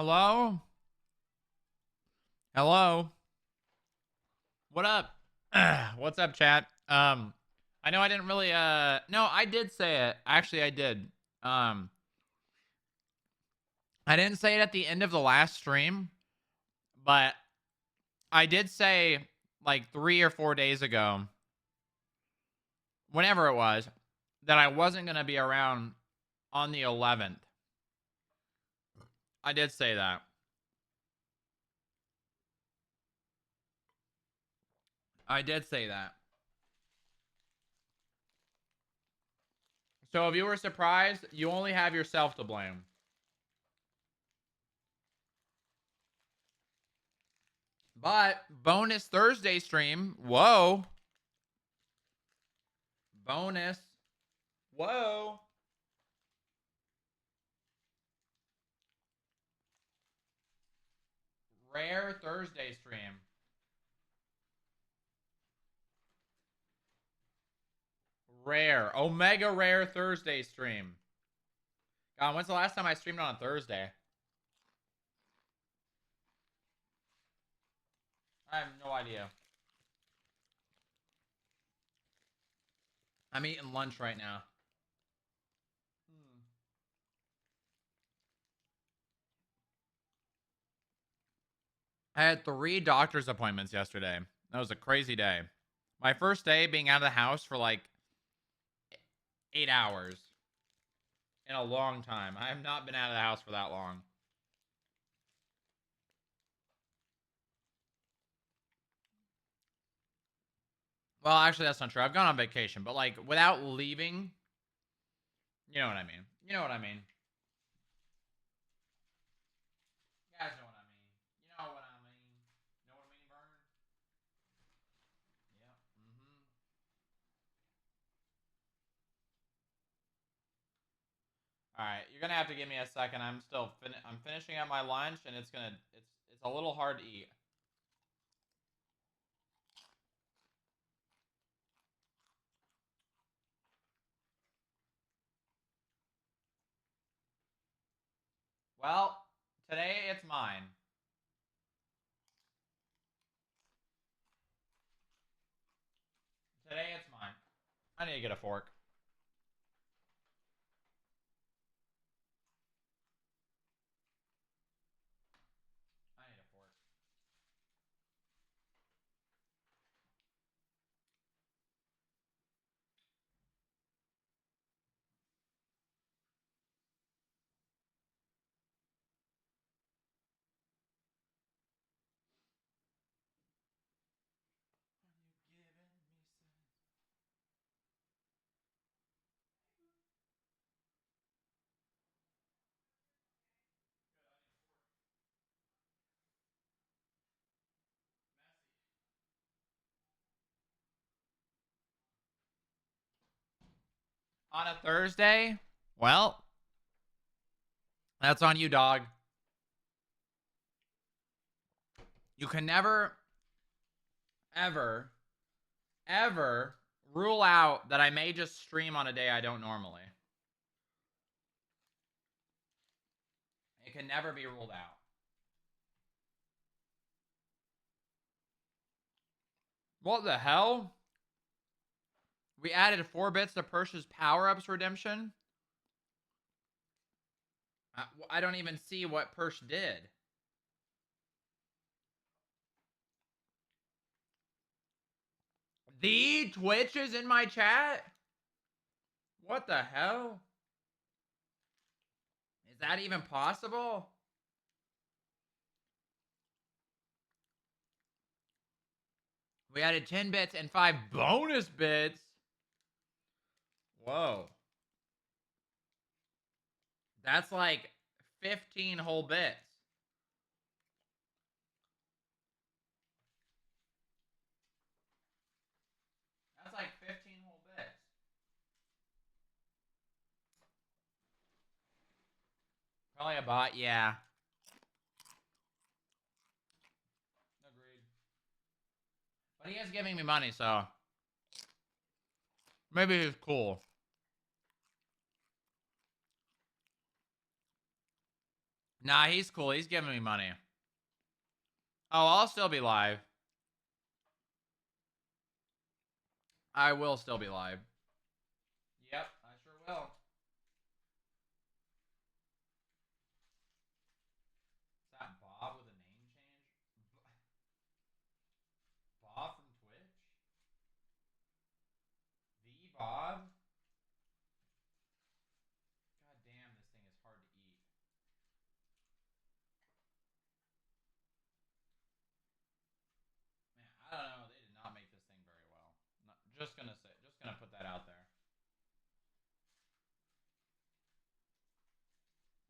Hello? Hello? What up? What's up, chat? I know I didn't really no, I did say it. Actually, I did. Um I didn't say it at the end of the last stream, but I did say like 3 or 4 days ago, whenever it was, that I wasn't going to be around on the 11th. I did say that. I did say that. So if you were surprised, you only have yourself to blame. But bonus Thursday stream. Whoa. Bonus. Whoa. Rare Thursday stream. Rare. Omega rare Thursday stream. God, when's the last time I streamed on a Thursday? I have no idea. I'm eating lunch right now. I had 3 doctor's appointments yesterday. That was a crazy day. My first day being out of the house for like 8 hours. In a long time. I have not been out of the house for that long. Well, actually, that's not true. I've gone on vacation, but like without leaving, you know what I mean. You know what I mean. You guys know what I mean. You know what I mean. Know what I mean, Burn? Yep. All right, you're gonna have to give me a second. I'm still I'm finishing up my lunch, and it's a little hard to eat. Well, today it's mine. Today it's mine. I need to get a fork. I need a fork. On a Thursday? Well, that's on you, dog. You can never, ever, ever rule out that I may just stream on a day I don't normally. It can never be ruled out. What the hell? We added 4 bits to Persh's power-ups redemption? I don't even see what Persh did. The Twitch is in my chat? What the hell? Is that even possible? We added 10 bits and 5 bonus bits. Whoa. That's like 15 whole bits. That's like 15 whole bits. Probably a bot, yeah. Agreed. But he is giving me money, so maybe he's cool. Nah, he's cool. He's giving me money. Oh, I'll still be live. I will still be live. Yep, I sure will. Is that Bob with a name change? Bob from Twitch? The Bob? God damn, this thing is hard to eat. Man, I don't know. They did not make this thing very well. Just gonna put that out there.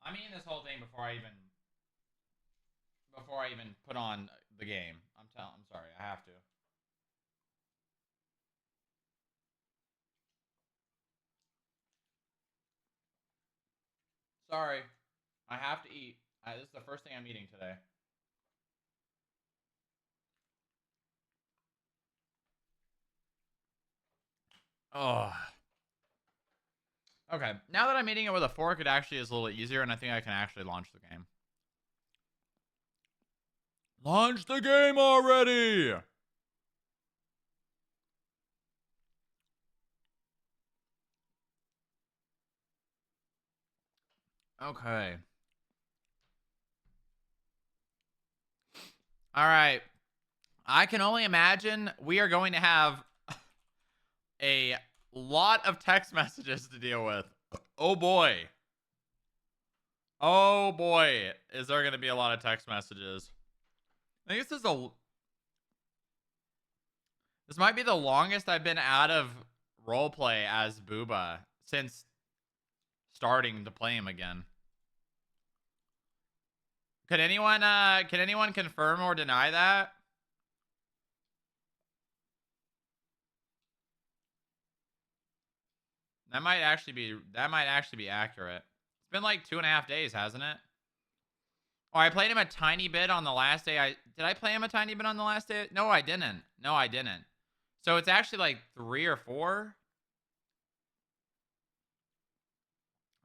I'm eating this whole thing before I even put on the game. I'm sorry. I have to. Sorry. I have to eat. This is the first thing I'm eating today. Oh. Okay. Now that I'm eating it with a fork, it actually is a little easier, and I think I can actually launch the game. Launch the game already! Okay. All right. I can only imagine we are going to have a lot of text messages to deal with. Oh boy. Oh boy. Is there going to be a lot of text messages? I think this might be the longest I've been out of roleplay as Booba since starting to play him again. Can anyone confirm or deny that? That might actually be accurate. It's been like 2.5 days, hasn't it? Oh, I played him a tiny bit on the last day. Did I play him a tiny bit on the last day? No, I didn't. No, I didn't. So it's actually like 3 or 4.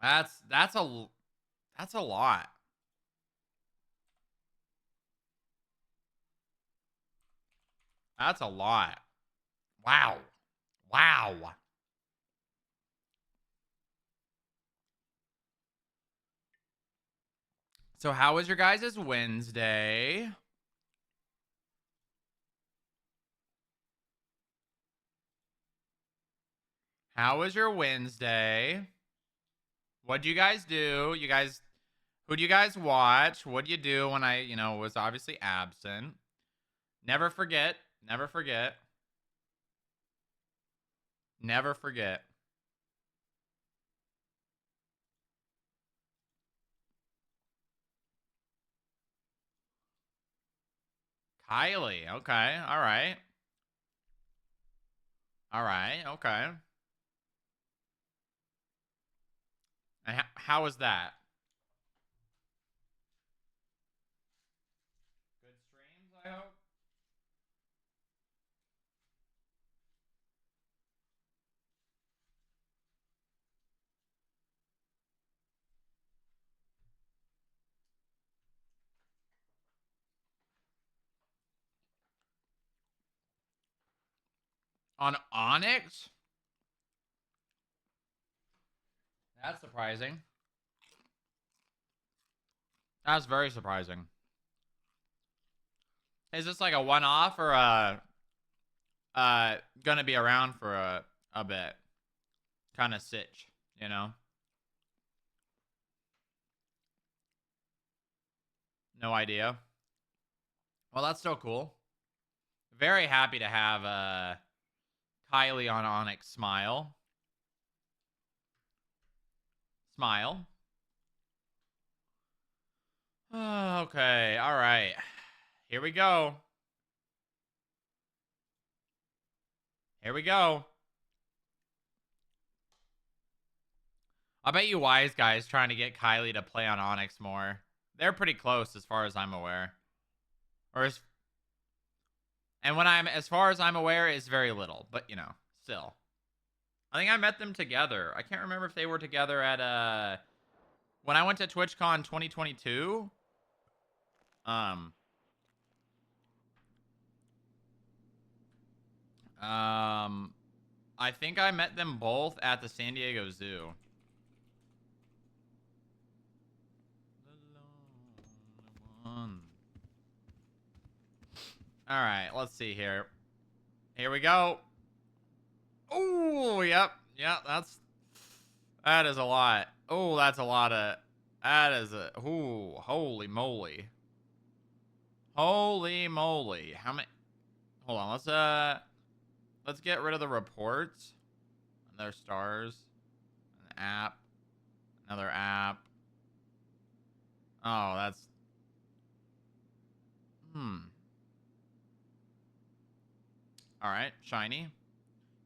That's a lot. That's a lot. Wow. Wow. So how was your guys' Wednesday? How was your Wednesday? What'd you guys do? Who'd you guys watch? What'd you do when I, was obviously absent? Never forget. Never forget. Never forget. Kylie. Okay. All right. All right. Okay. And how was that? Good streams, I hope. On Onyx? That's surprising. That's very surprising. Is this like a one-off or gonna be around for a bit? Kind of sitch, you know? No idea. Well, that's so cool. Very happy to have Kylie on Onyx. Smile. Smile. Okay, all right. Here we go. Here we go. I bet you Wise Guy's trying to get Kylie to play on Onyx more. They're pretty close as far as I'm aware. And as far as I'm aware, is very little, but still. I think I met them together. I can't remember if they were together at When I went to TwitchCon 2022, I think I met them both at the San Diego Zoo. All right, let's see here. Here we go. Oh, yep. That is a lot. Oh, that's a lot of, that is a, ooh, holy moly. Holy moly. How many, hold on, let's get rid of the reports. Another stars. An app. Another app. Oh, that's, all right, shiny.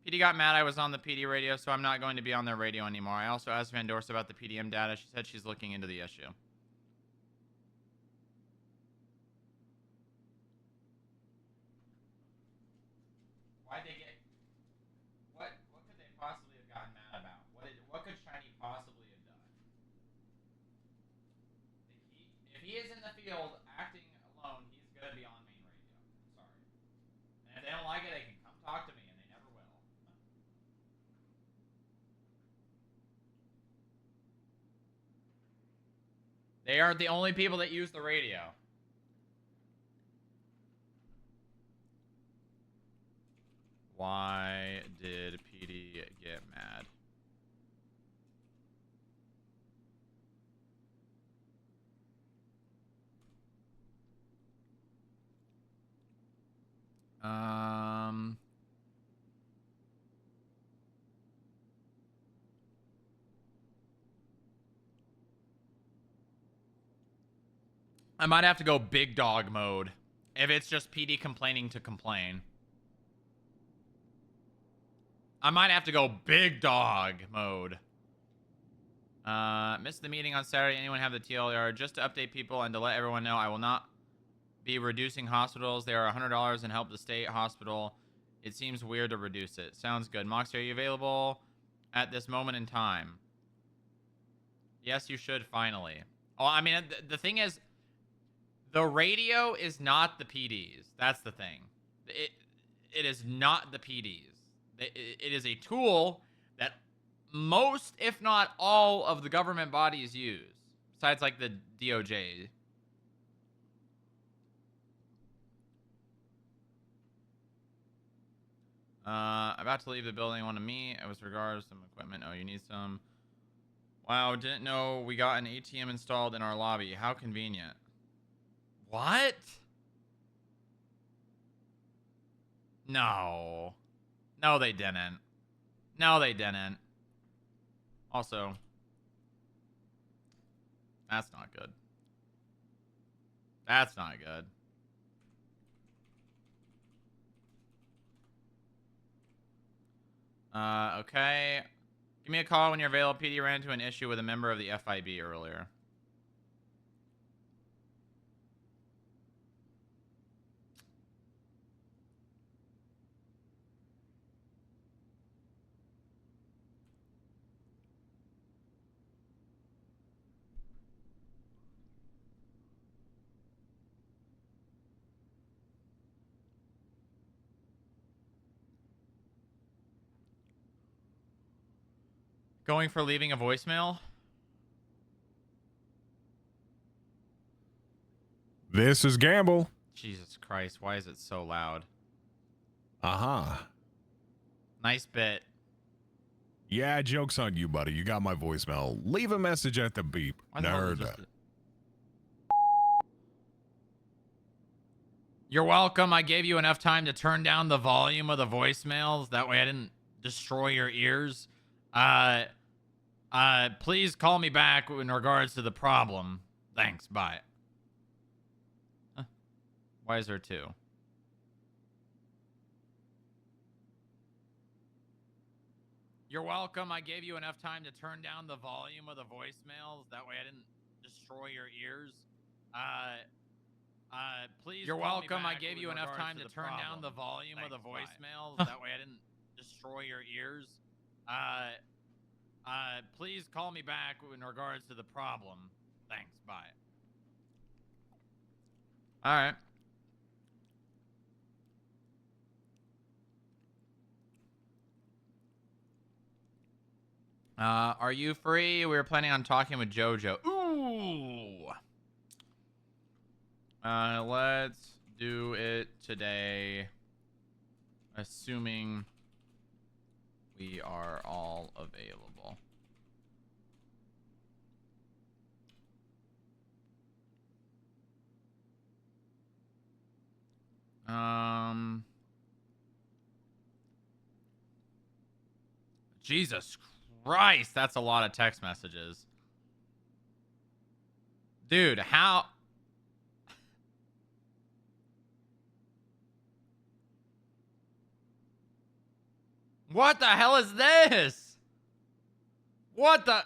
PD got mad I was on the PD radio, so I'm not going to be on their radio anymore. I also asked Van Dorst about the PDM data. She said she's looking into the issue. Why'd they get... What could they possibly have gotten mad about? What could Shiny possibly have done? If he is in the field acting alone, he's gonna be on main radio. I'm sorry. And if they don't like it, they can come talk to me, and they never will. They aren't the only people that use the radio. Why did PD get mad? I might have to go big dog mode if it's just PD complaining to complain. I might have to go big dog mode. Missed the meeting on Saturday. Anyone have the TLR? Just to update people and to let everyone know, I will not be reducing hospitals. They are $100 and help the state hospital. It seems weird to reduce it. Sounds good. Moxie, are you available at this moment in time? Yes, you should finally. Oh, I mean, the thing is, the radio is not the PDs. That's the thing. It is not the PDs. It is a tool that most, if not all, of the government bodies use. Besides, like, the DOJ. About to leave the building. Want to meet? It was regards some equipment. Oh, you need some. Wow, didn't know we got an ATM installed in our lobby. How convenient. What? No. No, they didn't. No, they didn't. Also, that's not good. That's not good. Okay. Give me a call when you're available. PD ran into an issue with a member of the FIB earlier. Going for leaving a voicemail? This is Gamble. Jesus Christ, why is it so loud? Uh-huh. Nice bit. Yeah, joke's on you, buddy. You got my voicemail. Leave a message at the beep. Nerd. You're welcome. I gave you enough time to turn down the volume of the voicemails. That way I didn't destroy your ears. Please call me back in regards to the problem. Thanks. Bye. Huh. Why is there two? You're welcome. I gave you enough time to turn down the volume of the voicemails. That way I didn't destroy your ears. Please. You're welcome. I gave you enough time to turn down the volume of the voicemails. That way I didn't destroy your ears. Please call me back in regards to the problem. Thanks. Bye. All right. Are you free? We were planning on talking with JoJo. Ooh. Let's do it today. Assuming we are all available. Jesus Christ, that's a lot of text messages. Dude, how... What the hell is this? What the...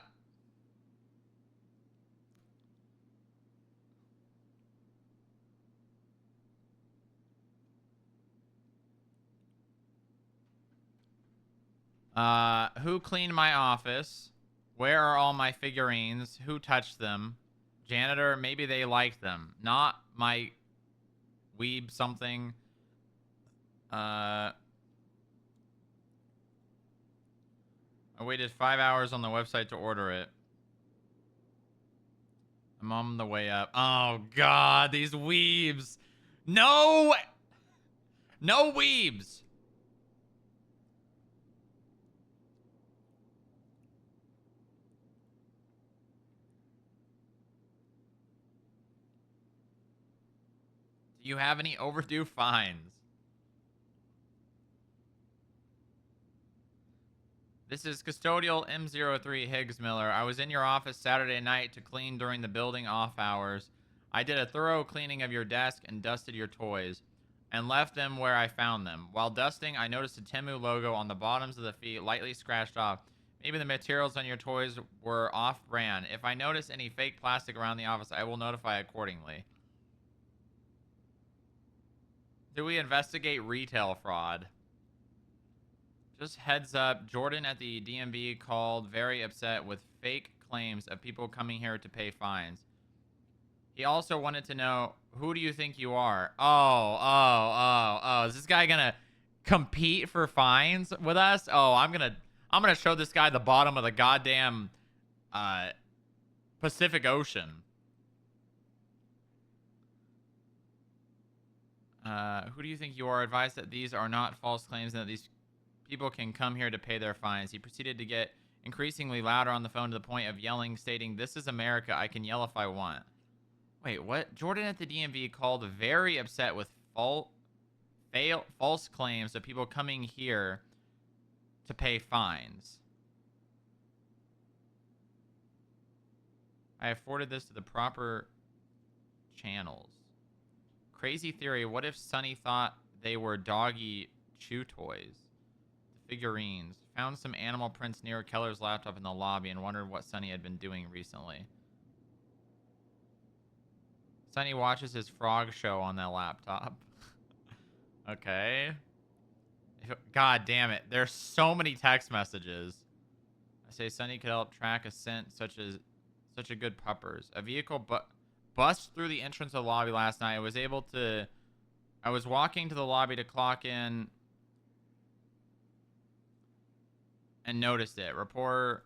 Who cleaned my office? Where are all my figurines? Who touched them? Janitor, maybe they liked them. Not my weeb something. I waited 5 hours on the website to order it. I'm on the way up. Oh, God, these weebs. No! No weebs! Do you have any overdue fines? This is Custodial M03 Higgs Miller. I was in your office Saturday night to clean during the building off hours. I did a thorough cleaning of your desk and dusted your toys and left them where I found them. While dusting, I noticed a Temu logo on the bottoms of the feet, lightly scratched off. Maybe the materials on your toys were off-brand. If I notice any fake plastic around the office, I will notify accordingly. Do we investigate retail fraud? Just heads up, Jordan at the DMV called very upset with fake claims of people coming here to pay fines. He also wanted to know, who do you think you are? Oh. Is this guy gonna compete for fines with us? Oh, I'm gonna show this guy the bottom of the goddamn Pacific Ocean. Who do you think you are? Advise that these are not false claims and that these people can come here to pay their fines. He proceeded to get increasingly louder on the phone to the point of yelling, stating, "This is America. I can yell if I want." Wait, what? Jordan at the DMV called very upset with false claims of people coming here to pay fines. I have forwarded this to the proper channels. Crazy theory. What if Sunny thought they were doggy chew toys? Figurines. Found some animal prints near Keller's laptop in the lobby and wondered what Sunny had been doing recently. Sunny watches his frog show on that laptop. Okay. God damn it. There's so many text messages. I say Sunny could help track a scent such a good puppers. A vehicle bust through the entrance of the lobby last night. I was walking to the lobby to clock in and noticed it. Report.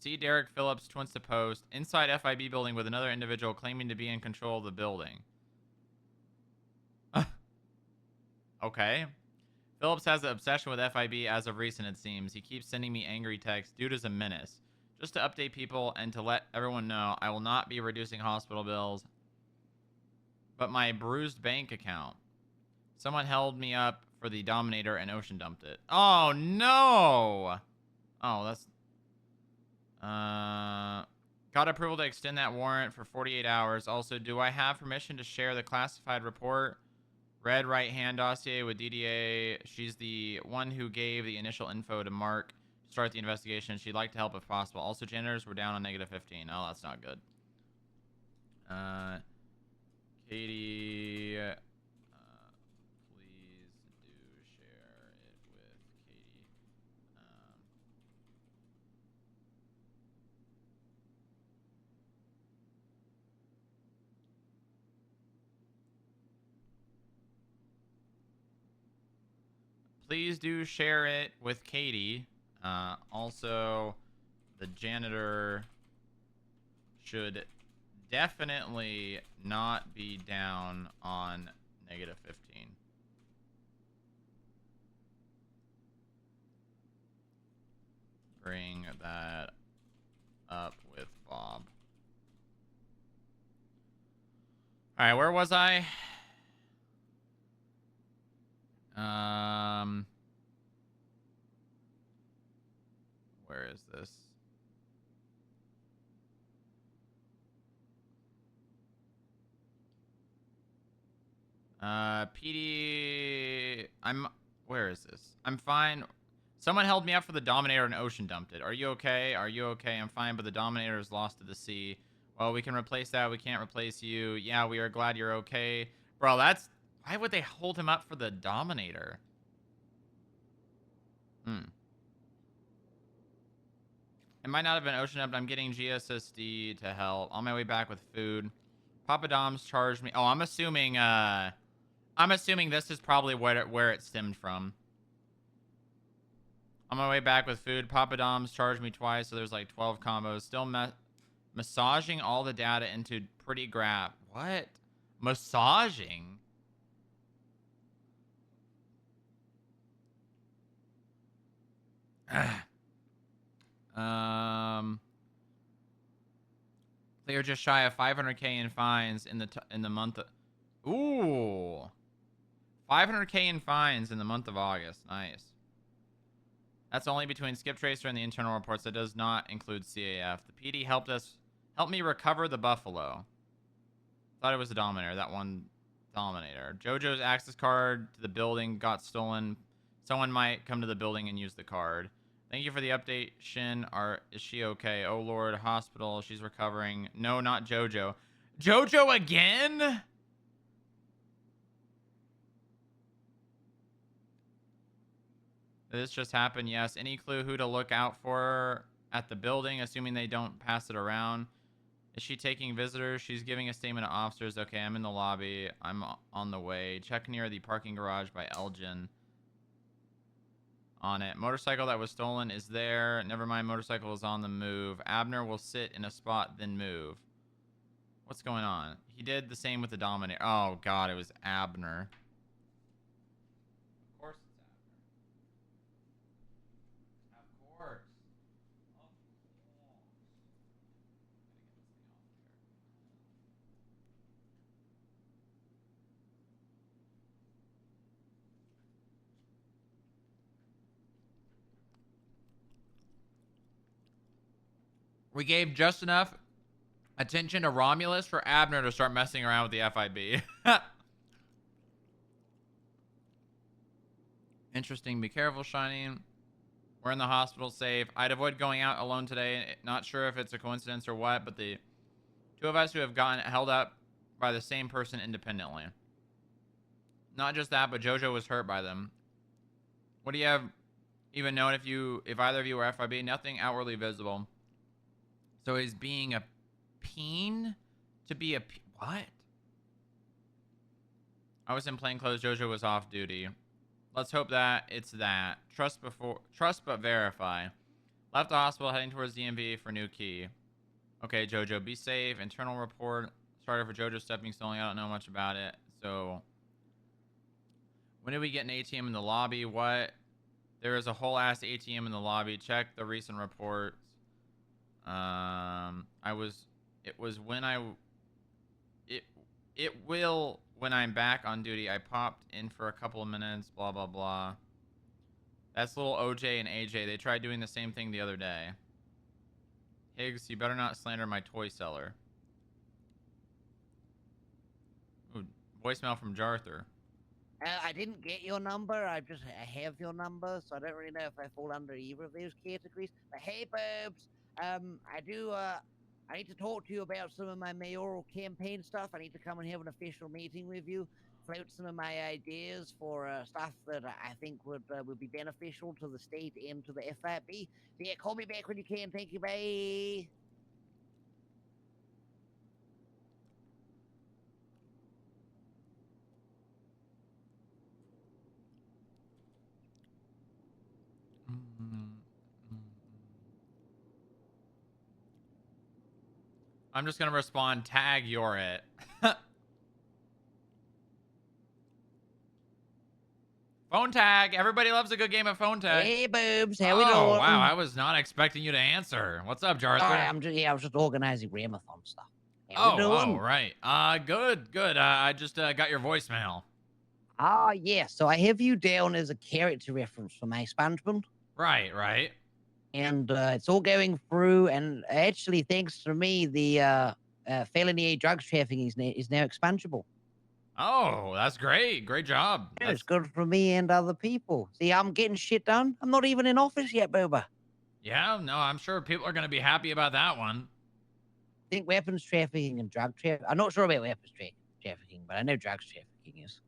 See Derek Phillips twins the post inside FIB building with another individual claiming to be in control of the building. Okay. Phillips has an obsession with FIB as of recent, it seems. He keeps sending me angry texts. Dude is a menace. Just to update people and to let everyone know, I will not be reducing hospital bills, but my bruised bank account. Someone held me up for the Dominator and ocean dumped it. Oh, no! Oh, that's... Got approval to extend that warrant for 48 hours. Also, do I have permission to share the classified report? Red right-hand dossier with DDA. She's the one who gave the initial info to Mark to start the investigation. She'd like to help if possible. Also, janitors were down on -15. Oh, that's not good. Katie, please do share it with Katie. please do share it with Katie. Also, the janitor should definitely not be down on -15. Bring that up with Bob. All right, where was I? Where is this? PD. Where is this? I'm fine. Someone held me up for the Dominator and ocean dumped it. Are you okay? Are you okay? I'm fine, but the Dominator is lost to the sea. Well, we can replace that. We can't replace you. Yeah, we are glad you're okay. Bro, that's... Why would they hold him up for the Dominator? It might not have been ocean dumped. I'm getting GSSD to help. On my way back with food. Papa Dom's charged me. Oh, I'm assuming this is probably where it stemmed from. On my way back with food, Papa Dom's charged me twice, so there's like 12 combos. Still massaging all the data into pretty grab. What? Massaging? They are just shy of 500K in fines in the month of... Ooh. 500K in fines in the month of August. Nice. That's only between Skip Tracer and the internal reports. That does not include CAF. The PD helped me recover the Buffalo. Thought it was a Dominator. That one Dominator. JoJo's access card to the building got stolen. Someone might come to the building and use the card. Thank you for the update, Shin. Is she okay? Oh, Lord. Hospital. She's recovering. No, not JoJo. JoJo again? Did this just happened? Yes. Any clue who to look out for at the building, assuming they don't pass it around? Is she taking visitors? She's giving a statement to officers. Okay, I'm in the lobby. I'm on the way. Check near the parking garage by Elgin. On it. Motorcycle that was stolen is there. Never mind, motorcycle is on the move. Abner will sit in a spot, then move. What's going on? He did the same with the Dominator. Oh, God, it was Abner. Of course it's Abner. Of course. We gave just enough attention to Romulus for Abner to start messing around with the FIB. Interesting. Be careful, Shining. We're in the hospital safe. I'd avoid going out alone today. Not sure if it's a coincidence or what, but the two of us who have gotten held up by the same person independently. Not just that, but JoJo was hurt by them. What do you have even known if either of you were FIB? Nothing outwardly visible. So he's being a peen to be a... What? I was in plain clothes. JoJo was off duty. Let's hope that it's that. Trust but verify. Left the hospital, heading towards DMV for new key. Okay, JoJo, be safe. Internal report started for JoJo stepping stolen. I don't know much about it. So, when did we get an ATM in the lobby? What? There is a whole ass ATM in the lobby. Check the recent reports. It will when I'm back on duty. I popped in for a couple of minutes, blah, blah, blah. That's little OJ and AJ. They tried doing the same thing the other day. Higgs, you better not slander my toy seller. Ooh, voicemail from Jarther. I didn't get your number. I have your number, so I don't really know if I fall under either of those categories. But hey, Bobs, I need to talk to you about some of my mayoral campaign stuff. I need to come and have an official meeting with you, float some of my ideas for stuff that I think would be beneficial to the state and to the FIB. So yeah, call me back when you can. Thank you, bye. I'm just gonna respond, tag you're it. Phone tag. Everybody loves a good game of phone tag. Hey, boobs, how we Oh, wow. doing? I was not expecting you to answer. What's up, Sorry, Jarther? I was just organizing Ramathon stuff. How we Oh, doing? right. Good. I just got your voicemail. Ah, yes. So I have you down as a character reference for my expungement. Right. And it's all going through. And actually, thanks to me, the felony drugs trafficking is now expungible. Oh, that's great. Great job. Yeah, That's it's good for me and other people. See, I'm getting shit done. I'm not even in office yet, Booba. yeah. No, I'm sure people are gonna be happy about that one. I think weapons trafficking and drug trafficking. I'm not sure about weapons trafficking, but I know drugs trafficking is.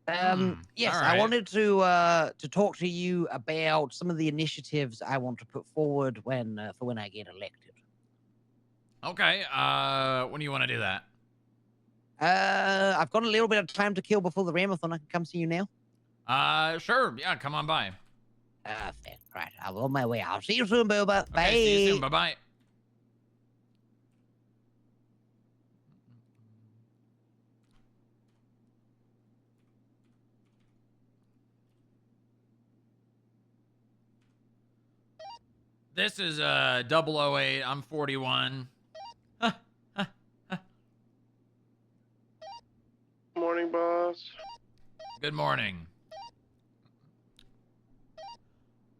All Yes, I right. wanted to talk to you about some of the initiatives I want to put forward for when I get elected. Okay. When do you want to do that? I've got a little bit of time to kill before the Ramathon. I can come see you now. Sure. Yeah. Come on by. Perfect. Right, I'm on my way. I'll see you soon, Booba. Okay. See you soon. Bye. Bye. This is 008. I'm 41. Morning, boss. Good morning.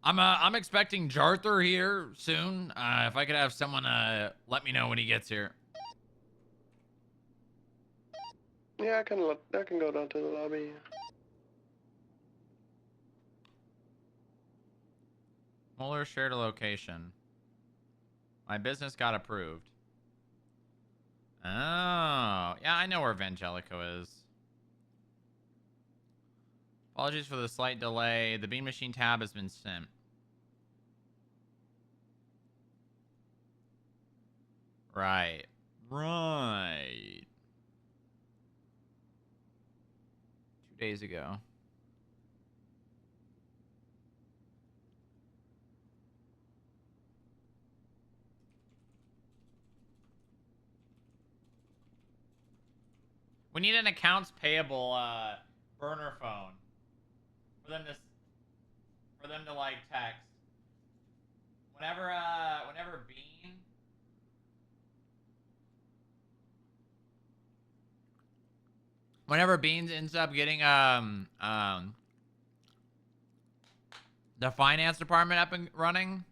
I'm expecting Jarther here soon. If I could have someone let me know when he gets here. Yeah, I can go down to the lobby. Mueller shared a location. My business got approved. Oh, yeah, I know where Vangelico is. Apologies for the slight delay. The Bean Machine tab has been sent. Right. 2 days ago. We need an accounts payable burner phone for them to like text. Whenever Beans ends up getting the finance department up and running.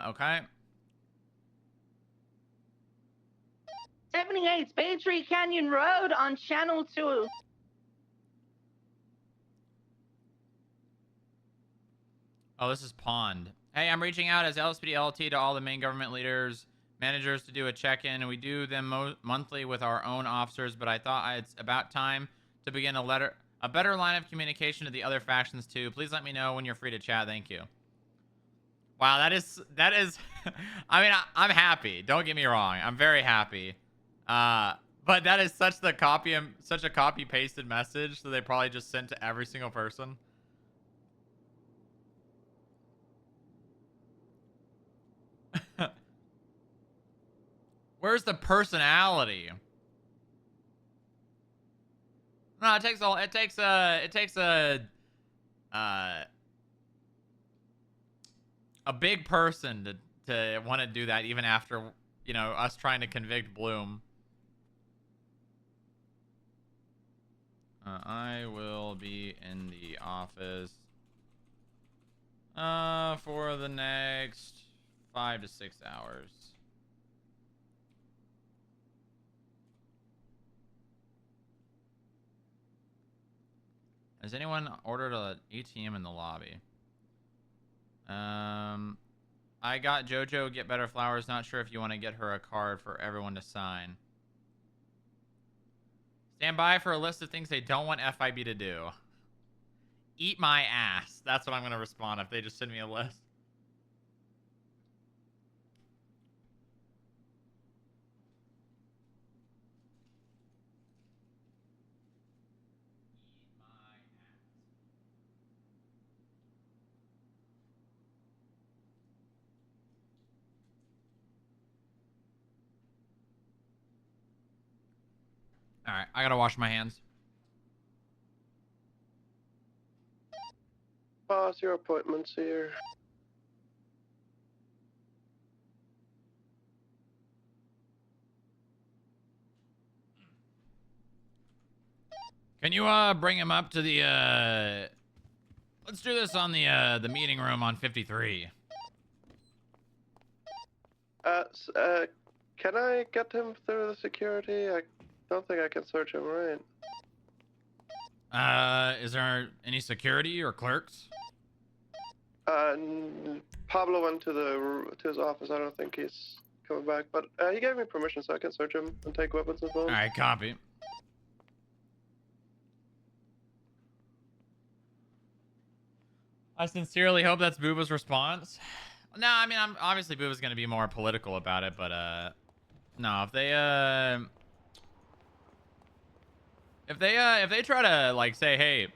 Okay. 78 Spade Tree Canyon Road on Channel 2. Oh, this is Pond. Hey, I'm reaching out as LSPD LT to all the main government leaders, managers to do a check-in, and we do them monthly with our own officers, but I thought it's about time to begin a better line of communication to the other factions too. Please let me know when you're free to chat. Thank you. Wow, that is I mean, I'm happy. Don't get me wrong. I'm very happy. But that is such a copy pasted message that they probably just sent to every single person. Where's the personality? No, it takes a big person to want to do that, even after, you know, us trying to convict Bloom. I will be in the office for the next 5 to 6 hours. Has anyone ordered an ATM in the lobby? I got JoJo Get Better Flowers. Not sure if you want to get her a card for everyone to sign. Stand by for a list of things they don't want FIB to do. Eat my ass. That's what I'm going to respond if they just send me a list. I gotta wash my hands. Boss, your appointment's here. Can you bring him up to the let's do this on the meeting room on 53. Can I get him through the security? I don't think I can search him, right? Is there any security or clerks? Pablo went to his office. I don't think he's coming back, but he gave me permission, so I can search him and take weapons and phones. All right, copy. I sincerely hope that's Booba's response. No, I mean, I'm obviously Booba's gonna be more political about it, but no, if they try to like say, hey,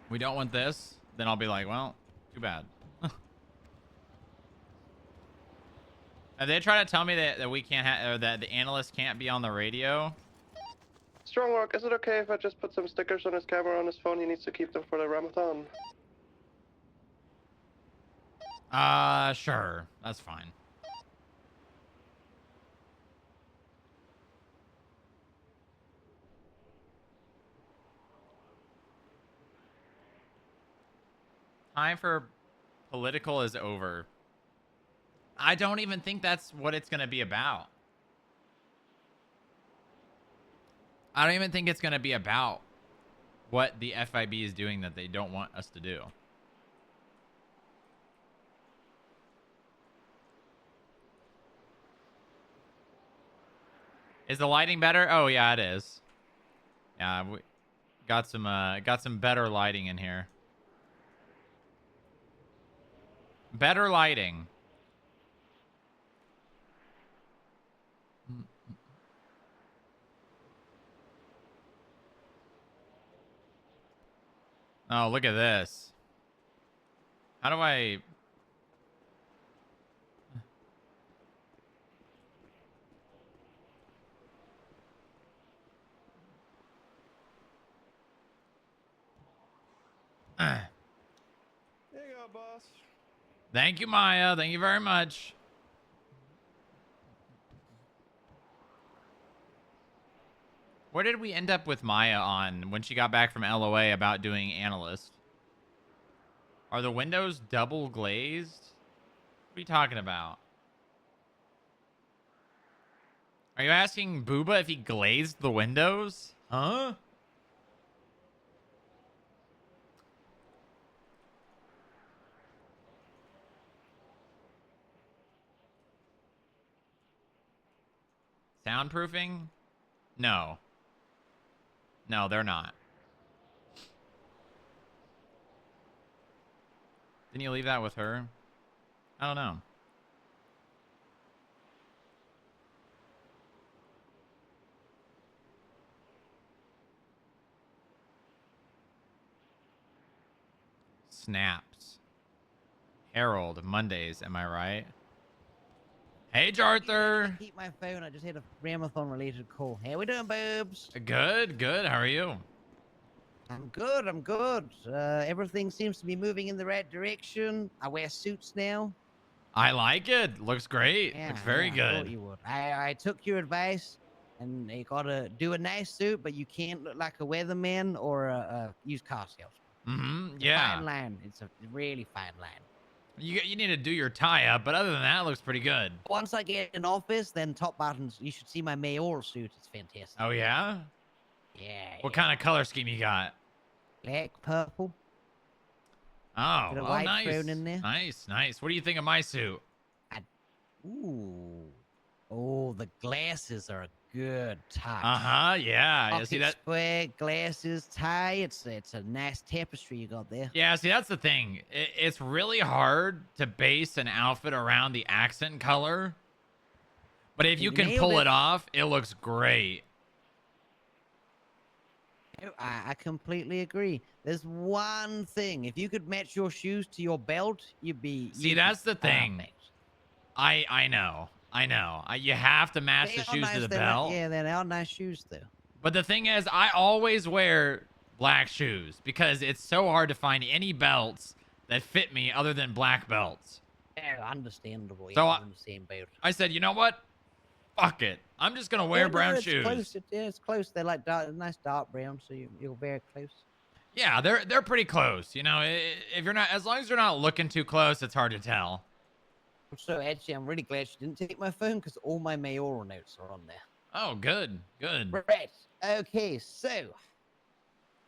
we don't want this, then I'll be like, well, too bad. If they try to tell me that we can't or that the analyst can't be on the radio. Strong work. Is it okay if I just put some stickers on his camera on his phone? He needs to keep them for the Ramathon. Sure. That's fine. Time for political is over. I don't even think that's what it's going to be about. I don't even think it's going to be about what the FIB is doing that they don't want us to do. Is the lighting better? Oh yeah, it is. Yeah, we got some better lighting in here. Better lighting. Oh, look at this. How do I... There you go, boss. Thank you, Maya. Thank you very much. Where did we end up with Maya on when she got back from LOA about doing analyst? Are the windows double glazed? What are you talking about? Are you asking Booba if he glazed the windows? Huh? Soundproofing? No. No, they're not. Didn't you leave that with her? I don't know. Snaps. Herald, Mondays, am I right? Hey, Jarther. Keep my phone. I just had a Ramathon related call. How we doing, boobs? Good, good. How are you? I'm good. I'm good. Everything seems to be moving in the right direction. I wear suits now. I like it. Looks great. Yeah, Looks very yeah, I thought good. you would. I took your advice, and you gotta do a nice suit, but you can't look like a weatherman or a used car salesman. Mm-hmm. It's a Yeah. fine line. It's a really fine line. You need to do your tie up, but other than that, it looks pretty good. Once I get in office, then top buttons. You should see my mayoral suit. It's fantastic. Oh yeah? Yeah. What kind of color scheme you got? Black, purple. Oh, Bit of oh white nice. thrown in there. Nice, nice. What do you think of my suit? Ooh. Oh, the glasses are a good touch. Uh-huh, yeah. You see Pocket that? square, glasses, tie. It's a nice tapestry you got there. Yeah, see, that's the thing. It's really hard to base an outfit around the accent color. But if you can nailed pull it. it off, it looks great. I completely agree. There's one thing. If you could match your shoes to your belt, you'd be... See, you'd that's be the thing. perfect. I know. I know. You have to match They the are shoes nice, to the they're belt. Yeah, they are nice shoes though. But the thing is, I always wear black shoes because it's so hard to find any belts that fit me other than black belts. Yeah, understandable. So Yeah, I'm in the same boat. I said, you know what? Fuck it. I'm just gonna wear Yeah, brown no, it's shoes. Close. It's close. They're like nice dark brown, so you're very close. Yeah, they're pretty close. You know, if you're not, as long as you're not looking too close, it's hard to tell. So actually, I'm really glad she didn't take my phone because all my mayoral notes are on there. Oh, good, good. Right. Okay, so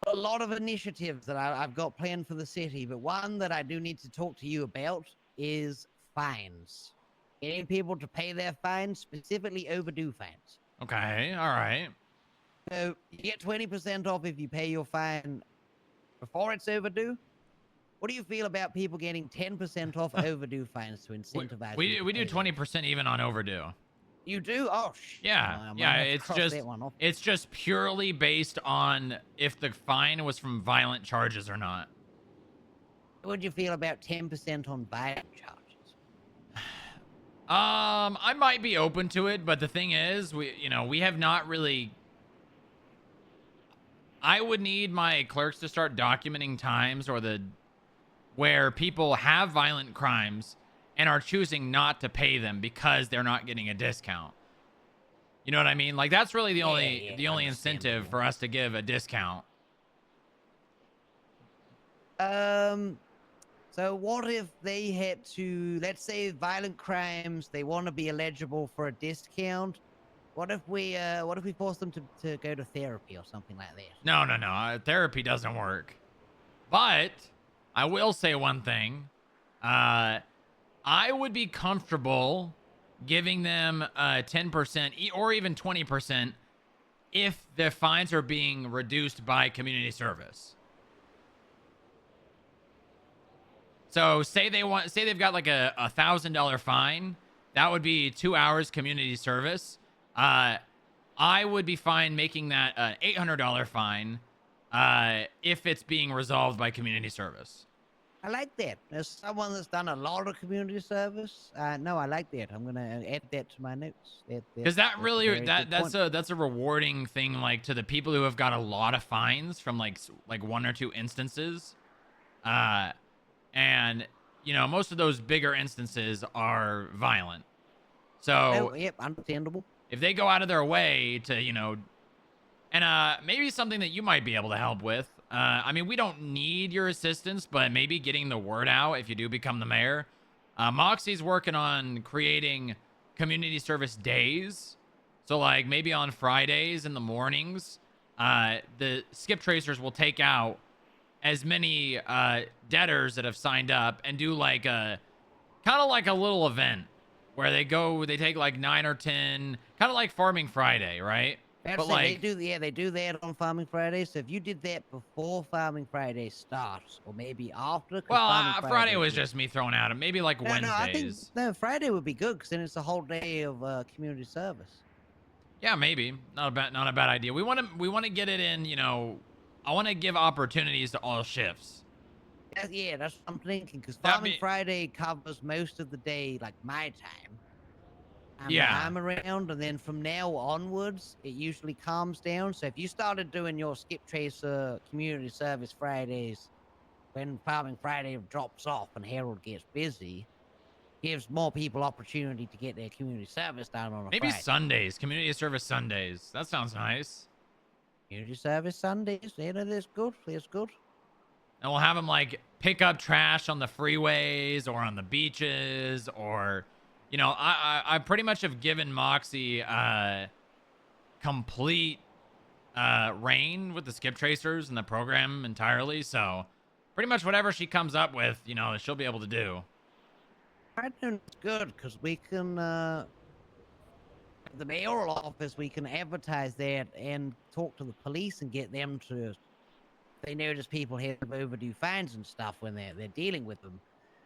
a lot of initiatives that I've got planned for the city, but one that I do need to talk to you about is fines. Getting people to pay their fines, specifically overdue fines. Okay, all right. So you get 20% off if you pay your fine before it's overdue. What do you feel about people getting 10% off overdue fines to incentivize? We do 20% even on overdue. You do? Oh, shit. Yeah, yeah. It's just purely based on if the fine was from violent charges or not. What would you feel about 10% on violent charges? I might be open to it, but the thing is, we have not really. I would need my clerks to start documenting times where people have violent crimes and are choosing not to pay them because they're not getting a discount. You know what I mean? Like that's really the only incentive for us to give a discount. So what if they had to, let's say violent crimes, they want to be eligible for a discount. What if we force them to go to therapy or something like that? No. Therapy doesn't work. But I will say one thing. I would be comfortable giving them 10% or even 20% if the fines are being reduced by community service. So say they've got like a $1,000 fine, that would be 2 hours community service. I would be fine making that an $800 fine if it's being resolved by community service. I like that. As someone that's done a lot of community service, no, I like that. I'm gonna add that to my notes. Because that's a rewarding thing, like to the people who have got a lot of fines from like one or two instances, and most of those bigger instances are violent. So yep, understandable. If they go out of their way to and maybe something that you might be able to help with. I mean, we don't need your assistance, but maybe getting the word out if you do become the mayor. Moxie's working on creating community service days. So, like, maybe on Fridays in the mornings, the skip tracers will take out as many debtors that have signed up and do like kind of like a little event where they take like 9 or 10, kind of like Farming Friday, right? But like they do that on Farming Friday. So if you did that before Farming Friday starts, or maybe after. Well, Friday was just me throwing out maybe like Wednesdays. No, Friday would be good because then it's a whole day of community service. Yeah, maybe not a bad idea. We want to get it in. I want to give opportunities to all shifts. Yeah, that's what I'm thinking because Farming Friday covers most of the day, like my time. I'm around, and then from now onwards, it usually calms down. So if you started doing your Skip Tracer community service Fridays when Farming Friday drops off and Harold gets busy, gives more people opportunity to get their community service done on a Maybe Friday. Sundays, community service Sundays. That sounds nice. Community service Sundays, that's good. That's good. And we'll have them like pick up trash on the freeways or on the beaches or. I pretty much have given Moxie complete reign with the skip tracers and the program entirely. So pretty much whatever she comes up with, she'll be able to do. I think it's good because we can, the mayoral office, we can advertise that and talk to the police and get them to, if they notice people have overdue fines and stuff when they're dealing with them,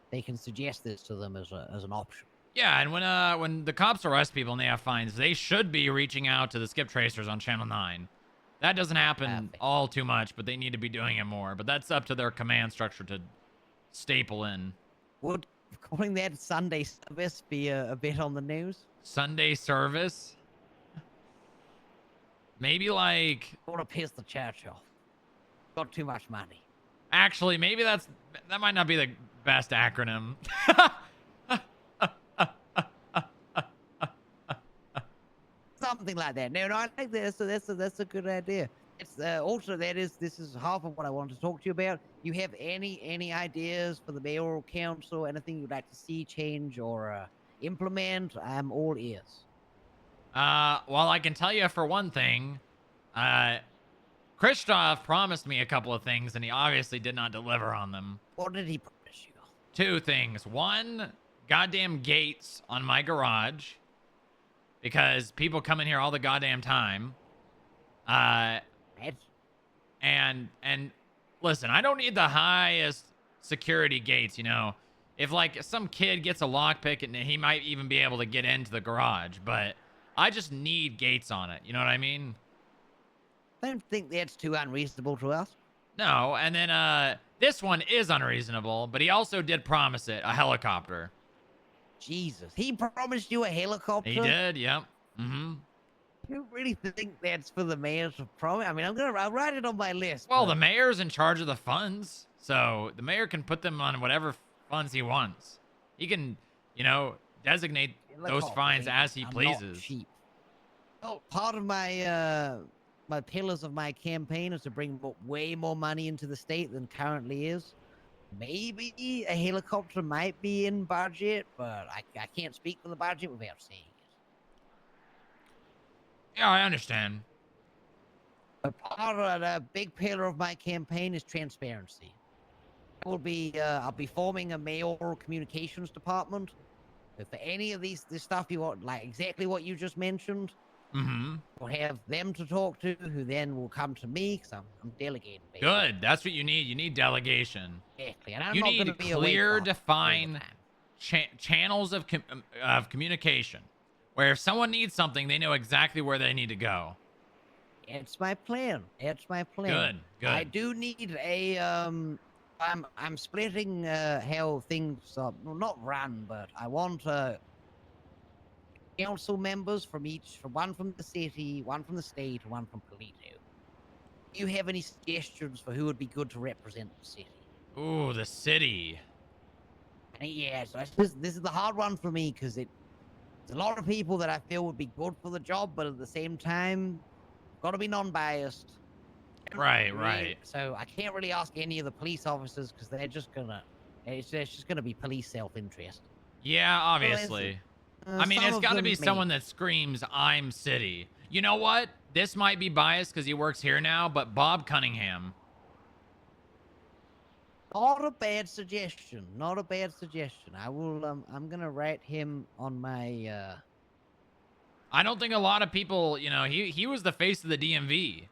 they can suggest this to them as an option. Yeah, and when the cops arrest people and they have fines, they should be reaching out to the skip tracers on Channel 9. That doesn't happen all too much, but they need to be doing it more. But that's up to their command structure to staple in. Would calling that Sunday service be a bit on the news? Sunday service. Maybe like, I want to piss the church off. Got too much money. actually, maybe that might not be the best acronym. Something like that. No, I think that's a good idea. It's also this is half of what I wanted to talk to you about. You have any ideas for the mayoral council? Anything you'd like to see change or implement? I'm all ears. Well, I can tell you for one thing, Christoph promised me a couple of things, and he obviously did not deliver on them. What did he promise you? 2 things. 1, goddamn gates on my garage, because people come in here all the goddamn time. And listen, I don't need the highest security gates, you know. If like some kid gets a lockpick, and he might even be able to get into the garage, but I just need gates on it. You know what I mean? I don't think that's too unreasonable to us. No, and then this one is unreasonable, but he also did promise it, a helicopter. Jesus, he promised you a helicopter? He did, yep. Mm-hmm. You really think that's for the mayor to promise? I mean, I'll write it on my list. Well, but the mayor's in charge of the funds, so the mayor can put them on whatever funds he wants. He can, you know, designate those fines as he pleases. Not cheap. Well, part of my my pillars of my campaign is to bring way more money into the state than currently is. Maybe a helicopter might be in budget, but I can't speak for the budget without saying it. Yeah, I understand. But part of the big pillar of my campaign is transparency. I'll be forming a mayoral communications department. So for any of this stuff you want, like exactly what you just mentioned, we'll have them to talk to, who then will come to me because I'm delegating. Basically. Good. That's what you need. You need delegation. Exactly. And I'm You not need gonna be clear, defined channels of communication, where if someone needs something, they know exactly where they need to go. It's my plan. It's my plan. Good. Good. I do need a I'm splitting how things are, well, not run, but I want council members from one from the city, one from the state, one from Polito. Do you have any suggestions for who would be good to represent the city? Ooh, the city. Yeah, so this is the hard one for me because there's a lot of people that I feel would be good for the job, but at the same time, got to be non-biased. Right. So I can't really ask any of the police officers because they're just gonna, it's just gonna be police self-interest. Yeah, obviously. I mean, it's got to be someone that screams, "I'm city." You know what? This might be biased because he works here now, but Bob Cunningham. Not a bad suggestion. Not a bad suggestion. I will. I'm gonna write him on my. I don't think a lot of people, you know, he was the face of the DMV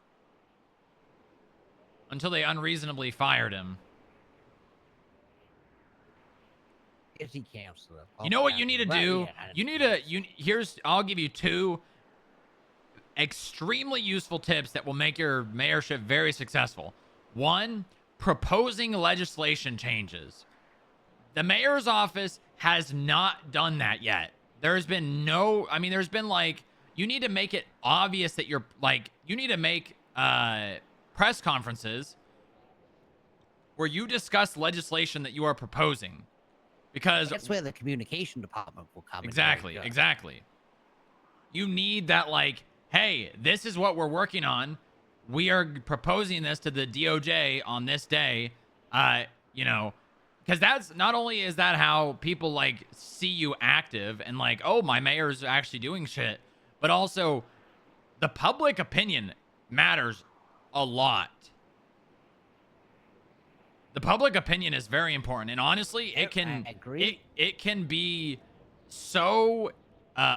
until they unreasonably fired him. City councilor. You know what you need to do? I'll give you 2 extremely useful tips that will make your mayorship very successful. 1, proposing legislation changes. The mayor's office has not done that yet. There's been there's been like, you need to make it obvious that you're like, you need to make press conferences where you discuss legislation that you are proposing. Because that's where the communication department will come in. Exactly. You need that, like, hey, this is what we're working on. We are proposing this to the DOJ on this day. You know, because that's not only is that how people like see you active and like, oh, my mayor's actually doing shit, but also the public opinion matters a lot. The public opinion is very important, and honestly, it can be so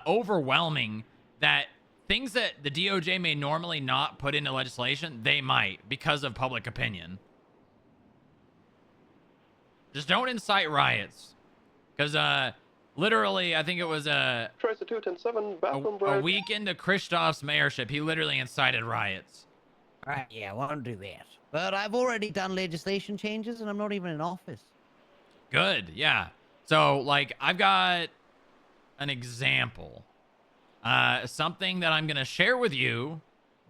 overwhelming that things that the DOJ may normally not put into legislation, they might because of public opinion. Just don't incite riots, because literally, I think it was a week into Christoph's mayorship, he literally incited riots. All right, yeah, I won't do that. But I've already done legislation changes, and I'm not even in office. Good, yeah. So, like, I've got an example. something that I'm gonna share with you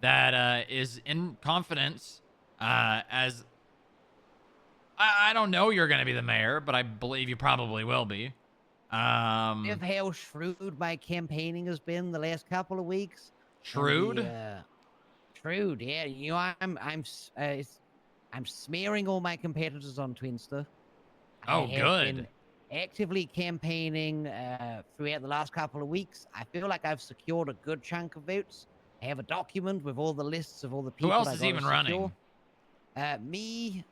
that is in confidence. As I don't know you're gonna be the mayor, but I believe you probably will be. If how shrewd my campaigning has been the last couple of weeks. Shrewd. Shrewd, yeah. You know, I'm smearing all my competitors on Twinster. Oh, I have good. been actively campaigning throughout the last couple of weeks. I feel like I've secured a good chunk of votes. I have a document with all the lists of all the people. Who else I is gotta even secure. running? Me,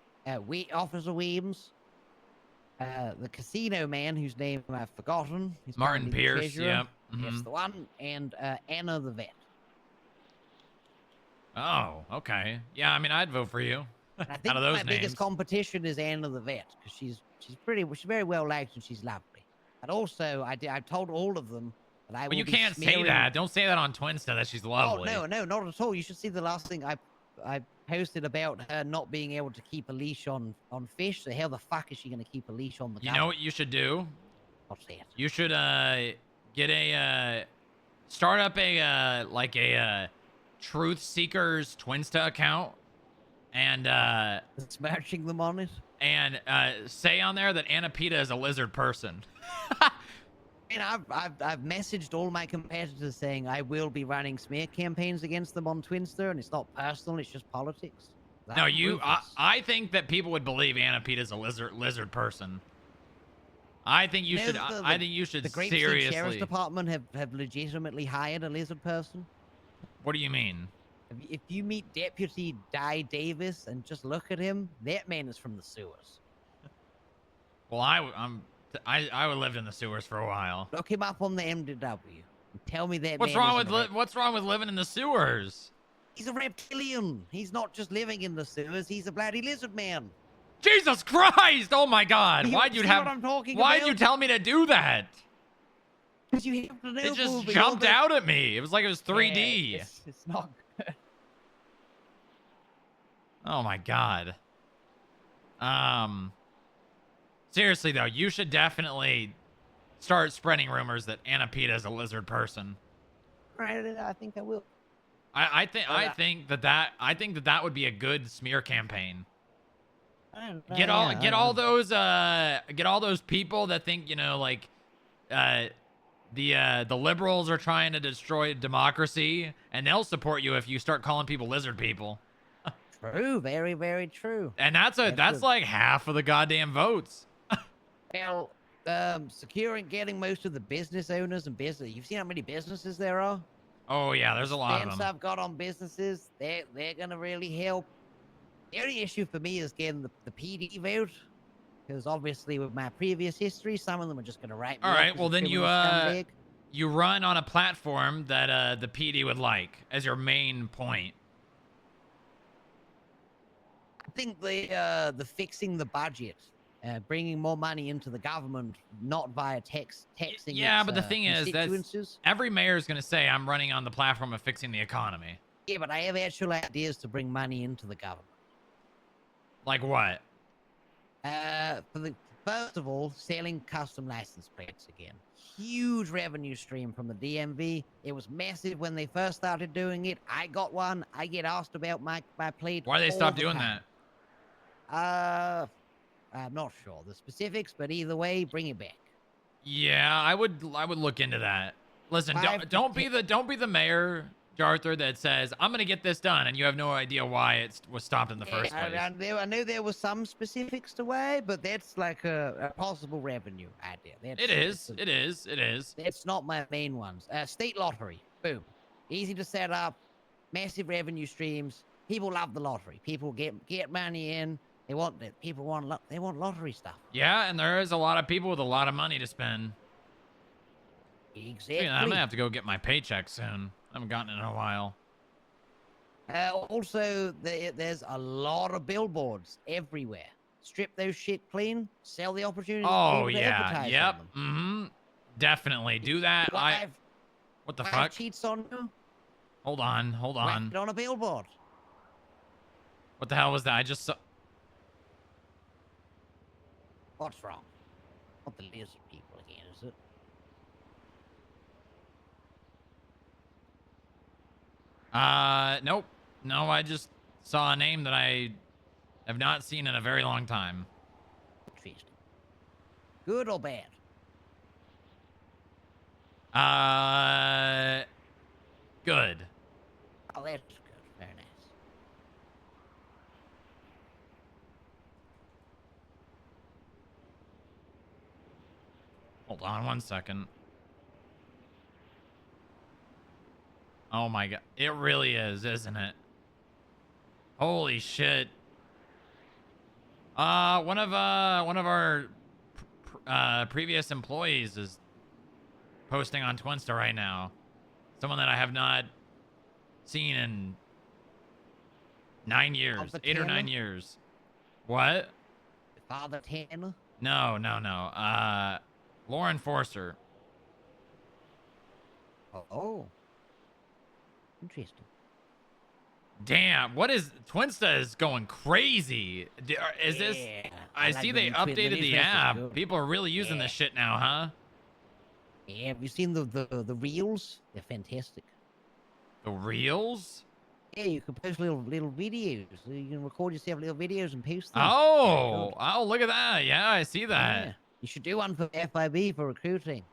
Officer Weems, the casino man whose name I've forgotten. He's Martin currently the Pierce. treasurer. Yep. Yes, the one, and Anna the vet. Oh, okay. Yeah, I mean, I'd vote for you. I think Out of those my biggest names. competition is Anna the vet because she's very well liked and she's lovely. And also, I told all of them that I will Well, you be can't say smearing... that. Don't say that on Twinsta that she's lovely. Oh no, not at all. You should see the last thing I posted about her not being able to keep a leash on fish. So how the fuck is she going to keep a leash on the? You know what you should do? What's that? You should get a start up a like a Truth Seekers Twinsta account and Smashing them on it. and say on there that Anna Pita is a lizard person. And I've messaged all my competitors saying I will be running smear campaigns against them on Twinster, and it's not personal, it's just politics. No, I think that people would believe Anna Pita is a lizard person. I think you should. I think you should the Great seriously. Sheriff's Department have legitimately hired a lizard person. What do you mean? If you meet Deputy Di Davis and just look at him, that man is from the sewers. Well, I lived in the sewers for a while. Look him up on the MDW. And tell me that. What's wrong with living in the sewers? He's a reptilian. He's not just living in the sewers. He's a bloody lizard man. Jesus Christ! Oh my God! Why'd you tell me to do that? Because you have to know. It just jumped out at me. It was like it was 3D. Yeah, it's not good. Oh my God. Seriously though, you should definitely start spreading rumors that Anna Pita is a lizard person. Right, I think I will. I think that would be a good smear campaign. Get all those people that think, you know, like the liberals are trying to destroy democracy, and they'll support you if you start calling people lizard people. True, very, very true. And that's like half of the goddamn votes. Well, getting most of the business owners and business. You've seen how many businesses there are? Oh yeah, there's a lot of them. I've got on businesses. They're gonna really help. The only issue for me is getting the PD vote, because obviously with my previous history, some of them are just gonna write me. All right, well then you run on a platform that the PD would like as your main point. I think the fixing the budget, bringing more money into the government, not via taxing. Yeah, but the thing is that every mayor is gonna say I'm running on the platform of fixing the economy. Yeah, but I have actual ideas to bring money into the government. Like what? First of all, selling custom license plates again. Huge revenue stream from the DMV. It was massive when they first started doing it. I got one. I get asked about my plate. Why they stop doing that? I'm not sure the specifics, but either way, bring it back. Yeah, I would look into that. Listen, don't be the mayor, Arthur, that says I'm gonna get this done, and you have no idea why it was stopped in the first place. I knew there was some specifics to why, but that's like a possible revenue idea. It is. That's not my main ones. State lottery, boom, easy to set up, massive revenue streams. People love the lottery. People get money in. They want that. People want lottery stuff. Yeah, and there is a lot of people with a lot of money to spend. Exactly. Yeah, I'm gonna have to go get my paycheck soon. I haven't gotten it in a while. Also, there's a lot of billboards everywhere. Strip those shit clean. Sell the opportunity. Oh yeah, yep. Mm-hmm. Definitely do that. What the fuck? Cheats on you. Hold on. Whack it on a billboard. What the hell was that? I just saw. What's wrong? Not the lizard people again, is it? Nope. No, I just saw a name that I have not seen in a very long time. Interesting. Good or bad? Good. Oh, that's good. Very nice. Hold on 1 second. Oh my god. It really is, isn't it? Holy shit. One of our previous employees is posting on Twinsta right now. Someone that I have not seen in 9 years, Father 8 or 9 Tanner? years. What? Father Tanner? No. Lauren Forster. Oh. Interesting. Damn, what is Twinsta is going crazy. Is this? Yeah, I like see the they new Twin- the updated new the Twinsta's app. good. People are really using Yeah. this shit now, huh? Yeah, have you seen the reels? They're fantastic. The reels? Yeah, you can post little videos. So you can record yourself little videos and post them. Oh, look at that. Yeah, I see that. Yeah. You should do one for FIB for recruiting.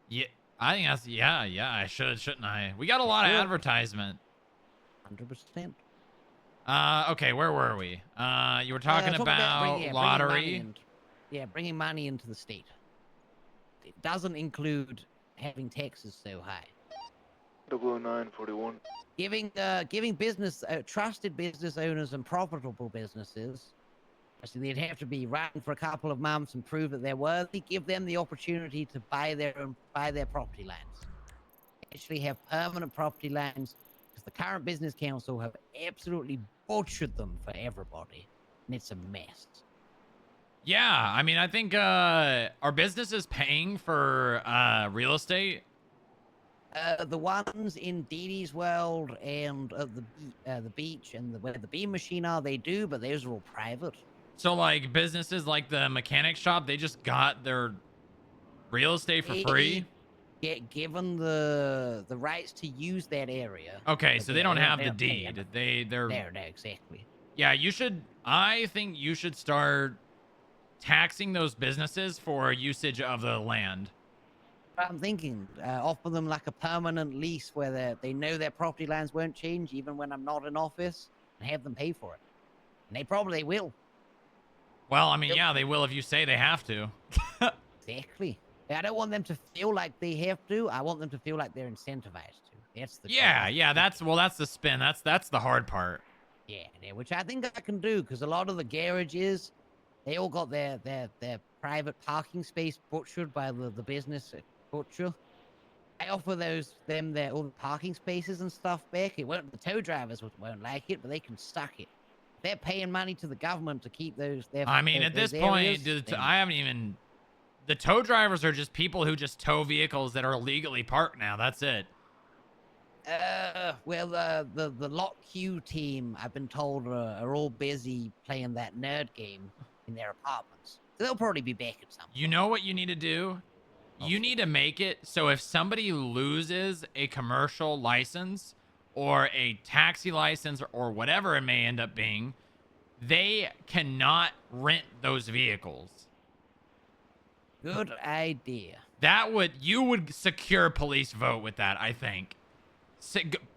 Yeah, I think that's yeah. I should, shouldn't I? We got a lot of Sure. advertisement. 100%. Okay, where were we? You were talking about lottery. Bringing money into the state. It doesn't include having taxes so high. 00941. Giving business trusted business owners and profitable businesses. So they'd have to be run for a couple of months and prove that they're worthy. Give them the opportunity to buy their property lands. Actually have permanent property lands, because the current business council have absolutely butchered them for everybody, and it's a mess. Yeah, I mean, I think our business is paying for real estate. The ones in Dee Dee's World and the beach and where the beam machine are, they do, but those are all private. So like businesses like the mechanic shop, they just got their real estate for free. Get given the rights to use that area. Okay, but so they don't have the paying. deed. They're No, exactly. Yeah, you should. I think you should start taxing those businesses for usage of the land. I'm thinking, offer them like a permanent lease where they know their property lands won't change even when I'm not in office, and have them pay for it. And they probably will. Well, I mean, Yep. yeah, they will if you say they have to. Exactly. I don't want them to feel like they have to. I want them to feel like they're incentivized to. That's the Yeah, that's the spin. That's the hard part. Yeah, which I think I can do, because a lot of the garages, they all got their private parking space butchered by the business butcher. I offer them all the parking spaces and stuff back. The tow drivers won't like it, but they can suck it. They're paying money to the government to keep those. I mean, at this point, I haven't even. The tow drivers are just people who just tow vehicles that are illegally parked now. That's it. Well, the Lot Q team, I've been told, are all busy playing that nerd game in their apartments. So they'll probably be back at some point. You know what you need to do? You need to make it so if somebody loses a commercial license or a taxi license or whatever it may end up being, they cannot rent those vehicles. Good idea. You would secure police vote with that, I think.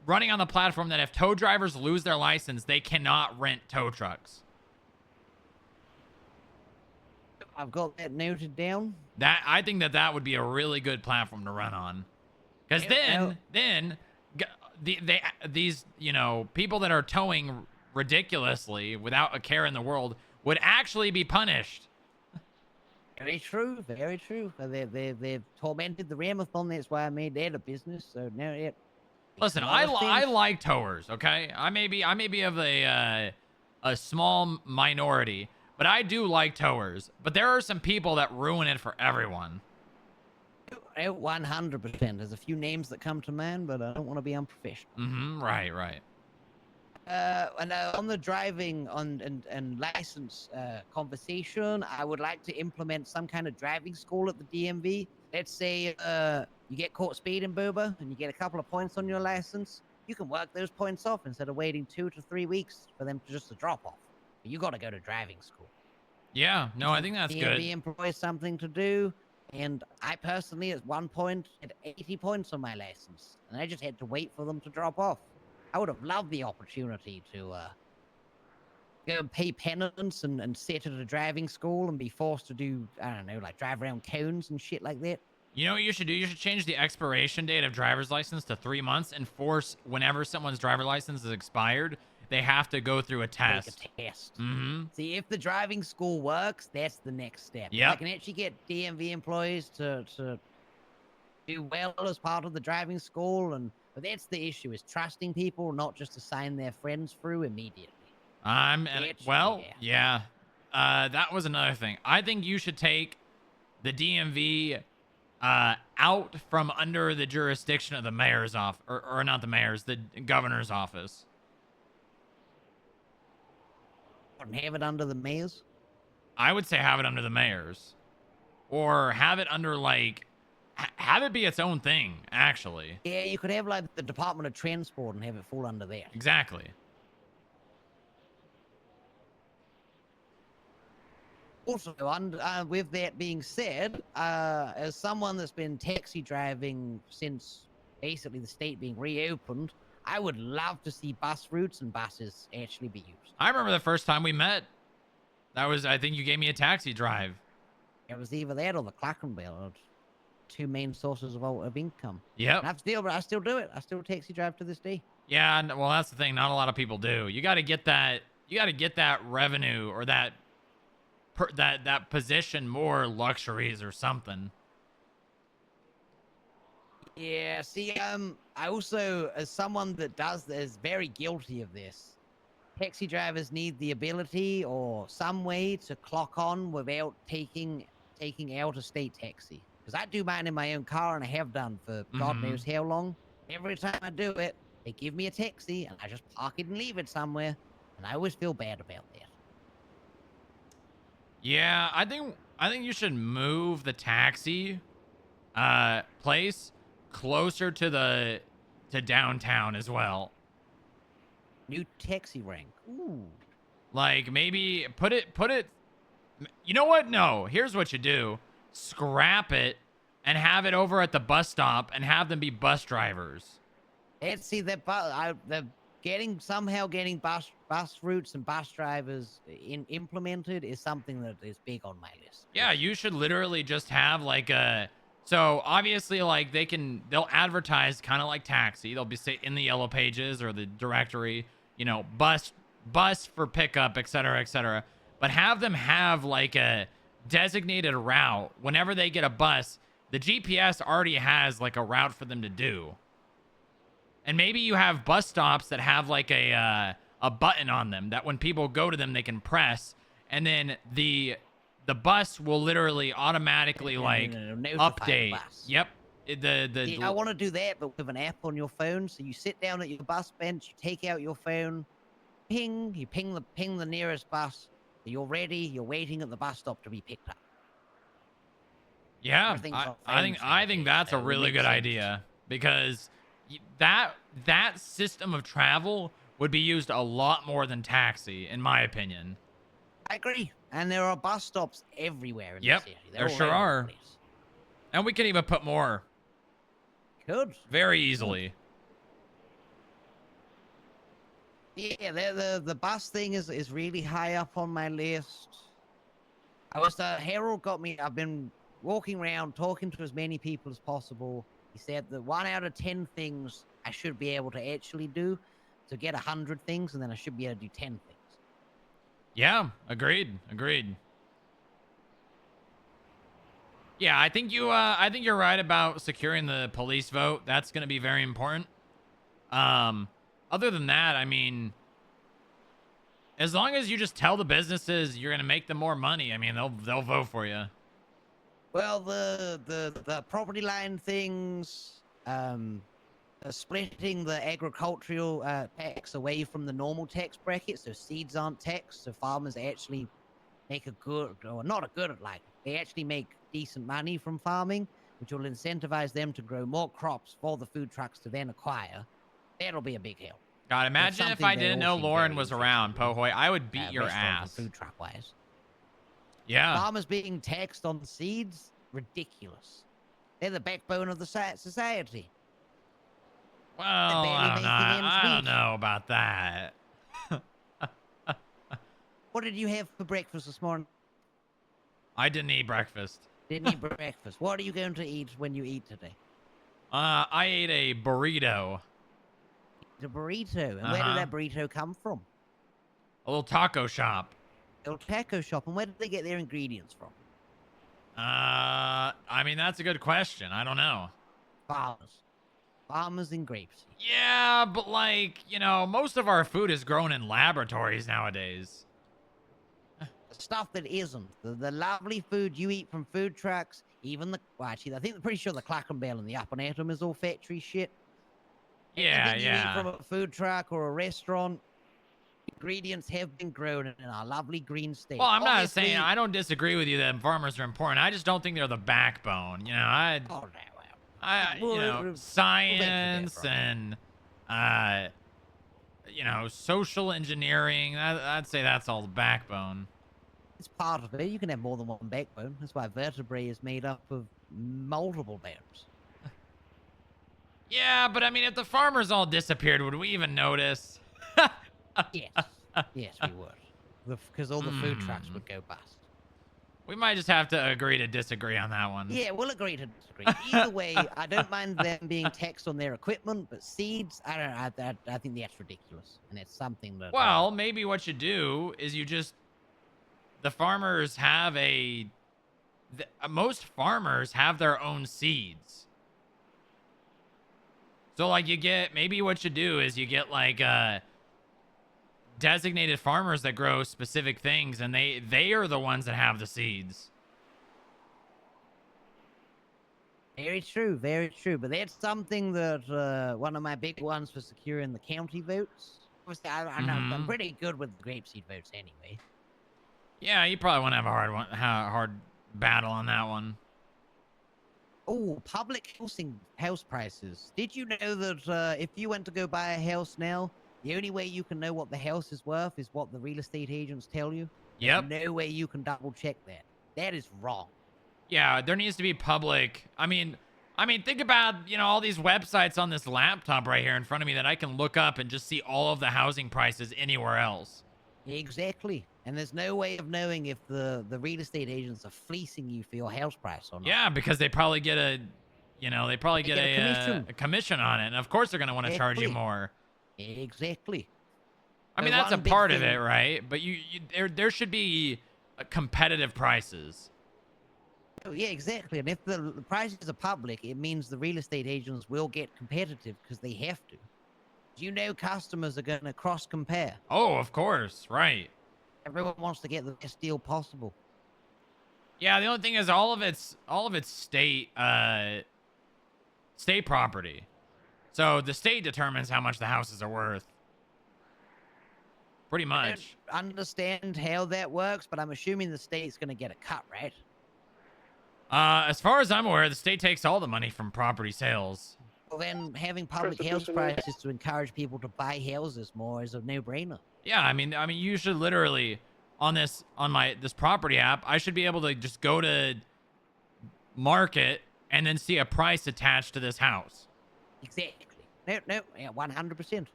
Running on the platform that if tow drivers lose their license, they cannot rent tow trucks. I've got that noted down. I think that would be a really good platform to run on, because then these people that are towing ridiculously without a care in the world would actually be punished. Very true. Very true. They've tormented the Ramathon. That's why I made that a business. So now it. Listen, I like towers. Okay, I may be of a small minority, but I do like towers. But there are some people that ruin it for everyone. 100%. There's a few names that come to mind, but I don't want to be unprofessional. Right. And on the driving and license conversation, I would like to implement some kind of driving school at the DMV. Let's say you get caught speeding, Booba, and you get a couple of points on your license. you can work those points off instead of waiting 2 to 3 weeks for them to just to drop off. But you got to go to driving school. Yeah, no, I think that's good. DMV employs something to do. And I personally, at one point, had 80 points on my license. And I just had to wait for them to drop off. I would have loved the opportunity to go and pay penance and sit at a driving school and be forced to do, I don't know, like drive around cones and shit like that. You know what you should do? You should change the expiration date of driver's license to 3 months and force whenever someone's driver's license is expired, they have to go through a test. Take a test. Mm-hmm. See, if the driving school works, that's the next step. Yep. I can actually get DMV employees to do well as part of the driving school, but that's the issue, is trusting people, not just to sign their friends through immediately. Yeah. That was another thing. I think you should take the DMV out from under the jurisdiction of the mayor's office, or not the mayor's, the governor's office. And have it under the mayor's? I would say have it under the mayor's, or have it under have it be its own thing, actually. Yeah, you could have like the Department of Transport and have it fall under that. Exactly. Also, with that being said, as someone that's been taxi driving since basically the state being reopened, I would love to see bus routes and buses actually be used. I remember the first time we met. That was, I think you gave me a taxi drive. It was either that or the Clackenbell, two main sources of income. Yep. And I still do it. I still taxi drive to this day. Yeah, well, that's the thing. Not a lot of people do. You got to get that. You got to get that revenue or that position more luxuries or something. Yeah. See, I also, as someone that is very guilty of this, taxi drivers need the ability or some way to clock on without taking out a state taxi. Because I do mine in my own car, and I have done for God knows how long. Every time I do it, they give me a taxi, and I just park it and leave it somewhere, and I always feel bad about that. Yeah, I think you should move the taxi place closer to downtown as well. New taxi rank. Ooh. Like maybe put it. You know what? No. Here's what you do. Scrap it and have it over at the bus stop and have them be bus drivers. Let's see that somehow getting bus routes and bus drivers implemented is something that is big on my list. Yeah, you should literally just have so obviously they'll advertise kind of like taxi. They'll be say in the yellow pages or the directory, bus for pickup, etc., etc. But have them have a designated route. Whenever they get a bus, the GPS already has a route for them to do. And maybe you have bus stops that have a button on them that when people go to them, they can press, and then the bus will literally automatically update. Yep. I want to do that, but with an app on your phone. So you sit down at your bus bench, you take out your phone, ping the nearest bus. You're ready. You're waiting at the bus stop to be picked up. Yeah, I think that's a really good idea, because that system of travel would be used a lot more than taxi, in my opinion. I agree. And there are bus stops everywhere in the city. There sure are. And we can even put more. Could. Very easily. Yeah, the bus thing is really high up on my list. Harold got me, I've been walking around talking to as many people as possible. He said that 1 out of 10 things I should be able to actually do to get 100 things, and then I should be able to do 10 things. Yeah, agreed. Yeah, I think you're right about securing the police vote. That's going to be very important. Other than that, I mean, as long as you just tell the businesses you're going to make them more money, I mean, they'll vote for you. Well, the property line things, splitting the agricultural tax away from the normal tax bracket, so seeds aren't taxed, so farmers actually make they actually make decent money from farming, which will incentivize them to grow more crops for the food trucks to then acquire. That'll be a big help. God, imagine if something I they didn't all know seem Lauren very was interested around, in, Pohoy. I would beat your restaurant and ass. food truck wise. Yeah. Farmers being taxed on seeds, ridiculous. They're the backbone of the society. Well, I don't know. barely making ends I don't meet. know about that. What did you have for breakfast this morning? I didn't eat breakfast. Didn't eat breakfast. What are you going to eat when you eat today? I ate a burrito. The burrito. And where did that burrito come from? A little taco shop. A little taco shop. And where did they get their ingredients from? I mean, that's a good question. I don't know. Farmers. Farmers and grapes. Yeah, but like, you know, most of our food is grown in laboratories nowadays. The stuff that isn't. The lovely food you eat from food trucks. Even the... Well, actually, I'm pretty sure the Clackenbell and the Up and Atom is all factory shit. Yeah, Anything you eat from a food truck or a restaurant, ingredients have been grown in our lovely green state. Well, I'm not Obviously- saying I don't disagree with you that farmers are important. I just don't think they're the backbone. You know, Oh, no, you know, science and, you know, social engineering. I'd say that's all the backbone. it's part of it. You can have more than one backbone. That's why vertebrae is made up of multiple bones. Yeah, but I mean, if the farmers all disappeared, would we even notice? Yes. Yes, we would. Because all the food trucks would go bust. We might just have to agree to disagree on that one. Yeah, we'll agree to disagree. Either way, I don't mind them being taxed on their equipment, but seeds, I think that's ridiculous. And it's something that... Well, maybe what you do is you just... The farmers have most farmers have their own seeds. So, like, maybe what you do is you get, like, designated farmers that grow specific things, and they are the ones that have the seeds. Very true, very true. But that's something that one of my big ones for securing the county votes. Obviously, I'm pretty good with the grapeseed votes anyway. Yeah, you probably want to have a hard battle on that one. Oh, public house prices. Did you know that if you went to go buy a house now, the only way you can know what the house is worth is what the real estate agents tell you? Yep. There's no way you can double check that. That is wrong. Yeah, there needs to be public. I mean, think about, you know, all these websites on this laptop right here in front of me that I can look up and just see all of the housing prices anywhere else. Exactly. And there's no way of knowing if the real estate agents are fleecing you for your house price or not. Yeah, because they probably get a commission. a commission on it. And of course they're going to want to charge you Exactly. more. Exactly. I mean, The that's a one big part of thing- it, right? But there should be competitive prices. Oh, yeah, exactly. And if the prices are public, it means the real estate agents will get competitive because they have to. You know customers are going to cross-compare. Oh, of course. Right. Everyone wants to get the best deal possible. Yeah, the only thing is all of it's state property. So the state determines how much the houses are worth. Pretty I much. don't understand how that works, but I'm assuming the state's going to get a cut, right? As far as I'm aware, the state takes all the money from property sales. Well, then having public house prices to encourage people to buy houses more is a no-brainer. Yeah, I mean, you should literally on this property app, I should be able to just go to market and then see a price attached to this house. Exactly. No, yeah, 100%.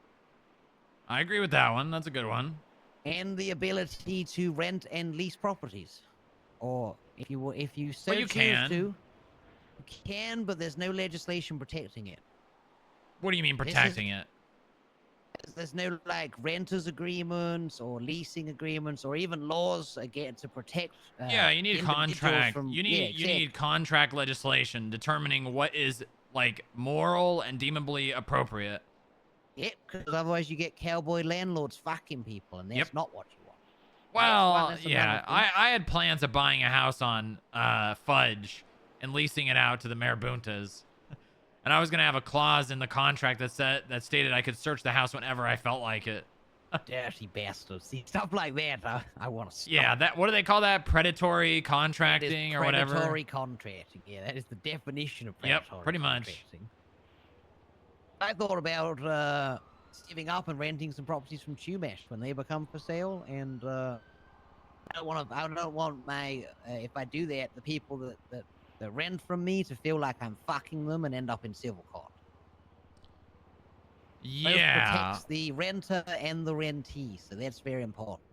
I agree with that one. That's a good one. And the ability to rent and lease properties, or if you so Well, you choose can. to, you can, but there's no legislation protecting it. What do you mean This is- protecting it? There's no like renters agreements or leasing agreements or even laws again to protect. Yeah, you need individuals contract. from- You yeah, need contract legislation determining what is like moral and deemably appropriate. Yep, because otherwise you get cowboy landlords fucking people, and that's Yep. not what you want. Well, That's yeah, another thing. I had plans of buying a house on Fudge and leasing it out to the Marabuntas. And I was gonna have a clause in the contract that stated I could search the house whenever I felt like it. Dirty bastards. See, stuff like that, I want to stop. Yeah, what do they call that? Predatory That is contracting or whatever? predatory contracting. Yeah, that is the definition of Yep, predatory pretty much. contracting. I thought about saving up and renting some properties from Chumash when they become for sale, and I don't want my if I do that, the people that rent from me to feel like I'm fucking them and end up in civil court. Both Yeah. protects the renter and the rentee, so that's very important.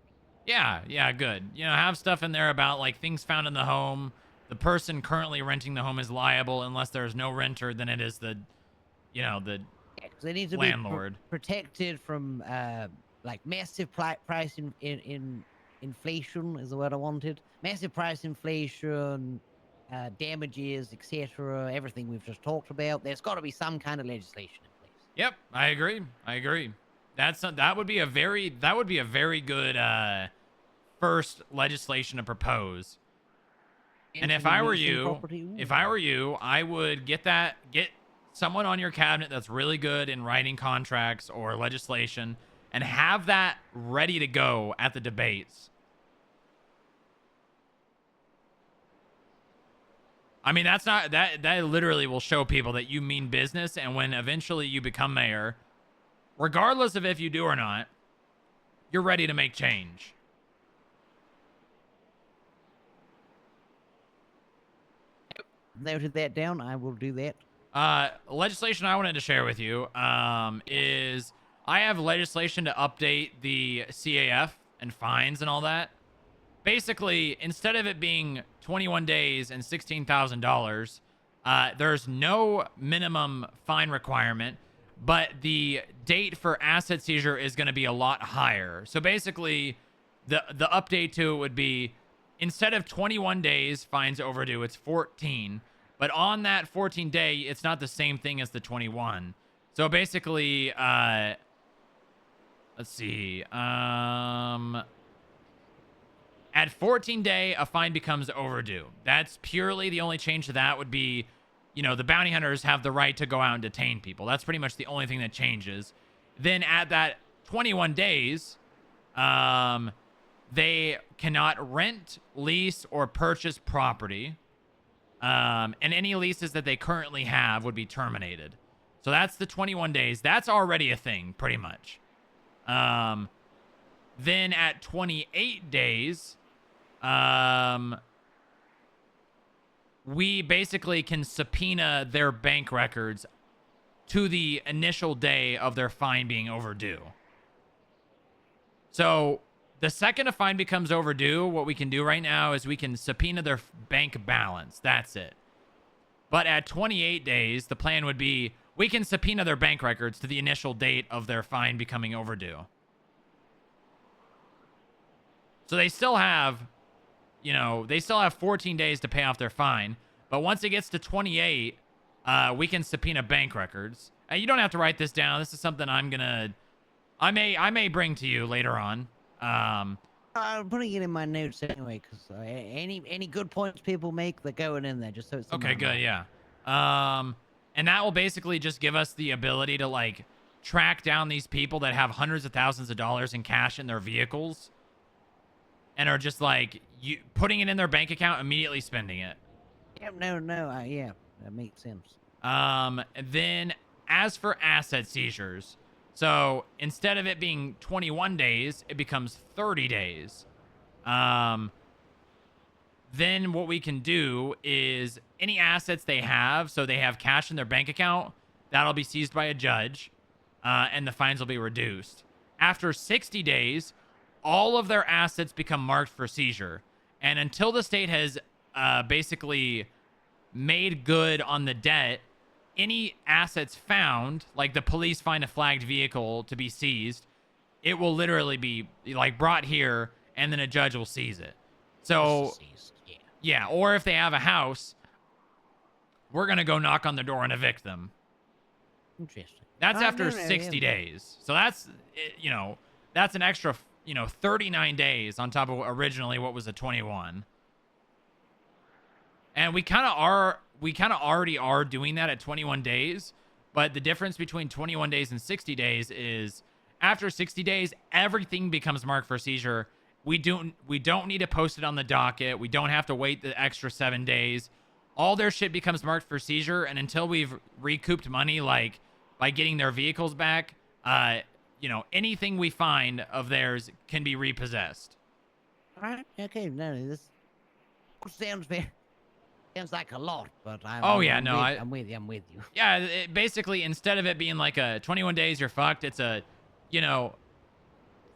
Yeah, good. You know, have stuff in there about like things found in the home. The person currently renting the home is liable unless there's no renter, then it is the, you know, the Yeah, 'cause they need to landlord. be protected from like massive price in inflation is the word I wanted. Massive price inflation, damages, etc. Everything we've just talked about. There's got to be some kind of legislation in place. Yep, I agree. That would be a very good first legislation to propose. And if I were you, I would get someone on your cabinet that's really good in writing contracts or legislation and have that ready to go at the debates. I mean, that literally will show people that you mean business, and when eventually you become mayor, regardless of if you do or not, you're ready to make change. Noted that down. I will do that. Legislation I wanted to share with you is I have legislation to update the CAF and fines and all that. Basically, instead of it being 21 days and $16,000, there's no minimum fine requirement, but the date for asset seizure is going to be a lot higher. So basically, the update to it would be instead of 21 days fines overdue, it's 14. But on that 14 day, it's not the same thing as the 21. So basically, let's see. At 14 day, a fine becomes overdue. That's purely the only change to that would be, you know, the bounty hunters have the right to go out and detain people. That's pretty much the only thing that changes. Then at that 21 days, they cannot rent, lease, or purchase property. And any leases that they currently have would be terminated. So that's the 21 days. That's already a thing, pretty much. Then at 28 days, we basically can subpoena their bank records to the initial day of their fine being overdue. So the second a fine becomes overdue, what we can do right now is we can subpoena their bank balance. That's it. But at 28 days, the plan would be we can subpoena their bank records to the initial date of their fine becoming overdue. So they still have, you know, they still have 14 days to pay off their fine. But once it gets to 28, we can subpoena bank records. You don't have to write this down. This is something I may bring to you later on. I'm putting it in my notes anyway, because any good points people make, they're going in there just so it's okay, good, yeah. And that will basically just give us the ability to like track down these people that have hundreds of thousands of dollars in cash in their vehicles and are just like putting it in their bank account, immediately spending it. Yeah, yeah, that makes sense. Then as for asset seizures, so instead of it being 21 days, it becomes 30 days. Then what we can do is any assets they have, so they have cash in their bank account, that'll be seized by a judge, and the fines will be reduced. After 60 days, all of their assets become marked for seizure. And until the state has basically made good on the debt, any assets found, like the police find a flagged vehicle to be seized, it will literally be like brought here and then a judge will seize it. So yeah, or if they have a house, we're going to go knock on the door and evict them. Interesting. That's after 60 days. So that's, you know, that's an extra, 39 days on top of originally what was a 21. And we kind of already are doing that at 21 days. But the difference between 21 days and 60 days is after 60 days, everything becomes marked for seizure. We don't need to post it on the docket. We don't have to wait the extra 7 days. All their shit becomes marked for seizure. And until we've recouped money, like by getting their vehicles back. You know, anything we find of theirs can be repossessed. All right. Okay. No, this sounds like a lot, but I'm. Oh, I'm, yeah, I'm no, with, I'm with you. I'm with you. Yeah, basically, instead of it being like a 21 days, you're fucked, it's a, you know,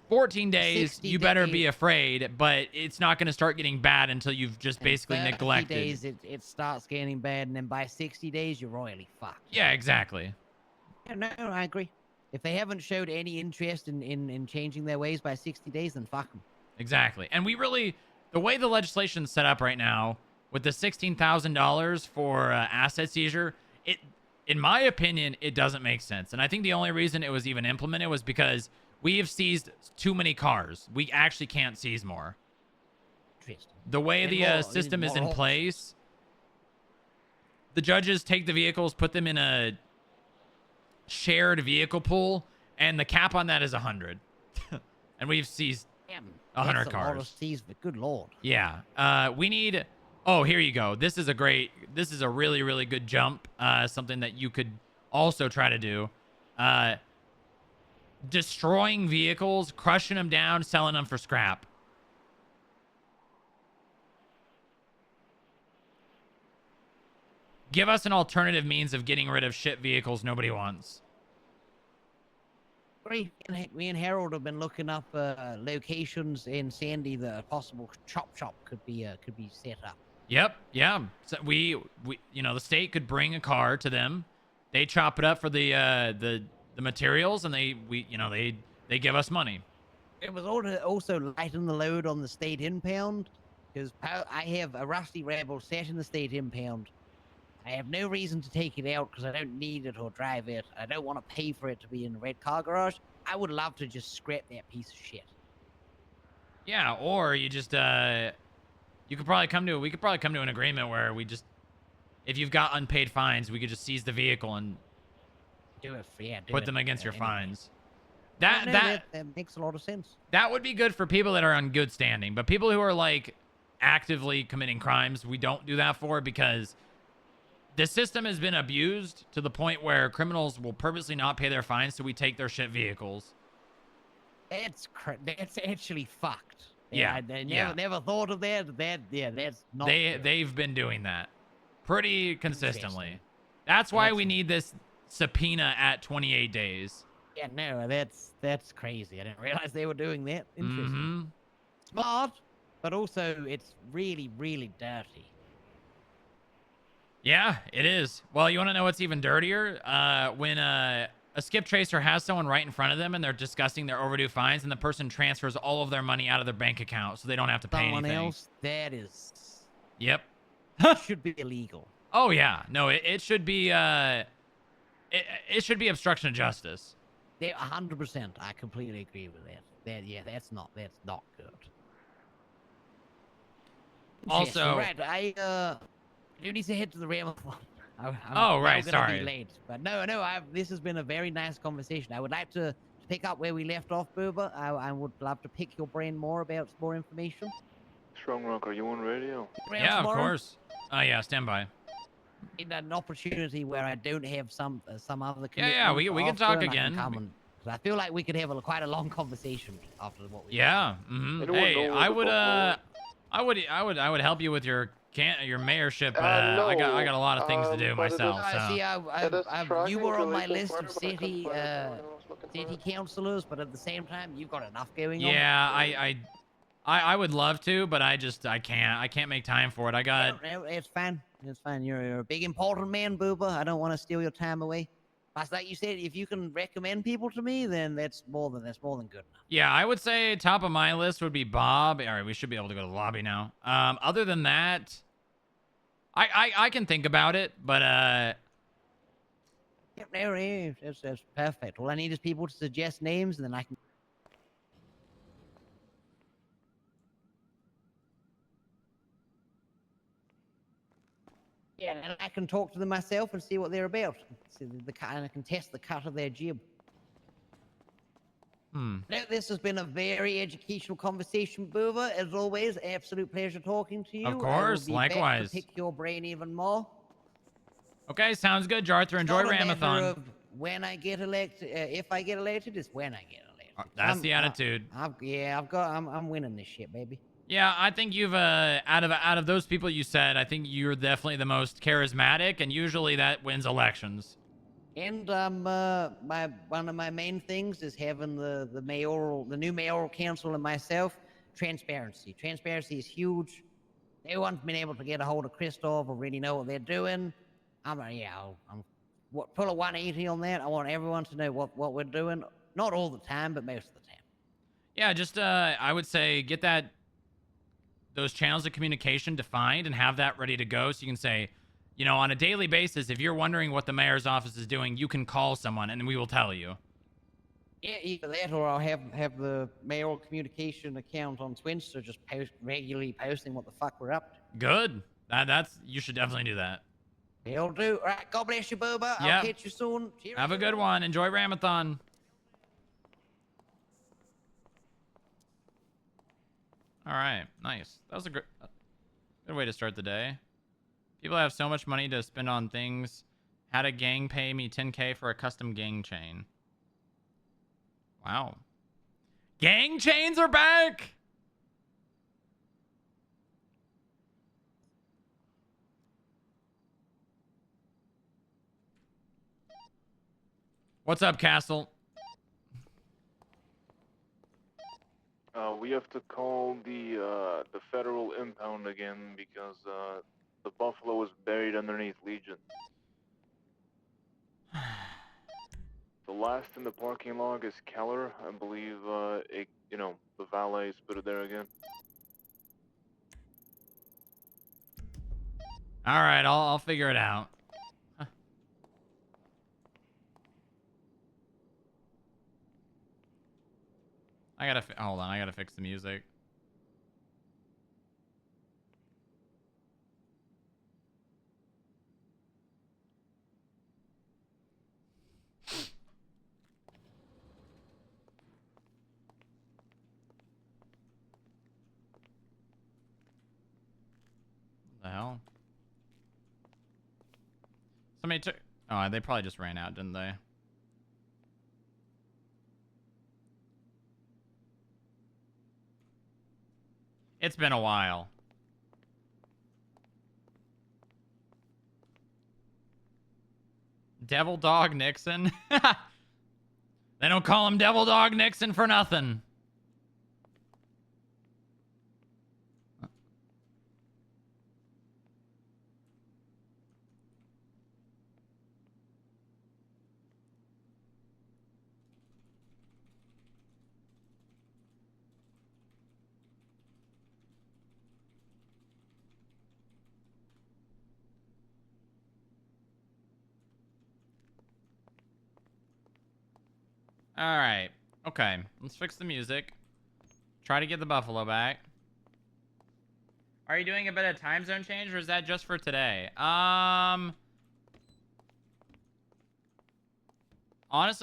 14 days, 60 you better days. be afraid, but it's not going to start getting bad until you've just basically 30 neglected. days, it starts getting bad, and then by 60 days, you're royally fucked. Yeah, exactly. Yeah, no, I agree. If they haven't showed any interest in changing their ways by 60 days, then fuck them. Exactly. And we really, the way the legislation's set up right now, with the $16,000 for asset seizure, in my opinion, it doesn't make sense. And I think the only reason it was even implemented was because we have seized too many cars. We actually can't seize more. Interesting. The way And the more- system is more in options. place, the judges take the vehicles, put them in a shared vehicle pool, and the cap on that is 100. And we've seized Damn, 100 that's a lot of cars. seas, but good lord. Yeah. We need... Oh, here you go. This is a really, really good jump. Something that you could also try to do. Destroying vehicles, crushing them down, selling them for scrap. Give us an alternative means of getting rid of shit vehicles nobody wants. Me and Harold have been looking up locations in Sandy that a possible chop shop could be set up. Yep, yeah. So we you know, the state could bring a car to them. They chop it up for the materials, and they give us money. It was also lighten the load on the state impound, because I have a rusty rebel set in the state impound. I have no reason to take it out because I don't need it or drive it. I don't want to pay for it to be in the red car garage. I would love to just scrap that piece of shit. Yeah, or you just we could probably come to an agreement where we just, if you've got unpaid fines, we could just seize the vehicle and put them against your fines. That makes a lot of sense. That would be good for people that are on good standing, but people who are like actively committing crimes, we don't do that for, because the system has been abused to the point where criminals will purposely not pay their fines, so we take their shit vehicles. That's actually fucked. Yeah, I never thought of that. That's not. They've been doing that pretty consistently. That's why we need this subpoena at 28 days. Yeah, no, that's crazy. I didn't realize they were doing that. Interesting. Mm-hmm. Smart, but also it's really, really dirty. Yeah, it is. Well, you want to know what's even dirtier? When a skip tracer has someone right in front of them and they're discussing their overdue fines, and the person transfers all of their money out of their bank account so they don't have to pay anything. Someone else, that is... Yep. It should be illegal. Oh, yeah. No, it should be... it should be obstruction of justice. 100%. I completely agree with that. That's not good. Also... Right, I do need to head to the Ramathon. Right, Be sorry. late. But no, this has been a very nice conversation. I would like to pick up where we left off, Booba. I would love to pick your brain more about more information. Strong Rock, are you on radio? Around Yeah, of tomorrow. course. Yeah, stand by. In an opportunity where I don't have some other Yeah, we can after, talk and I again. Cause I feel like we could have quite a long conversation after what we. Yeah. Mm-hmm. Hey, I would help you with your mayorship. No, I got a lot of things to do but it is- myself. See, So. you were on my illegal list part of of it, I couldn't city find it when I was looking for city it. councilors, but at the same time, you've got enough going on. Yeah, I would love to, but I can't make time for it. I got. No, it's fine. It's fine. You're a big important man, Booba. I don't want to steal your time away. But like you said, if you can recommend people to me, then that's more than good enough. Yeah, I would say top of my list would be Bob. All right, we should be able to go to the lobby now. Other than that, I can think about it, but Yep, there it is. That's perfect. All I need is people to suggest names, and then I can. Yeah, and I can talk to them myself and see what they're about. See and I can test the cut of their jib. Now, this has been a very educational conversation, Booba. As always, absolute pleasure talking to you. Of course, I will be back likewise. to pick your brain even more. okay, sounds good, Jarther. Enjoy Not a matter Ramathon. of when I get elected, if I get elected, it's when I get elected. That's the attitude. I'm winning this shit, baby. Yeah, I think you've out of those people you said, I think you're definitely the most charismatic, and usually that wins elections. And one of my main things is having the new mayoral council and myself. Transparency. Transparency is huge. No one's been able to get a hold of Christoph or really know what they're doing. I'm pull a 180 on that. I want everyone to know what we're doing. Not all the time, but most of the time. Yeah, just I would say get those channels of communication defined and have that ready to go, so you can say, you know, on a daily basis, if you're wondering what the mayor's office is doing, you can call someone and we will tell you. Yeah, either that or I'll have the mayoral communication account on Twinster just regularly posting what the fuck we're up to. Good. That's you should definitely do that. They'll do. All right, God bless you, Booba. I'll catch you soon. Cheers. Have a good one. Enjoy Ramathon. All right, nice. That was a good way to start the day. People have so much money to spend on things. Had a gang pay me 10K for a custom gang chain. Wow. Gang chains are back! What's up, Castle? We have to call the federal impound again because the Buffalo is buried underneath Legion. The last in the parking lot is Keller. I believe the valet put it there again. All right, I'll figure it out. Huh. Hold on. I gotta fix the music. What the hell? Somebody took... Oh, they probably just ran out, didn't they? It's been a while. Devil Dog Nixon? They don't call him Devil Dog Nixon for nothing. All right. Okay. Let's fix the music. Try to get the buffalo back. Are you doing a bit of time zone change, or is that just for today? Honestly,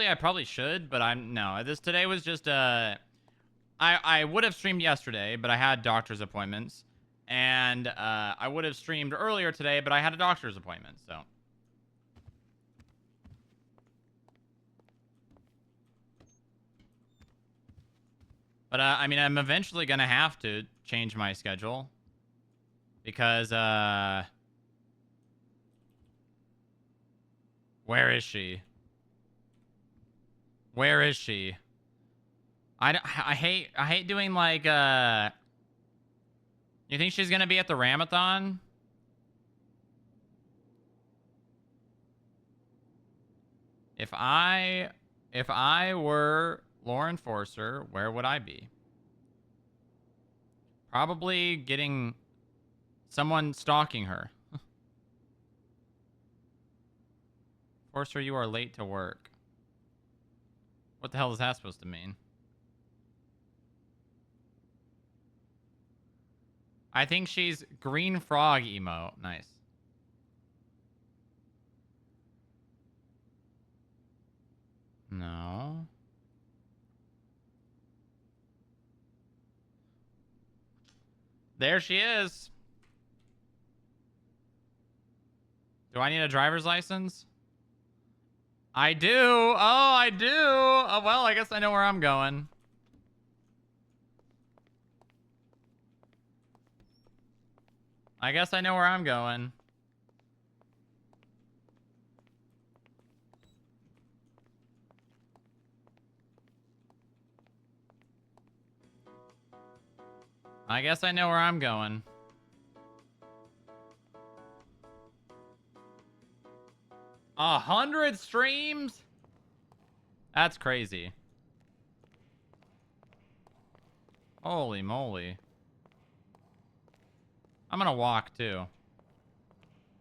I probably should, but no. Today was just I would have streamed yesterday, but I had doctor's appointments, and I would have streamed earlier today, but I had a doctor's appointment, so. But, I mean, I'm eventually going to have to change my schedule. Because, where is she? Where is she? I hate doing, like, You think she's going to be at the Ramathon? If I were... Law enforcer, where would I be? Probably getting someone stalking her. Enforcer, you are late to work. What the hell is that supposed to mean? I think she's green frog emo. Nice. No. There she is. Do I need a driver's license? I do. Oh, I do. Oh, well, I guess I know where I'm going. I guess I know where I'm going. I guess I know where I'm going. A 100 streams? That's crazy. Holy moly. I'm gonna walk too.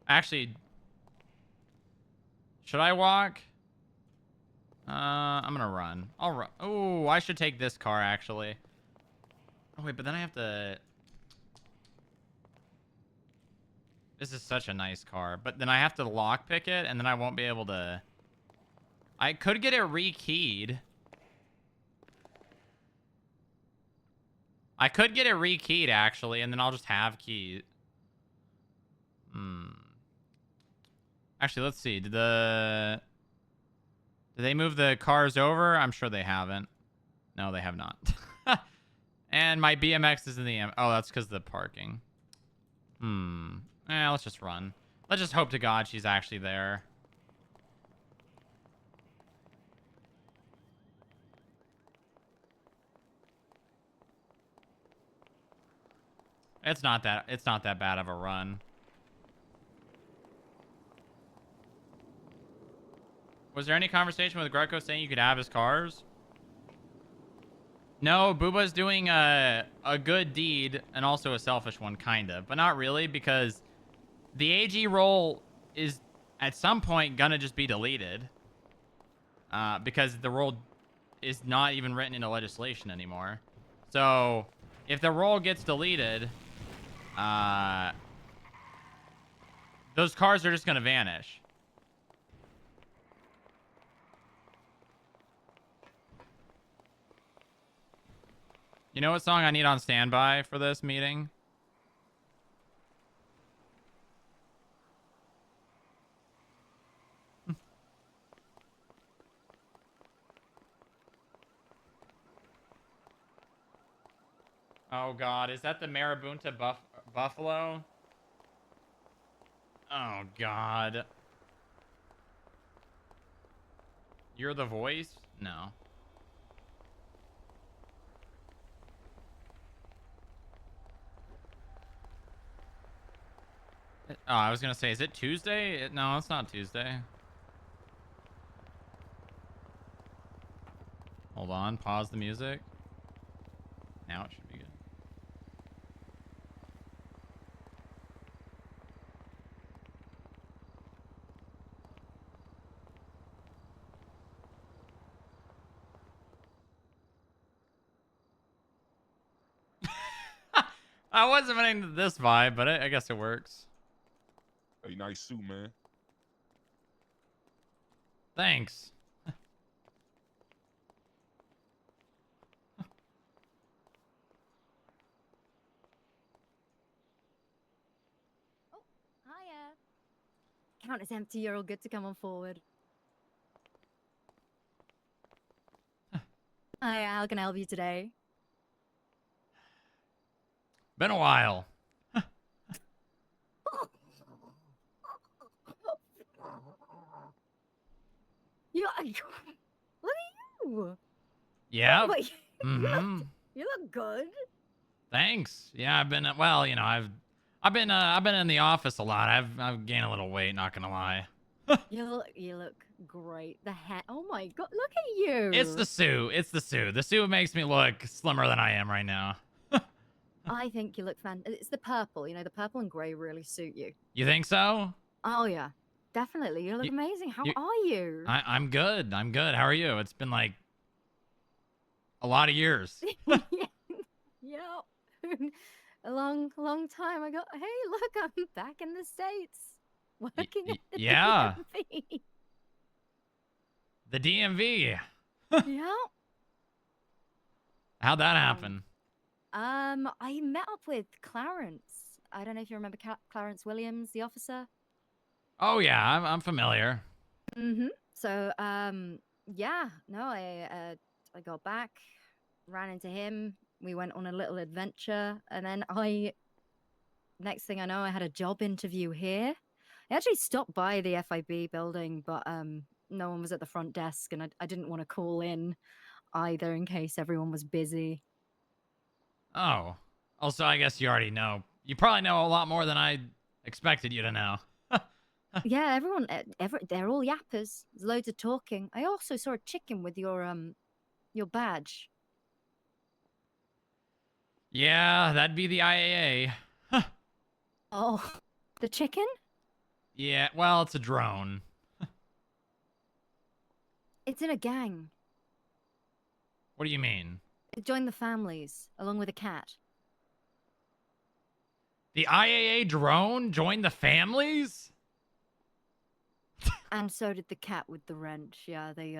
Actually, should I walk? I'm gonna run. I'll run. Oh, I should take this car actually. Oh wait, but then I have to... This is such a nice car, but then I have to lockpick it, and then I won't be able to... I could get it rekeyed. I could get it rekeyed, actually, and then I'll just have keys. Actually, let's see. Did they move the cars over? I'm sure they haven't. No, they have not. And my BMX is in the... Oh, that's because of the parking. Let's just run. Let's just hope to God she's actually there. It's not that bad of a run. Was there any conversation with Greco saying you could have his cars? No, Booba's doing a good deed and also a selfish one, kind of. But not really, because the AG role is at some point gonna just be deleted. Because the role is not even written into legislation anymore. So, if the role gets deleted, those cars are just gonna vanish. You know what song I need on standby for this meeting? Oh God, is that the Marabunta Buffalo? Oh God. You're the voice? No. Oh, I was gonna say, is it Tuesday? No, it's not Tuesday. Hold on, pause the music. Now it should be good. I wasn't into this vibe, but I guess it works. Hey, nice suit, man. Thanks. Oh, hiya. Count is empty. You're all good to come on forward. Hi, how can I help you today? Been a while. Look at you. Yeah. Oh, wait, Mm-hmm. you look good. Thanks. Yeah, I've been well, you know, I've been in the office a lot. I've gained a little weight, not gonna lie. You look great. The hat. Oh my God, look at you. It's the suit. It's the suit. The suit makes me look slimmer than I am right now. I think you look It's the purple. You know, the purple and gray really suit you. You think so? Oh yeah, definitely. You look amazing. How are you? I'm good. I'm good. How are you? It's been like a lot of years. Yeah. a long time ago. Hey, look, I'm back in the States. Working at the yeah. DMV. The DMV. Yeah. How'd that happen? I met up with Clarence. I don't know if you remember Clarence Williams, the officer. Oh yeah, I'm familiar. Mm-hmm. So, yeah, no, I got back, ran into him. We went on a little adventure, and then next thing I know, I had a job interview here. I actually stopped by the FIB building, but no one was at the front desk, and I didn't want to call in either in case everyone was busy. Oh. Also, I guess you already know. You probably know a lot more than I expected you to know. Yeah, everyone, they're all yappers. There's loads of talking. I also saw a chicken with your badge. Yeah, that'd be the IAA. Oh, the chicken? Yeah, well, it's a drone. It's in a gang. What do you mean? It joined the families along with a cat. The IAA drone joined the families? And so did the cat with the wrench. Yeah, they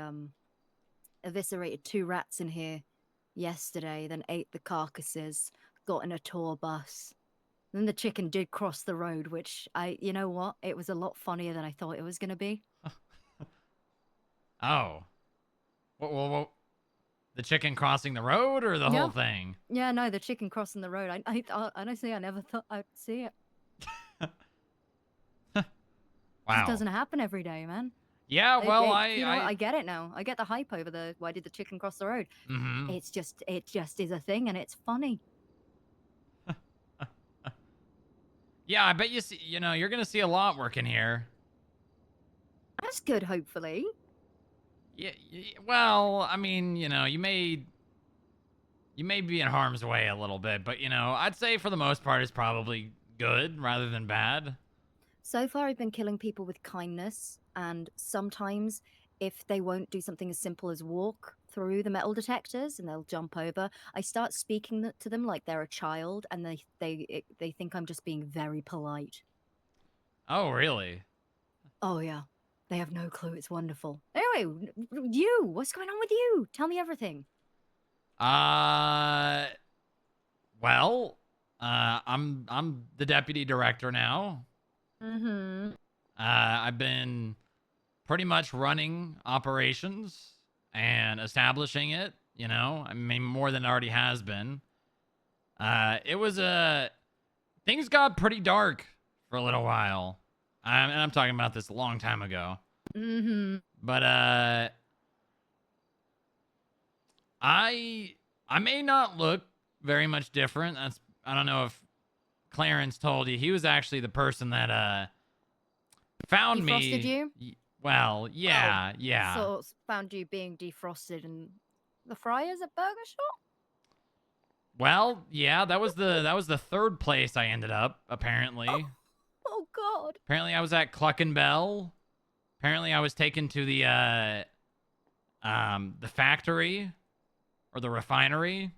eviscerated 2 rats in here yesterday, then ate the carcasses, got in a tour bus. Then the chicken did cross the road, which you know what? It was a lot funnier than I thought it was going to be. Oh. What? The chicken crossing the road or the whole thing? Yeah, no, the chicken crossing the road. I honestly, I never thought I'd see it. Wow. It doesn't happen every day, man. Yeah, well, I get it now. I get the hype over the why did the chicken cross the road? Mm-hmm. It just is a thing, and it's funny. Yeah, I bet you're gonna see a lot working here. That's good, hopefully. Yeah, well, I mean, you may be in harm's way a little bit, but I'd say for the most part it's probably good rather than bad. So far, I've been killing people with kindness, and sometimes if they won't do something as simple as walk through the metal detectors and they'll jump over, I start speaking to them like they're a child, and they think I'm just being very polite. Oh, really? Oh, yeah. They have no clue. It's wonderful. Anyway, what's going on with you? Tell me everything. Well, I'm the deputy director now. Mm-hmm. I've been pretty much running operations and establishing it, I mean, more than it already has been. Things got pretty dark for a little while. And I'm talking about this a long time ago. Mm-hmm. But, I may not look very much different. I don't know if Clarence told you. He was actually the person that, found me. Defrosted you? Well, yeah, yeah. So found you being defrosted in the fryers at Burger Shop? Well, yeah, that was the third place I ended up, apparently. Oh God. Apparently I was at Cluck and Bell. Apparently I was taken to the factory or the refinery.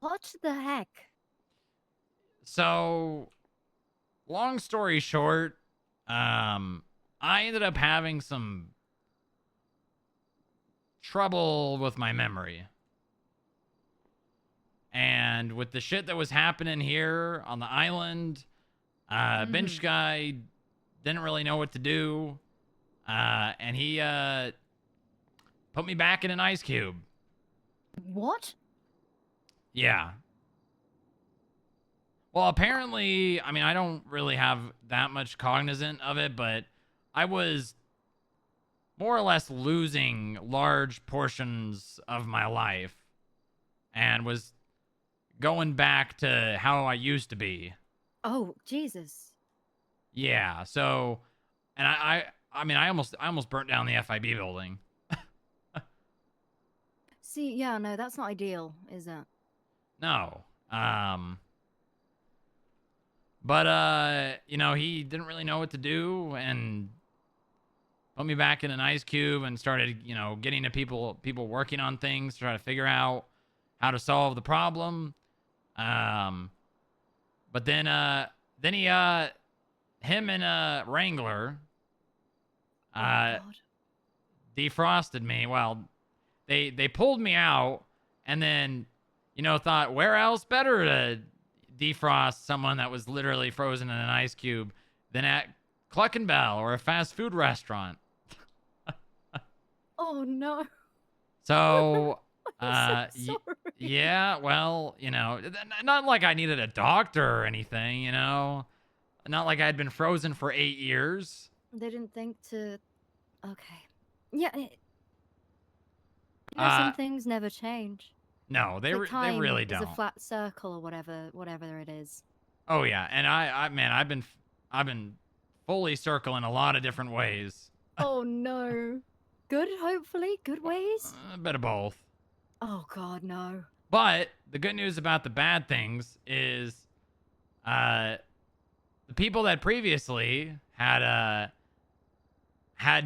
What the heck? So, long story short, I ended up having some trouble with my memory. And with the shit that was happening here on the island, Bench guy didn't really know what to do. And he put me back in an ice cube. What? Yeah. Well, apparently, I mean, I don't really have that much cognizant of it, but I was more or less losing large portions of my life and was going back to how I used to be. Oh, Jesus. Yeah, so, and I mean, I almost burnt down the FIB building. See, yeah, no, that's not ideal, is it? No. But, he didn't really know what to do and put me back in an ice cube and started, getting to people working on things to try to figure out how to solve the problem. But then he, him and Wrangler, defrosted me. Well, they pulled me out and then, thought where else better to defrost someone that was literally frozen in an ice cube than at Cluck and Bell or a fast food restaurant. Oh no. So, I'm so sorry. yeah, well, you know, not like I needed a doctor or anything, you know, not like I'd been frozen for 8 years. They didn't think to. Okay. Yeah. Some things never change. No, they Time really is don't. a flat circle or whatever it is. Oh yeah, and man, I've been fully circling a lot of different ways. Oh no. Good, hopefully. Good ways. A bit of both. Oh god, no. But the good news about the bad things is, the people that previously had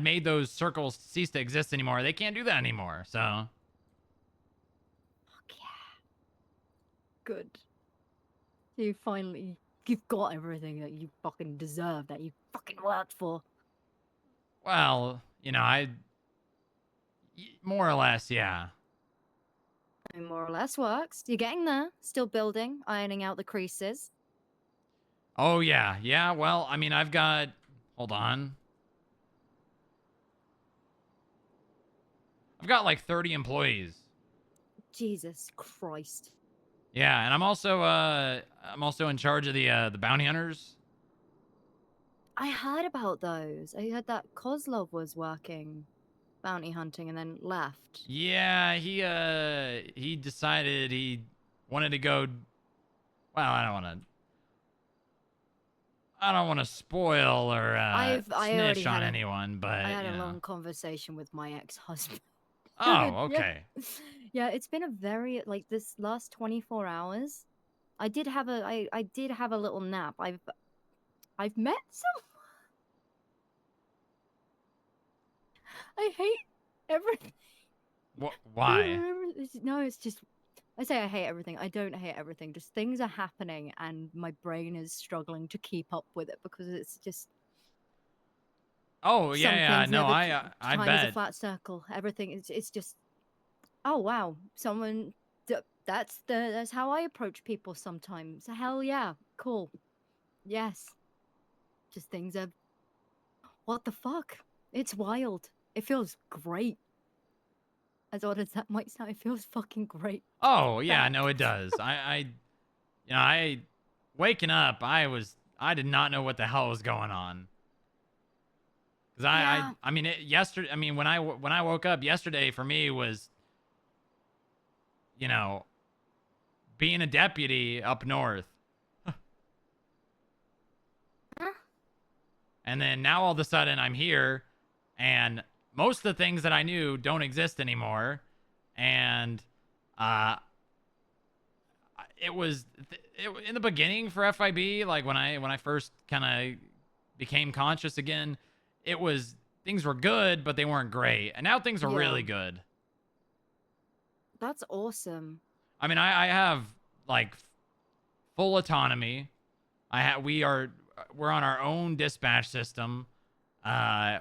made those circles cease to exist anymore, they can't do that anymore. So. Fuck yeah. Good. You've got everything that you fucking deserve, that you fucking worked for. Well, you know, more or less, yeah. I mean, more or less works. You're getting there. Still building, ironing out the creases. Oh yeah, yeah. Well, I mean, I've got. Hold on. I've got like 30 employees. Jesus Christ. Yeah, and I'm also in charge of the bounty hunters. I heard about those. I heard that Kozlov was working bounty hunting and then left. Yeah, he decided he wanted to go. Well, I don't want to spoil or I already snitch on had anyone, but I had you a know. long conversation with my ex-husband. Oh, okay. Yeah, it's been a very like this last 24 hours. I did have a little nap. I've met some. I hate everything. Why? No, it's just I say I hate everything. I don't hate everything. Just things are happening and my brain is struggling to keep up with it because it's just Oh some yeah, things no, never I time is a bet. flat circle. Everything it's just oh wow, someone that's how I approach people sometimes. Hell yeah, cool. Yes. Just things are what the fuck? It's wild. It feels great. As odd as that might sound, it feels fucking great. Oh yeah, no, it does. You know, I waking up, I did not know what the hell was going on. Cause I mean, yesterday. I mean, when I woke up yesterday, for me was, you know, being a deputy up north. And then now all of a sudden I'm here, and most of the things that I knew don't exist anymore, and it was in the beginning for FIB, like when I first kind of became conscious again, it was things were good, but they weren't great, and now things are really good. That's awesome. I mean, I have like full autonomy. We're on our own dispatch system.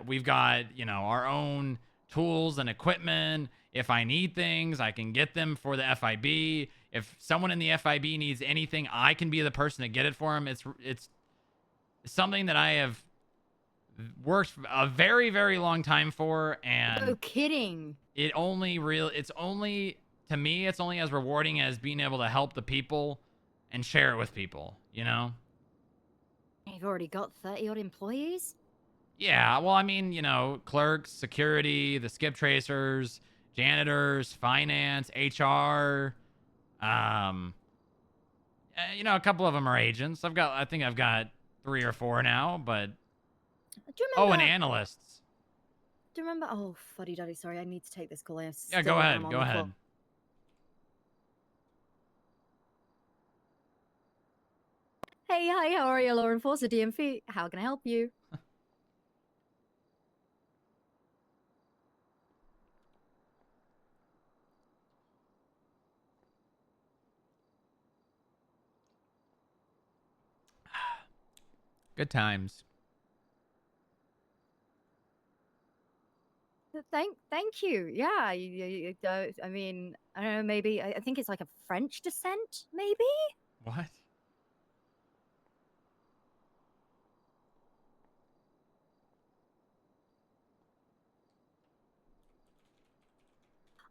We've got, you know, our own tools and equipment. If I need things, I can get them for the FIB. If someone in the FIB needs anything, I can be the person to get it for them. It's something that I have worked a very, very long time for, and no kidding. it's only to me, it's only as rewarding as being able to help the people and share it with people, you know? You've already got 30 odd employees? Yeah, well, I mean, you know, clerks, security, the skip tracers, janitors, finance, HR, you know, a couple of them are agents. I think I've got 3 or 4 now, but Do you remember? and analysts. Do you remember? Oh, fuddy duddy. Sorry, I need to take this call. Yeah, go ahead. Go ahead. Hey, hi, how are you, law enforcer DMV? How can I help you? Good times. Thank you. Yeah, I mean, I don't know, maybe, I think it's like a French descent, maybe? What?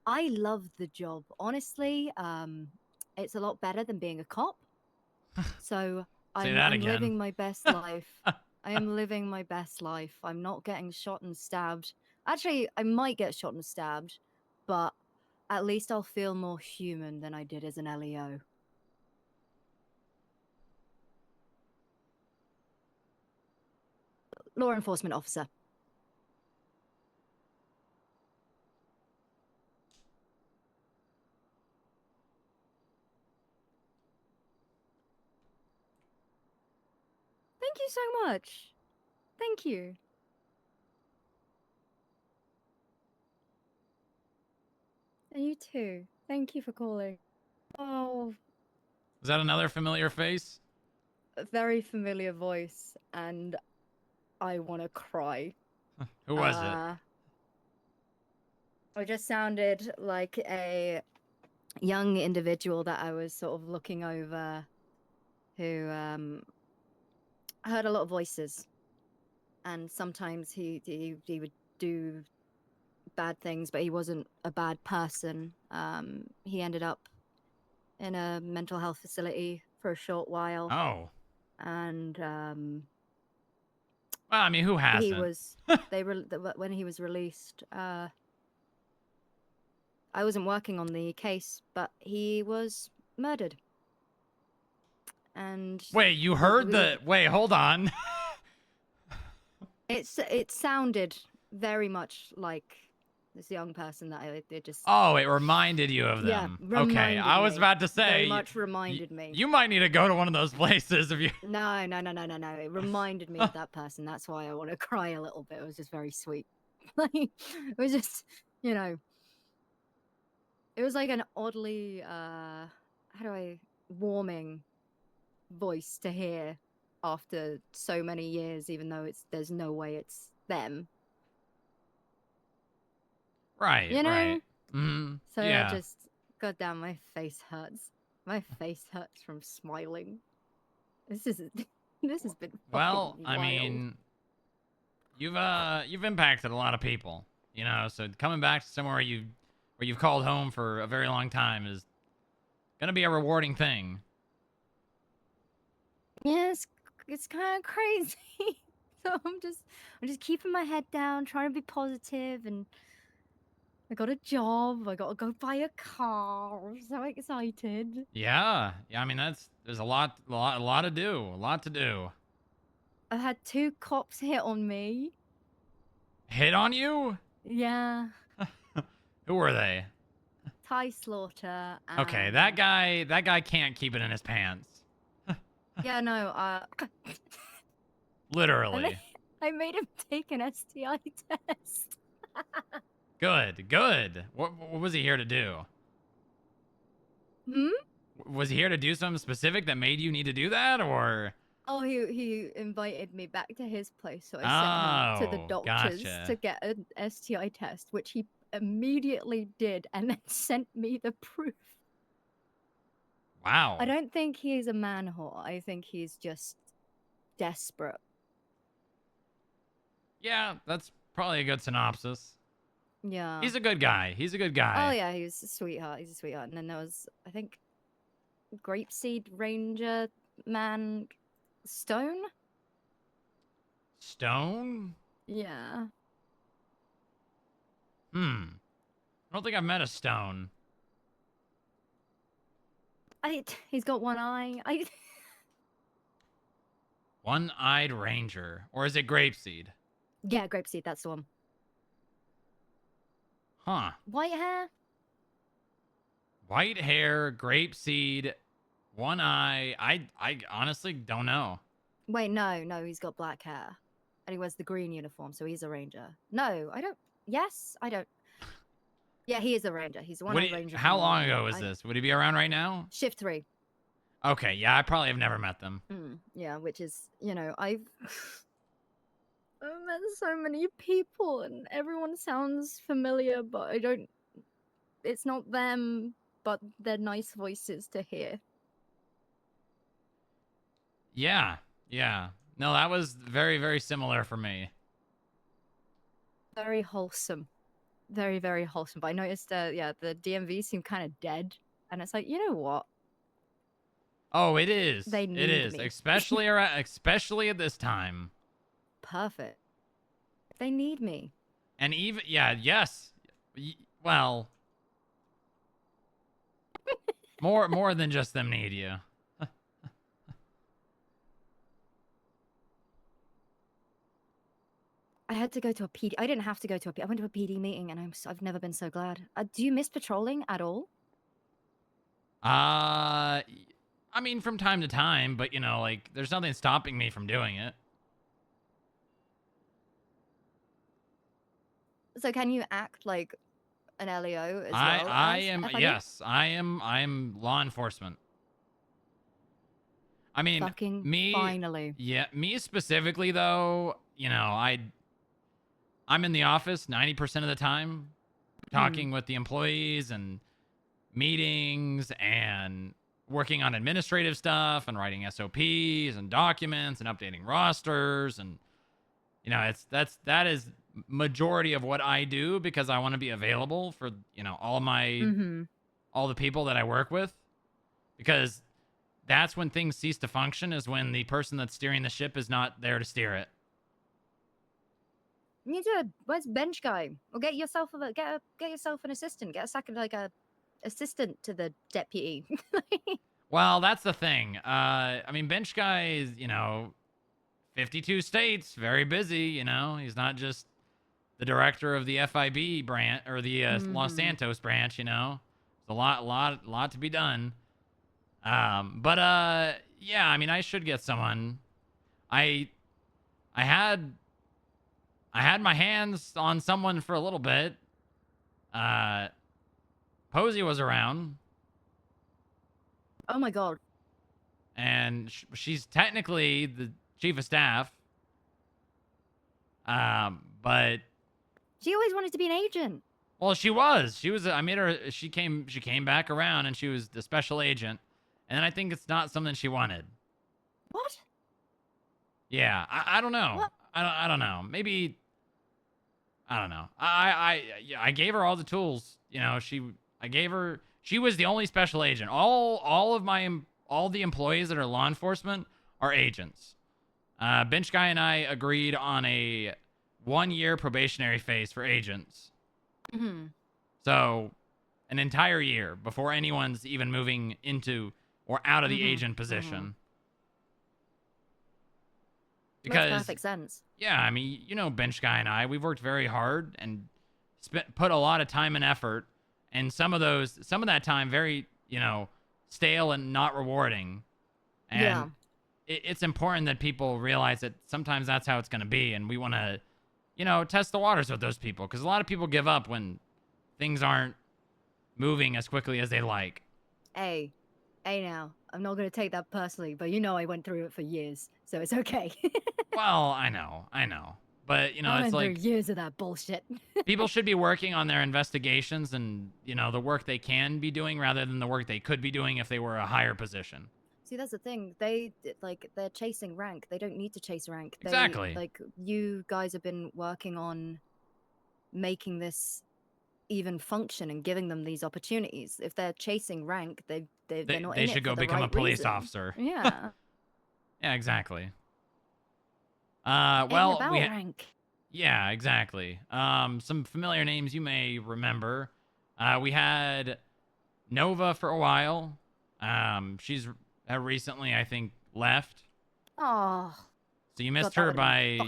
I love the job. Honestly, it's a lot better than being a cop. So Say I'm, that I'm again. living my best life. I am living my best life. I'm not getting shot and stabbed. Actually, I might get shot and stabbed, but at least I'll feel more human than I did as an LEO. Law enforcement officer. Thank you so much. Thank you. And you too. Thank you for calling. Oh, Is that another familiar face? a very familiar voice, and I want to cry. Who was it? I just sounded like a young individual that I was sort of looking over, who heard a lot of voices, and sometimes he would do bad things, but he wasn't a bad person. He ended up in a mental health facility for a short while. Oh. And Well, I mean, who hasn't? he was when he was released, I wasn't working on the case, but he was murdered. And wait, you heard the wait, hold on. it sounded very much like this young person that I just Oh, it reminded you of them. Yeah, Okay, I was about to say very much reminded me. You might need to go to one of those places if you No. It reminded me of that person. That's why I want to cry a little bit. It was just very sweet. Like, it was just, it was like an oddly warming voice to hear after so many years, even though there's no way it's them. Right, You know? right. Mm, So yeah. I just, goddamn, my face hurts. My face hurts from smiling. This has been Well, fucking I wild. mean, you've impacted a lot of people, so coming back to somewhere where you've called home for a very long time is gonna be a rewarding thing. Yeah, it's kind of crazy. So I'm just keeping my head down, trying to be positive, and I got a job. I got to go buy a car. I'm so excited. Yeah. I mean, there's a lot to do. I had 2 cops hit on me. Hit on you? Yeah. Who were they? Ty Slaughter. Okay, that guy can't keep it in his pants. Yeah, no. Literally. I made him take an STI test. Good. What was he here to do? Was he here to do something specific that made you need to do that, or? Oh, he invited me back to his place, so I sent him to the doctors to get an STI test, which he immediately did, and then sent me the proof. Wow. I don't think he's a man whore. I think he's just desperate. Yeah, that's probably a good synopsis. Yeah. He's a good guy. Oh yeah, he's a sweetheart. He's a sweetheart. And then there was, I think, Grapeseed Ranger man Stone? Stone? Yeah. I don't think I've met a Stone. He's got one eye. One-eyed Ranger. Or is it Grapeseed? Yeah, Grapeseed, that's the one. Huh. White hair? White hair, Grapeseed, one eye. I honestly don't know. Wait, no, he's got black hair. And he wears the green uniform, so he's a ranger. No, I don't. Yes, I don't. Yeah, he is a ranger. He's the one-eyed ranger. How long ago was this? Would he be around right now? Shift 3. Okay, yeah, I probably have never met them. Yeah, which is, I've met so many people, and everyone sounds familiar, but I don't. It's not them, but they're nice voices to hear. Yeah. No, that was very, very similar for me. Very wholesome. very, very wholesome. But I noticed, yeah, the DMV seemed kind of dead, and it's like, you know what? Oh, it is. They It need is, me. especially at this time. Perfect. They need me. And even yes. Well, more than just them need you. I had to go to a PD. I didn't have to go to a. I went to a PD meeting, and I've never been so glad. Do you miss patrolling at all? I mean, from time to time, but you know, like, there's nothing stopping me from doing it. So can you act like an LEO as well? I as am FIB? yes, I am law enforcement. I mean, Fucking me finally. Yeah, me specifically though, you know, I'm in the office 90% of the time, talking with the employees and meetings and working on administrative stuff and writing SOPs and documents and updating rosters, and you know, that is majority of what I do because I want to be available for, you know, all the people that I work with, because that's when things cease to function, is when the person that's steering the ship is not there to steer it. You need to. Where's bench guy? Or get yourself get yourself an assistant. Get a second, like a assistant to the deputy. Well, that's the thing. I mean, bench guy is, you know, 52 states, very busy. You know, he's not just the director of the FIB branch or the Los Santos branch. You know, there's a lot to be done. But yeah, I mean, I should get someone. I had my hands on someone for a little bit. Posey was around. Oh my god. And she's technically the chief of staff. But She always wanted to be an agent. well, she was. I made her. She came back around, and she was the special agent. And I think it's not something she wanted. What? Yeah, I don't know. What? I don't know. Maybe. I don't know. I gave her all the tools. You know, she was the only special agent. All the employees that are law enforcement are agents. Bench guy and I agreed on a 1-year probationary phase for agents. So an entire year before anyone's even moving into or out of the agent position. Because makes perfect sense. Yeah, I mean, you know, bench guy and I, we've worked very hard and put a lot of time and effort, and some of that time very, you know, stale and not rewarding. And it's important that people realize that sometimes that's how it's going to be, and we want to, you know, test the waters with those people, because a lot of people give up when things aren't moving as quickly as they like. Hey now, I'm not going to take that personally, but you know I went through it for years, so it's okay. Well, I know. But, you know, it's like years of that bullshit. people should be working on their investigations and, you know, the work they can be doing rather than the work they could be doing if they were a higher position. See, that's the thing. They're chasing rank. They don't need to chase rank. Exactly. Like, you guys have been working on making this even function and giving them these opportunities. If they're chasing rank, they're not. They in should it go for the become a right police reason. officer. Yeah. Yeah, exactly. Ain't Well, about rank. Yeah, exactly. Some familiar names you may remember. We had Nova for a while. She's recently, I think, left. Oh. So you missed her by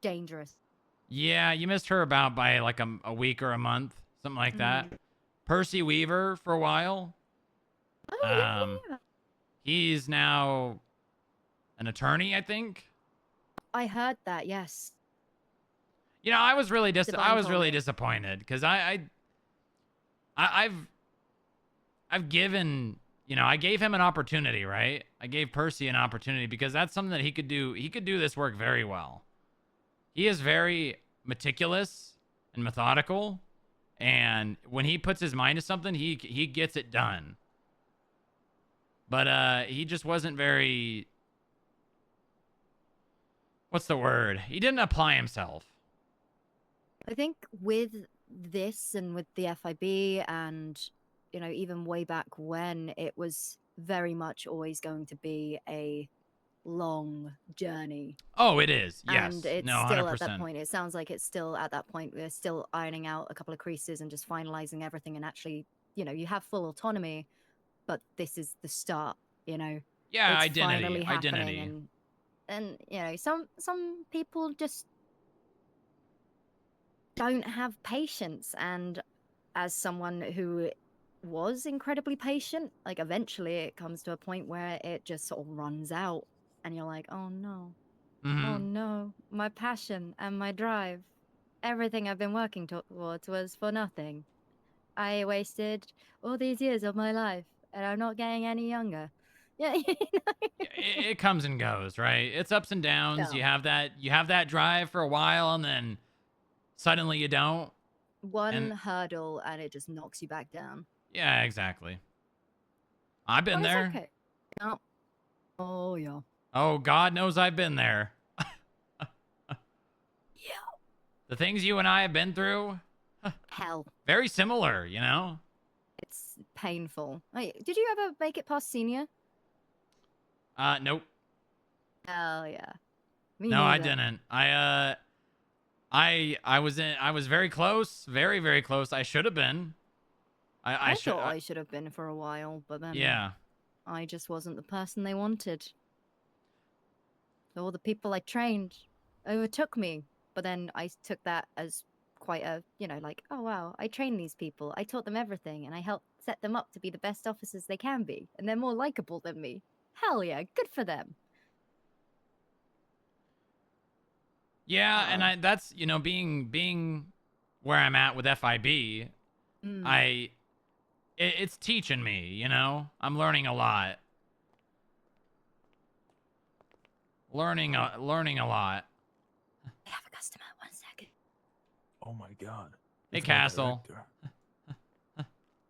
dangerous. Yeah, you missed her about by like a week or a month, something like that. Percy Weaver for a while. Oh, yeah. He's now an attorney, I think. I heard that. Yes. You know, I was really disappointed because I've given, you know, I gave him an opportunity, right? I gave Percy an opportunity because that's something that he could do. He could do this work very well. He is very meticulous and methodical, and when he puts his mind to something, he gets it done. But he just wasn't very, what's the word? He didn't apply himself. I think with this and with the FIB and, you know, even way back when, it was very much always going to be a long journey. Oh, it is. Yes. And it's No, still at that 100%. point. It sounds like it's still at that point. We're still ironing out a couple of creases and just finalizing everything. And actually, you know, you have full autonomy, but this is the start, you know. Yeah, It's identity. finally happening. Identity. And you know, some people just don't have patience. And as someone who was incredibly patient, like eventually it comes to a point where it just sort of runs out and you're like, oh no. Oh no, my passion and my drive, everything I've been working towards was for nothing. I wasted all these years of my life and I'm not getting any younger. Yeah, you know? It comes and goes, right? It's ups and downs. Yeah. You have that drive for a while and then suddenly you don't. One hurdle and it just knocks you back down. Yeah, exactly. I've been But it's there. okay. No. Oh yeah. Oh, God knows I've been there. Yeah. The things you and I have been through, Hell. very similar, you know? It's painful. Wait, did you ever make it past senior? Nope. Hell yeah. Me No, I neither. didn't. I was very close, very, very close. I should have been. I thought I should have been for a while, but then Yeah. I just wasn't the person they wanted. All the people I trained overtook me, but then I took that as quite a, you know, like, oh wow, I trained these people, I taught them everything, and I helped set them up to be the best officers they can be, and they're more likable than me. Hell yeah, good for them. Yeah, and that's, you know, being where I'm at with FIB, it's teaching me, you know? I'm learning a lot. Learning a lot. I have a customer, 1 second. Oh my god. Hey, It's my Castle. director.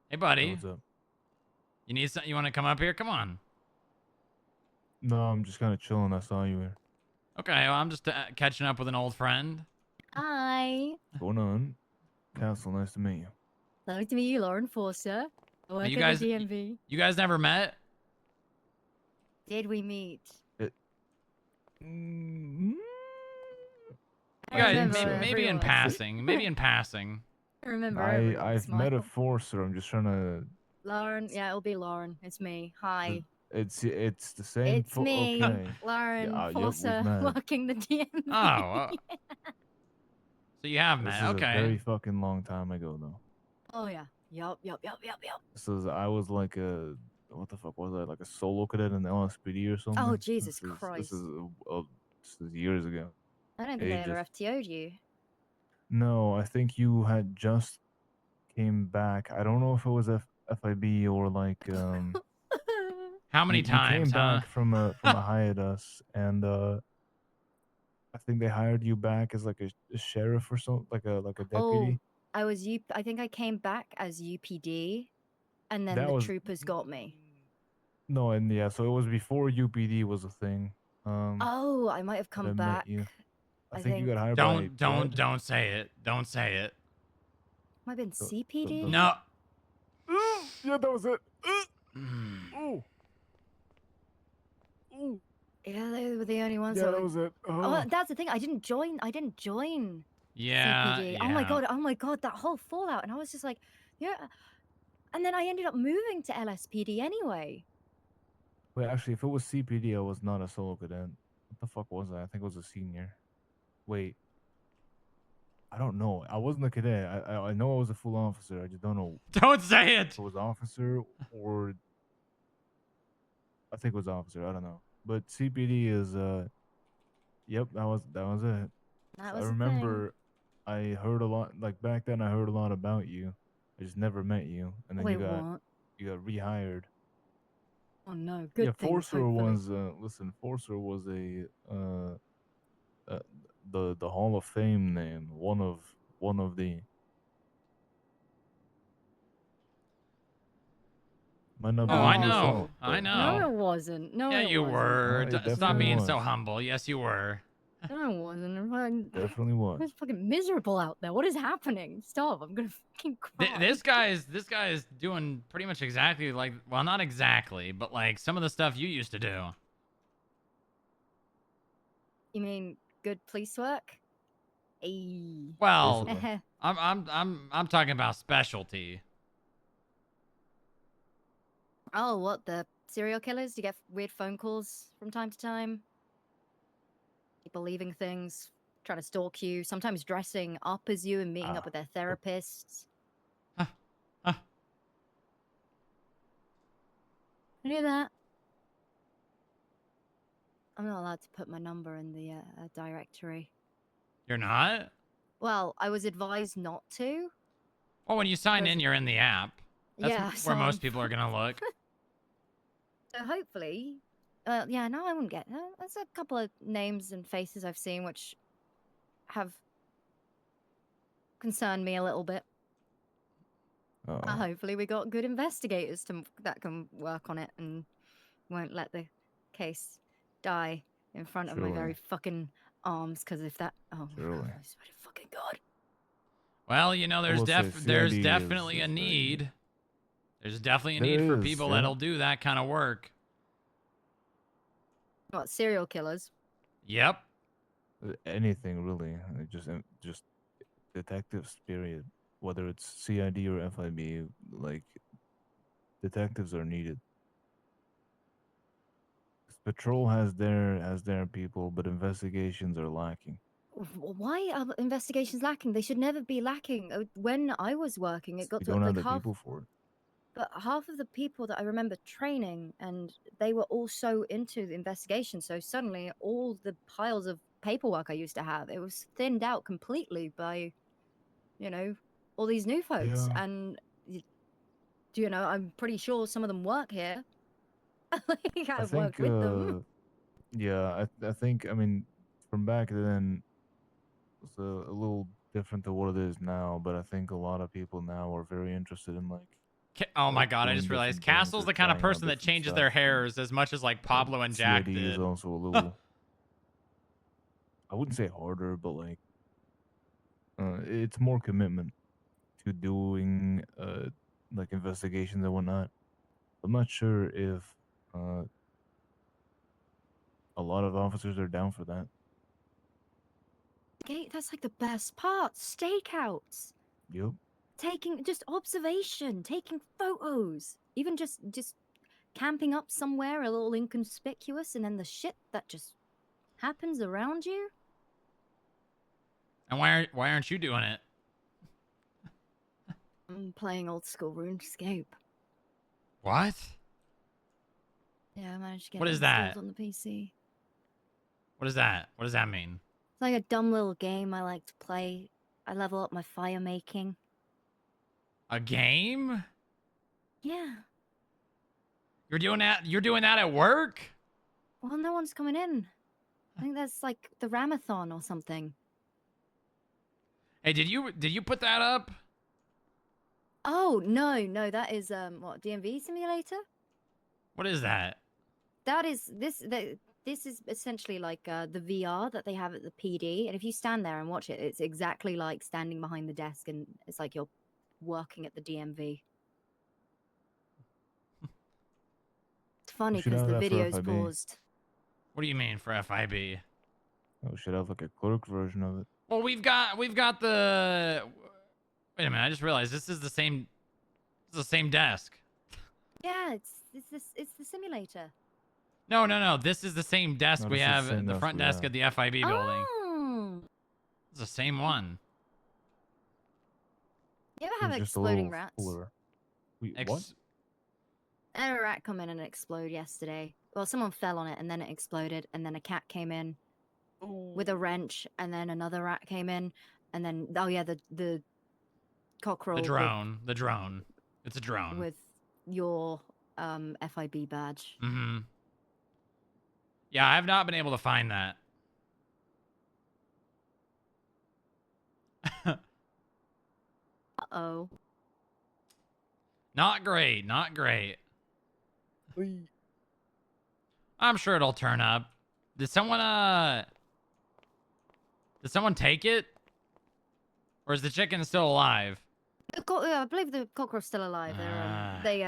Hey, buddy. Hey, what's up? You need something? You want to come up here? Come on. No, I'm just kind of chilling. I saw you here. Okay, well, I'm just catching up with an old friend. Hi. What's going on? Castle, nice to meet you. Nice to meet you, Lauren Forster. I work You at guys, the DMV. you guys never met? Did we meet? Mm-hmm. I Yeah, remember maybe in everyone. passing. Maybe in passing. I remember I've met a Forcer. I'm just trying to. Lauren, yeah, it'll be Lauren. It's me. Hi. It's the same. It's me, Okay. Lauren Yeah, yep, Forster, we've met. working the DMV. Oh, so you have This met. is Okay. a very fucking long time ago, though. Oh yeah. Yup. This is I was like a what the fuck was I, like a solo cadet in the LSPD or something? Oh Jesus This Christ. is years ago. I don't think they ever ages. FTO'd you. No, I think you had just came back. I don't know if it was FIB or like How many you times, came huh? back from a hiatus, and I think they hired you back as like a sheriff or something, like a deputy. I was I think I came back as UPD, and then That the was- troopers got me. No, and yeah, so it was before UPD was a thing. Oh, I might have that I come met back. you. I I think you got think- hired by Don't say it. Don't say it. Might have been CPD. No. Yeah, that was it. Mm. Ooh. Ooh. Yeah, they were the only ones. Yeah, that that were- was it. Oh, that's the thing. I didn't join. Yeah. CPD. Yeah. Oh my god, that whole fallout, and I was just like, yeah. And then I ended up moving to LSPD anyway. Wait, actually, if it was CPD, I was not a solo cadet. What the fuck was I? I think I was a senior. Wait. I don't know. I wasn't a cadet. I know I was a full officer. I just don't know Don't say it. if it was officer or... I think it was officer. I don't know. But CPD is... Yep, that was it. That So was I the thing. remember I heard a lot... Like, back then, I heard a lot about you. I just never met you. And then Wait, you got rehired. Oh no, good Yeah, things. Forcer hopefully. was listen. Forcer was the Hall of Fame name. One of the. Might not be Oh, I what you know. thought, I but- know. No, it wasn't. No, Yeah, it you wasn't. were. No, it Stop definitely being so was. humble. Yes, you were. I wasn't. Definitely was. It's fucking miserable out there. What is happening? Stop! I'm gonna fucking cry. This guy is doing pretty much exactly like, well, not exactly, but like some of the stuff you used to do. You mean good police work? Ayy. Well, Basically. I'm talking about specialty. Oh, what, the serial killers? You get weird phone calls from time to time? People leaving things, trying to stalk you, sometimes dressing up as you and meeting up with their therapists. Huh. Huh. I knew that. I'm not allowed to put my number in the directory. You're not? Well, I was advised not to. Well, when you sign in, you're in the app. That's Yeah, where so most I'm- people are gonna look. So hopefully, yeah, no, I wouldn't get. There's a couple of names and faces I've seen which have concerned me a little bit. Uh-oh. Hopefully, we got good investigators that can work on it and won't let the case die in front of my very Surely. fucking arms. Because if that, oh, Surely. I swear to fucking God. Well, you know, there's will say there's CID definitely is a very need. good. There's definitely a There need for is, people yeah. that'll do that kind of work. What, serial killers? Yep. Anything really. Just detectives. Period. Whether it's CID or FIB, like detectives are needed. Patrol has their people, but investigations are lacking. Why are investigations lacking? They should never be lacking. When I was working, it got We to don't have like the half. people for it. But half of the people that I remember training, and they were all so into the investigation. So suddenly, all the piles of paperwork I used to have, it was thinned out completely by, all these new folks. Yeah. And, I'm pretty sure some of them work here. Like, I I've think, worked with them. yeah, I think, I mean, from back then, it's a little different to what it is now, but I think a lot of people now are very interested in, like, Oh my like, god, I doing just realized different things Castle's or the kind of trying out person that different changes their stuff, and, hairs as much as like Pablo and Jack CID did. is also a little, I wouldn't say harder, but like, it's more commitment to doing, like, investigations and whatnot. I'm not sure if, uh, a lot of officers are down for that. That's like the best part. Stakeouts. Yep. Taking just observation, taking photos, even just camping up somewhere a little inconspicuous, and then the shit that just happens around you. And why aren't you doing it? I'm playing old school RuneScape. What? Yeah, I managed to get What it is installed that? on the PC. What is that? What does that mean? It's like a dumb little game I like to play. I level up my fire making. A game? Yeah. You're doing that? You're doing that at work? Well, no one's coming in. I think that's like the Ramathon or something. Hey, did you put that up? Oh no, that is what, DMV simulator? What is that? That is this is essentially like the VR that they have at the PD, and if you stand there and watch it, it's exactly like standing behind the desk, and it's like you're working at the DMV. It's funny should because have the that for video's FIB. paused. What do you mean for FIB? We should have like a clerk version of it. Well, we've got the. Wait a minute! I just realized this is the same. This is the same desk. Yeah, it's the simulator. No. This is the same desk No, we this is the have same at the desk front we desk have. at the FIB building. Oh, It's the same one. you ever It's have just a exploding little rats? fuller. Wait, what? I had a rat come in and explode yesterday. Well, someone fell on it and then it exploded, and then a cat came in with a wrench, and then another rat came in, and then the cockerel The drone. It's a drone. with your FIB badge. Mm-hmm. Yeah, I have not been able to find that. Uh-oh. Not great. Not great. I'm sure it'll turn up. Did someone Did someone take it? Or is the chicken still alive? I believe the cockroach's still alive. They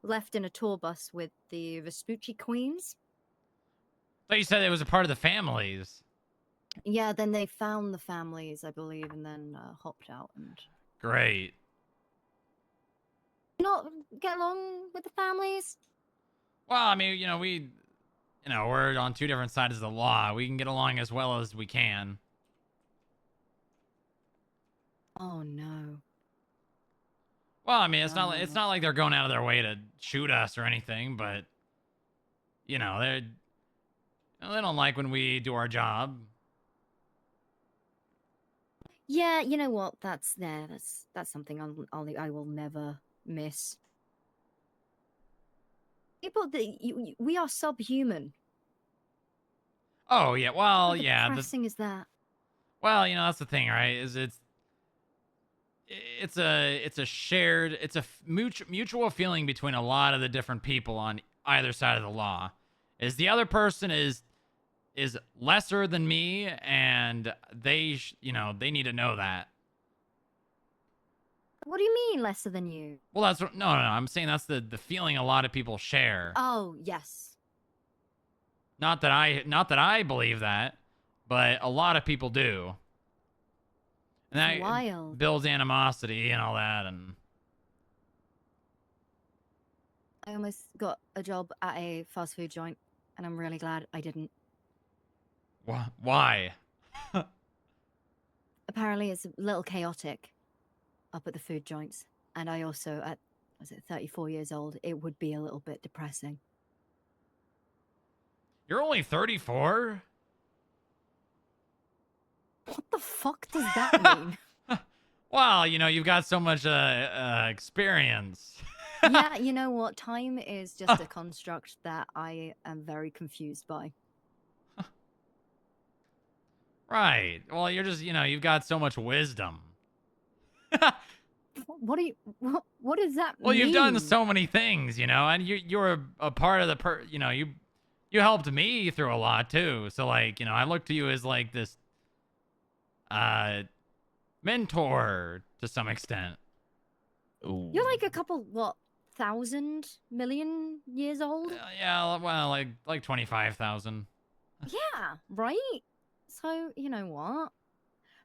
left in a tour bus with the Vespucci Queens. I thought you said it was a part of the families. Yeah, then they found the families, I believe, and then hopped out and Great. not get along with the families. Well, I mean, we're on two different sides of the law. We can get along as well as we can. Oh no. Well, I mean, it's not like they're going out of their way to shoot us or anything, but they don't like when we do our job. Yeah, you know what? That's something I will never miss. People, we are subhuman. Oh yeah, well, How yeah. depressing is that? Well, that's the thing, right? It's a shared, mutual feeling between a lot of the different people on either side of the law. Is the other person is lesser than me, and they need to know that. What do you mean lesser than you? Well, that's no. I'm saying that's the feeling a lot of people share. Oh yes. Not that I believe that, but a lot of people do. And that Wild. builds animosity and all that, and I almost got a job at a fast food joint, and I'm really glad I didn't. why? Apparently, it's a little chaotic up at the food joints, and I also, at 34 years old, it would be a little bit depressing. You're only 34? What the fuck does that mean? Well, you've got so much experience. Yeah, you know what? Time is just a construct that I am very confused by. Right. Well, you're just, you've got so much wisdom. What do you? What does that mean? Well, you've done so many things, and you're a part of the you helped me through a lot too. So like, I look to you as like this mentor to some extent. Ooh. You're like a couple, what, 1,000 million years old? Yeah, well, like 25,000. Yeah, right? So, you know what?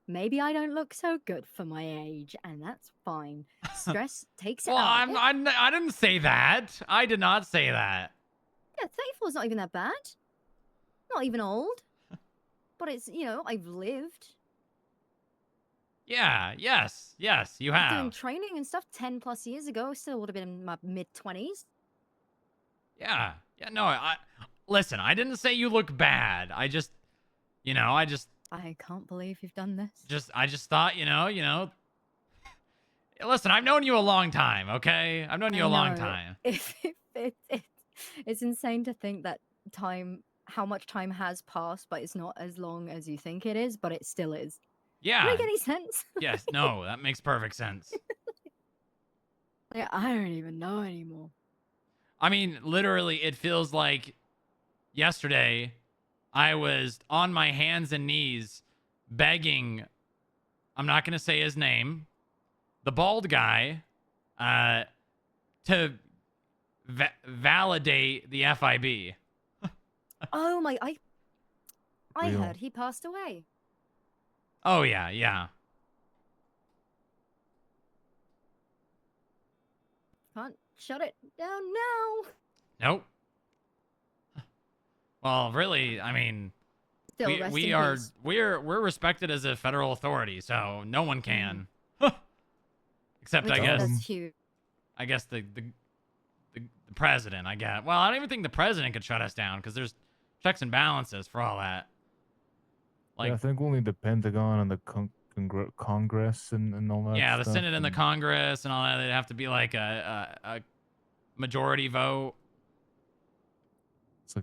Maybe I don't look so good for my age, and that's fine. Stress takes it Well, out. I didn't say that. I did not say that. Yeah, 34 is not even that bad. Not even old. But it's, I've lived. Yeah, yes, you Doing have. training and stuff 10 plus years ago, still would have been in my mid-20s. Yeah, no, listen, I didn't say you look bad. I just, I can't believe you've done this. I just thought, listen, I've known you a long time, okay? I've known you a long time. It's insane to think that how much time has passed, but it's not as long as you think it is, but it still is. Yeah. Make any sense? Yes, no, that makes perfect sense. Like, I don't even know anymore. I mean, literally, it feels like yesterday I was on my hands and knees begging, I'm not going to say his name, the bald guy, to validate the FIB. Oh my, I Real. heard he passed away. Oh, yeah. Can't shut it down now. Nope. Well, really, I mean, Still, rest we in are peace. we're respected as a federal authority, so no one can. Except Which I guess That's huge. the president, I guess. Well, I don't even think the president could shut us down because there's checks and balances for all that. Like, Yeah, I think only the Pentagon and the Congress and all that. yeah, the stuff, Senate and the Congress and all that, they'd have to be like a majority vote. It's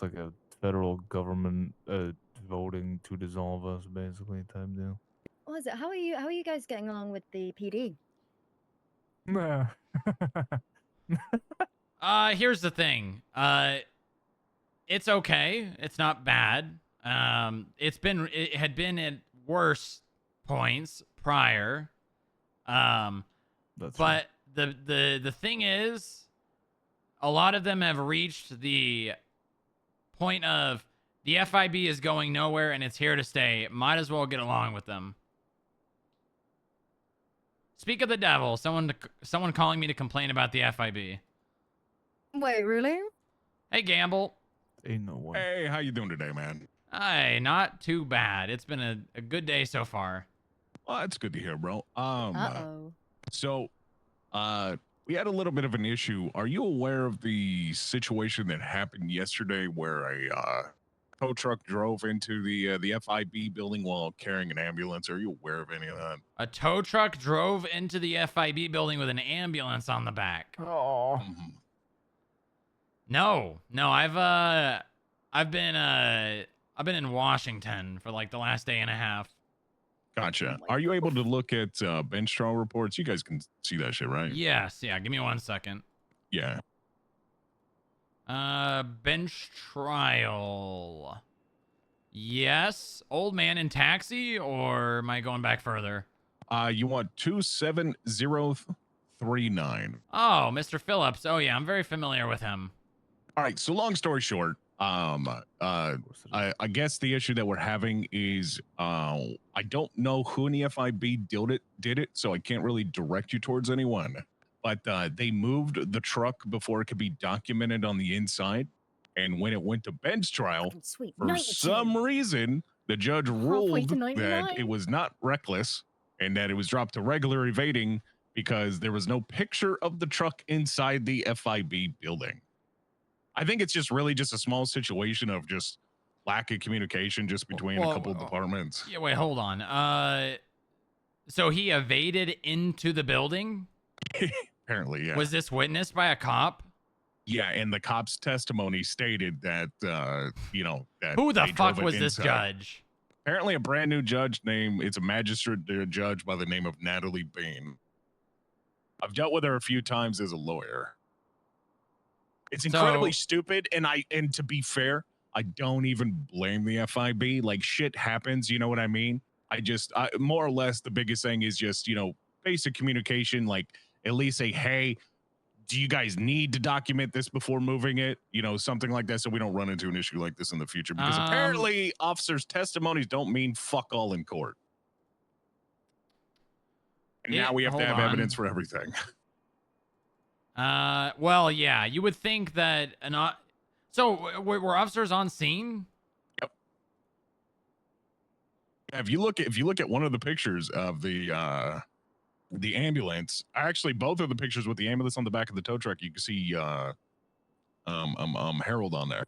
like a federal government voting to dissolve us, basically, type deal. What is it? How are you guys getting along with the PD? Nah. Here's the thing. It's okay. It's not bad. It had been at worse points prior. That's But the thing is, a lot of them have reached the point of the FIB is going nowhere and it's here to stay. Might as well get along with them. Speak of the devil, someone calling me to complain about the FIB. Wait, really? Hey, Gamble. ain't no way. Hey, how you doing today, man? Hey, not too bad. It's been a good day so far. Well, that's good to hear, bro. Uh-oh. So, we had a little bit of an issue. Are you aware of the situation that happened yesterday where a tow truck drove into the FIB building while carrying an ambulance? Are you aware of any of that? A tow truck drove into the FIB building with an ambulance on the back. Oh. No, I've been in Washington for like the last day and a half. Gotcha. Are you able to look at bench trial reports? You guys can see that shit, right? Yes, yeah. Give me 1 second. Yeah. Bench trial. Yes. Old man in taxi, or am I going back further? You want 27039. Oh, Mr. Phillips. Oh yeah, I'm very familiar with him. All right. So long story short, I guess the issue that we're having is I don't know who in the FIB did it, so I can't really direct you towards anyone. But they moved the truck before it could be documented on the inside, and when it went to bench trial, Sweet. for some reason, the judge ruled to that 99. it was not reckless and that it was dropped to regular evading because there was no picture of the truck inside the FIB building. I think it's just really just a small situation of just lack of communication just between a couple of departments. Yeah, wait, hold on. So he evaded into the building? Apparently, yeah. Was this witnessed by a cop? Yeah, and the cop's testimony stated that, that who the they fuck drove it was this inside. judge? Apparently a brand new judge it's a magistrate judge by the name of Natalie Bain. I've dealt with her a few times as a lawyer. It's incredibly stupid, and to be fair, I don't even blame the FIB. Like, shit happens, you know what I mean? I more or less the biggest thing is just, basic communication, like at least say, hey, do you guys need to document this before moving it? Something like that, so we don't run into an issue like this in the future. Because apparently officers' testimonies don't mean fuck all in court. And now we have to have evidence for everything. Well, yeah, you would think that so were officers on scene? Yep. If you look at one of the pictures of the ambulance, actually both of the pictures with the ambulance on the back of the tow truck, you can see Harold on there.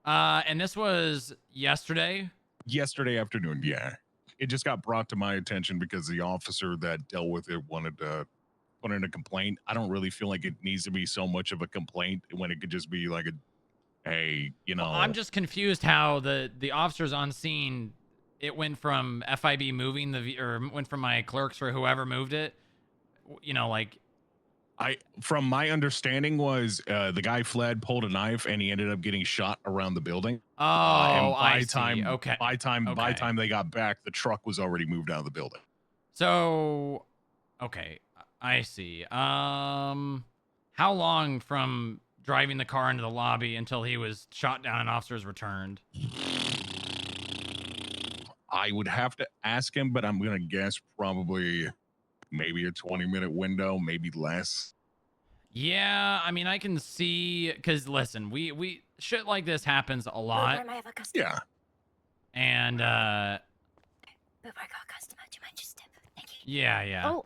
And this was yesterday? Yesterday afternoon, yeah. It just got brought to my attention because the officer that dealt with it wanted to put in a complaint. I don't really feel like it needs to be so much of a complaint when it could just be like well, I'm just confused how the officers on scene, it went from FIB moving went from my clerks or whoever moved it, from my understanding was the guy fled, pulled a knife, and he ended up getting shot around the building. Oh, I see. Okay. By time they got back, the truck was already moved out of the building. So, okay, I see. How long from driving the car into the lobby until he was shot down and officers returned? I would have to ask him, but I'm gonna guess probably maybe a 20-minute window, maybe less. Yeah, I mean, I can see, because listen, we shit like this happens a lot. Yeah. And yeah. Oh,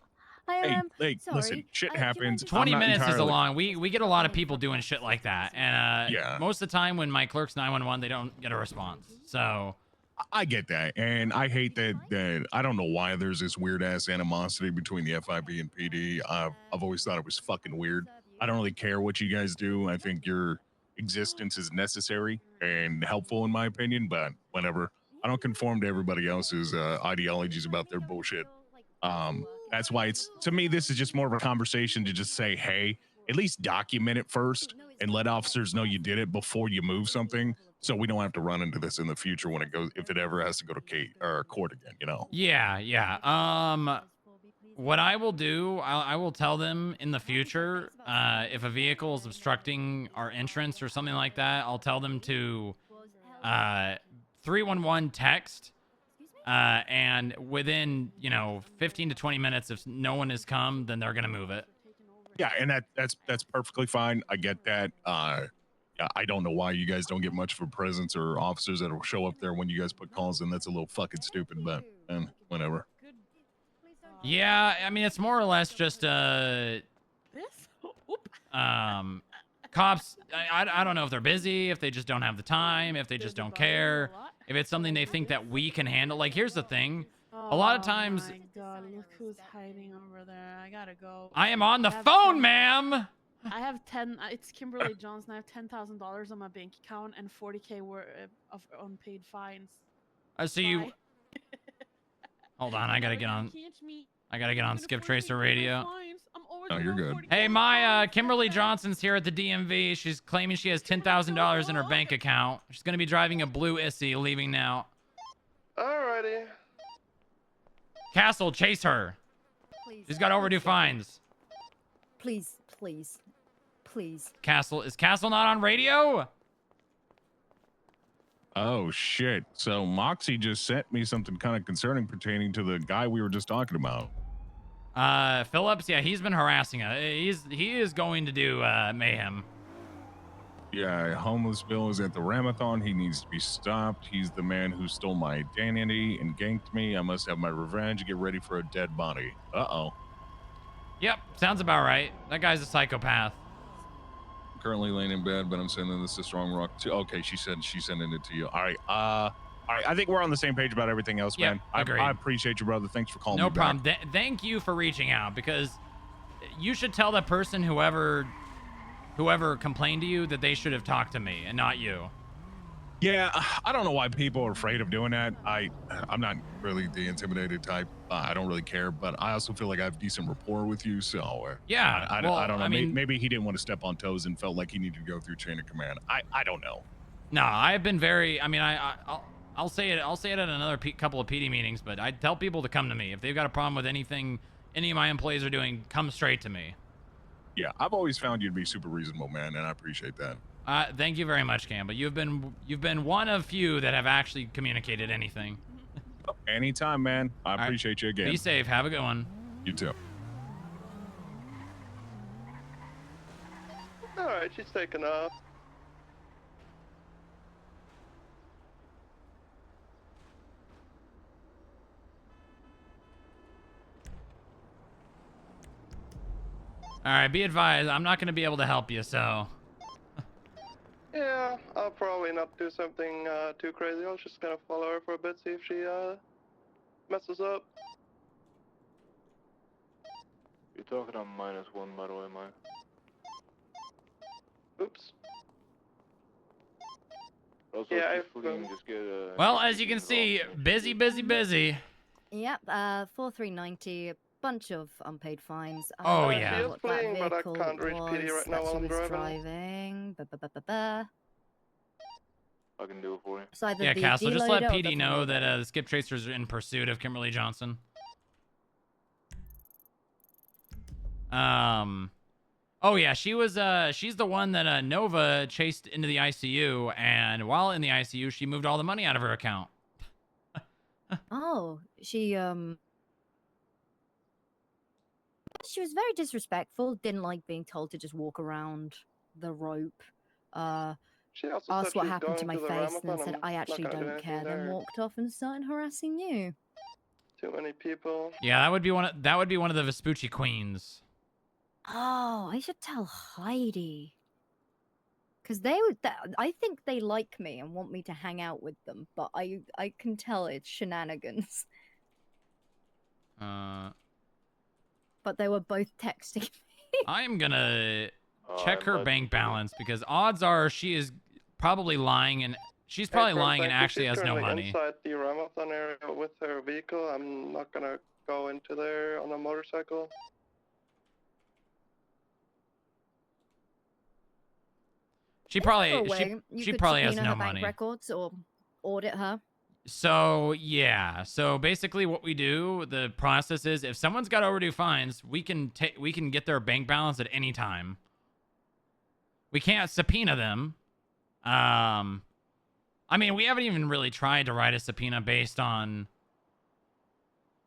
hey, sorry. listen, shit happens. 20 minutes is a long. We get a lot of people doing shit like that, and most of the time when my clerk's 911, they don't get a response. So I get that, and I hate that I don't know why there's this weird ass animosity between the FIB and PD. I've always thought it was fucking weird. I don't really care what you guys do. I think your existence is necessary and helpful in my opinion, but whatever. I don't conform to everybody else's ideologies about their bullshit. That's why to me, this is just more of a conversation to just say, hey, at least document it first and let officers know you did it before you move something. so we don't have to run into this in the future when it goes, if it ever has to go to court again, you know? Yeah, yeah. What I will do, I will tell them in the future, if a vehicle is obstructing our entrance or something like that, I'll tell them to 311 text, and within 15 to 20 minutes, if no one has come, then they're gonna move it. Yeah, and that's perfectly fine. I get that. Yeah, I don't know why you guys don't get much of a presence or officers that'll show up there when you guys put calls in. That's a little fucking stupid, but whatever. Yeah, I mean it's more or less just cops. I don't know if they're busy, if they just don't have the time, if they just don't care, if it's something they think that we can handle. Like here's the thing, a lot of times. Oh my god, look who's hiding over there. I gotta go. I am on the phone, ma'am. I have 10. It's Kimberly Johnson. I have $10,000 on my bank account and 40K worth of unpaid fines. So you. Hold on, I gotta get on. I gotta get on Skip Tracer Radio. Oh, you're good. Hey, my Kimberly Johnson's here at the DMV. She's claiming she has $10,000 in her bank account. She's gonna be driving a blue Issy, leaving now. Alrighty. Castle, chase her. She's got overdue fines. Please, please, please. Castle, is Castle not on radio? Oh shit! So Moxie just sent me something kind of concerning pertaining to the guy we were just talking about. Phillips, yeah, he's been harassing us. He is going to do mayhem. Yeah, Homeless Bill is at the Ramathon. He needs to be stopped. He's the man who stole my identity and ganked me. I must have my revenge. Get ready for a dead body. Uh-oh. Yep, sounds about right. That guy's a psychopath. Currently laying in bed, but I'm sending this to Strong Rock too. Okay, she said she's sending it to you. All right. All right. I think we're on the same page about everything else, man. Agreed. I appreciate you, brother. Thanks for calling me back. No problem. Thank you for reaching out, because you should tell that person, whoever complained to you, that they should have talked to me and not you. Yeah, I don't know why people are afraid of doing that. I'm not really the intimidated type. I don't really care, but I also feel like I have decent rapport with you, so yeah. I don't know. I mean, maybe he didn't want to step on toes and felt like he needed to go through chain of command. I don't know. No, I've been very. I mean, I'll say it. I'll say it at another couple of PD meetings, but I tell people to come to me if they've got a problem with anything any of my employees are doing. Come straight to me. Yeah, I've always found you to be super reasonable, man, and I appreciate that. Thank you very much, Cam. But you've been one of few that have actually communicated anything. Anytime, man. I appreciate you again. Be safe. Have a good one. You too. All right, she's taking off. All right, be advised, I'm not going to be able to help you, so. Yeah, I'll probably not do something too crazy. I was just gonna follow her for a bit, see if she messes up. You're talking on -1, by the way, Mike. Oops. Also, yeah, if you're fleeing, just get well, as you can see, busy. Yep, 4390, bunch of unpaid fines. Oh, yeah. She is fleeing, but I can't reach PD right now while I'm driving. I can do it for you. So yeah, Castle, just let PD know that the Skip Tracers are in pursuit of Kimberly Johnson. Oh yeah, she's the one that Nova chased into the ICU, and while in the ICU, she moved all the money out of her account. Oh, she was very disrespectful. Didn't like being told to just walk around the rope. She also Asked said what she's happened to going my the face, and then Ramathon. said, I'm "I not actually gonna do don't anything care." Then there. walked off and started harassing you. Too many people. Yeah, that would be one of the Vespucci queens. Oh, I should tell Heidi. Because I think they like me and want me to hang out with them, but I can tell it's shenanigans. But they were both texting me. I'm gonna check her bank balance, because odds are she is probably lying, and she's probably lying and actually has no money. Inside the Ramathon area with her vehicle. I'm not gonna go into there on a motorcycle. She Is there probably a way you she could probably has subpoena no her bank money. records or audit her? So yeah, so basically what we do, the process is if someone's got overdue fines, we can get their bank balance at any time. We can't subpoena them. I mean, we haven't even really tried to write a subpoena based on.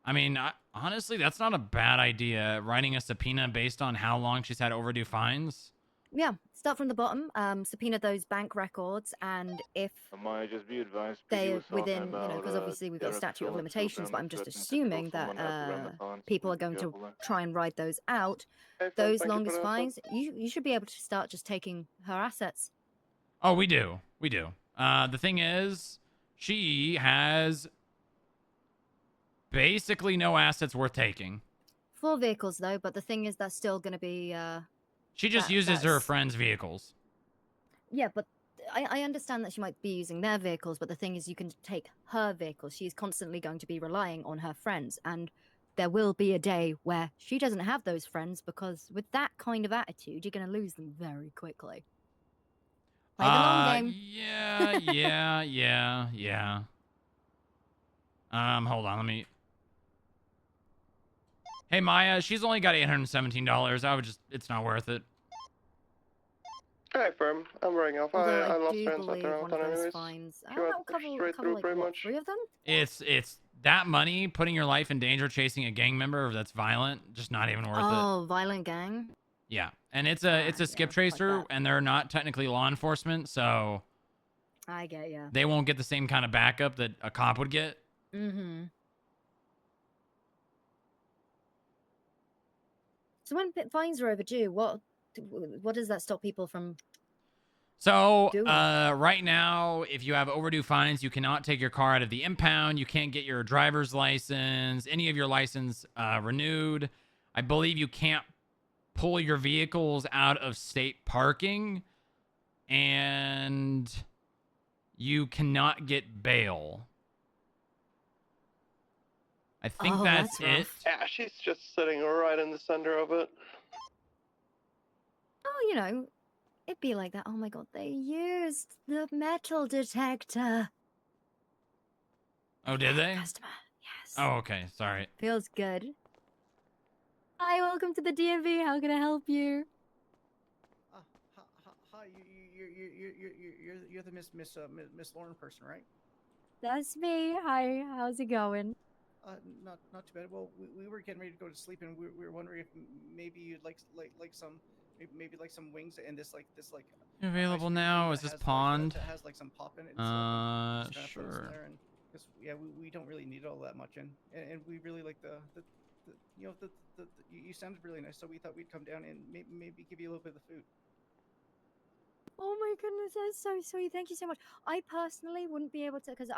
I mean, honestly, that's not a bad idea. Writing a subpoena based on how long she's had overdue fines. Yeah, start from the bottom. Subpoena those bank records, and if Might just be advised. they PD are was talking within, about because obviously we've got Derek statute of Phillips, who limitations, but I'm apparently just threatened to kill assuming that someone at the Renaissance. people are going to try and ride those out. Hey, Fred, Those thank you for longest the info. fines, you should be able to start just taking her assets. Oh, we do. The thing is, she has basically no assets worth taking. 4 vehicles though, but the thing is that's still going to be. She just uses her that's- friends' vehicles. Yeah, but I understand that she might be using their vehicles, but the thing is you can take her vehicles. She's constantly going to be relying on her friends, and there will be a day where she doesn't have those friends, because with that kind of attitude, you're going to lose them very quickly. Play the long game. Yeah. Hold on, let me. Hey Maya, she's only got $817. It's not worth it. Alright, firm. I'm running off. Although I I lost do friends out believe there all one the of time those anyways. fines. She went That'll cover straight through like pretty what, much. 3 of them? It's that money, putting your life in danger chasing a gang member that's violent, just not even worth it. Oh, violent gang. Yeah, and it's a skip yeah, tracer, like that. and they're not technically law enforcement, so I get ya. they won't get the same kind of backup that a cop would get. Mm-hmm. So when fines are overdue, what does that stop people from? So, doing? right now, if you have overdue fines, you cannot take your car out of the impound. You can't get your driver's license, any of your license renewed. I believe you can't pull your vehicles out of state parking, and you cannot get bail. I think that's it. rough. Yeah, she's just sitting right in the center of it. Oh, you know, it'd be like that. Oh my god, they used the metal detector. Oh, did they? Customer, yes. Oh, okay. Sorry. Feels good. Hi, welcome to the DMV. How can I help you? Hi, you're the Miss Lauren person, right? That's me. Hi, how's it going? Not too bad. Well, we were getting ready to go to sleep, and we were wondering if maybe you'd like some wings and this Available ice cream now? that Is this has, pond? that has like some pop in it. And stuff, and just kinda put us in Sure. there and, cause yeah, we don't really need all that much, and we really like the you know you sounded really nice, so we thought we'd come down and maybe give you a little bit of the food. Oh my goodness, that's so sweet. Thank you so much. I personally wouldn't be able to, because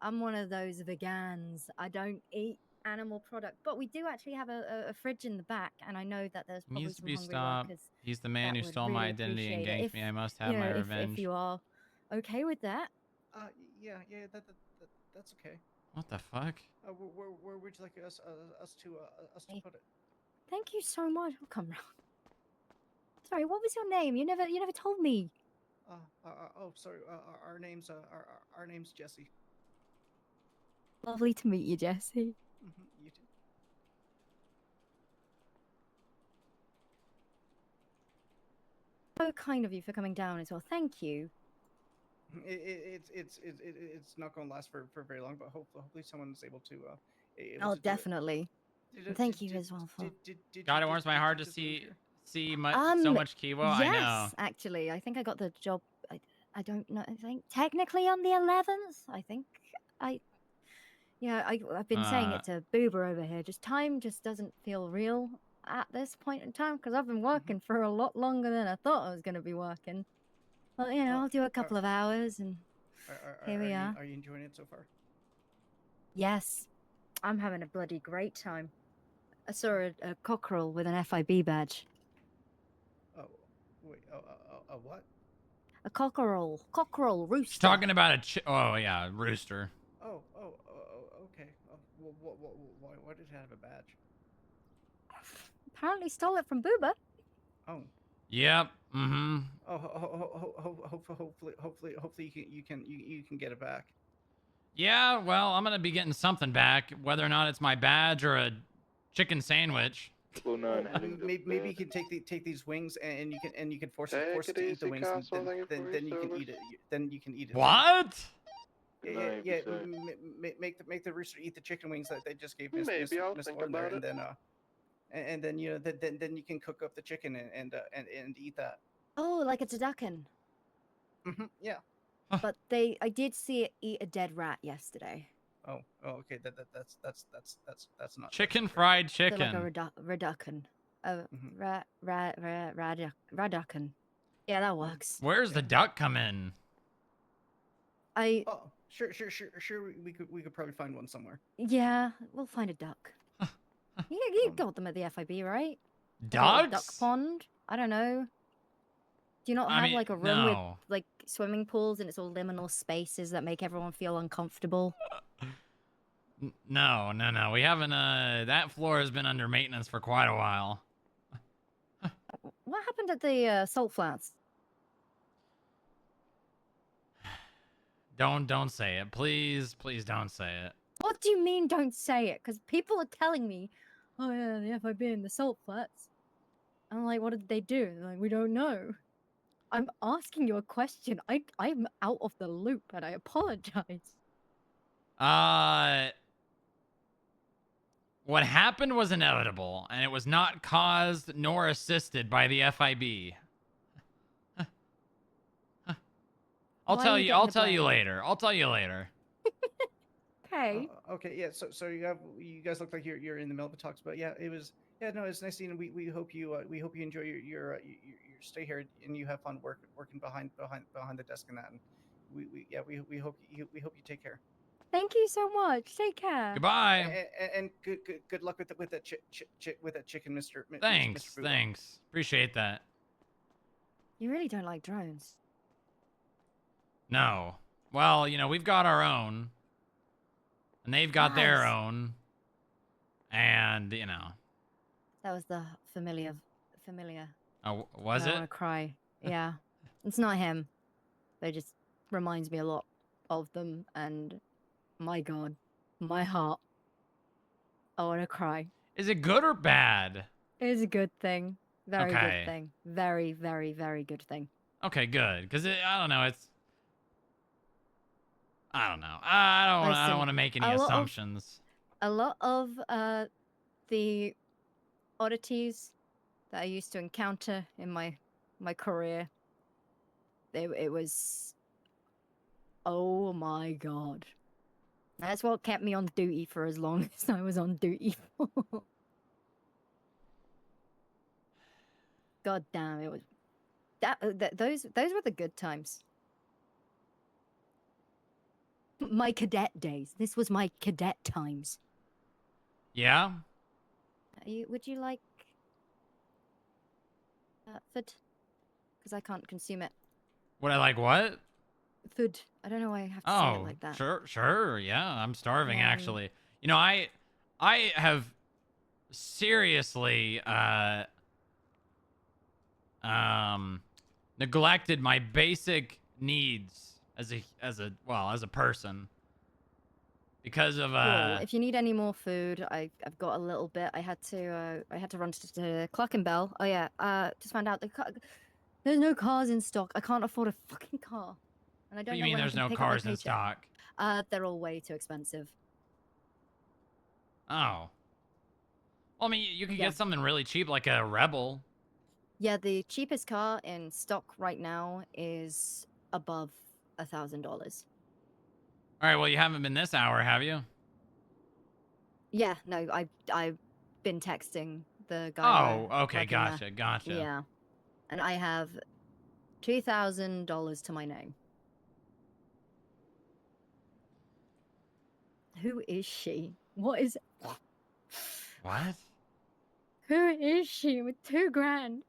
I'm one of those vegans. I don't eat animal product, but we do actually have a fridge in the back, and I know that there's He probably needs to some be hungry stopped. workers. He's the man that who would stole my really identity and appreciate it. ganked me. I must have You my know, revenge. if you are okay with that. Yeah, that's okay. What the fuck? Where would you like us to put it? Thank you so much. I'll come round. Sorry, what was your name? You never told me. Oh, sorry. Our name's Jesse. Lovely to meet you, Jesse. You too. So kind of you for coming down as well. Thank you. It's not going to last for very long, but hopefully someone's able to. Oh, to do it. definitely. And thank you as well for. God, it warms my heart to just move see here? so much Kiwo. I know. Yes, actually, I think I got the job. I don't know. I think technically on the 11th. I think I've been saying it to Booba over here. Time just doesn't feel real at this point in time, because I've been working for a lot longer than I thought I was going to be working. Well, I'll do a couple of hours, and here we are. Are you enjoying it so far? Yes, I'm having a bloody great time. I saw a cockerel with an FIB badge. Oh, wait. A what? A cockerel rooster. She's talking about oh yeah, rooster. Oh, okay. Why did it have a badge? Apparently stole it from Booba. Oh. Yep. Mm-hmm. Hopefully you can get it back. Yeah, well, I'm gonna be getting something back, whether or not it's my badge or a chicken sandwich. Blue 9 heading to Maybe bed. you can take these wings and you can force Take it it to eat the easy, wings, and Castle. Thank you for then your you can service. eat it. Then you can eat it. What? Good Yeah, night, yeah. be safe. Make the rooster eat the chicken wings that they just gave Miss Maybe I'll Miss think Lauren there, about it. and then then you can cook up the chicken and eat that. Oh, like a turducken. Yeah. But I did see it eat a dead rat yesterday. Oh, okay. That's not Chicken fried So chicken. like a reduction. Raducken. Yeah, that works. Where's the duck come in? Oh, sure. We could probably find one somewhere. Yeah, we'll find a duck. You got them at the FIB, right? Ducks? A duck pond? I don't know. Do you not I have mean, like a room with no. like swimming pools and it's all liminal spaces that make everyone feel uncomfortable? No. We haven't. That floor has been under maintenance for quite a while. What happened at the salt flats? Don't say it, please don't say it. What do you mean don't say it? Because people are telling me, oh yeah, the FIB and the salt flats. I'm like, what did they do? They're like, we don't know. I'm asking you a question. I'm out of the loop and I apologize. What happened was inevitable, and it was not caused nor assisted by the FIB. I'll tell you later. I'll tell you later. Okay. Okay. Yeah. So you guys look like you're in the middle of talks, but yeah, it was. Yeah. No, it's nice seeing. We hope you enjoy your stay here and you have fun working behind the desk and that. And we hope you take care. Thank you so much. Take care. Goodbye. And good luck with that chicken, Mr. Thanks. Mr. Booba. Thanks. Appreciate that. You really don't like drones. No. Well, we've got our own. And they've got their Nice. own. And, That was the familiar. Oh, was I it? want to cry. Yeah. It's not him. But it just reminds me a lot of them. And my God, my heart. I want to cry. Is it good or bad? It is a good thing. Very Okay. good thing. Very, very, very good thing. Okay, good. Because I don't know. I don't know. I don't Listen, want to make any a lot of- assumptions. A lot of the oddities that I used to encounter in my career, it was, oh my God. That's what kept me on duty for as long as I was on duty for. God damn, it was those were the good times. My cadet days. This was my cadet times. Yeah? Would you like food? Because I can't consume it. Would I like what? Food. I don't know why I have to say it like that. Sure. Yeah, I'm starving Yeah, actually. I have seriously neglected my basic needs as a person because of Cool. If you need any more food, I've got a little bit. I had to run to Clockenbell. Oh yeah. Just found out there's no cars in stock. I can't afford a fucking car. And I don't What do you know mean when I there's can no pick up my cars in paycheck. stock? They're all way too expensive. Oh. Well, I mean, you can Yeah. get something really cheap like a Rebel. Yeah, the cheapest car in stock right now is above $1,000. All right, well, you haven't been this hour, have you? Yeah, no, I've been texting the guy. Oh, okay, working there. gotcha. Yeah, and I have $2,000 to my name. Who is she? What is? What? Who is she with $2,000?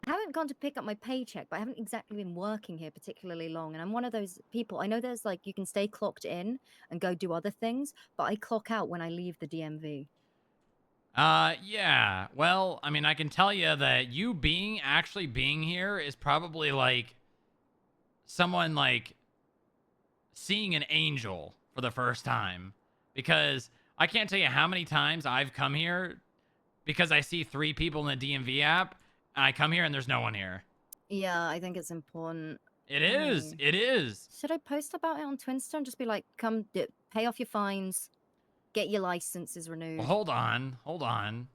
I haven't gone to pick up my paycheck, but I haven't exactly been working here particularly long. And I'm one of those people. I know there's like you can stay clocked in and go do other things, but I clock out when I leave the DMV. Yeah. Well, I mean, I can tell you that you actually being here is probably like someone like seeing an angel for the first time, because I can't tell you how many times I've come here because I see 3 people in the DMV app and I come here and there's no one here. Yeah, I think it's important. It is. It is. Should I post about it on Twinster and just be like, come pay off your fines, get your licenses renewed? Well, hold on. Hold on.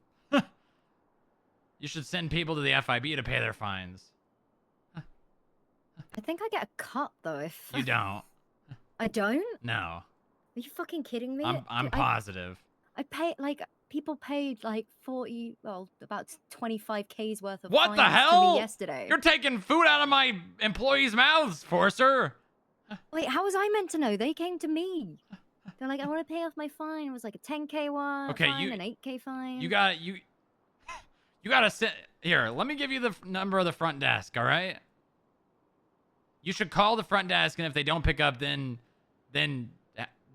You should send people to the FIB to pay their fines. I think I get a cut though if You don't. I don't? No. Are you fucking kidding me? I'm positive. I pay like people paid like 40, well, about 25K's worth of What fines the to hell? me yesterday. You're taking food out of my employees' mouths, Forcer. Wait, how was I meant to know? They came to me. They're like, I want to pay off my fine. It was like a 10K one, Okay, fine, an 8K fine. You gotta sit here. Let me give you the number of the front desk. All right. You should call the front desk, and if they don't pick up, then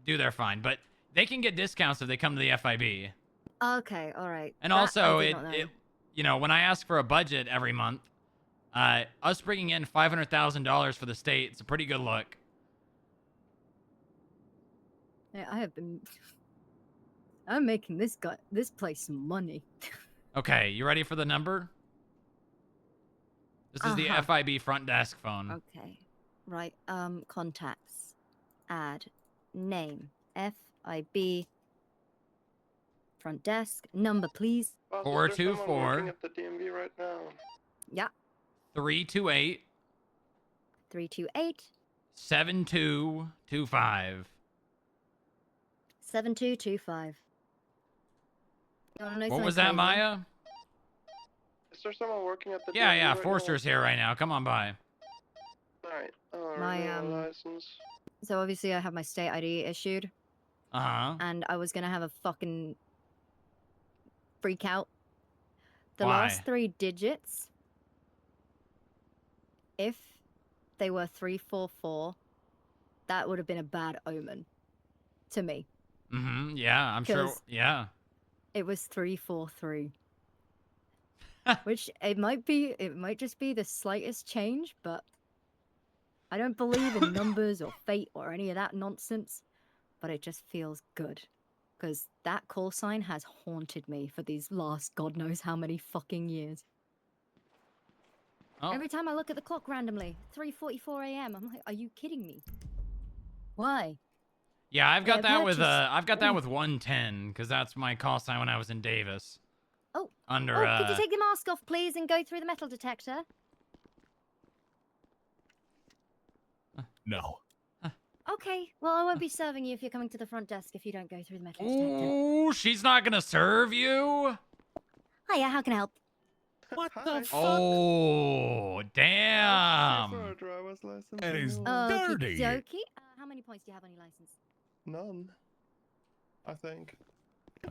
do their fine. But they can get discounts if they come to the FIB. Okay, all right. And That I also, did not know. you know, when I ask for a budget every month, us bringing in $500,000 for the state, it's a pretty good look. Yeah, I have been. I'm making this place some money. Okay, you ready for the number? This is the FIB front desk phone. Okay, right. Contacts. Add. Name. FIB. Front desk. Number, please. 424. Working at the DMV right now. Yeah. 328 328 7225. 7225. You wanna know What something was that, crazy? Maya? Is there someone working at the Yeah, DMV yeah. right Forster's here right now. Come on by. Alright. My, license. So obviously I have my state ID issued, Uh-huh. and I was gonna have a fucking freak out. The Why? last 3 digits, if they were 344, that would have been a bad omen to me. Mm-hmm. Yeah, I'm sure. 'Cause- Yeah. It was 343. Which it might just be the slightest change, but I don't believe in numbers or fate or any of that nonsense, but it just feels good. Because that call sign has haunted me for these last God knows how many fucking years. Oh. Every time I look at the clock randomly, 3:44 a.m., I'm like, are you kidding me? Why? Yeah, I've got I've that with purchased- I've got that with 110 because that's my call sign when I was in Davis. Oh. Under Could you take the mask off, please, and go through the metal detector? No. Okay, well, I won't be serving you if you're coming to the front desk if you don't go through the metal detector. Ooh, she's not gonna serve you. Hiya, how can I help? What the fuck? Oh, damn. For a driver's license. That is renewal. dirty. Okey-dokey. How many points do you have on your license? None. I think.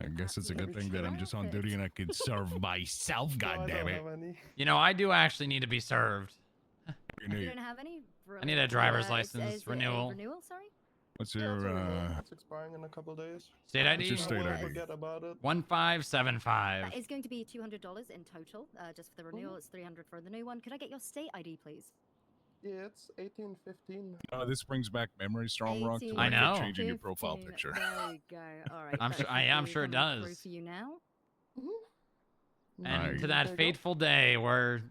I guess it's a good thing that I'm just on duty and I can serve myself. No, I God damn don't it! have any. You know, I do actually need to be served. You know, You don't have any? I need a driver's is license it a renewal. renewal, sorry? what's Yeah, it's your a renewal. It's expiring in a couple days. State What's ID? your state I ID? forget about it. 1575. That is going to be $200 in total, just for the renewal. It's $300 for the new one. Could I get your state ID, please? Yeah, it's 1815. This brings back memories, Strong Rock, to 18, I know. changing your profile 15. picture. There we go. All right. I'm that sure- should I am be sure it coming through does. for you now. And Nice. to that fateful day where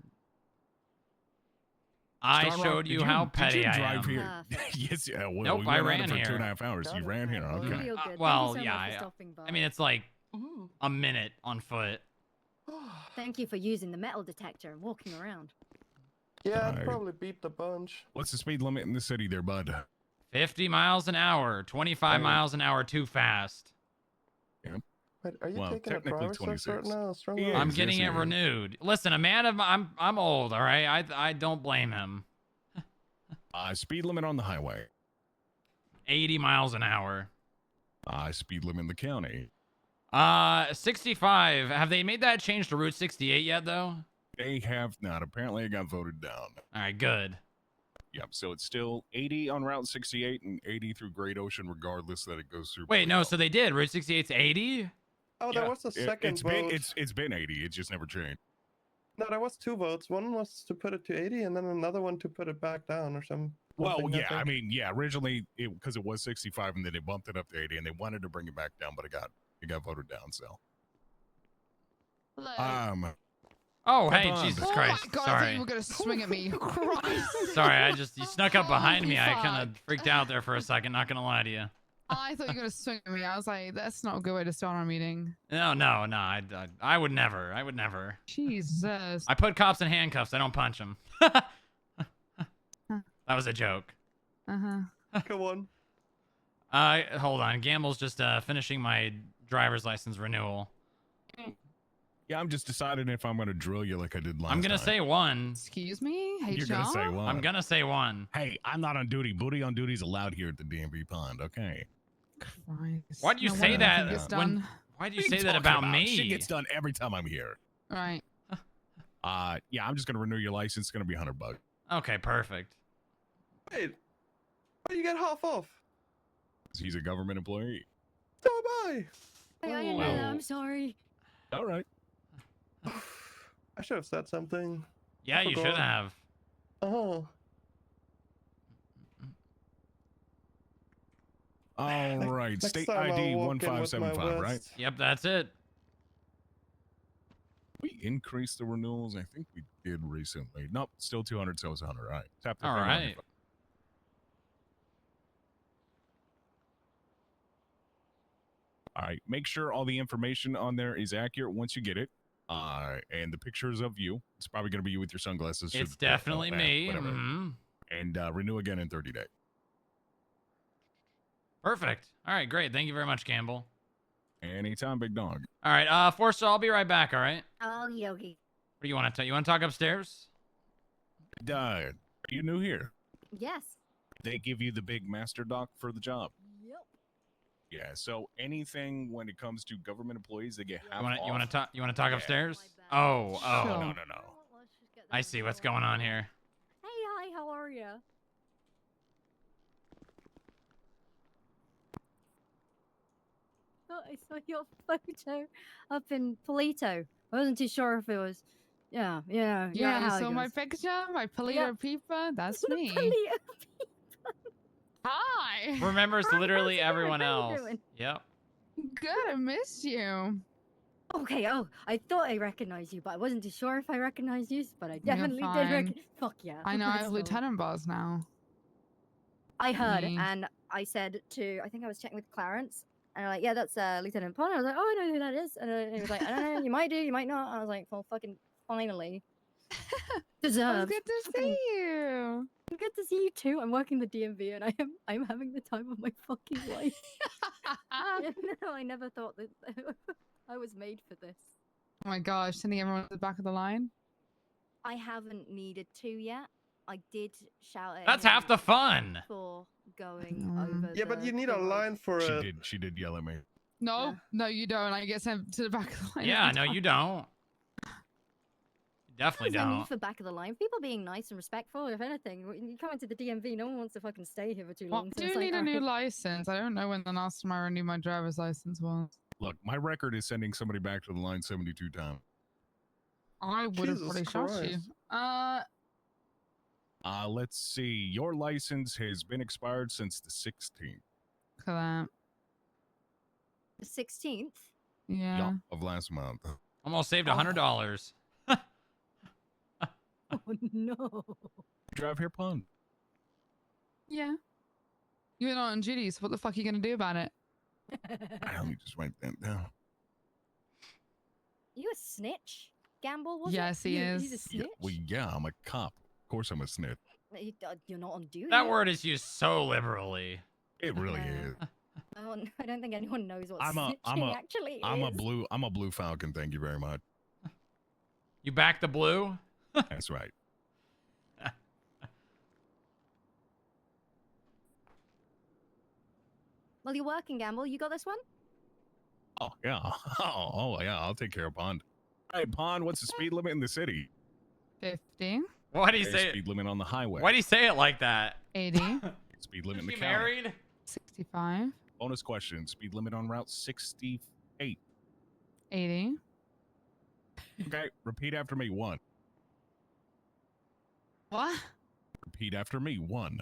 I Strong Rock, showed you how petty did you I drive am. here? yes, yeah. Well, Nope, we I went ran out for here. 2.5 hours. You ran here, okay. Real good. Thank Well, you so yeah, much for I- stopping by. I mean, it's like a minute on foot. Thank you for using the metal detector and walking around. Yeah, I'd Alright. probably beat the bunch. What's the speed limit in the city there, bud? 50 miles an hour, 25 Hey. miles an hour too fast. Wait, are you Well, taking a technically driver's test right 26. now? Strong Yeah. Rock? I'm Yes, getting yes, it yeah. renewed. Listen, a man of I'm old, all right? I don't blame him. Speed limit on the highway. 80 miles an hour. Speed limit in the county. 65. Have they made that change to Route 68 yet, though? They have not. Apparently, it got voted down. All right, good. Yep. So it's still 80 on Route 68 and 80 through Great Ocean, regardless that it goes through. Wait, no, Toledo. so they did. Route 68's 80? Oh, there was a second it's vote. been it's been 80. It's just never changed. No, there was 2 votes. One was to put it to 80, and then another one to put it back down or something. Well, yeah, I mean, yeah, originally because it was 65, and then they bumped it up to 80, and they wanted to bring it back down, but it got voted down. So, Oh, hey, Come on. Jesus Oh Christ. my god, I thought Sorry. you were gonna swing at me. Christ. Sorry, you snuck up behind me. I Holy kind of freaked out there for a second, not gonna lie to you. I thought you were gonna swing at me. I was like, that's not a good way to start our meeting. No, I would never. I would never. Jesus. I put cops in handcuffs. I don't punch them. That was a joke. Uh-huh. Go on. Hold on. Gamble's just finishing my driver's license renewal. Yeah, I'm just deciding if I'm going to drill you like I did last time. I'm going to say 1. Excuse me? Hey, You're going to say 1. I'm going to say 1. Hey, I'm not on duty. Booty on duty is allowed here at the DMV pond, okay? Christ. Why'd you No say wonder that? nothing gets done. Why'd you What are say that talking about me? Shit gets done every time I'm here. Right. Yeah, I'm just going to renew your license. It's going to be $100. Okay, perfect. Wait, why you get half off? He's a government employee. So am I. Hey, I didn't know that. I'm sorry. All right. I should have said something. Yeah, you should have. Oh. All right. Next State time I'll ID walk in with my 1575, right? vest. Yep, that's it. We increased the renewals. I think we did recently. Nope, still 200, so it's 100. All right. Tap the All thing on your right. phone. All right. Make sure all the information on there is accurate once you get it. And the pictures of you. It's probably going to be you with your sunglasses. It's should- definitely me. whatever. Mhm. And renew again in 30 days. Perfect. All right, great. Thank you very much, Campbell. Anytime, big dog. All right, Forster, I'll be right back, all right? Oh, Yogi. What do you want to You want to talk upstairs? Are you new here? Yes. They give you the big master doc for the job. Yep. Yeah, so anything when it comes to government employees, they get half You want off. to talk Yeah. upstairs? Oh. No. I see what's going on here. Hey, hi, how are you? Oh, I saw your photo up in Polito. I wasn't too sure if it was. Yeah. Yeah, you how it saw my goes. picture? My Polito Yep. Peeper? That's me. Polito. Hi. Remembers Hi, literally how's it going? everyone How you else. doing? Yep. Good, I missed you. Okay, I thought I recognized you, but I wasn't too sure if I recognized you, but I definitely did fine. recognize. Fuck yeah. I know I let's have go. lieutenant bars now. I heard, Me. and I said to, I think I was checking with Clarence, and I'm like, yeah, that's Lieutenant Pond. I was like, oh, I know who that is. And he was like, I don't know, you might do, you might not. I was like, well, fucking finally. It's Deserved. good to see you. Good to see you too. I'm working the DMV, and I'm having the time of my fucking life. No, I never thought that I was made for this. Oh my gosh, sending everyone to the back of the line. I haven't needed to yet. I did shout at That's him half the fun. for going over. Yeah, but the you need a thing. line for She it. did. She did yell at me. No, no, you don't. I get sent to the back of the line. Yeah, every no, time. you don't. You definitely There's no don't. need for back of the line. People being nice and respectful, if anything. You come into the DMV, no one wants to fucking stay here for too Well, long. I so it's do like, need a new alright. license. I don't know when the last time I renewed my driver's license was. Look, my record is sending somebody back to the line 72 times. I would have Jesus probably shot you. Christ. Let's see. Your license has been expired since the 16th Look at that. The 16th? Yeah. of last month. Almost saved $100. Oh no. Drive here, pun. Yeah. You're not on duty, so what the fuck are you gonna do about it? Let me just write that down. You a snitch? Gamble, was Yes, it? he He's a is. snitch? Yeah, I'm a cop. Of course I'm a snitch. You're not on duty? That word is used so liberally. It really Yeah. is. I don't think anyone knows what I'm snitching actually is. I'm a blue falcon, thank you very much. You back the blue? That's right. Well, you're working, Gamble. You got this one? Oh yeah. Oh yeah, I'll take care of Pond. Hey Pond, what's the speed limit in the city? 50, Why do you Hey, say it? speed limit on the highway. Why do you say it like that? 80, Speed limit Is in the she county. married? 65. Bonus question. Speed limit on Route 68. 80. Okay, repeat after me. 1. What? Repeat after me. 1,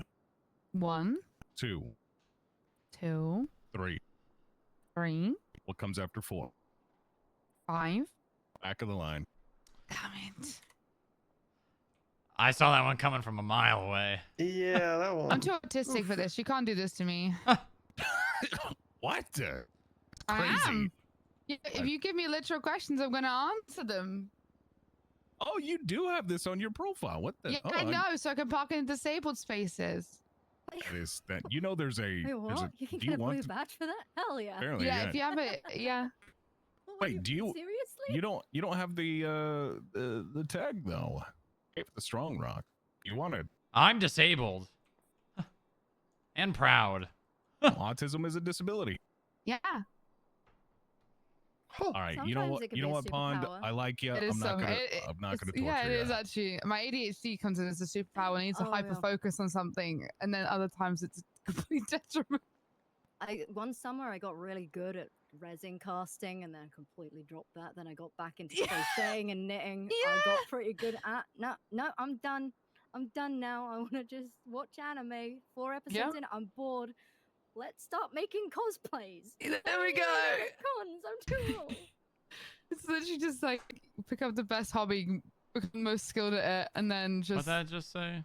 1, 2, 2, 3. 3, What comes after 4? 5. Back of the line. Damn it. I saw that one coming from a mile away. Yeah, that one. I'm too autistic for this. You can't do this to me. What? I Crazy. am. Yeah, if you give me literal questions, I'm going to answer them. Oh, you do have this on your profile. What the? Yeah, oh, I know, so I can park in disabled spaces. That is that. You know, there's a. Wait, what? You can do get you a blue want to- badge for that? Hell yeah. Apparently, Yeah, if you have it, yeah. Wait, do you? Seriously? You don't have the tag though. Hey, for the strong rock. You want it? I'm disabled. And proud. Autism is a disability. Yeah. All right, you know Sometimes what? it could You know be a what, Pond? superpower. I like you. It is I'm not so- gonna. it- I'm not gonna it's- torture Yeah, it you. is actually. My ADHD comes in as a superpower. I need to Oh, hyper yeah. focus on something, and then other times it's a complete detriment. One summer I got really good at resin casting and then completely dropped that. Then I got back into Yeah. crocheting and knitting. I got pretty good at. No, I'm done. I'm done now. I want to just watch anime. 4 episodes in, I'm bored. Let's start making cosplays. There we go. Cons, I'm too old. It's literally just like pick up the best hobby, become most skilled at it, and then just What'd that just say?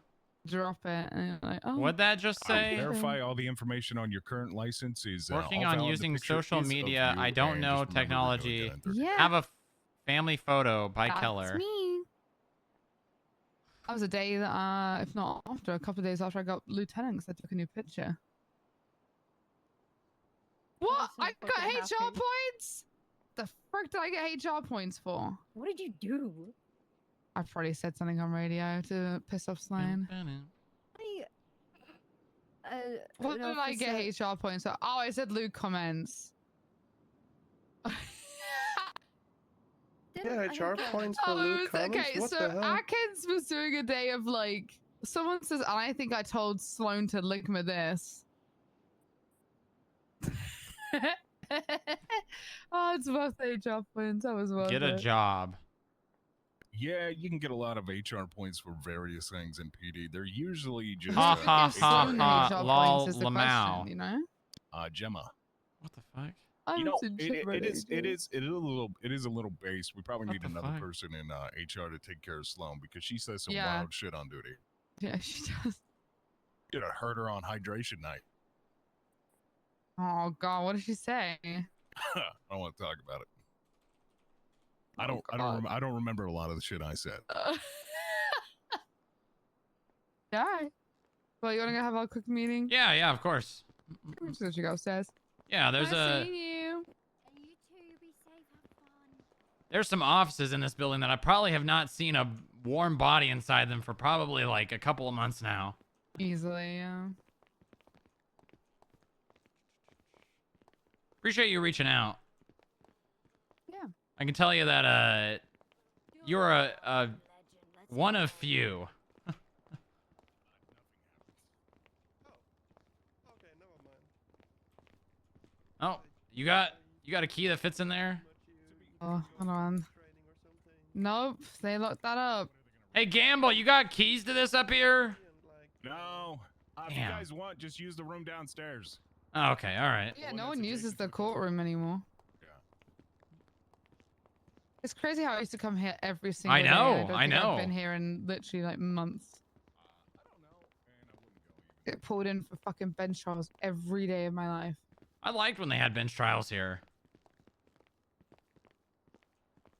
drop it. And you're like, oh. What'd that just say? Verify all the information on your current license is Working all on valid. The using picture social is of media. you, I don't and know just remember we're doing technology. it in 30 Yeah. Have a family photo by That's Keller. me. That was a day that, if not after, a couple of days after I got lieutenant, because I took a new picture. What? so I got fucking HR happy. points? The frick did I get HR points for? What did you do? I probably said something on radio to piss off Slane. What did I get HR points for? Oh, I said Luke comments. Yeah, HR points for Oh, it Luke was, comments? okay, What so the hell? Atkins was doing a day of like, someone says, and I think I told Sloan to link me this. Oh, it's worth the HR points. That was worth Get a it. job. Yeah, you can get a lot of HR points for various things in PD. They're usually just Ha ha Gives ha Sloan ha. HR Lol points is the Lamau. question, you know? Gemma. What the fuck? You know, I'm it is a little base. We probably What need the another fuck? person in HR to take care of Sloan because she says some Yeah. wild shit on duty. Yeah, she does. Did I hurt her on hydration night? Oh God, what did she say? I don't want to talk about it. Oh, I don't remember a lot of the shit I said. Yeah. Well, you want to go have our quick meeting? Yeah, yeah, of course. I'm just gonna go upstairs. Yeah, there's Nice a seeing you. there's some offices in this building that I probably have not seen a warm body inside them for probably like a couple of months now. Easily, yeah. Appreciate you reaching out. Yeah. I can tell you that you're a one of few. Oh, you got a key that fits in there? Oh, hold on. Nope, they locked that up. Hey, Gamble, you got keys to this up here? No. If you Damn. guys want, just use the room downstairs. Oh, okay, all right. Yeah, no one uses the courtroom anymore. Yeah. It's crazy how I used to come here every single I day. know, don't I think know. I've been here in literally like months. I don't know, and I wouldn't go. Get pulled in for fucking bench trials every day of my life. I liked when they had bench trials here.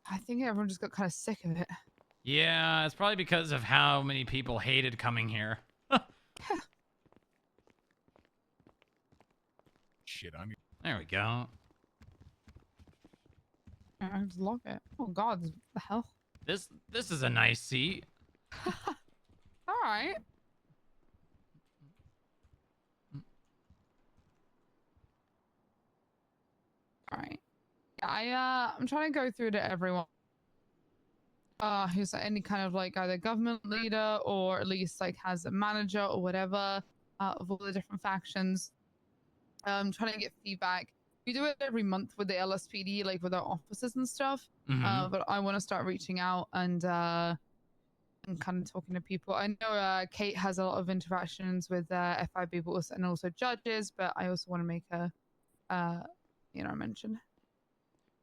I think everyone just got kind of sick of it. Yeah, it's probably because of how many people hated coming here. Shit, I need. There we go. I just lock it. Oh God, what the hell? This is a nice seat. All right. All right. Yeah, I'm trying to go through to everyone. Who's any kind of like either government leader or at least like has a manager or whatever of all the different factions. Trying to get feedback. we do it every month with the LSPD, like with our officers and stuff. Mhm. But I want to start reaching out and kind of talking to people. I know Kate has a lot of interactions with FIB and also judges, but I also want to make a mention.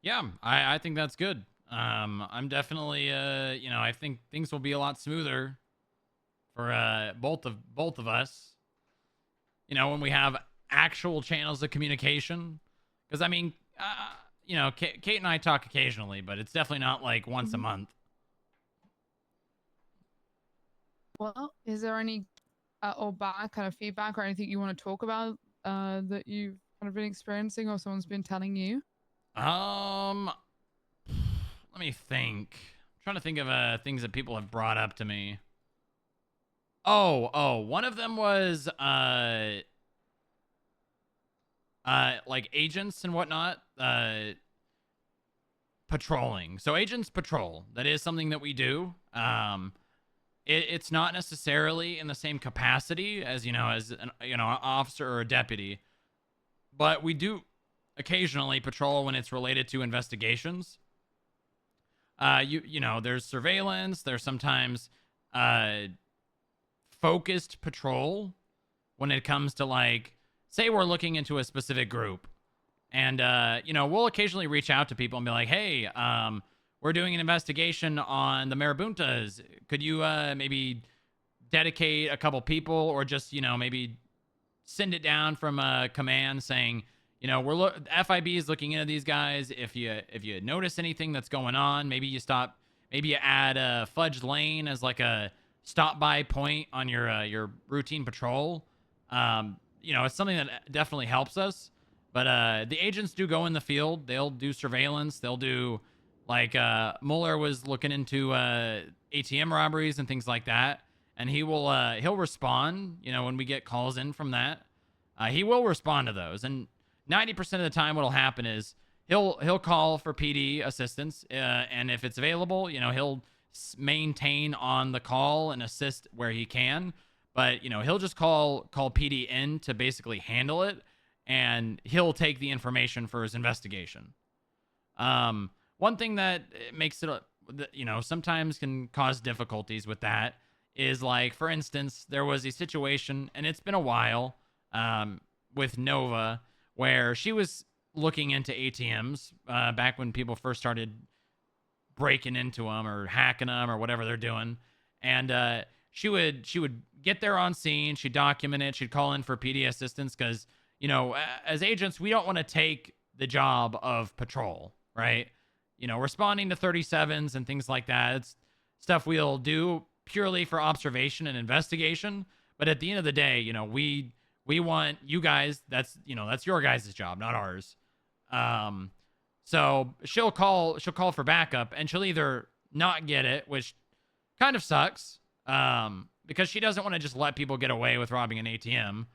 Yeah, I think that's good. I'm definitely I think things will be a lot smoother for both of us. When we have actual channels of communication, because I mean, Kate and I talk occasionally, but it's definitely not like once a month. Well, is there any or bad kind of feedback or anything you want to talk about that you've kind of been experiencing or someone's been telling you? Let me think. I'm trying to think of things that people have brought up to me. Oh, one of them was like agents and whatnot patrolling. So agents patrol. That is something that we do. It's not necessarily in the same capacity as as an officer or a deputy, but we do occasionally patrol when it's related to investigations. There's surveillance. There's sometimes focused patrol when it comes to, like, say we're looking into a specific group, and we'll occasionally reach out to people and be like, hey, we're doing an investigation on the Marabuntas. Could you maybe dedicate a couple people, or just maybe send it down from a command saying, FIB is looking into these guys. If you notice anything that's going on, maybe you add Fudge Lane as like a stop by point on your routine patrol. It's something that definitely helps us. But the agents do go in the field. They'll do surveillance. They'll do, like, Mueller was looking into ATM robberies and things like that, and he'll respond. When we get calls in from that, he will respond to those. And 90% of the time, what'll happen is he'll call for PD assistance, and if it's available, he'll maintain on the call and assist where he can. But he'll just call PD in to basically handle it, and he'll take the information for his investigation. One thing that makes it, sometimes can cause difficulties with that is, like, for instance, there was a situation, and it's been a while, with Nova, where she was looking into ATMs back when people first started breaking into them or hacking them or whatever they're doing. And she would get there on scene. She'd document it. She'd call in for PD assistance because, as agents, we don't want to take the job of patrol, right? Responding to 37s and things like that. It's stuff we'll do purely for observation and investigation. But at the end of the day, we want you guys, that's your guys' job, not ours. So she'll call for backup, and she'll either not get it, which kind of sucks, because she doesn't want to just let people get away with robbing an ATM.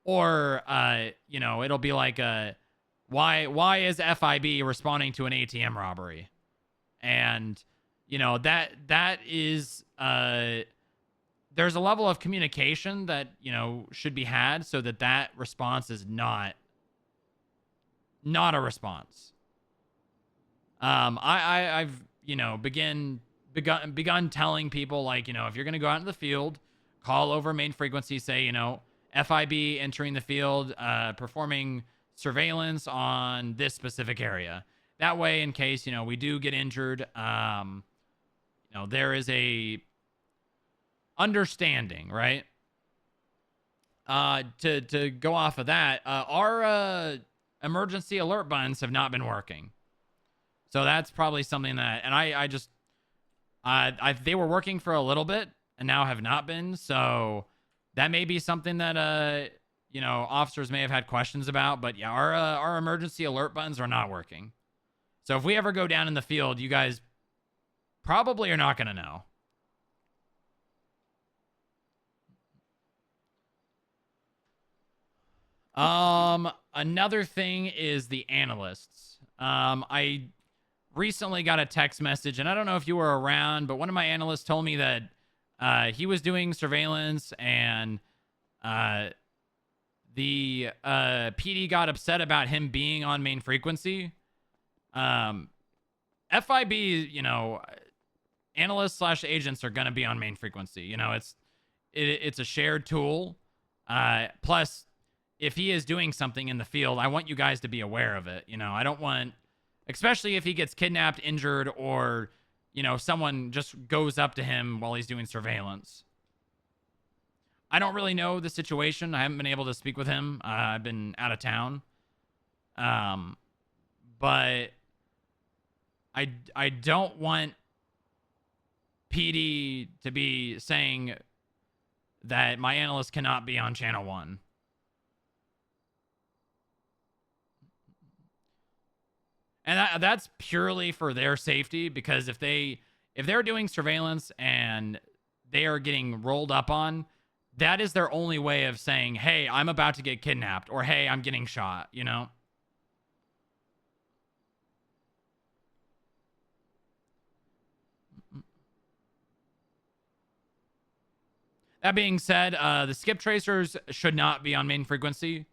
Or it'll be like, why is FIB responding to an ATM robbery? And, that is, there's a level of communication that, should be had so that response is not a response. I've, begun telling people, like, if you're going to go out into the field, call over main frequency, say, FIB entering the field, performing surveillance on this specific area. That way, in case, we do get injured, there is a understanding, right? To go off of that, our emergency alert buttons have not been working. So that's probably something that, and I just, they were working for a little bit and now have not been. So that may be something that, officers may have had questions about. But yeah, our emergency alert buttons are not working. So if we ever go down in the field, you guys probably are not going to know. Another thing is the analysts. I recently got a text message, and I don't know if you were around, but one of my analysts told me that he was doing surveillance, and the PD got upset about him being on main frequency. FIB, you know, analysts / agents are going to be on main frequency. You know, it's a shared tool. Plus, if he is doing something in the field, I want you guys to be aware of it. You know, I don't want, especially if he gets kidnapped, injured, or, you know, someone just goes up to him while he's doing surveillance. I don't really know the situation. I haven't been able to speak with him. I've been out of town. But I don't want PD to be saying that my analyst cannot be on channel 1. And that's purely for their safety, because if they're doing surveillance and they are getting rolled up on, that is their only way of saying, hey, I'm about to get kidnapped, or hey, I'm getting shot, you know? That being said, the skip tracers should not be on main frequency.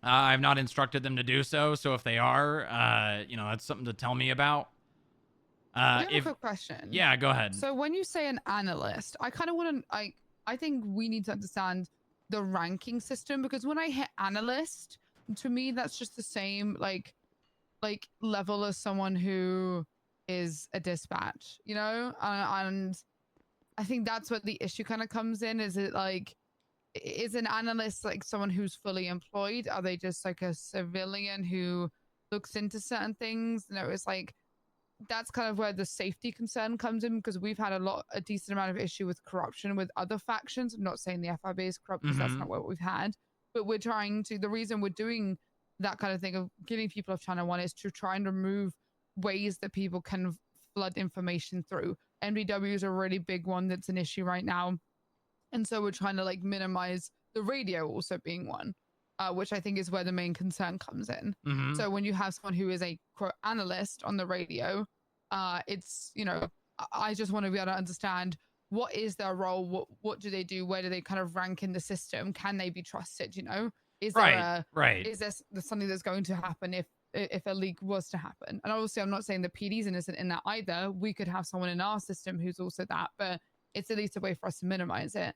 I've not instructed them to do so, so if they are, you know, that's something to tell me about. I have a quick question. Yeah, go ahead. So when you say an analyst, I kind of want to, I think we need to understand the ranking system, because when I hit analyst, to me, that's just the same, like level as someone who is a dispatch, you know? And I think that's what the issue kind of comes in. Is it like, is an analyst like someone who's fully employed? Are they just like a civilian who looks into certain things? You know, it's like, that's kind of where the safety concern comes in, because we've had a decent amount of issue with corruption with other factions. I'm not saying the FIB is corrupt, because that's not what we've had, but we're trying to, the reason we're doing that kind of thing of getting people off channel 1 is to try and remove ways that people can flood information through. MDW is a really big one that's an issue right now. And so we're trying to like minimize the radio also being one, which I think is where the main concern comes in. So when you have someone who is a quote analyst on the radio, it's, you know, I just want to be able to understand what is their role, what do they do, where do they kind of rank in the system, can they be trusted, you know? Is there is there something that's going to happen if a leak was to happen? And obviously I'm not saying the PD's innocent in that either. We could have someone in our system who's also that, but it's at least a way for us to minimize it.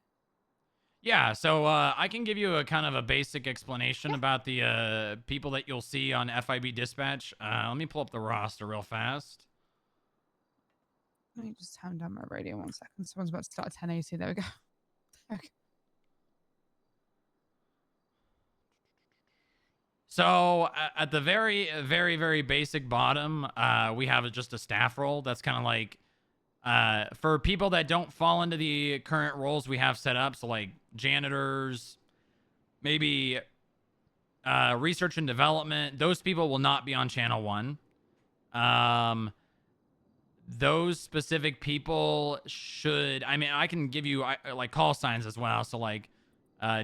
Yeah, so I can give you a kind of a basic explanation about the people that you'll see on FIB Dispatch. Let me pull up the roster real fast. Let me just turn down my radio 1 second. Someone's about to start at 1080. There we go. Okay. So at the very basic bottom, we have just a staff role. That's kind of like for people that don't fall into the current roles we have set up. So like janitors, maybe research and development. Those people will not be on channel 1. Those specific people should, I mean, I can give you like call signs as well. So like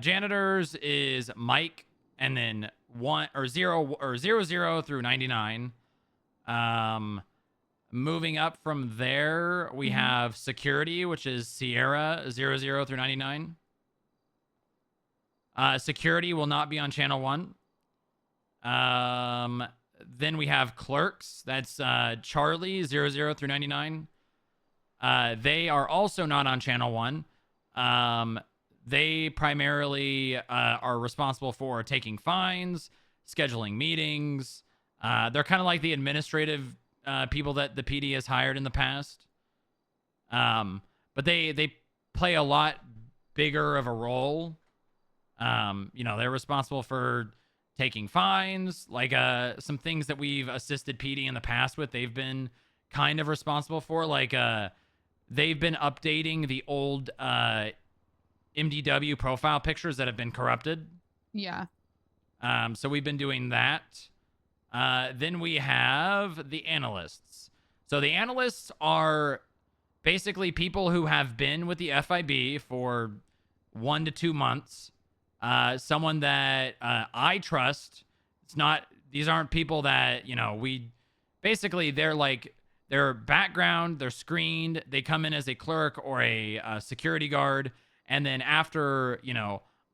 janitors is Mike, and then 1 or 00 through 99. Moving up from there, we have security, which is Sierra 00 through 99. Security will not be on channel 1. Then we have clerks. That's Charlie 00 through 99. They are also not on channel 1. They primarily are responsible for taking fines, scheduling meetings. They're kind of like the administrative people that the PD has hired in the past. But they play a lot bigger of a role. You know, they're responsible for taking fines, like some things that we've assisted PD in the past with. They've been kind of responsible for, like they've been updating the old MDW profile pictures that have been corrupted. Yeah. So we've been doing that. Then we have the analysts. So the analysts are basically people who have been with the FIB for 1 to 2 months. Someone that I trust. It's not, these aren't people that, you know, we basically, they're like, their background, they're screened. They come in as a clerk or a security guard, And then after,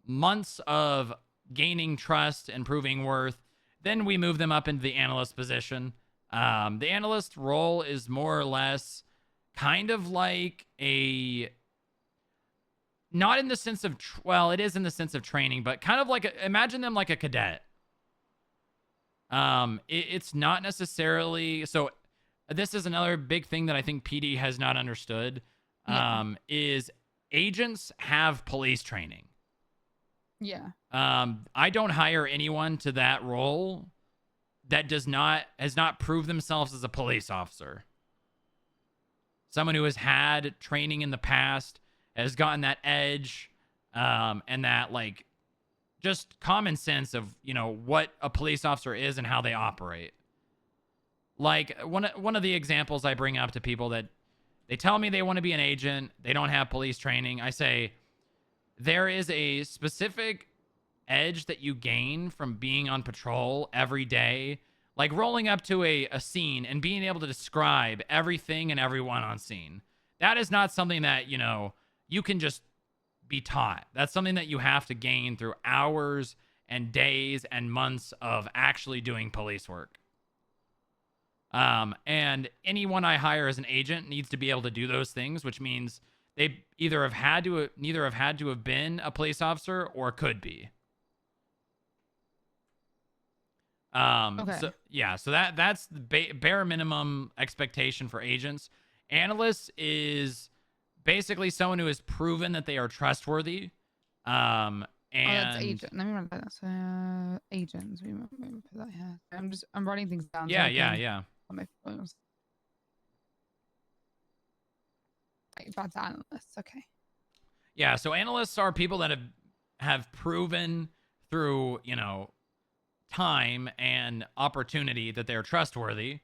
months of gaining trust and proving worth, then we move them up into the analyst position. The analyst role is more or less kind of like not in the sense of, it is in the sense of training, but kind of like, imagine them like a cadet. It's not necessarily, so this is another big thing that I think PD has not understood, is agents have police training. Yeah. I don't hire anyone to that role that has not proved themselves as a police officer. Someone who has had training in the past, has gotten that edge, and that like just common sense of, what a police officer is and how they operate. Like one of the examples I bring up to people that they tell me they want to be an agent, they don't have police training. I say there is a specific edge that you gain from being on patrol every day, like rolling up to a scene and being able to describe everything and everyone on scene. That is not something that, you can just be taught. That's something that you have to gain through hours and days and months of actually doing police work. And anyone I hire as an agent needs to be able to do those things, which means they neither have had to have been a police officer or could be. Okay. So that's the bare minimum expectation for agents. Analysts is basically someone who has proven that they are trustworthy. And that's agent. Let me run that. So agents. We put that here. I'm writing things down. Yeah. On my phones. Right, back to analysts. Okay. Yeah. So analysts are people that have proven through, time and opportunity that they're trustworthy.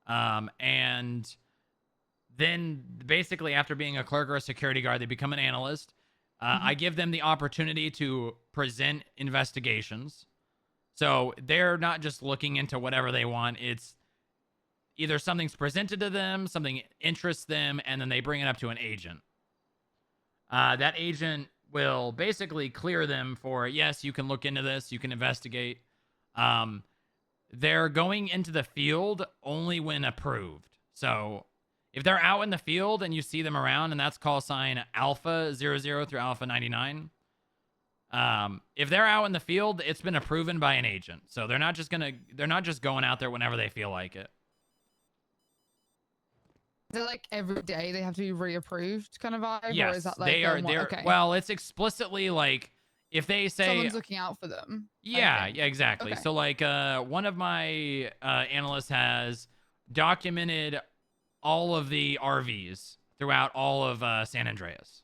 And then basically after being a clerk or a security guard, they become an analyst. I give them the opportunity to present investigations. So they're not just looking into whatever they want. It's either something's presented to them, something interests them, and then they bring it up to an agent. That agent will basically clear them for, yes, you can look into this, you can investigate. They're going into the field only when approved. So if they're out in the field and you see them around, and that's call sign Alpha 00 through Alpha 99. If they're out in the field, it's been approved by an agent. So they're not just going out there whenever they feel like it. Is it like every day they have to be reapproved kind of vibe? Yes, or is that like they are. okay. Well, it's explicitly like if they say someone's looking out for them. Yeah, yeah, exactly. Okay. So like one of my analysts has documented all of the RVs throughout all of San Andreas.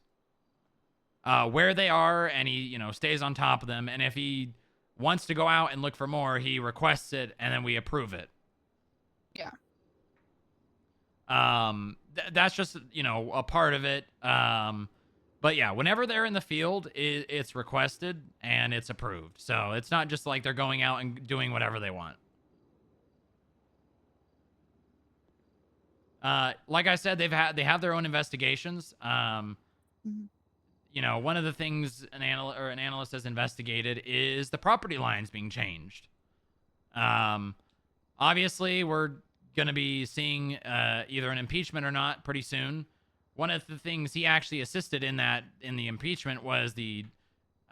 Where they are, and he, stays on top of them. And if he wants to go out and look for more, he requests it, and then we approve it. Yeah. That's just, a part of it. But yeah, whenever they're in the field, it's requested and it's approved. So it's not just like they're going out and doing whatever they want. Like I said, they have their own investigations. One of the things an analyst has investigated is the property lines being changed. Obviously, we're going to be seeing either an impeachment or not pretty soon. One of the things he actually assisted in the impeachment was the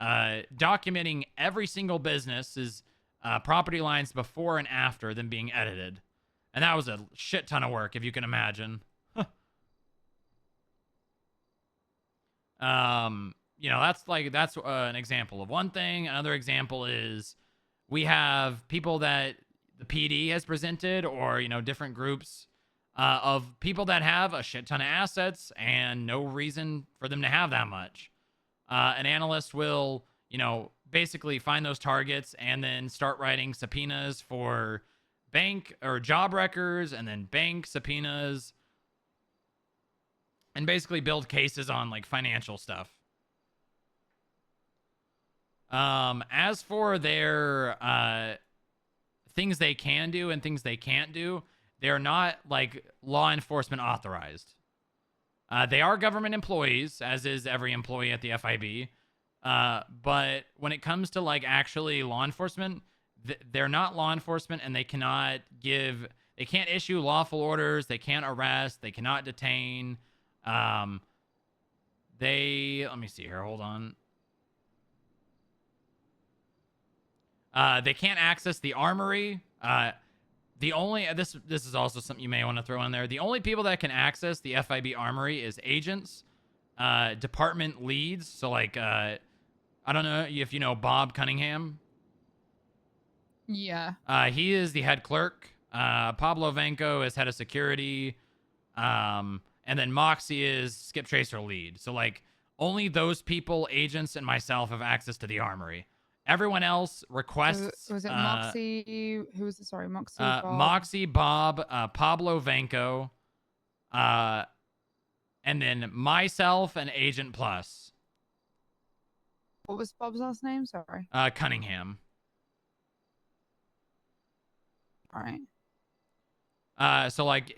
documenting every single business's property lines before and after them being edited. And that was a shit ton of work, if you can imagine. That's an example of one thing. Another example is we have people that the PD has presented, or different groups of people that have a shit ton of assets and no reason for them to have that much. An analyst will basically find those targets and then start writing subpoenas for bank or job records, and then bank subpoenas, and basically build cases on like financial stuff. As for their things they can do and things they can't do, they're not like law enforcement authorized. They are government employees, as is every employee at the FIB. But when it comes to like actually law enforcement, they're not law enforcement, and they can't issue lawful orders. They can't arrest. They cannot detain. Let me see here. Hold on. They can't access the armory. This is also something you may want to throw in there. The only people that can access the FIB armory is agents, department leads. So like, I don't know if you know Bob Cunningham. Yeah. He is the head clerk. Pablo Venko is head of security. And then Moxie is skip tracer lead. So like, only those people, agents, and myself have access to the armory. Everyone else requests. Was it Moxie? Who was it? Sorry, Moxie. Bob. Moxie, Bob, Pablo Venko, and then myself and Agent Plus. What was Bob's last name? Sorry. Cunningham. All right. So like,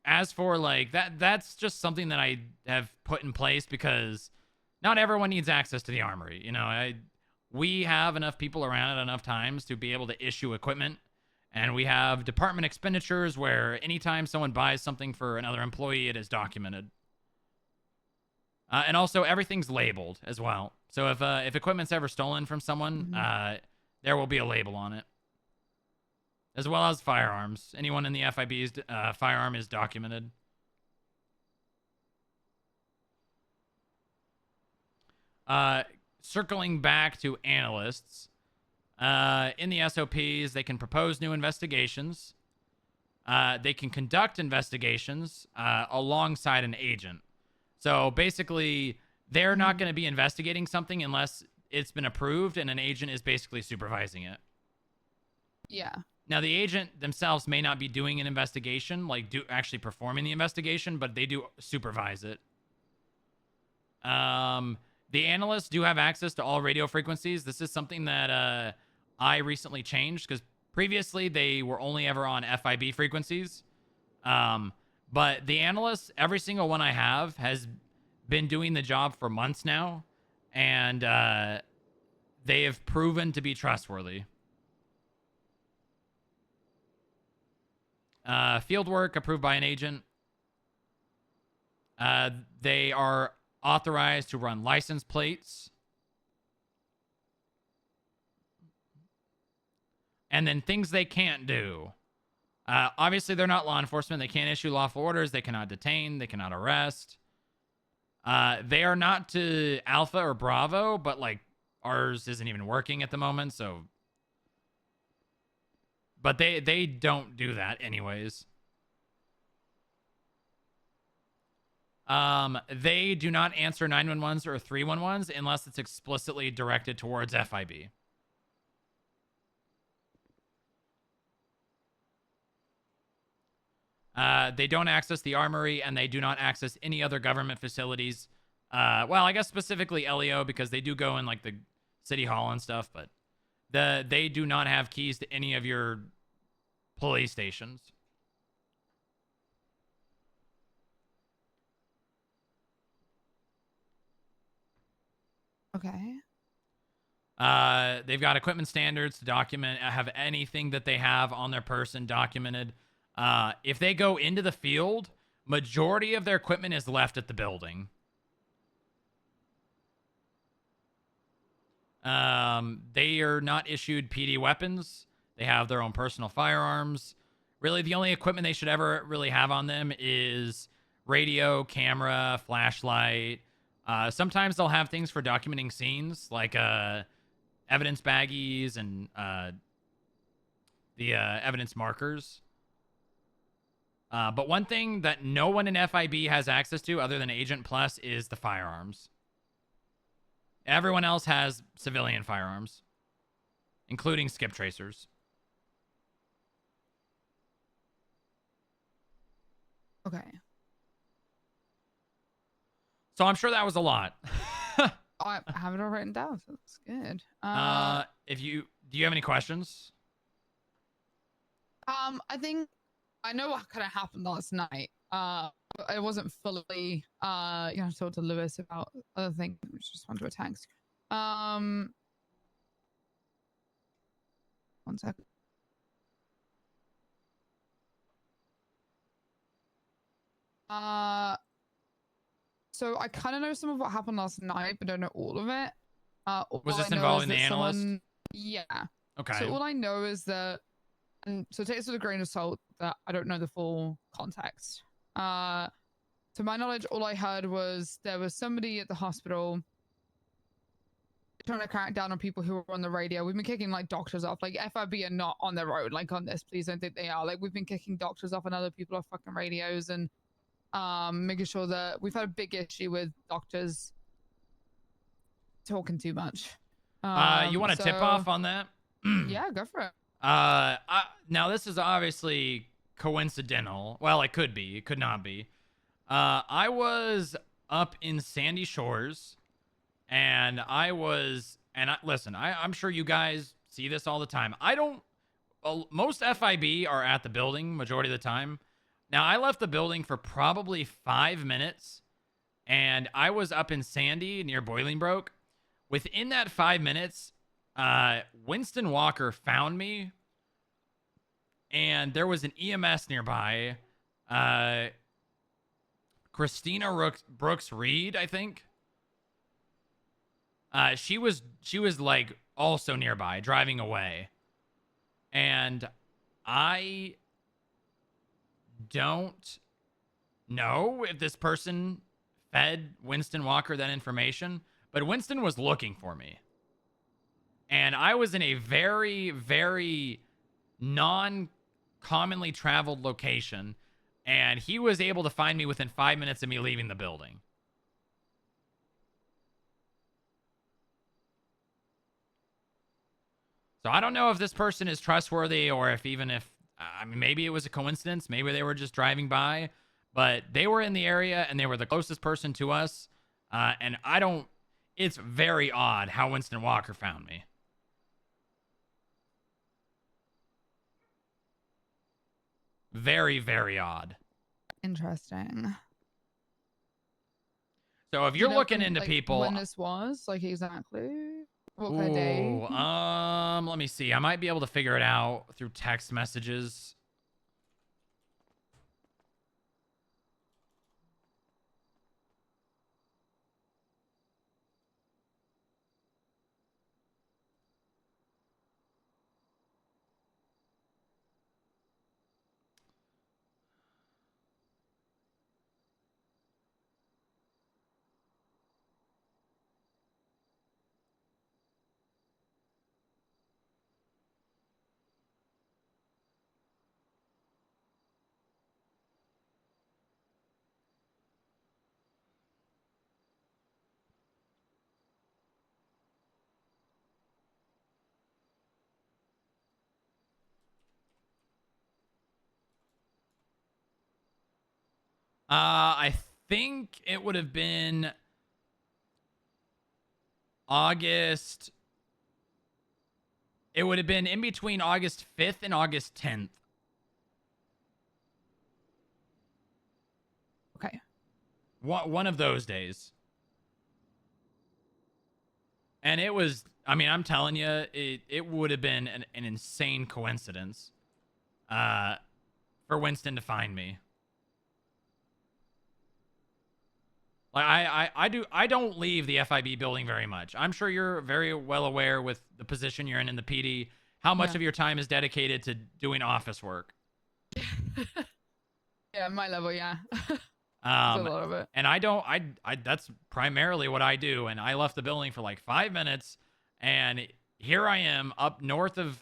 as for like that's just something that I have put in place because not everyone needs access to the armory. You know, we have enough people around at enough times to be able to issue equipment, and we have department expenditures where anytime someone buys something for another employee, it is documented. And also everything's labeled as well. So if equipment's ever stolen from someone, there will be a label on it. As well as firearms. Anyone in the FIB's firearm is documented. Circling back to analysts, in the SOPs, they can propose new investigations. They can conduct investigations alongside an agent. So basically, they're not going to be investigating something unless it's been approved and an agent is basically supervising it. Yeah. Now, the agent themselves may not be doing an investigation, like actually performing the investigation, but they do supervise it. The analysts do have access to all radio frequencies. This is something that I recently changed because previously they were only ever on FIB frequencies. But the analysts, every single one I have, has been doing the job for months now, and they have proven to be trustworthy. Field work approved by an agent. They are authorized to run license plates. And then things they can't do. Obviously, they're not law enforcement. They can't issue lawful orders. They cannot detain. They cannot arrest. They are not to Alpha or Bravo, but like ours isn't even working at the moment, so. But they don't do that anyways. They do not answer 911s or 311s unless it's explicitly directed towards FIB. They don't access the armory, and they do not access any other government facilities. Well, I guess specifically LEO because they do go in like the city hall and stuff, but they do not have keys to any of your police stations. Okay. They've got equipment standards to document, have anything that they have on their person documented. If they go into the field, majority of their equipment is left at the building. They are not issued PD weapons. They have their own personal firearms. Really, the only equipment they should ever really have on them is radio, camera, flashlight. Sometimes they'll have things for documenting scenes, like evidence baggies and the evidence markers. But one thing that no one in FIB has access to other than Agent Plus is the firearms. Everyone else has civilian firearms, including skip tracers. Okay. So I'm sure that was a lot. I have it all written down, so that's good. Do you have any questions? I think I know what kind of happened last night. I wasn't fully talk to Lewis about other things. Just wanted to text. 1 second. So I kind of know some of what happened last night, but don't know all of it. Was this involving the analyst? Yeah. Okay. So all I know is that, and so take this with a grain of salt that I don't know the full context. To my knowledge, all I heard was there was somebody at the hospital trying to crack down on people who were on the radio. We've been kicking like doctors off. Like FIB are not on their own. Like on this, please don't think they are. Like we've been kicking doctors off and other people off fucking radios and making sure that we've had a big issue with doctors talking too much. You want to tip off on that? Yeah, go for it. Now this is obviously coincidental. Well, it could be. It could not be. I was up in Sandy Shores, and listen, I'm sure you guys see this all the time. Most FIB are at the building majority of the time. Now, I left the building for probably 5 minutes, and I was up in Sandy near Bolingbroke. Within that 5 minutes, Winston Walker found me, and there was an EMS nearby. Christina Brooks Reed, I think. She was like also nearby, driving away. And I don't know if this person fed Winston Walker that information, but Winston was looking for me. And I was in a very, very non-commonly traveled location, and he was able to find me within 5 minutes of me leaving the building. So I don't know if this person is trustworthy or if I mean, maybe it was a coincidence. Maybe they were just driving by, but they were in the area and they were the closest person to us. And it's very odd how Winston Walker found me. Very, very odd. Interesting. So if you're looking into people, when this was, like exactly what kind of day? Let me see. I might be able to figure it out through text messages. I think it would have been August. It would have been in between August 5th and August 10th. Okay. One of those days. And it was, I mean, I'm telling you, it would have been an insane coincidence for Winston to find me. Like I don't leave the FIB building very much. I'm sure you're very well aware with the position you're in the PD, how much of your time is dedicated to doing office work. Yeah, my level, yeah. A lot of it. And I that's primarily what I do. And I left the building for like 5 minutes, and here I am up north of.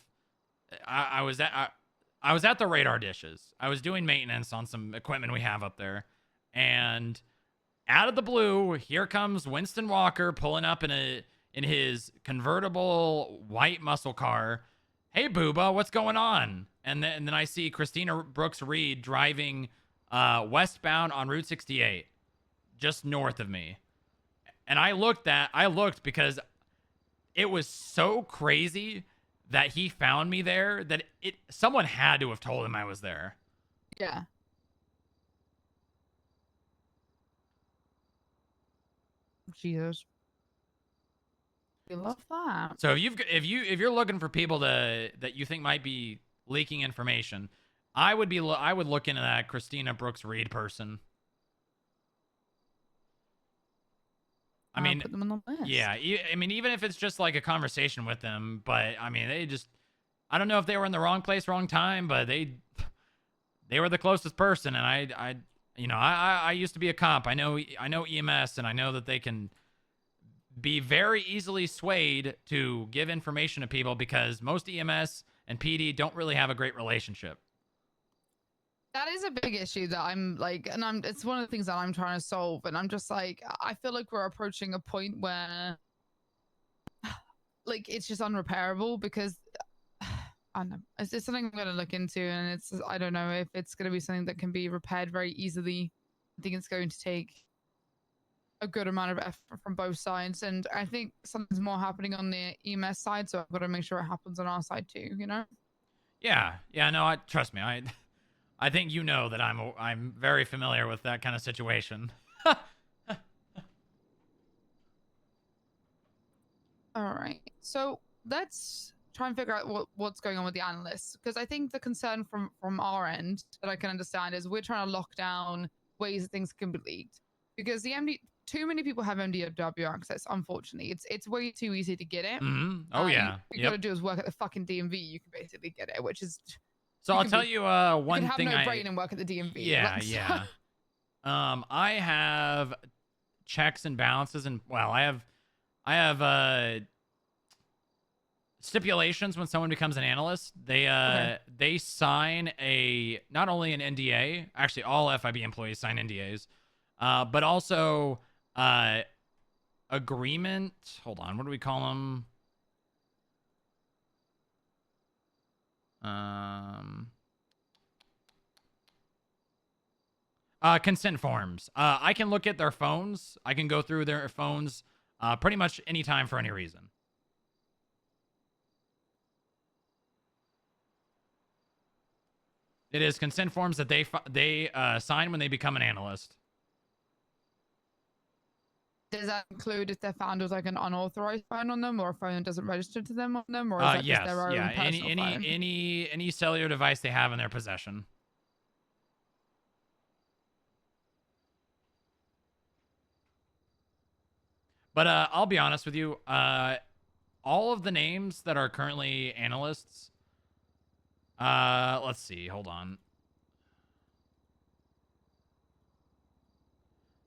I was at the radar dishes. I was doing maintenance on some equipment we have up there, and out of the blue, here comes Winston Walker pulling up in his convertible white muscle car. Hey, Booba, what's going on? And then I see Christina Brooks Reed driving westbound on Route 68, just north of me. And I looked because it was so crazy that he found me there that someone had to have told him I was there. Yeah. Jesus. We love that. So if you're looking for people that you think might be leaking information, I would look into that Christina Brooks Reed person. I mean, put them on the list. yeah, I mean, even if it's just like a conversation with them, but I mean, I don't know if they were in the wrong place, wrong time, but they were the closest person, and I used to be a cop. I know EMS, and I know that they can be very easily swayed to give information to people because most EMS and PD don't really have a great relationship. That is a big issue that I'm like, and it's one of the things that I'm trying to solve. And I'm just like, I feel like we're approaching a point where like, it's just unrepairable because I don't know. It's something I'm going to look into, and I don't know if it's going to be something that can be repaired very easily. I think it's going to take a good amount of effort from both sides. And I think something's more happening on the EMS side. So I've got to make sure it happens on our side too, you know? Yeah. No, trust me. I think you know that I'm very familiar with that kind of situation. All right. So let's try and figure out what's going on with the analysts. Because I think the concern from our end that I can understand is we're trying to lock down ways that things can be leaked. Because too many people have MDW access, unfortunately. It's way too easy to get it. Mm-hmm. Oh, yeah. All you got to do is work at the fucking DMV. You can basically get it, which is... So I'll tell you one you can thing. Have no brain and work at the DMV. Yeah, yeah. I have checks and balances, and well, I have stipulations when someone becomes an analyst. They sign not only an NDA. Actually, all FIB employees sign NDAs, but also agreement. Hold on, what do we call them? Consent forms. I can look at their phones. I can go through their phones pretty much anytime for any reason. It is consent forms that they sign when they become an analyst. Does that include if they're found with like an unauthorized phone on them, or a phone that doesn't register to them on them, or is that yes, just their own personal phone? Any cellular device they have in their possession. But I'll be honest with you, all of the names that are currently analysts. Let's see, hold on.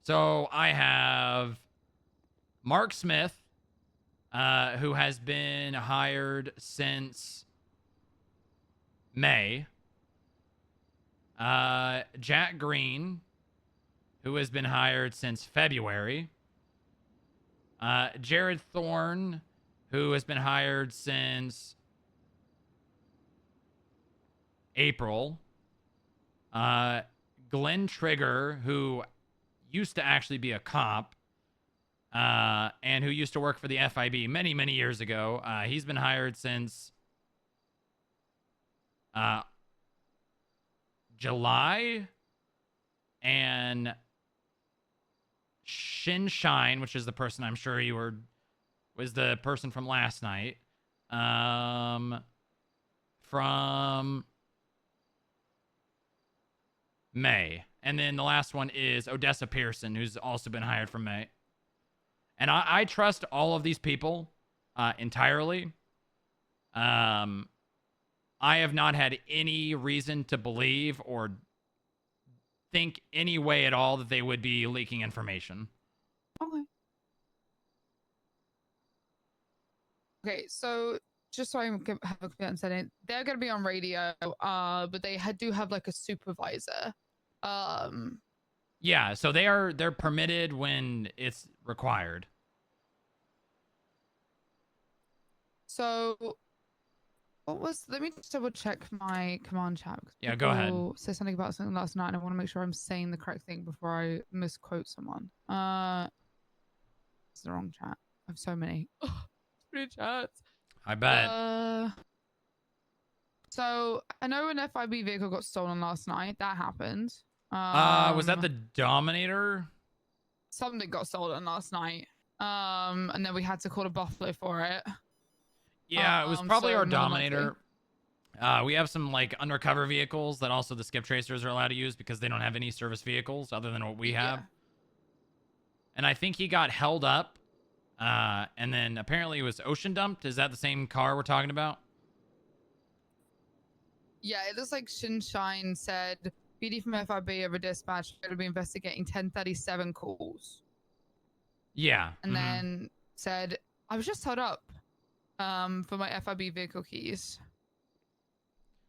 So I have Mark Smith, who has been hired since May. Jack Green, who has been hired since February. Jared Thorne, who has been hired since April. Glenn Trigger, who used to actually be a cop, and who used to work for the FIB many, many years ago. He's been hired since July. And Shine, which is the person I'm sure was the person from last night. From May. And then the last one is Odessa Pearson, who's also been hired from May. And I trust all of these people entirely. I have not had any reason to believe or think any way at all that they would be leaking information. Okay, so just so I have a clear understanding, they're going to be on radio, but they do have like a supervisor. Yeah, so they're permitted when it's required. So let me just double check my command chat. Yeah, go ahead. Say something about something last night, and I want to make sure I'm saying the correct thing before I misquote someone. It's the wrong chat. I have so many. Three chats. I bet. So I know an FIB vehicle got stolen last night. That happened. Was that the Dominator? Something got stolen last night. And then we had to call a Buffalo for it. Yeah, it was probably so our more than likely. Dominator. We have some like undercover vehicles that also the skip tracers are allowed to use because they don't have any service vehicles other than what we have. And I think he got held up. And then apparently it was ocean dumped. Is that the same car we're talking about? Yeah, it looks like Sunshine said BD from FIB over dispatch going to be investigating 1037 calls. Yeah. And then said, I was just held up for my FIB vehicle keys.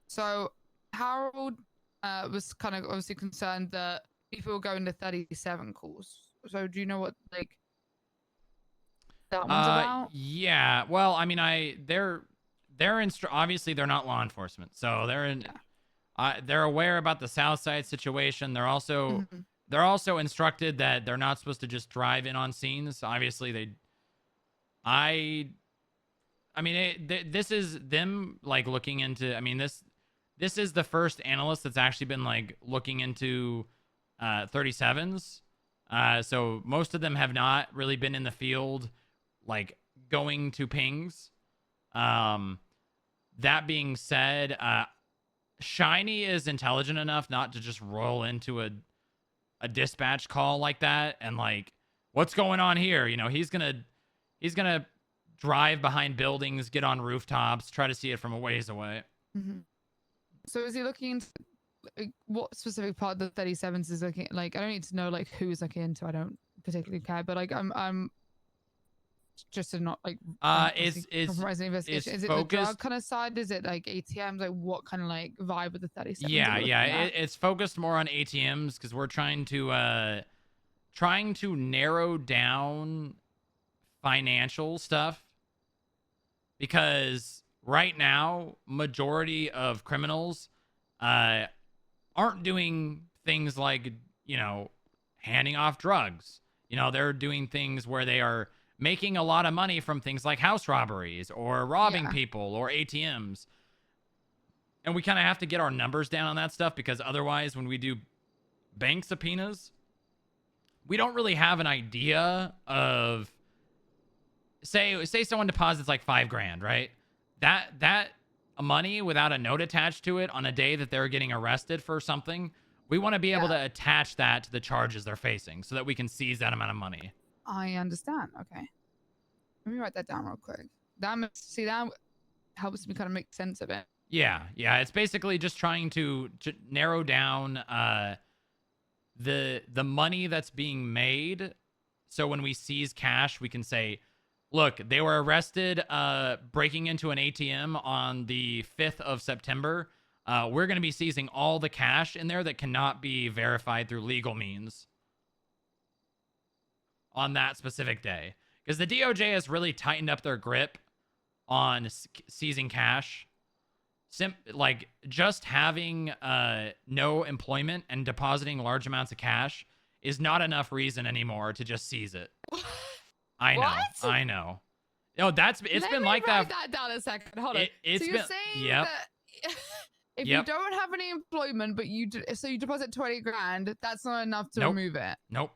So Harold was kind of obviously concerned that people were going to 37 calls. So do you know what like that one's about? Yeah. Well, I mean, they're obviously they're not law enforcement, so they're aware about the South Side situation. They're also instructed that they're not supposed to just drive in on scenes. Obviously, I mean, this is them like looking into. I mean, this is the first analyst that's actually been like looking into 37s. So most of them have not really been in the field, like going to pings. That being said, Shiny is intelligent enough not to just roll into a dispatch call like that and like, what's going on here? You know, he's gonna drive behind buildings, get on rooftops, try to see it from a ways away. So is he looking into like, what specific part of the 37s is looking like? I don't need to know like who's looking into. I don't particularly care, but like I'm just to not like it's compromise the investigation. Is it the drug kind of side? Is it like ATMs? Like what kind of like vibe with the 37s? Yeah. It's focused more on ATMs because we're trying to narrow down financial stuff, because right now majority of criminals aren't doing things like, you know, handing off drugs. You know, they're doing things where they are making a lot of money from things like house robberies or robbing people or ATMs. And we kind of have to get our numbers down on that stuff, because otherwise when we do bank subpoenas, we don't really have an idea of, say someone deposits like $5,000, right? That money without a note attached to it on a day that they're getting arrested for something, we want to be able to attach that to the charges they're facing so that we can seize that amount of money. I understand. Okay. Let me write that down real quick. That helps me kind of make sense of it. Yeah. It's basically just trying to narrow down the money that's being made. So when we seize cash, we can say, look, they were arrested breaking into an ATM on the 5th of September. We're going to be seizing all the cash in there that cannot be verified through legal means on that specific day. Because the DOJ has really tightened up their grip on seizing cash. Like, just having no employment and depositing large amounts of cash is not enough reason anymore to just seize it. I know. No, it's been like that. Write that down a second. Hold on. So you're saying that if you don't have any employment, but you deposit $20,000, that's not enough to remove it. Nope.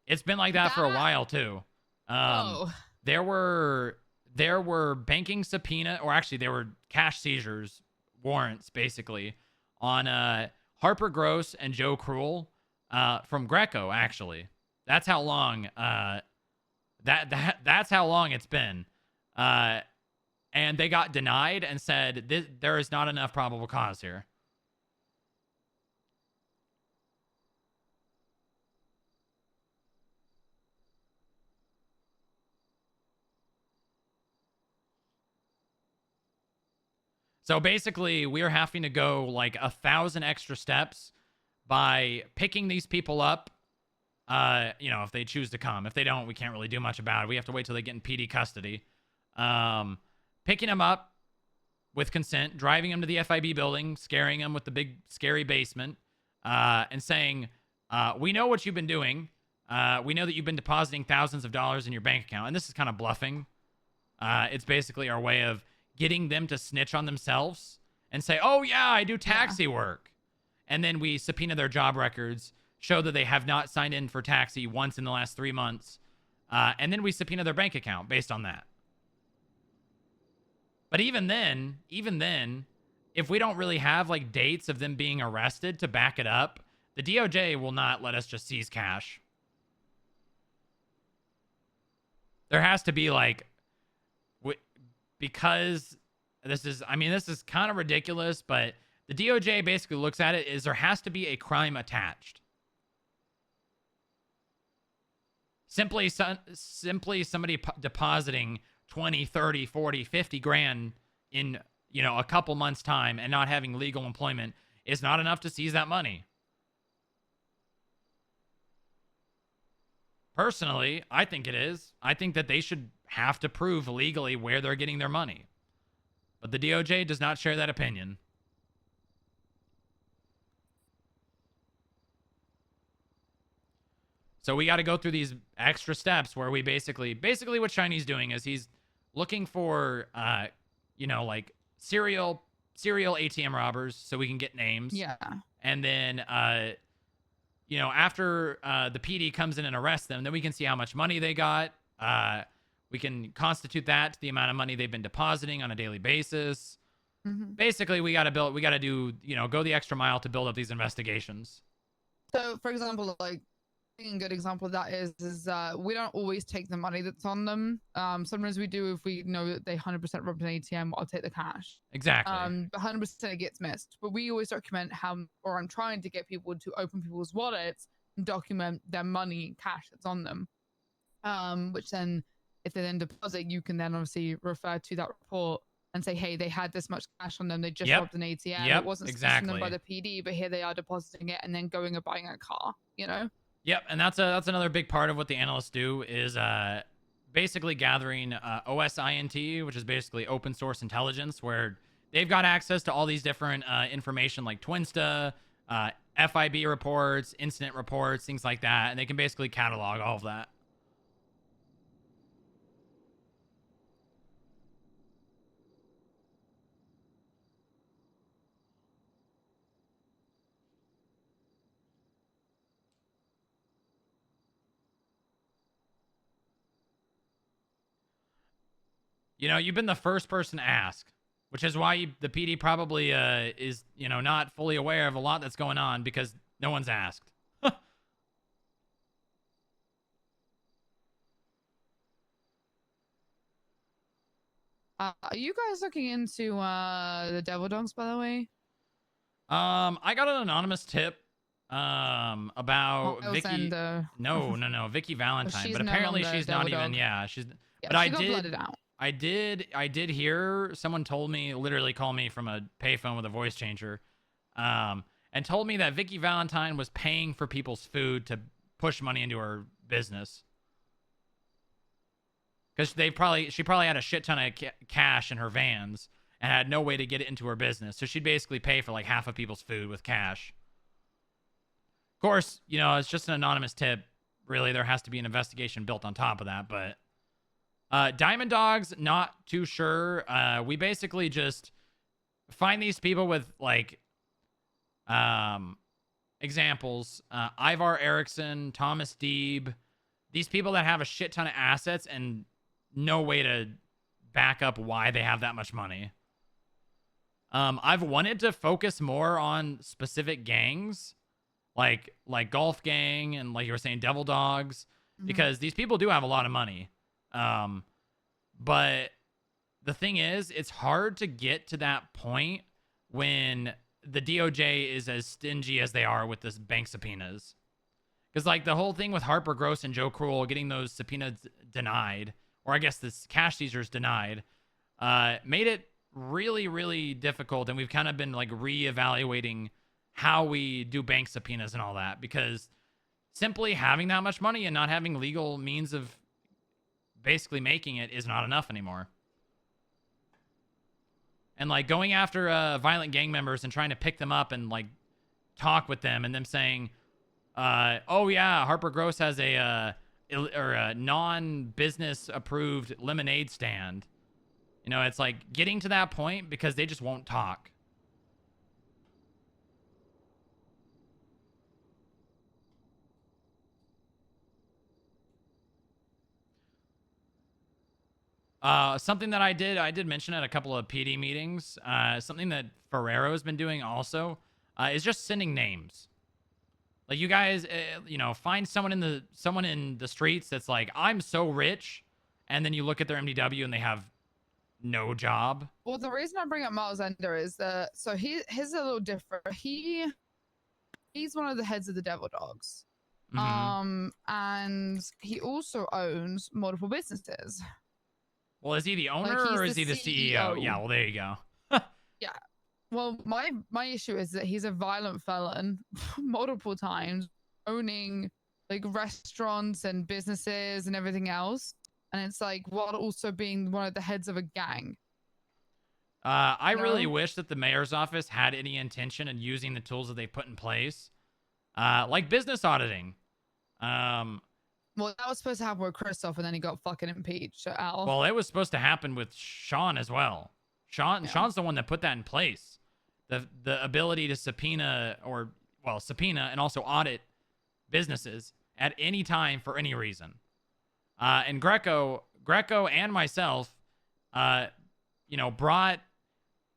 It's been like that for a while too. There were banking subpoena, or actually there were cash seizures warrants basically on Harper Gross and Joe Cruel from Greco. Actually, that's how long that's how long it's been. And they got denied and said there is not enough probable cause here. So basically, we're having to go like 1,000 extra steps by picking these people up. You know, if they choose to come. If they don't, we can't really do much about it. We have to wait till they get in PD custody. Picking them up with consent, driving them to the FIB building, scaring them with the big scary basement, and saying, we know what you've been doing. We know that you've been depositing thousands of dollars in your bank account. And this is kind of bluffing. It's basically our way of getting them to snitch on themselves and say, oh yeah, I do taxi work. And then we subpoena their job records, show that they have not signed in for taxi once in the last 3 months, and then we subpoena their bank account based on that. But even then, if we don't really have like dates of them being arrested to back it up, the DOJ will not let us just seize cash. There has to be like, because this is, I mean, this is kind of ridiculous, but the DOJ basically looks at it as there has to be a crime attached. Simply somebody depositing 20, 30, 40, 50 grand in, you know, a couple months' time and not having legal employment is not enough to seize that money. Personally, I think it is. I think that they should have to prove legally where they're getting their money. But the DOJ does not share that opinion. So we got to go through these extra steps where we basically what Shiny's doing is he's looking for, you know, like serial ATM robbers so we can get names. Yeah. And then, you know, after the PD comes in and arrests them, then we can see how much money they got. We can constitute that to the amount of money they've been depositing on a daily basis. Mm-hmm. Basically, we got to do, you know, go the extra mile to build up these investigations. So, for example, like, a good example of that is we don't always take the money that's on them. Sometimes we do if we know that they 100% robbed an ATM. I'll take the cash. Exactly. 100% it gets missed, but we always document how, or I'm trying to get people to open people's wallets and document their money, cash that's on them. Which then, if they then deposit, you can then obviously refer to that report and say, hey, they had this much cash on them. They just robbed an ATM. It wasn't exactly them by the PD, but here they are depositing it and then going and buying a car. You know. Yep, and that's another big part of what the analysts do is basically gathering OSINT, which is basically open source intelligence, where they've got access to all these different information like Twinsta, FIB reports, incident reports, things like that, and they can basically catalog all of that. You know, you've been the first person to ask, which is why the PD probably is, you know, not fully aware of a lot that's going on because no one's asked. Are you guys looking into the devil dogs, by the way? I got an anonymous tip about Vicky. No, Vicky Valentine, but apparently she's not even. Yeah, she's. Yeah, but she got blooded out. I did hear someone told me, literally called me from a payphone with a voice changer, and told me that Vicky Valentine was paying for people's food to push money into her business. Because she probably had a shit ton of cash in her vans and had no way to get it into her business. So she'd basically pay for like half of people's food with cash. Of course, you know, it's just an anonymous tip. Really, there has to be an investigation built on top of that, but Diamond Dogs, not too sure. We basically just find these people with like examples. Ivar Erickson, Thomas Deeb, these people that have a shit ton of assets and no way to back up why they have that much money. I've wanted to focus more on specific gangs, like Golf Gang and like you were saying, Devil Dogs, because these people do have a lot of money. But the thing is, it's hard to get to that point when the DOJ is as stingy as they are with this bank subpoenas. Because like the whole thing with Harper Gross and Joe Cruel getting those subpoenas denied, or I guess this cash seizures denied, made it really, really difficult. And we've kind of been like reevaluating how we do bank subpoenas and all that, because simply having that much money and not having legal means of basically making it is not enough anymore. And like going after violent gang members and trying to pick them up and like talk with them and them saying, oh yeah, Harper Gross has a non-business approved lemonade stand. You know, it's like getting to that point because they just won't talk. Something that I did mention at a couple of PD meetings. Something that Ferrero has been doing also is just sending names. Like you guys, find someone in the streets that's like, I'm so rich, and then you look at their MDW and they have no job. Well, the reason I bring up Miles Ender is that he's a little different. He's one of the heads of the Devil Dogs. And he also owns multiple businesses. Well, is he the owner or is he the CEO? Yeah, well, there you go. Yeah. Well, my issue is that he's a violent felon multiple times, owning like restaurants and businesses and everything else. And it's like, while also being one of the heads of a gang. I really wish that the mayor's office had any intention in using the tools that they put in place, like business auditing. Well, that was supposed to happen with Christoph, and then he got fucking impeached. So Al. Well, it was supposed to happen with Sean as well. Sean's the one that put that in place. The ability to subpoena and also audit businesses at any time for any reason. And Greco and myself, brought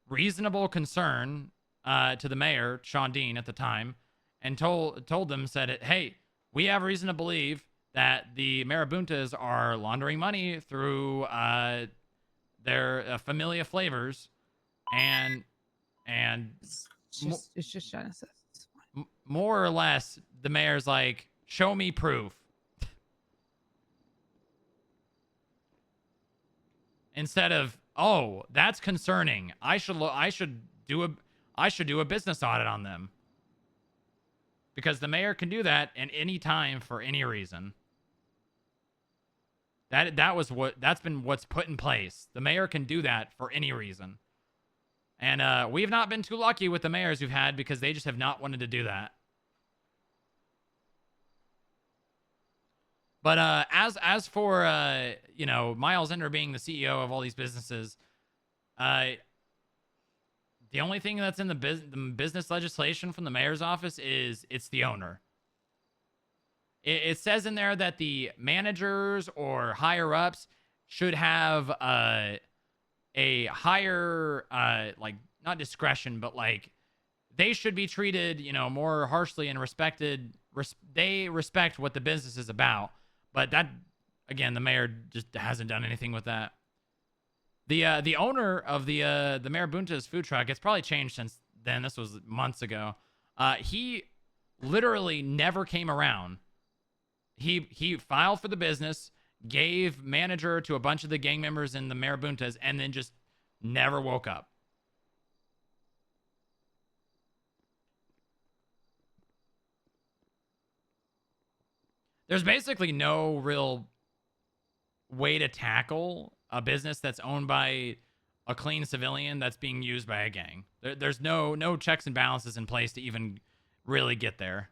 reasonable concern to the mayor, Sean Dean, at the time, and told them, said, hey, we have reason to believe that the Marabuntas are laundering money through their Familia flavors, and it's just Genesis. More or less, the mayor's like, show me proof. Instead of, oh, that's concerning, I should do a business audit on them. Because the mayor can do that at any time for any reason. That's been what's put in place. The mayor can do that for any reason. And we've not been too lucky with the mayors we've had because they just have not wanted to do that. But as for Miles Ender being the CEO of all these businesses, the only thing that's in the business legislation from the mayor's office is it's the owner. It says in there that the managers or higher ups should have a higher not discretion, but like they should be treated more harshly and respected. They respect what the business is about. But that, again, the mayor just hasn't done anything with that. The owner of the Marabunta's food truck, it's probably changed since then. This was months ago. He literally never came around. He filed for the business, gave manager to a bunch of the gang members in the Marabuntas, and then just never woke up. There's basically no real way to tackle a business that's owned by a clean civilian that's being used by a gang. There's no checks and balances in place to even really get there.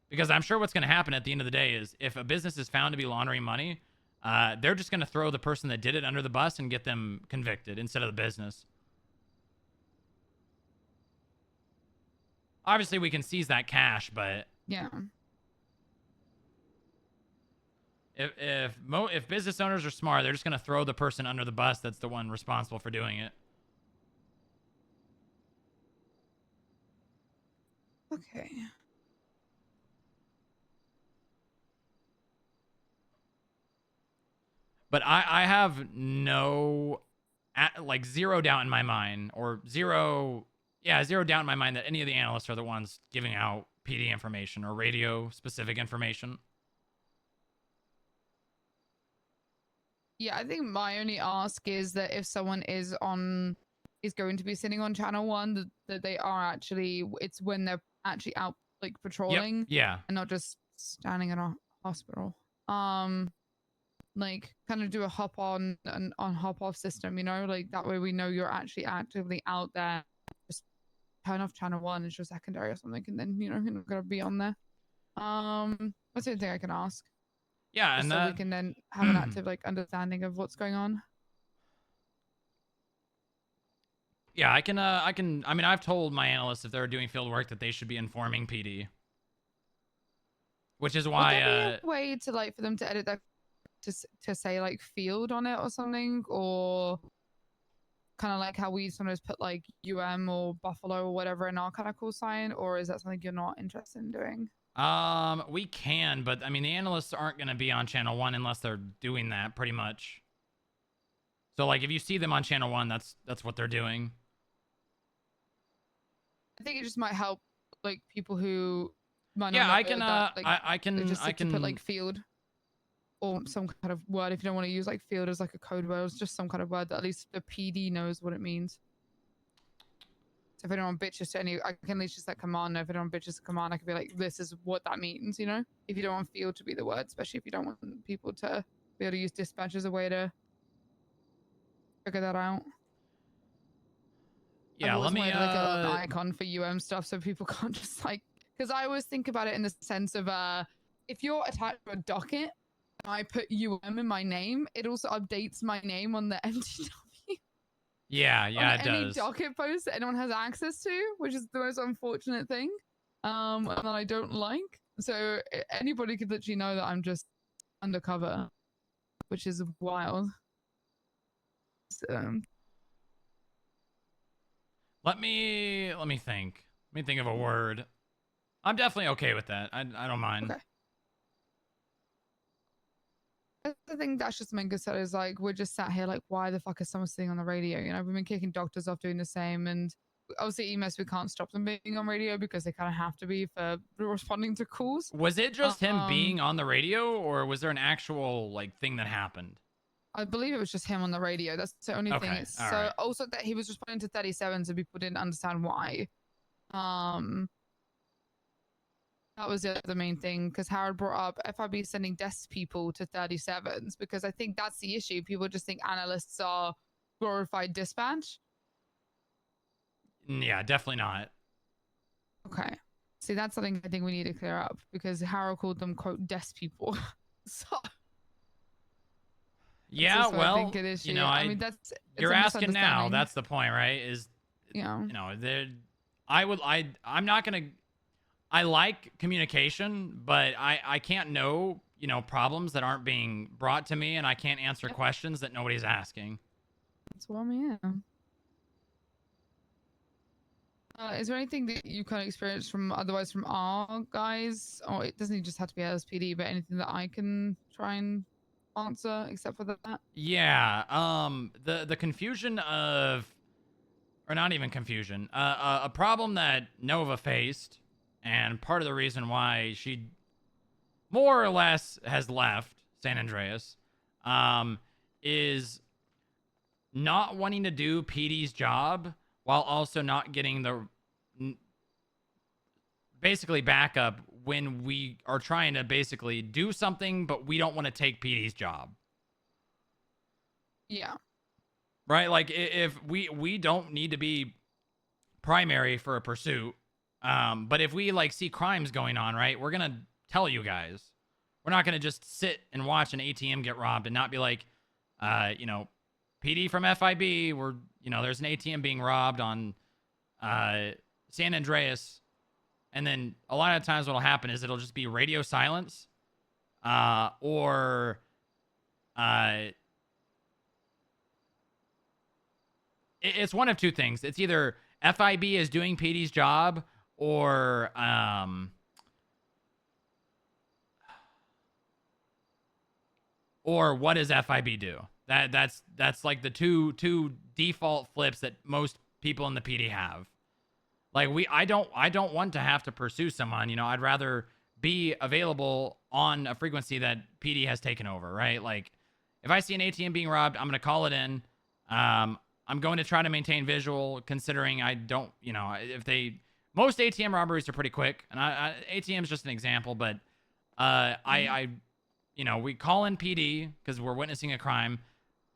Because I'm sure what's going to happen at the end of the day is if a business is found to be laundering money, they're just going to throw the person that did it under the bus and get them convicted instead of the business. Obviously, we can seize that cash, but yeah. If business owners are smart, they're just going to throw the person under the bus that's the one responsible for doing it. Okay. But I have zero doubt in my mind, or zero doubt in my mind that any of the analysts are the ones giving out PD information or radio specific information. Yeah, I think my only ask is that if someone is going to be sitting on channel 1, that they are actually, it's when they're actually out like patrolling. Yep. Yeah. And not just standing in a hospital. Like kind of do a hop on and on hop off system, like that way we know you're actually actively out there. Just turn off channel 1 as your secondary or something, and then you're not gonna be on there. That's the only thing I can ask. Yeah, just and so we can then have an active understanding of what's going on. Yeah, I mean, I've told my analysts if they're doing field work that they should be informing PD. which is Would why there be a way to like for them to edit that to say like field on it or something, or kind of like how we sometimes put like or Buffalo or whatever in our kind of call sign, or is that something you're not interested in doing? we can, but I mean the analysts aren't going to be on channel 1 unless they're doing that pretty much. So like if you see them on channel 1, that's what they're doing. I think it just might help like people who might Yeah, not know I can that, like, I can just I to put like can field or some kind of word if you don't want to use like field as like a code word. It's just some kind of word that at least the PD knows what it means. So if anyone bitches to any, I can at least just like command. If anyone bitches a command, I can be like, this is what that means, you know? If you don't want field to be the word, especially if you don't want people to be able to use dispatch as a way to figure that out. Yeah, I've let always me wanted like a little icon for stuff so people can't just like, because I always think about it in the sense of if you're attached to a docket and I put in my name, it also updates my name on the MTW. Yeah, on it any does. docket post that anyone has access to, which is the most unfortunate thing, and that I don't like. So anybody could literally know that I'm just undercover, which is wild. So Let me think. Let me think of a word. I'm definitely okay with that. I don't mind. okay. I think that's just something good said is like we're just sat here like why the fuck is someone sitting on the radio? You know, we've been kicking doctors off doing the same, and obviously EMS we can't stop them being on radio because they kind of have to be for responding to calls. Was it just him being on the radio, or was there an actual like thing that happened? I believe it was just him on the radio. That's the only thing. It's all so right. also that he was responding to 37, so people didn't understand why. That was the main thing because Howard brought up FIB sending desk people to 37s because I think that's the issue. People just think analysts are glorified dispatch. Yeah, definitely not. Okay. See, that's something I think we need to clear up because Harold called them, quote, desk people. So. Yeah, well, you know, I mean, you're asking now. That's the point, right? Is, yeah. You know, I'm not going to, I like communication, but I can't know, you know, problems that aren't being brought to me, and I can't answer questions that nobody's asking. That's what I mean. Is there anything that you kind of experienced from our guys, or it doesn't just have to be LSPD, but anything that I can try and answer except for that? Yeah, the confusion of, or not even confusion, a problem that Nova faced, and part of the reason why she more or less has left San Andreas, is not wanting to do PD's job while also not getting the basically backup when we are trying to basically do something, but we don't want to take PD's job. Yeah. Right? Like if we don't need to be primary for a pursuit, but if we like see crimes going on, right, we're gonna tell you guys. We're not gonna just sit and watch an ATM get robbed and not be like, you know, PD from FIB, we're, you know, there's an ATM being robbed on San Andreas, and then a lot of times what'll happen is it'll just be radio silence, or it's one of two things. It's either FIB is doing PD's job, or what does FIB do? That's like the two default flips that most people in the PD have. Like I don't want to have to pursue someone, you know. I'd rather be available on a frequency that PD has taken over, right? Like if I see an ATM being robbed, I'm going to call it in. I'm going to try to maintain visual, considering I don't, you know, most ATM robberies are pretty quick, and ATM is just an example, but you know, we call in PD because we're witnessing a crime.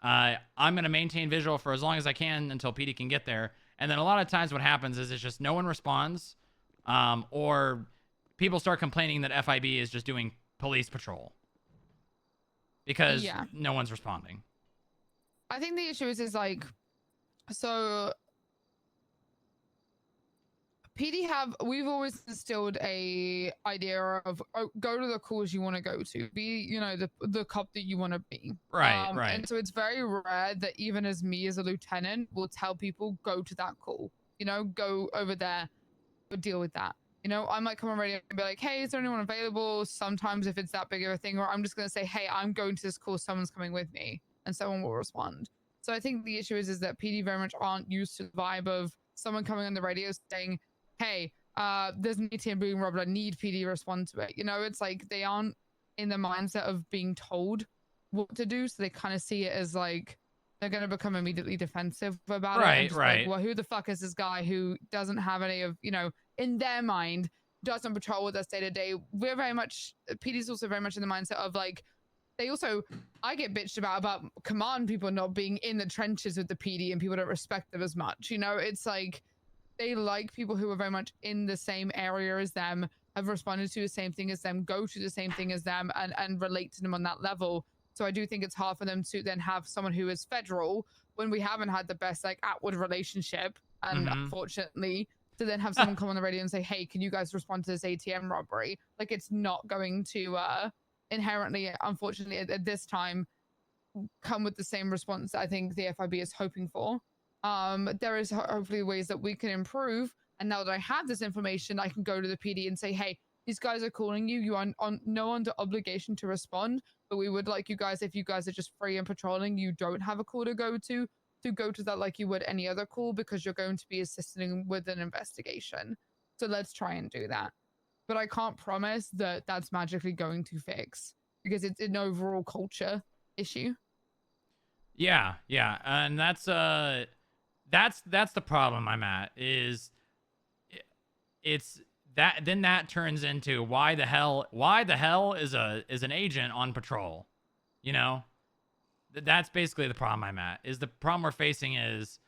I'm going to maintain visual for as long as I can until PD can get there. And then a lot of times what happens is it's just no one responds, or people start complaining that FIB is just doing police patrol because no one's responding. I think the issue is like, so we've always instilled a idea of go to the calls you want to go to, be, you know, the cop that you want to be. Right, And so it's very rare that even as me as a lieutenant will tell people go to that call, you know, go over there, deal with that. You know, I might come on radio and be like, hey, is there anyone available? Sometimes if it's that big of a thing, or I'm just going to say, hey, I'm going to this call, someone's coming with me, and someone will respond. So I think the issue is that PD very much aren't used to the vibe of someone coming on the radio saying, hey, there's an ATM being robbed, I need PD to respond to it. You know, it's like they aren't in the mindset of being told what to do, so they kind of see it as like they're going to become immediately defensive about it. And just like, well, who the fuck is this guy who doesn't have any of, you know, in their mind, doesn't patrol with us day to day. We're very much, PD's also very much in the mindset of like, they also, I get bitched about command people not being in the trenches with the PD and people don't respect them as much. You know, it's like they like people who are very much in the same area as them, have responded to the same thing as them, go to the same thing as them, and relate to them on that level. So I do think it's hard for them to then have someone who is federal when we haven't had the best like outward relationship, and unfortunately to then have someone come on the radio and say, hey, can you guys respond to this ATM robbery? Like, it's not going to inherently, unfortunately, at this time, come with the same response that I think the FIB is hoping for. There is hopefully ways that we can improve. And now that I have this information, I can go to the PD and say, hey, these guys are calling you. You are no under obligation to respond, but we would like you guys, if you guys are just free and patrolling, you don't have a call to go to that like you would any other call, because you're going to be assisting with an investigation. So let's try and do that. But I can't promise that that's magically going to fix, because it's an overall culture issue. Yeah, and that's the problem I'm at, is it's that then that turns into why the hell is an agent on patrol, you know? That's basically the problem I'm at. Is the problem we're facing is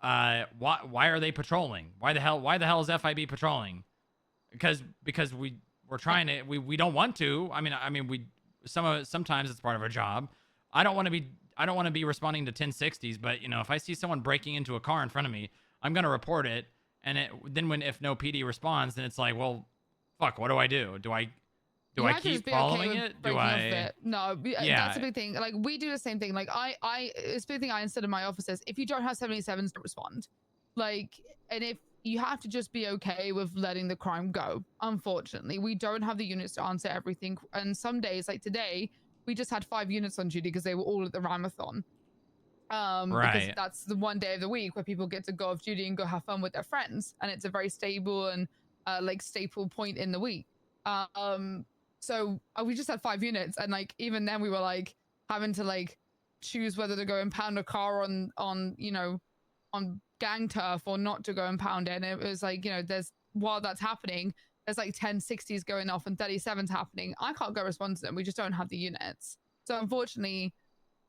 why are they patrolling? Why the hell is FIB patrolling? Because we're trying to, we don't want to. I mean we sometimes it's part of our job. I don't want to be responding to 1060s, but you know, if I see someone breaking into a car in front of me, I'm going to report it. And if no PD responds, then it's like, well, fuck, what do I do? Do I keep following it? Do I? No, that's a big thing. Like, we do the same thing. Like, it's a big thing I instead of my officers. If you don't have 77s, don't respond. Like, and if you have to just be okay with letting the crime go. Unfortunately, we don't have the units to answer everything. And some days, like today, we just had 5 units on duty because they were all at the Ramathon. Because that's the one day of the week where people get to go off duty and go have fun with their friends, and it's a very stable and like staple point in the week. So we just had 5 units, and like even then we were like having to like choose whether to go and pound a car on you know, on gang turf or not to go and pound it. And it was like, you know, while that's happening, there's like 1060s going off and 37s happening. I can't go respond to them. We just don't have the units. So unfortunately,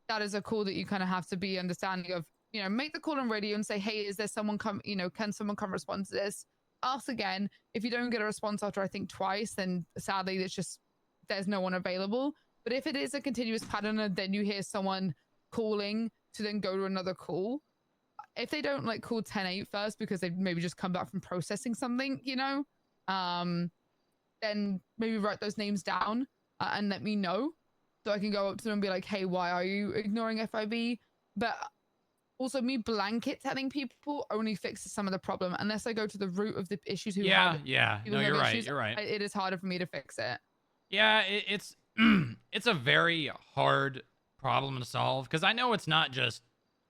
that is a call that you kind of have to be understanding of. You know, make the call on radio and say, hey, is there someone come, you know, can someone come respond to this? Ask again. If you don't get a response after I think twice, then sadly there's no one available. But if it is a continuous pattern and then you hear someone calling to then go to another call, if they don't like call 10-8 first because they've maybe just come back from processing something, you know, then maybe write those names down and let me know, so I can go up to them and be like, hey, why are you ignoring FIB? But also, me blanket telling people only fixes some of the problem, unless I go to the root of the issues. No, you're right. It is harder for me to fix it. Yeah, it's it's a very hard problem to solve, because I know it's not just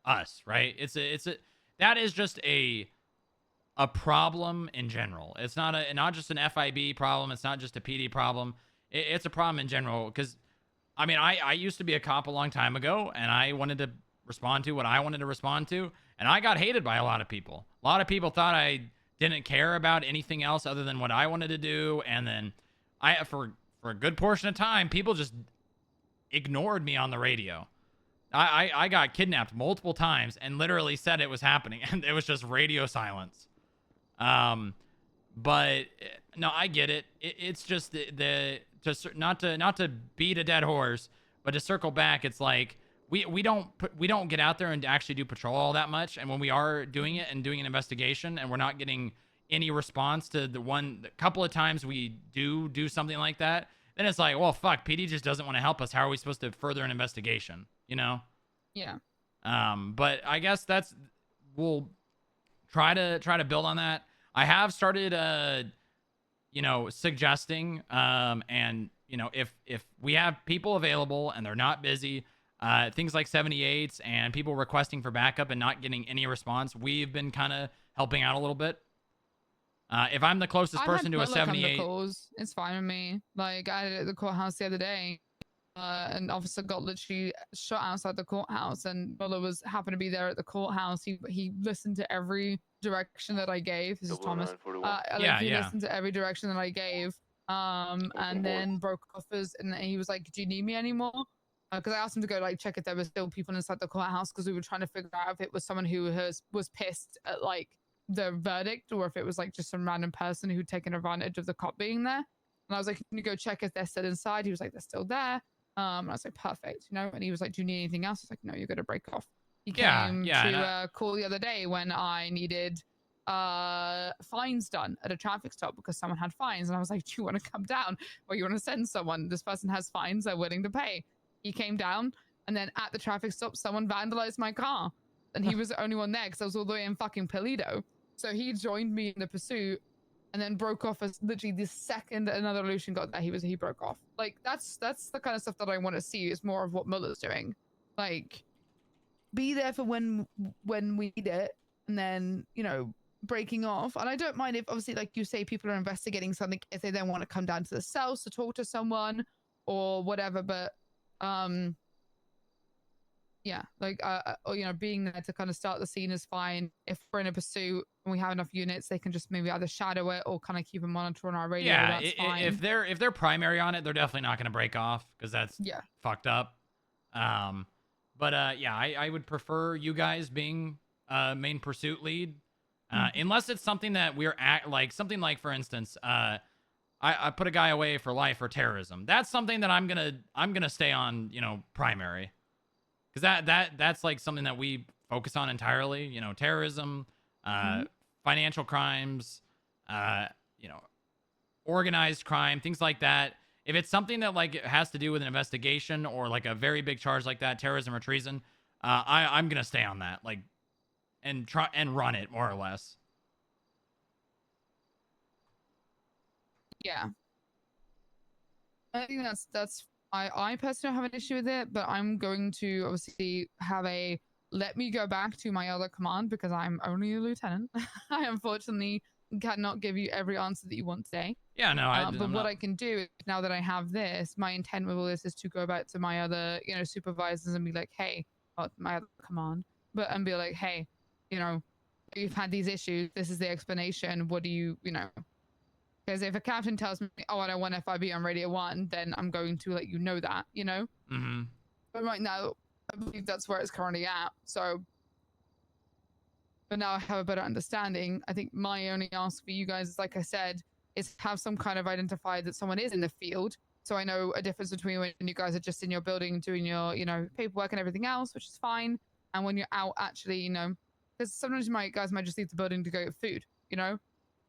us, right? That is just a problem in general. It's not just an FIB problem. It's not just a PD problem. It's a problem in general, because I mean, I used to be a cop a long time ago, and I wanted to respond to what I wanted to respond to, and I got hated by a lot of people. A lot of people thought I didn't care about anything else other than what I wanted to do, and then for a good portion of time, people just ignored me on the radio. I got kidnapped multiple times and literally said it was happening, and it was just radio silence. But no, I get it. It's just just not to beat a dead horse, but to circle back, it's like we don't get out there and actually do patrol all that much, and when we are doing it and doing an investigation and we're not getting any response to the couple of times we do something like that, then it's like, well, fuck, PD just doesn't want to help us. How are we supposed to further an investigation? You know? Yeah. But I guess we'll try to build on that. I have started, you know, suggesting, and you know, if we have people available and they're not busy, things like 78s and people requesting for backup and not getting any response, we've been kind of helping out a little bit. If I'm the closest person to a 78, it's fine with me. Like I did it at the courthouse the other day. An officer got literally shot outside the courthouse, and Muller happened to be there at the courthouse. He listened to every direction that I gave. This is Thomas. He listened to every direction that I gave. And then broke off and he was like, "Do you need me anymore?" Because I asked him to go like check if there were still people inside the courthouse, because we were trying to figure out if it was someone who was pissed at like the verdict, or if it was like just some random person who'd taken advantage of the cop being there. And I was like, "Can you go check if they're still inside?" He was like, "They're still there." And I was like, "Perfect," you know. And he was like, "Do you need anything else?" I was like, "No, you're gonna break off." He came to call the other day when I needed fines done at a traffic stop because someone had fines, and I was like, "Do you want to come down, or you want to send someone? This person has fines they're willing to pay." He came down, and then at the traffic stop, someone vandalized my car, and he was the only one there because I was all the way in fucking Paleto. So he joined me in the pursuit, and then broke off as literally the second another Lucian got there. He broke off. Like that's the kind of stuff that I want to see. Is more of what Muller's doing. Like, be there for when we need it, and then, you know, breaking off. And I don't mind if, obviously, like you say, people are investigating something, if they then want to come down to the cells to talk to someone or whatever. But yeah, like or, you know, being there to kind of start the scene is fine. If we're in a pursuit and we have enough units, they can just maybe either shadow it or kind of keep a monitor on our radio. Yeah, that's fine. if they're primary on it, they're definitely not going to break off, because that's fucked up. But yeah, I would prefer you guys being main pursuit lead, unless it's something that we're like something like, for instance, I put a guy away for life for terrorism. That's something that I'm gonna stay on, you know, primary, because that's like something that we focus on entirely. You know, terrorism, financial crimes, you know, organized crime, things like that. If it's something that like has to do with an investigation or like a very big charge like that, terrorism or treason, I'm gonna stay on that, like, and try and run it more or less. Yeah, I think that's I personally don't have an issue with it, but I'm going to obviously have let me go back to my other command, because I'm only a lieutenant. I unfortunately cannot give you every answer that you want today. Yeah, no, but what I can do is, now that I have this, my intent with all this is to go back to my other, you know, supervisors and be like, "Hey," my other command, and be like, "Hey, you know, you've had these issues. This is the explanation. What do you know?" Because if a captain tells me, "Oh, I don't want FIB on Radio 1, then I'm going to let you know that, you know? Mm-hmm. But right now, I believe that's where it's currently at. So, but now I have a better understanding. I think my only ask for you guys is, like I said, is have some kind of identifier that someone is in the field. So I know a difference between when you guys are just in your building doing your, you know, paperwork and everything else, which is fine. And when you're out actually, you know, because sometimes guys might just leave the building to go get food, you know?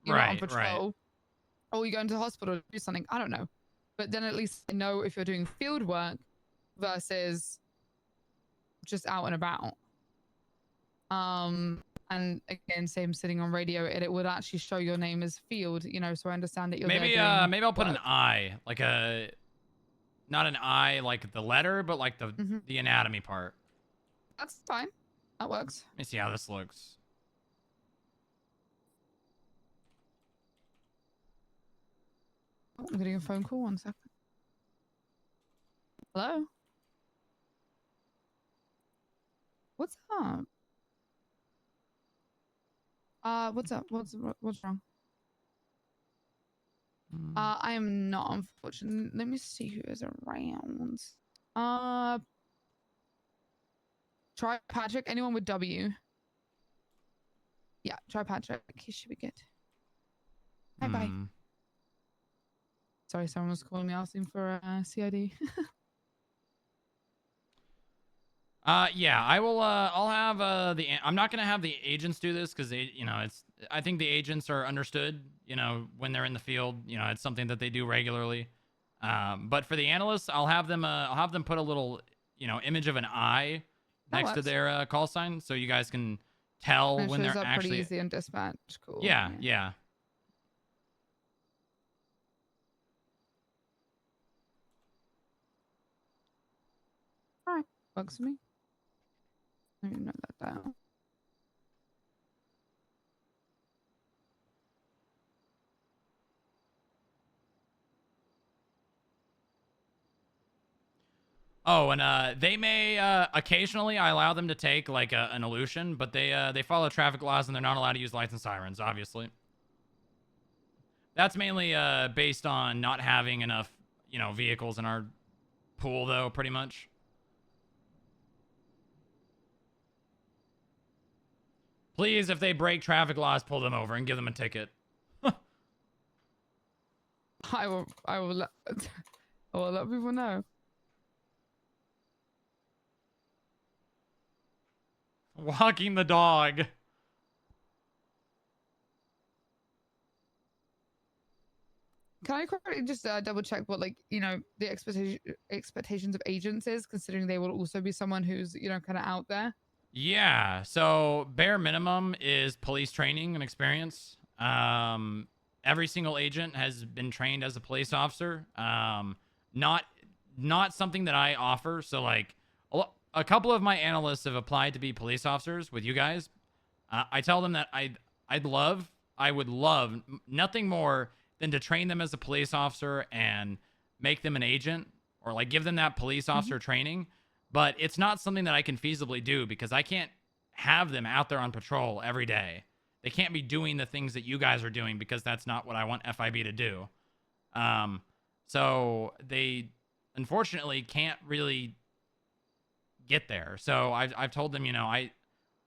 You're not on patrol. Or you go into the hospital to do something. I don't know. But then at least I know if you're doing field work versus just out and about. And again, same sitting on radio, it would actually show your name as field, you know, so I understand that you're maybe there maybe I'll put an I, like not an I like the letter, but like the anatomy part. That's fine. That works. Let me see how this looks. Oh, I'm getting a phone call. 1 second. Hello? What's up? What's up? What's wrong? I am not, unfortunately. Let me see who is around. Try Patrick. Anyone with W? Yeah, try Patrick. He should be good. Bye. Sorry, someone was calling me asking for CID. Yeah, I will. I'll have I'm not gonna have the agents do this because they, it's. I think the agents are understood. When they're in the field, it's something that they do regularly. But for the analysts, I'll have them put a little, image of an eye next to their call sign, so you guys can tell And it when shows they're up actually. pretty easy in dispatch. Cool. Yeah, yeah. All right, works for me. Let me note that down. Oh, and they may occasionally I allow them to take like an illusion, but they follow traffic laws and they're not allowed to use lights and sirens, obviously. That's mainly based on not having enough, vehicles in our pool, though, pretty much. Please, if they break traffic laws, pull them over and give them a ticket. I will let people know. Walking the dog. Can I quickly just double check what, like, the expectations of agents is, considering they will also be someone who's, kind of out there? Yeah, so bare minimum is police training and experience. Every single agent has been trained as a police officer. Not something that I offer. So like a couple of my analysts have applied to be police officers with you guys. I tell them that I would love nothing more than to train them as a police officer and make them an agent, or like give them that police officer training. But it's not something that I can feasibly do because I can't have them out there on patrol every day. They can't be doing the things that you guys are doing because that's not what I want FIB to do. So they unfortunately can't really get there. So I've told them, I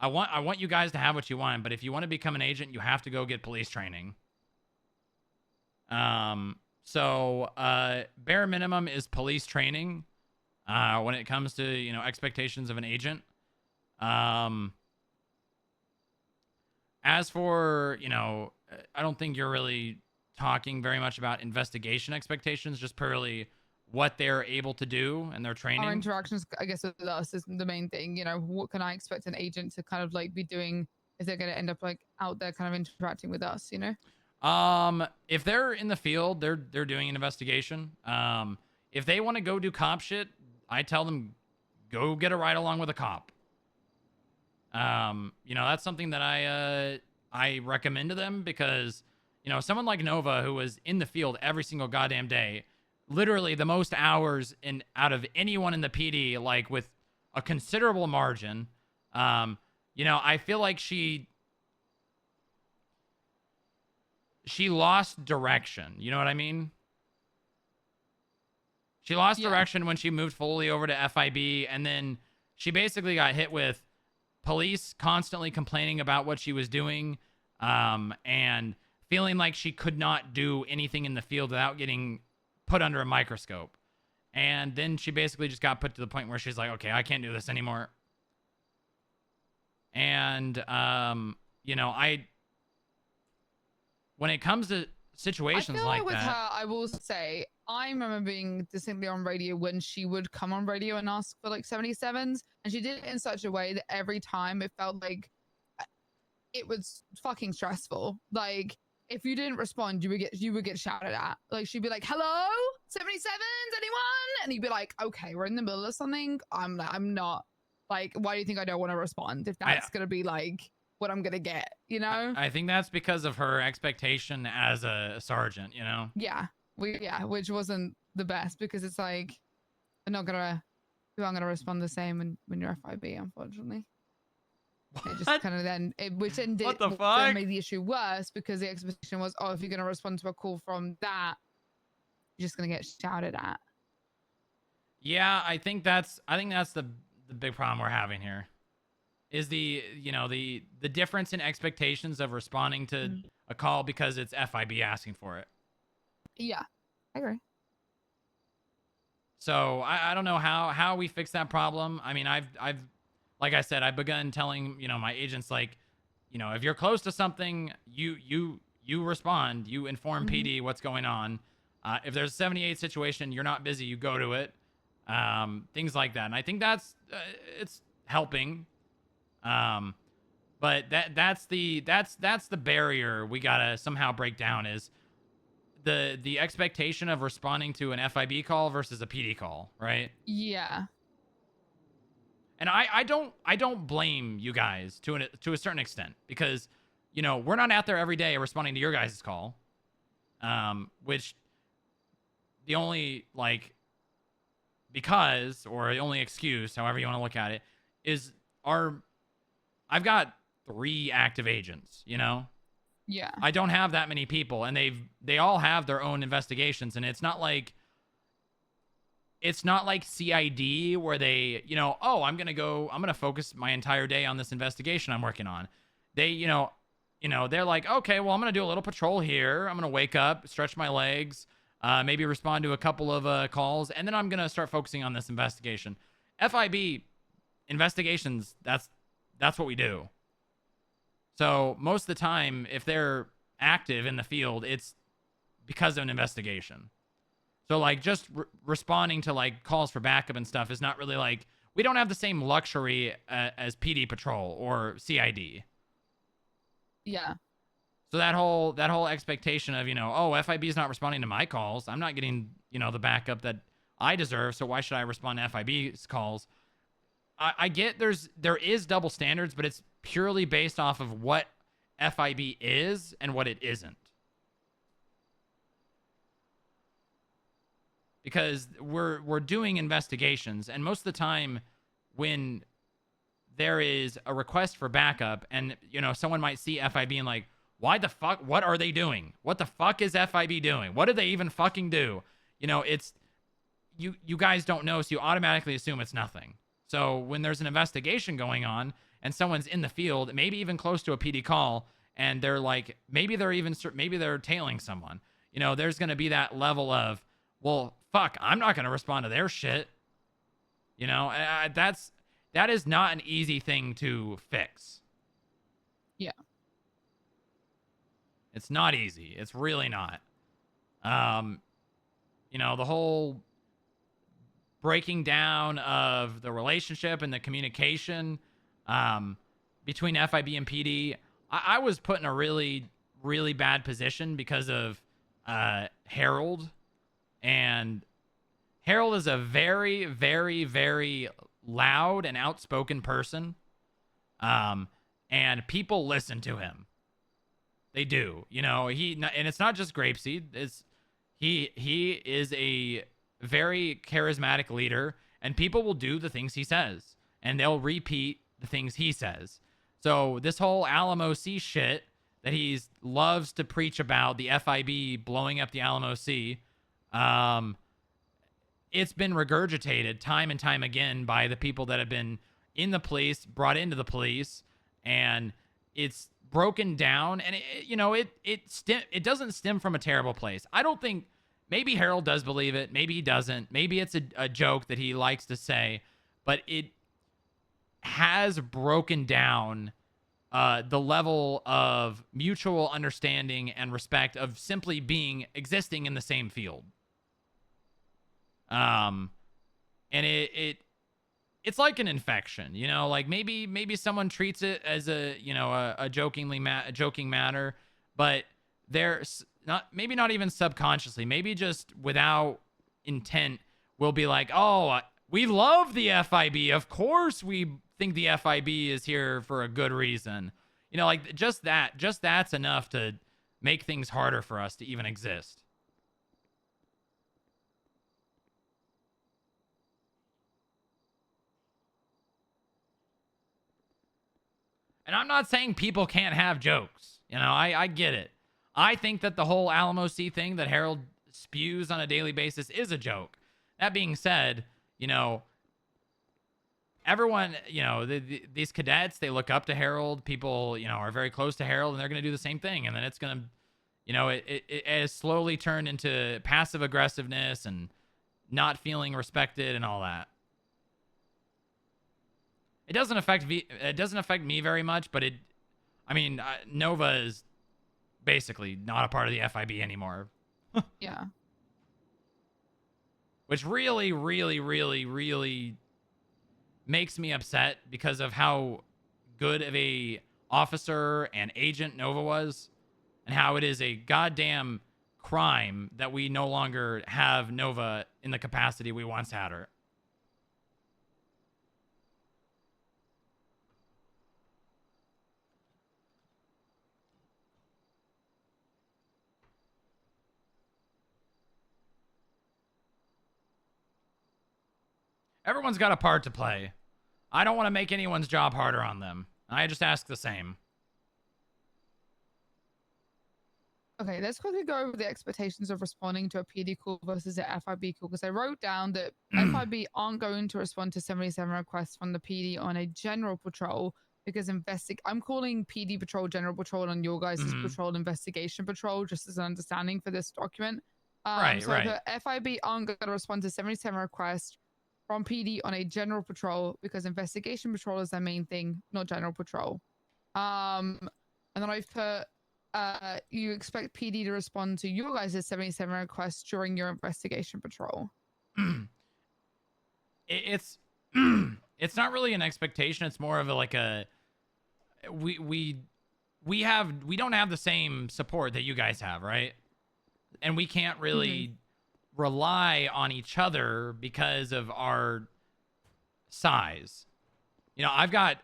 want you guys to have what you want, but if you want to become an agent, you have to go get police training. So bare minimum is police training when it comes to, expectations of an agent. As for, I don't think you're really talking very much about investigation expectations, just purely what they're able to do and their training. Our interactions, I guess, with us is the main thing. What can I expect an agent to kind of like be doing if they're going to end up like out there kind of interacting with us, If they're in the field, they're doing an investigation. If they want to go do cop shit, I tell them go get a ride along with a cop. That's something that I recommend to them because, someone like Nova, who was in the field every single goddamn day, literally the most hours out of anyone in the PD, like with a considerable margin. I feel like she lost direction. You know what I mean? She lost direction when she moved fully over to FIB, and then she basically got hit with police constantly complaining about what she was doing, and feeling like she could not do anything in the field without getting put under a microscope. And then she basically just got put to the point where she's like, okay, I can't do this anymore. And, when it comes to situations like with that, her, I will say, I remember being distinctly on radio when she would come on radio and ask for like 77s, and she did it in such a way that every time it felt like it was fucking stressful. Like if you didn't respond, you would get shouted at. Like she'd be like, "Hello, 77s, anyone?" And you'd be like, "Okay, we're in the middle of something. I'm not. Like, why do you think I don't want to respond if that's gonna be like what I'm gonna get, I think that's because of her expectation as a sergeant, Yeah, which wasn't the best because it's like you aren't gonna respond the same when you're FIB, unfortunately. It just kind of then what the fuck? Made the issue worse because the expectation was, oh, if you're gonna respond to a call from that, you're just gonna get shouted at. Yeah, I think that's the big problem we're having here. Is the difference in expectations of responding to a call because it's FIB asking for it. Yeah, I agree. So I don't know how we fix that problem. I mean, I've like I said, I've begun telling, you know, my agents, like, you know, if you're close to something, you respond, you inform PD what's going on. If there's a 78 situation, you're not busy, you go to it. Things like that. And I think that's it's helping. But that's the barrier we gotta somehow break down, is the expectation of responding to an FIB call versus a PD call, right? Yeah. And I don't blame you guys to a certain extent, because, you know, we're not out there every day responding to your guys' call. Which the only, like, because, or the only excuse, however you want to look at it, is I've got 3 active agents, you know? Yeah. I don't have that many people, and they all have their own investigations, and it's not like CID where they, you know, oh, I'm going to focus my entire day on this investigation I'm working on. They, you know, they're like, okay, well, I'm going to do a little patrol here. I'm going to wake up, stretch my legs, maybe respond to a couple of calls, and then I'm going to start focusing on this investigation. FIB investigations, that's what we do. So most of the time, if they're active in the field, it's because of an investigation. So, like, just responding to, like, calls for backup and stuff is not really, like, we don't have the same luxury as PD patrol or CID. Yeah. So that whole expectation of, you know, oh, FIB is not responding to my calls, I'm not getting, you know, the backup that I deserve, so why should I respond to FIB's calls? I get there is double standards, but it's purely based off of what FIB is and what it isn't. Because we're doing investigations, and most of the time when there is a request for backup, and, you know, someone might see FIB and, like, why the fuck, what are they doing? What the fuck is FIB doing? What did they even fucking do? You know, it's you guys don't know, so you automatically assume it's nothing. So when there's an investigation going on and someone's in the field, maybe even close to a PD call, and they're like, maybe they're tailing someone, you know, there's going to be that level of, well, fuck, I'm not going to respond to their shit. You know, that is not an easy thing to fix. Yeah. It's not easy. It's really not. You know, the whole breaking down of the relationship and the communication between FIB and PD. I was put in a really, really bad position because of Harold. And Harold is a very, very, very loud and outspoken person. And people listen to him. They do. You know, and it's not just Grapeseed. He is a very charismatic leader, and people will do the things he says, and they'll repeat the things he says. So this whole Alamo Sea shit that he loves to preach about, the FIB blowing up the Alamo Sea, it's been regurgitated time and time again by the people that have been in the police, brought into the police, and it's broken down. And it doesn't stem from a terrible place. I don't think. Maybe Harold does believe it. Maybe he doesn't. Maybe it's a joke that he likes to say, but it has broken down the level of mutual understanding and respect of simply existing in the same field. And it's like an infection, you know, like maybe someone treats it as a joking matter, but there's not even subconsciously, maybe just without intent, will be like, oh, we love the FIB. Of course we think the FIB is here for a good reason. You know, like just that's enough to make things harder for us to even exist. And I'm not saying people can't have jokes. You know, I get it. I think that the whole Alamo Sea thing that Harold spews on a daily basis is a joke. That being said, you know, everyone, you know, these cadets, they look up to Harold. People, you know, are very close to Harold, and they're going to do the same thing. And then it's going to, you know, it has slowly turned into passive aggressiveness and not feeling respected and all that. It doesn't affect me very much, but I mean, Nova is basically not a part of the FIB anymore. Yeah. Which really, really, really, really makes me upset because of how good of a officer and agent Nova was, and how it is a goddamn crime that we no longer have Nova in the capacity we once had her. Everyone's got a part to play. I don't want to make anyone's job harder on them. I just ask the same. Okay, let's quickly go over the expectations of responding to a PD call versus a FIB call, because I wrote down that FIB aren't going to respond to 77 requests from the PD on a general patrol because I'm calling PD patrol general patrol and your guys' patrol investigation patrol, just as an understanding for this document. Right. The FIB aren't going to respond to 77 requests from PD on a general patrol because investigation patrol is their main thing, not general patrol. And then I've put you expect PD to respond to your guys' 77 requests during your investigation patrol. It's not really an expectation. It's more of we don't have the same support that you guys have, right? And we can't really rely on each other because of our size. You know, I've got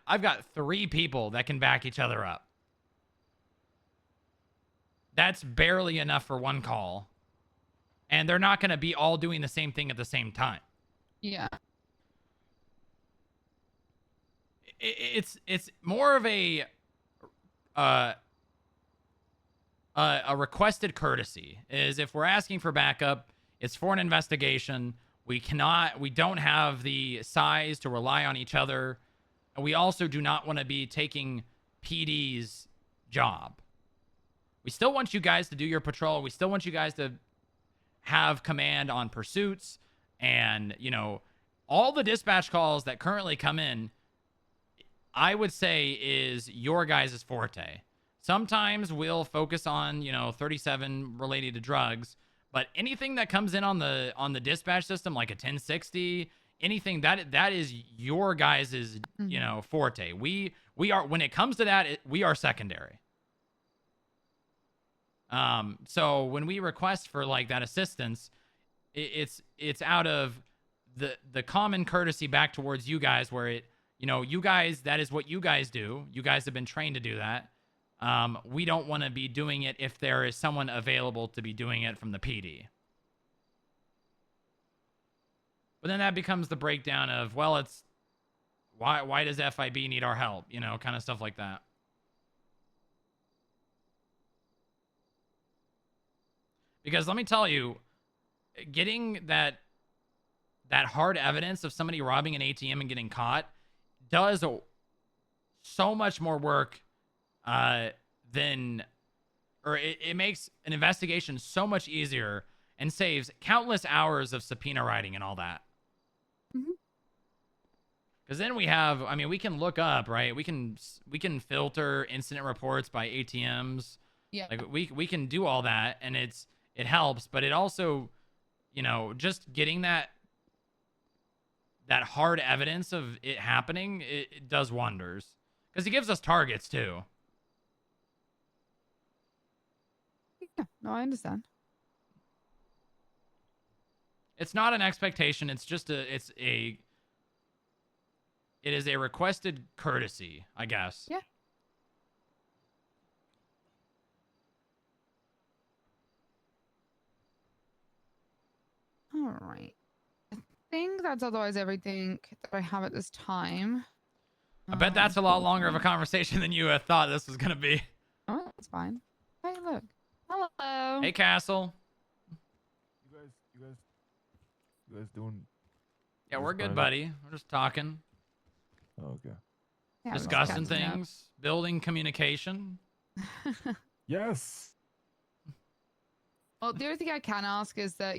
3 people that can back each other up. That's barely enough for one call. And they're not going to be all doing the same thing at the same time. Yeah. It's more of a requested courtesy. Is if we're asking for backup, it's for an investigation. We don't have the size to rely on each other. And we also do not want to be taking PD's job. We still want you guys to do your patrol. We still want you guys to have command on pursuits. And, you know, all the dispatch calls that currently come in, I would say is your guys' forte. Sometimes we'll focus on, 37 related to drugs. But anything that comes in on the dispatch system, like a 1060, anything that is your guys' forte. We are, when it comes to that, we are secondary. So when we request for like that assistance, it's out of the common courtesy back towards you guys, where you guys, that is what you guys do. You guys have been trained to do that. We don't want to be doing it if there is someone available to be doing it from the PD. But then that becomes the breakdown of, well, it's why does FIB need our help? Kind of stuff like that. Because let me tell you, getting that hard evidence of somebody robbing an ATM and getting caught does so much more work it makes an investigation so much easier and saves countless hours of subpoena writing and all that. Because then we have, we can look up, right? We can filter incident reports by ATMs. Yeah. Like we can do all that, and it helps, but it also, just getting that hard evidence of it happening, it does wonders. Because it gives us targets too. Yeah, no, I understand. It's not an expectation. It's just it is a requested courtesy, I guess. Yeah. All right. I think that's otherwise everything that I have at this time. I bet that's a lot longer of a conversation than you thought this was going to be. Oh, that's fine. Hey, look. Hello. Hey, Castle. You guys doing? Yeah, we're good, buddy. We're just talking. Oh, okay. Yeah, discussing things, building communication. Yes. Well, the only thing I can ask is that,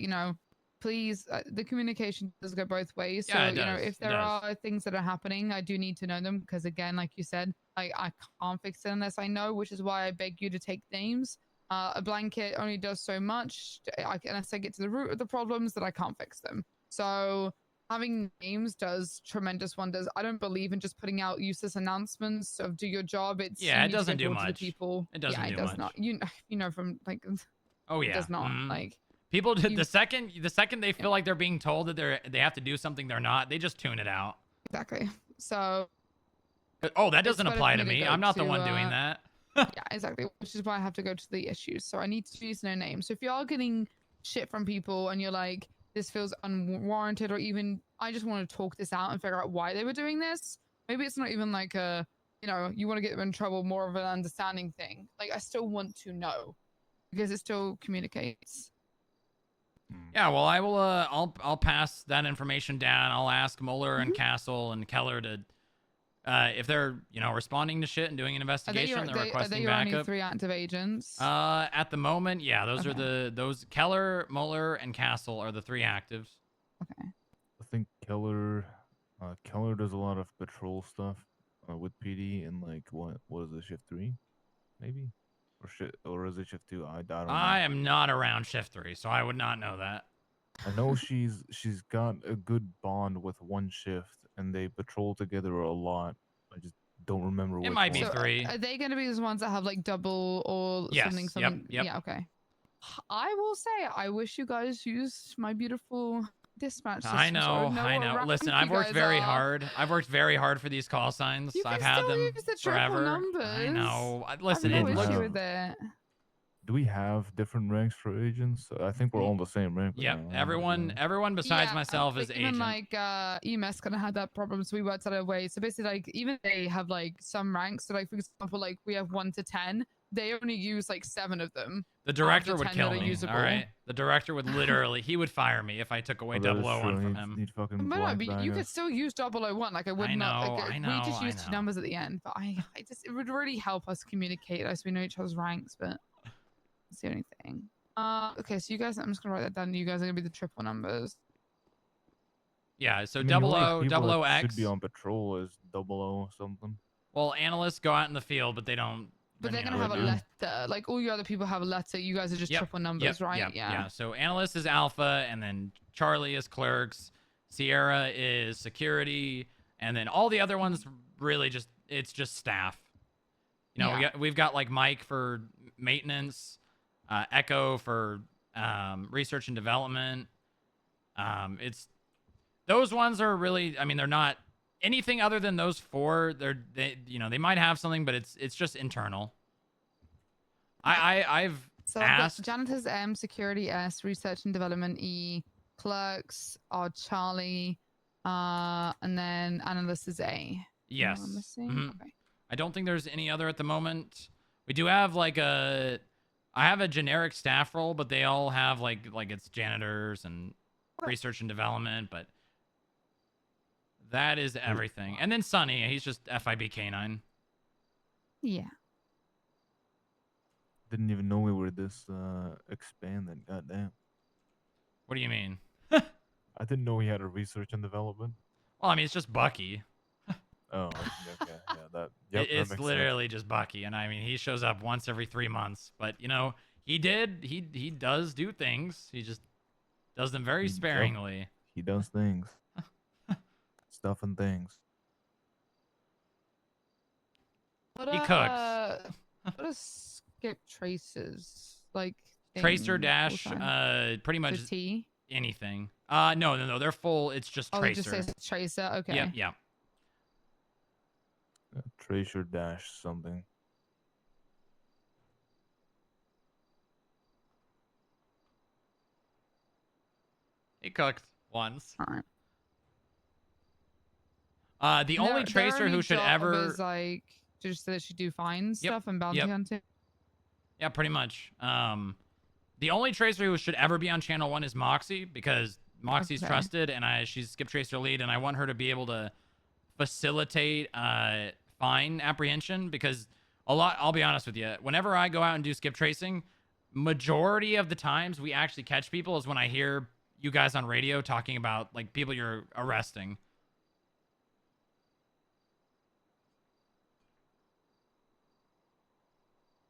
please, the communication does go both ways. So, Yeah, it you know, does. if It there does. are things that are happening, I do need to know them because, again, like you said, I can't fix it unless I know, which is why I beg you to take names. A blanket only does so much. Unless I get to the root of the problems, that I can't fix them. So having names does tremendous wonders. I don't believe in just putting out useless announcements of do your job. It's Yeah, you it need to doesn't get do hold to the much. people. It doesn't yeah, do it does much. not. You know from like. Oh It yeah. does not Mhm. like. People you- the second they feel like they're being told that they have to do something they're not, they just tune it out. Exactly. So Oh, that it's doesn't better apply for to me me. go I'm not the to, one doing that. yeah, exactly. Which is why I have to go to the issues. So I need to use no names. So if you are getting shit from people and you're like, this feels unwarranted, or even I just want to talk this out and figure out why they were doing this. Maybe it's not even like a, you know, you want to get them in trouble, more of an understanding thing. Like I still want to know because it still communicates. Yeah, well, I will. I'll pass that information down. I'll ask Mueller and Castle and Keller to, if they're responding to shit and doing an investigation, they're Are requesting they your only backup. 3 active agents? At the moment, yeah, those are Okay. those Keller, Mueller, and Castle are the 3 actives. Okay. I think Keller does a lot of patrol stuff with PD and like what is it, shift 3, maybe, or is it shift 2? I don't know. I am not around shift 3, so I would not know that. I know she's got a good bond with one shift, and they patrol together a lot. I just don't remember which might be one. 3. Are they going to be the ones that have like double or Yes, something? yep, Something? yep. Yeah. Okay. I will say, I wish you guys used my beautiful dispatch system. I so know, would I what know. rank Listen, you I've worked guys very are. hard. I've worked very hard for these call signs. You I've can had still them use the triple forever. numbers. I know. I Listen, have no look, issue with it. Do we have different ranks for agents? I think we're all the same rank. Yep, now, everyone besides Yeah, myself but is even agent. like EMS kind of had that problem, so we worked out a way. So basically, like even they have like some ranks. So like for example, like we have 1 to 10. They only use like 7 of them. The director out of the would 10 kill that are me. usable. All right, the director would literally he would fire me if I took away that is 001 true. from He'd- him. he'd fucking But no, black but bag you us. could still use 001. Like I would I not. know, Like, I we know, just I use 2 know. numbers at the end. But it would really help us communicate as we know each other's ranks. But that's the only thing. Okay, so you guys, I'm just gonna write that down. You guys are gonna be the triple numbers. Yeah, so I mean, the only 00, people that 00X. should be on patrol is 00 something. Well, analysts go out in the field, but they don't. But they're then, gonna have a they do. letter. Like all your other people have a letter. You guys are just Yep, triple numbers, yep, right? yep, Yeah. So analyst is alpha, and then Charlie is clerks, Sierra is security, and then all the other ones really it's just staff. You know, Yeah. we've got like Mike for maintenance, Echo for research and development. It's those ones are really. I mean, they're not anything other than those 4. They might have something, but it's just internal. I've So I've got asked. janitors M, security S, research and development E, clerks are Charlie, and then analyst is A. Yes. Am I missing? Mhm. Okay. I don't think there's any other at the moment. We do have like I have a generic staff role, but they all have like it's janitors and research and development, but that is everything. And then Sonny, he's just FIB Canine. Yeah. Didn't even know we were this expanded. Goddamn. What do you mean? I didn't know he had a research and development. Well, I mean, it's just Bucky. Oh, okay. Yeah, that. Yep, that It's makes literally just Bucky, and I mean, he shows up once every 3 months. But he does do things. He just does them very Yep. sparingly. He does things. Stuff and things. He cooks. What are skip traces like? Tracer thing dash, full-time? pretty So much T. anything. No, they're full. It's just Oh, it Tracer. just says tracer. Okay. Yep, yep. Tracer dash something. He cooked once. All right. The only tracer who should ever is like just that she do fine stuff and bounty yep. hunting. Yeah, pretty much. The only tracer who should ever be on channel 1 is Moxie, because Moxie's Okay. trusted and she's skip tracer lead, and I want her to be able to facilitate fine apprehension, because I'll be honest with you, whenever I go out and do skip tracing, majority of the times we actually catch people is when I hear you guys on radio talking about like people you're arresting.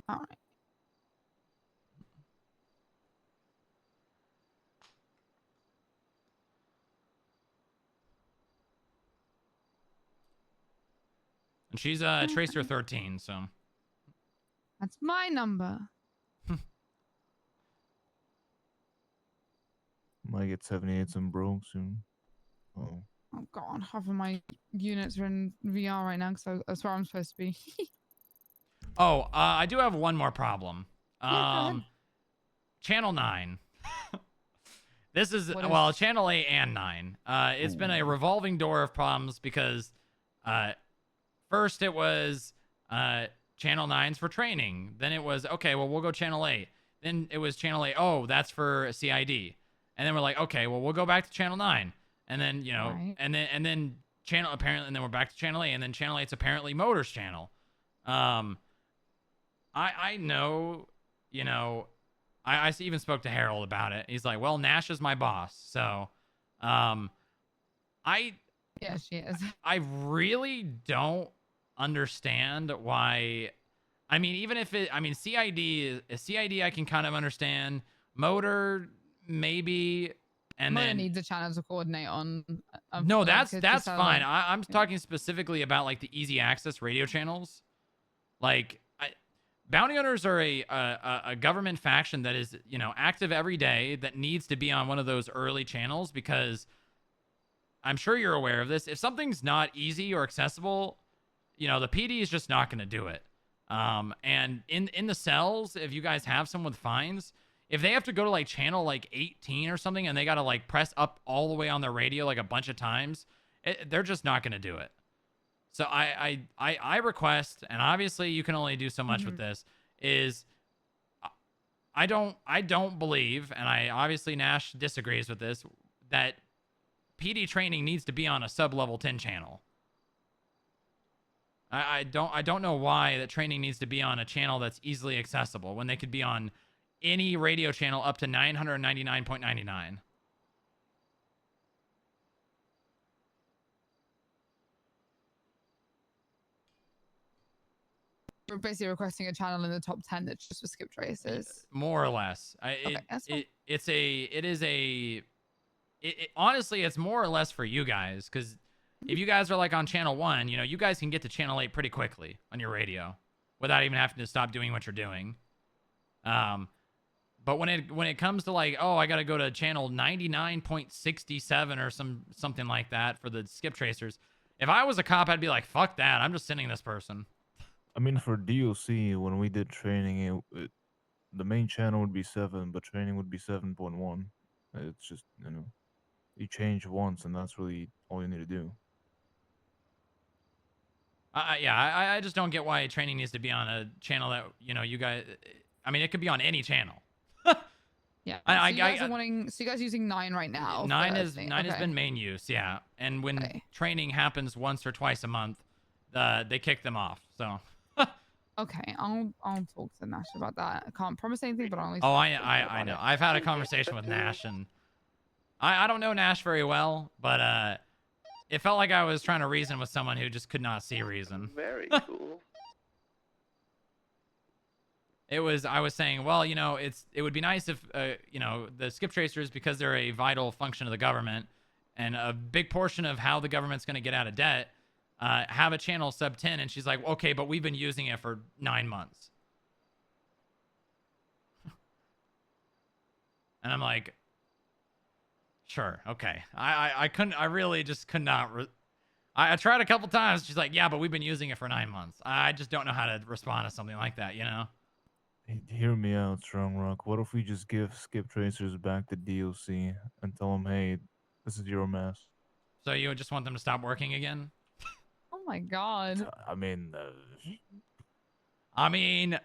All right. And she's Tracer 13, so. That's my number. Might get 78s and broke soon. Oh. Oh god, half of my units are in VR right now because that's where I'm supposed to be. Oh, I do have one more problem. Yeah, go ahead. Channel 9. This is, What is- well, Channel 8 and 9. It's been a revolving door of problems because first it was Channel 9's for training. Then it was, okay, well, we'll go Channel 8. Then it was Channel 8, oh, that's for CID. And then we're like, okay, well, we'll go back to Channel 9. And then, you know, Right. and then Channel, apparently, and then we're back to Channel 8. And then Channel 8's apparently Motors Channel. I know, you know, I even spoke to Harold about it. He's like, well, Nash is my boss. So, Yeah, she is. I really don't understand why. I mean, even if it, I mean, CID I can kind of understand. Motor, maybe. And Motor then needs a channel to coordinate on. no, like, that's to that's sell, fine. like- I'm talking specifically about like the easy access radio channels. Like, bounty hunters are a government faction that is, you know, active every day that needs to be on one of those early channels because I'm sure you're aware of this. If something's not easy or accessible, you know, the PD is just not going to do it. And in the cells, if you guys have someone with fines, if they have to go to like channel like 18 or something and they got to like press up all the way on their radio like a bunch of times, they're just not going to do it. So I request, and obviously you can only do so much with this, is I don't believe, and I obviously Nash disagrees with this, that PD training needs to be on a sub-level 10 channel. I don't know why that training needs to be on a channel that's easily accessible when they could be on any radio channel up to 999.99. We're basically requesting a channel in the top 10 that's just for skip traces. More or less. Honestly, it's more or less for you guys, because if you guys are like on channel 1, you know, you guys can get to channel 8 pretty quickly on your radio without even having to stop doing what you're doing. But when it comes to like, oh, I got to go to channel 99.67 or something like that for the skip tracers, if I was a cop, I'd be like, fuck that, I'm just sending this person. I mean, for DOC, when we did training, the main channel would be 7, but training would be 7.1. It's just, you know, you change once, and that's really all you need to do. Yeah, I just don't get why training needs to be on a channel that, you know, you guys, I mean, it could be on any channel. Yeah. So you guys are wanting, so you guys are using 9 right now. 9 for has thing. has Okay. been main use, yeah. And when training happens once or twice a month, they kick them off. So. Okay, I'll talk to Nash about that. I can't promise anything, but I'll at least. Oh, talk to him I about know. it. I've had a conversation with Nash, and I don't know Nash very well, but it felt like I was trying to reason with someone who just could not see reason. Very cool. I was saying, well, you know, it would be nice if, you know, the skip tracers, because they're a vital function of the government and a big portion of how the government's going to get out of debt, have a channel sub 10. And she's like, okay, but we've been using it for 9 months. And I'm like, sure. Okay. I really just could not. I tried a couple times. She's like, yeah, but we've been using it for 9 months. I just don't know how to respond to something like that, you know? Hear me out, Strong Rock. What if we just give skip tracers back to DOC and tell them, hey, this is your mess? So you just want them to stop working again? Oh my god. I mean,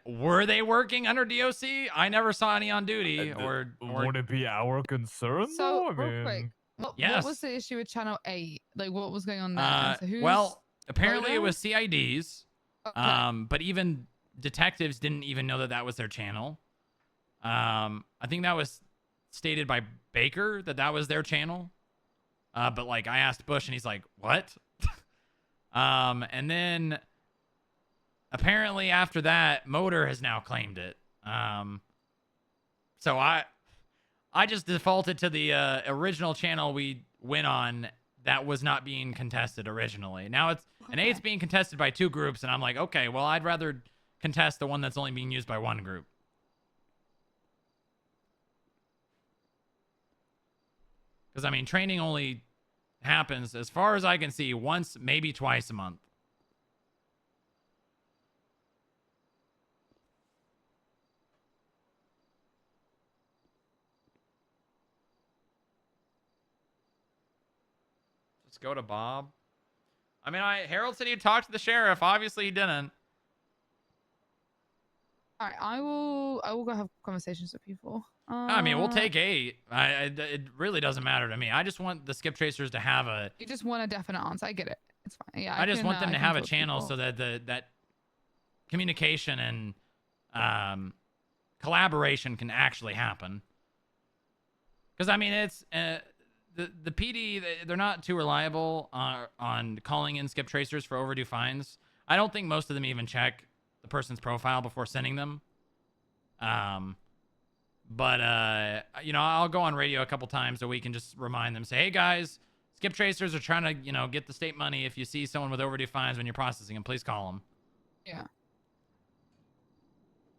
were they working under DOC? I never saw any on duty. Or would it be our concern? So, though? I real quick, mean- what Yes. was the issue with channel 8? Like, what was going on there? So who's well, apparently it Moto? was CIDs. Okay. But even detectives didn't even know that was their channel. I think that was stated by Baker that was their channel. But like I asked Bush and he's like, what? And then apparently after that, Motor has now claimed it. So I just defaulted to the original channel we went on that was not being contested originally. Now it's it's being contested by 2 groups, and I'm like, okay, well, I'd rather contest the one that's only being used by 1 group. Because, I mean, training only happens, as far as I can see, once, maybe twice a month. Just go to Bob. I mean, Harold said he talked to the sheriff. Obviously, he didn't. All right, I will go have conversations with people. I mean, we'll take 8. It really doesn't matter to me. I just want the skip tracers to have a. You just want a definite answer. I get it. It's fine. Yeah. I just want them to have a channel so that that communication and collaboration can actually happen. Because I mean, it's the PD. They're not too reliable on calling in skip tracers for overdue fines. I don't think most of them even check the person's profile before sending them. But you know, I'll go on radio a couple times a week and just remind them, say, hey guys, skip tracers are trying to, you know, get the state money. If you see someone with overdue fines when you're processing them, please call them. Yeah.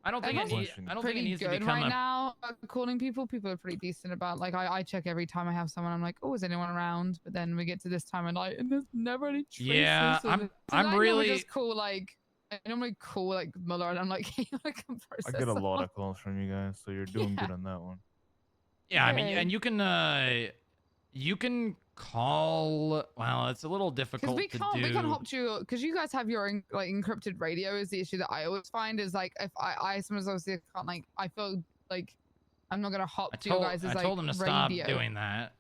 I don't think it needs to become right now. Calling people are pretty decent about, like, I check every time I have someone. I'm like, oh, is anyone around? But then we get to this time of night and there's never any traces. Yeah, I'm really just cool. Like, I normally call like Muller and I'm like, hey, you wanna come process I get a lot someone? of calls from you guys, so you're doing good on that one. Yeah, I mean, and you can call. Well, it's a little difficult we can't hop to, because you guys have your like encrypted radio. Is the issue that I always find is like, if I sometimes obviously can't, like, I feel like I'm not gonna hop to you guys as like I told them to stop doing that.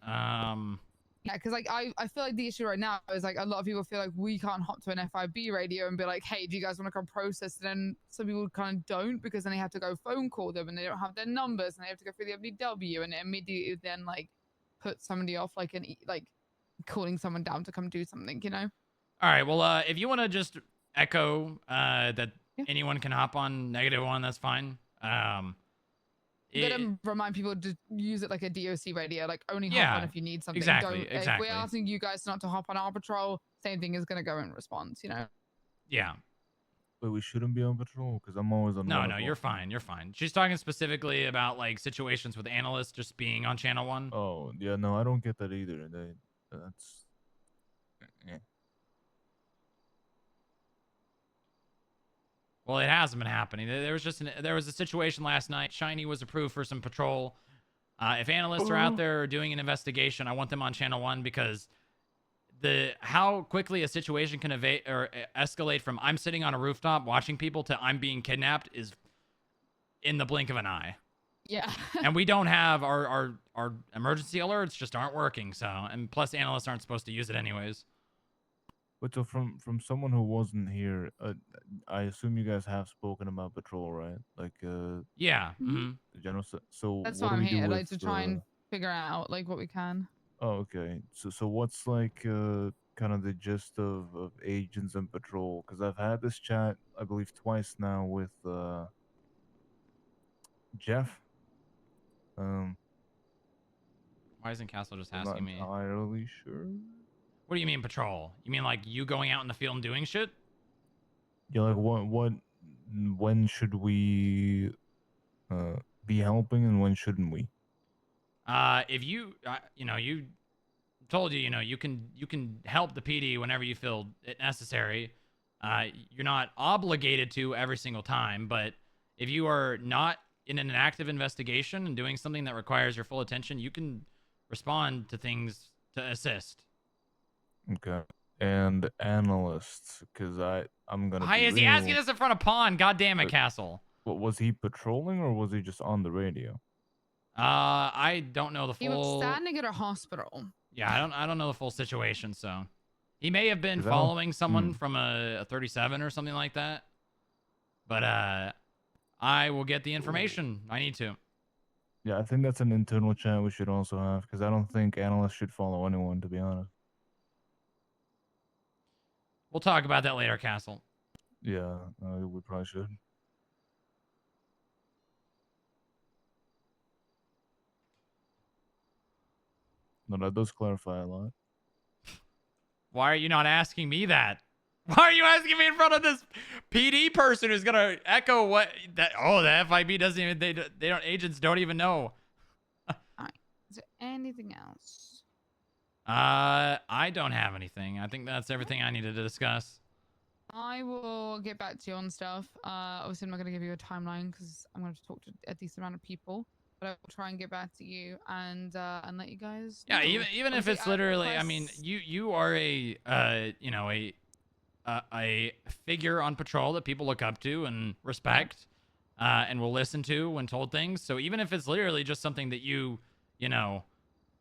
Yeah, because like I feel like the issue right now is like a lot of people feel like we can't hop to an FIB radio and be like, hey, do you guys want to come process it? And some people kind of don't, because then they have to go phone call them and they don't have their numbers and they have to go through the FDW and it immediately then like put somebody off like calling someone down to come do something, you know? All right. Well, if you want to just echo that anyone can hop on -1, that's fine. You gotta remind people to use it like a DOC radio, like only hop Yeah, on if you need something. exactly. If we're asking you guys not to hop on our patrol, same thing is gonna go in response, you know? Yeah. But we shouldn't be on patrol because I'm always on. No, you're fine. You're fine. She's talking specifically about like situations with analysts just being on channel 1. Oh yeah, no, I don't get that either. That's. Yeah. Well, it hasn't been happening. There was a situation last night. Shiny was approved for some patrol. If analysts are out there doing an investigation, I want them on channel 1 because how quickly a situation can escalate from I'm sitting on a rooftop watching people to I'm being kidnapped is in the blink of an eye. Yeah. And we don't have our emergency alerts just aren't working. So, and plus analysts aren't supposed to use it anyways. But so from someone who wasn't here, I assume you guys have spoken about patrol, right? Like yeah. Mm-hmm. The general. So that's what why do I'm we do here, with, like to try and figure out like what we can. Oh, okay. So what's like kind of the gist of agents and patrol? Because I've had this chat, I believe, twice now with Jeff. Why isn't Castle just asking me? I'm not entirely sure. What do you mean patrol? You mean like you going out in the field and doing shit? Yeah, like when should we be helping and when shouldn't we? If you you told you can help the PD whenever you feel it necessary. You're not obligated to every single time, but if you are not in an active investigation and doing something that requires your full attention, you can respond to things to assist. Okay. And analysts, because I'm gonna. Why is he asking this in front of Pawn? God damn it, Castle. What was he patrolling or was he just on the radio? I don't know the full. He was standing at a hospital. Yeah, I don't know the full situation, so he may have been following someone from a 37 or something like that. But I will get the information. I need to. Yeah, I think that's an internal chat we should also have because I don't think analysts should follow anyone, to be honest. We'll talk about that later, Castle. Yeah, we probably should. No, that does clarify a lot. Why are you not asking me that? Why are you asking me in front of this PD person who's gonna echo what that? Oh, the FIB doesn't even. They don't. Agents don't even know. Is there anything else? I don't have anything. I think that's everything I needed to discuss. I will get back to you on stuff. Obviously, I'm not going to give you a timeline because I'm going to talk to a decent amount of people. But I will try and get back to you and let you guys know. Yeah, even if Obviously, it's literally, I mean, request- you are a you know, a figure on patrol that people look up to and respect, and will listen to when told things. So even if it's literally just something that you know,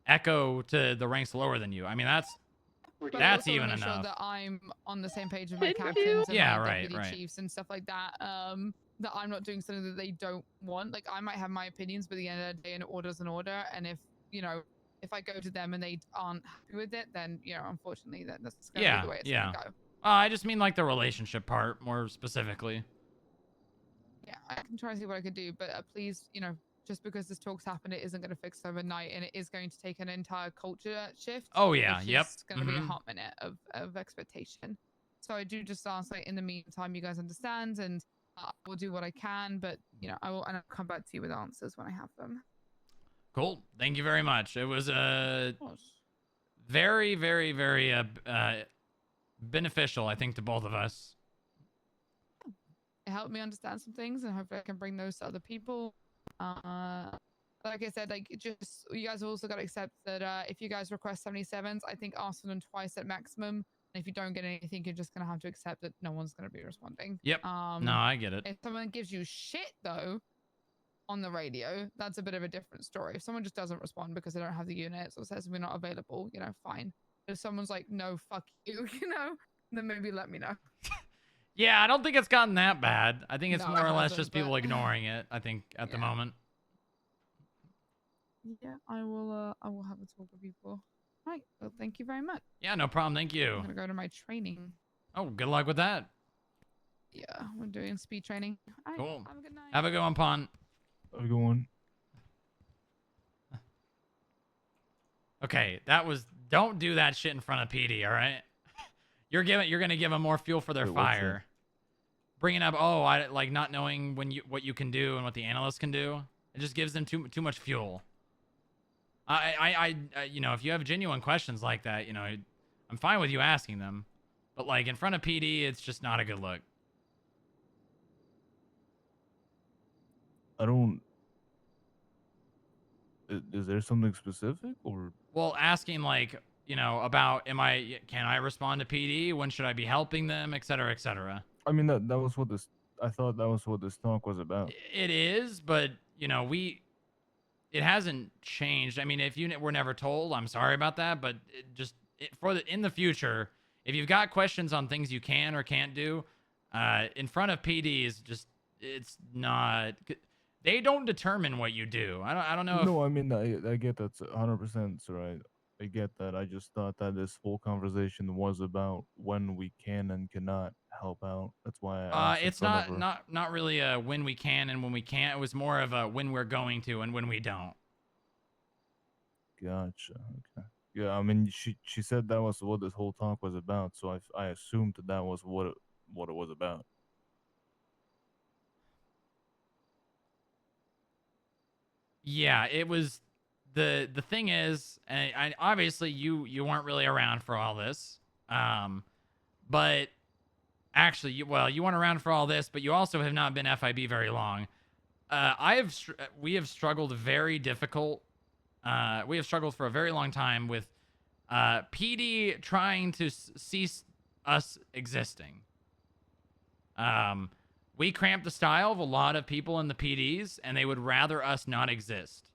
echo to the ranks lower than you, I mean, that's But that's also even make sure enough. that I'm on the same page with my Thank captains and Yeah, my right, deputy right. chiefs and stuff like that. That I'm not doing something that they don't want. Like I might have my opinions, but at the end of the day, an order's an order. And if if I go to them and they aren't happy with it, then unfortunately, that's gonna be the way it's gonna go. I just mean like the relationship part more specifically. Yeah, I can try and see what I can do, but please, just because this talk's happened, it isn't going to fix overnight, and it is going to take an entire culture shift. Oh, yeah, which yep. is going to be a Mhm. hot minute of expectation. So I do just ask, like, in the meantime, you guys understand, and I will do what I can, but I will, and I'll come back to you with answers when I have them. Cool. Thank you very much. It was Of course. very, very, very beneficial, I think, to both of us. It helped me understand some things, and hopefully I can bring those to other people. Like I said, like just you guys also got to accept that if you guys request 77s, I think ask for them twice at maximum. And if you don't get anything, you're just gonna have to accept that no one's gonna be responding. Yep. No, I get it. If someone gives you shit though on the radio, that's a bit of a different story. If someone just doesn't respond because they don't have the units or says we're not available, fine. But if someone's like, no, fuck you, then maybe let me know. Yeah, I don't think it's gotten that bad. I think it's No, more it or less hasn't, just people but- ignoring it, I think, at the moment. Yeah, I will have a talk with people. Right. Well, thank you very much. Yeah, no problem. Thank you. I'm gonna go to my training. Oh, good luck with that. Yeah, we're doing speed training. All right, Cool. have a good night. Have a good one, Pon. Have a good one. Okay, that was. Don't do that shit in front of PD. All right. You're gonna give them more fuel for their Wait, what's fire. Bringing up, I like not knowing what you can do and what the analysts can do. It just gives them too much fuel. I if you have genuine questions like that, I'm fine with you asking them, but like in front of PD, it's just not a good look. I don't. Is there something specific or? Well, asking like, about can I respond to PD? When should I be helping them, et cetera, et cetera. I mean that was what this. I thought that was what this talk was about. It is, but it hasn't changed. I mean, if you were never told, I'm sorry about that, but in the future, if you've got questions on things you can or can't do, in front of PD is just, it's not. They don't determine what you do. I don't know. No, I mean I get that's 100% right. I get that. I just thought that this whole conversation was about when we can and cannot help out. That's why I asked in It's front of her. not really a when we can and when we can't. It was more of a when we're going to and when we don't. Gotcha. Okay. Yeah, I mean she said that was what this whole talk was about, so I assumed that was what it was about. Yeah, it was. The thing is, and I obviously you weren't really around for all this, but actually you weren't around for all this, but you also have not been FIB very long. We have struggled very difficult. We have struggled for a very long time with PD trying to cease us existing. We cramped the style of a lot of people in the PDs, and they would rather us not exist.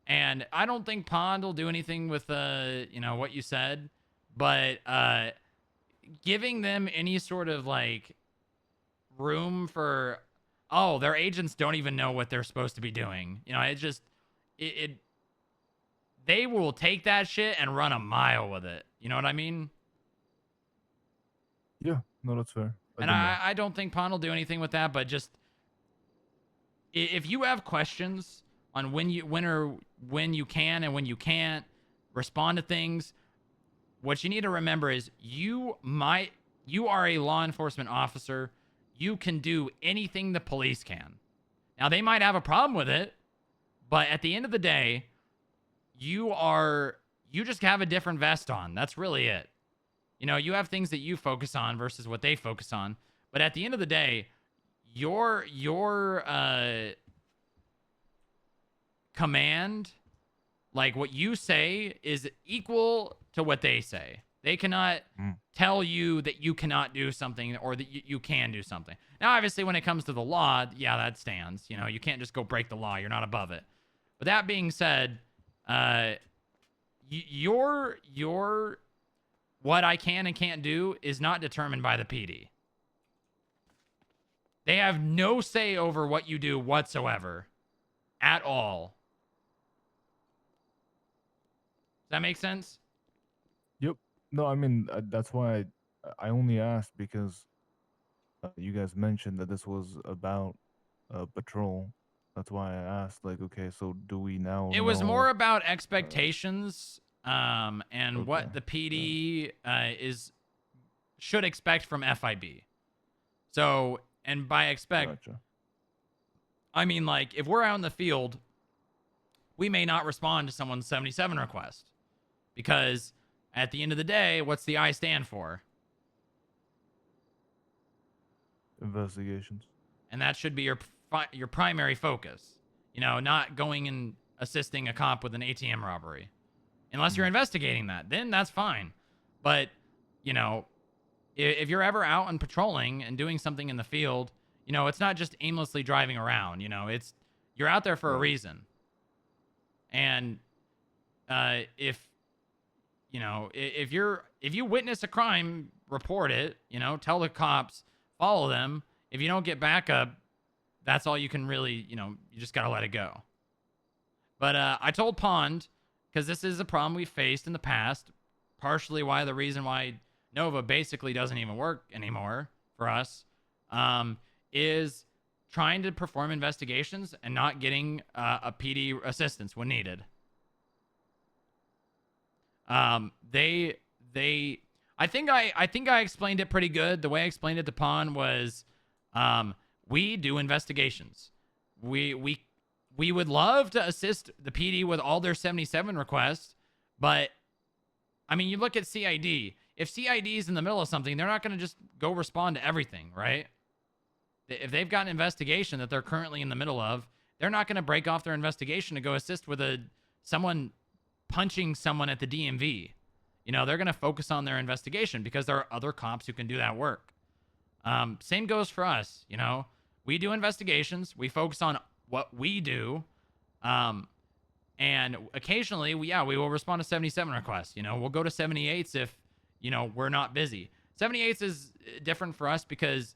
And I don't think Pond will do anything with what you said, but giving them any sort of like room for oh, their agents don't even know what they're supposed to be doing. You know, they will take that shit and run a mile with it. You know what I mean? Yeah, no, that's fair. And I don't think Pond will do anything with that, but just if you have questions on when you can and when you can't respond to things, what you need to remember is you are a law enforcement officer. You can do anything the police can. Now, they might have a problem with it, but at the end of the day, you just have a different vest on. That's really it. You know, you have things that you focus on versus what they focus on. But at the end of the day, your command, like what you say, is equal to what they say. They cannot tell you that you cannot do something or that you can do something. Now, obviously, when it comes to the law, yeah, that stands. You know, you can't just go break the law. You're not above it. But that being said, your what I can and can't do is not determined by the PD. They have no say over what you do whatsoever at all. Does that make sense? Yep. No, I mean, that's why I only asked because you guys mentioned that this was about patrol. That's why I asked, like, okay, so do we now It was know, more about expectations and okay, what the PD should expect from FIB. So, and by expect, Gotcha. I mean, like, if we're out in the field, we may not respond to someone's 77 request because at the end of the day, what's the I stand for? Investigations. And that should be your primary focus. You know, not going and assisting a cop with an ATM robbery. Unless you're investigating that, then that's fine. But, you know, if you're ever out and patrolling and doing something in the field, you know, it's not just aimlessly driving around. You know, you're out there for a reason. And if you witness a crime, report it. You know, tell the cops, follow them. If you don't get backup, that's all you can really, you know, you just gotta let it go. But I told Pond, because this is a problem we faced in the past, partially the reason why Nova basically doesn't even work anymore for us, is trying to perform investigations and not getting a PD assistance when needed. I think I explained it pretty good. The way I explained it to Pond was, we do investigations. We would love to assist the PD with all their 77 requests, but I mean, you look at CID. If CID is in the middle of something, they're not going to just go respond to everything, right? If they've got an investigation that they're currently in the middle of, they're not going to break off their investigation to go assist with someone punching someone at the DMV. You know, they're going to focus on their investigation because there are other cops who can do that work. Same goes for us. You know, we do investigations. We focus on what we do. And occasionally, we will respond to 77 requests. You know, we'll go to 78s if, you know, we're not busy. 78s is different for us because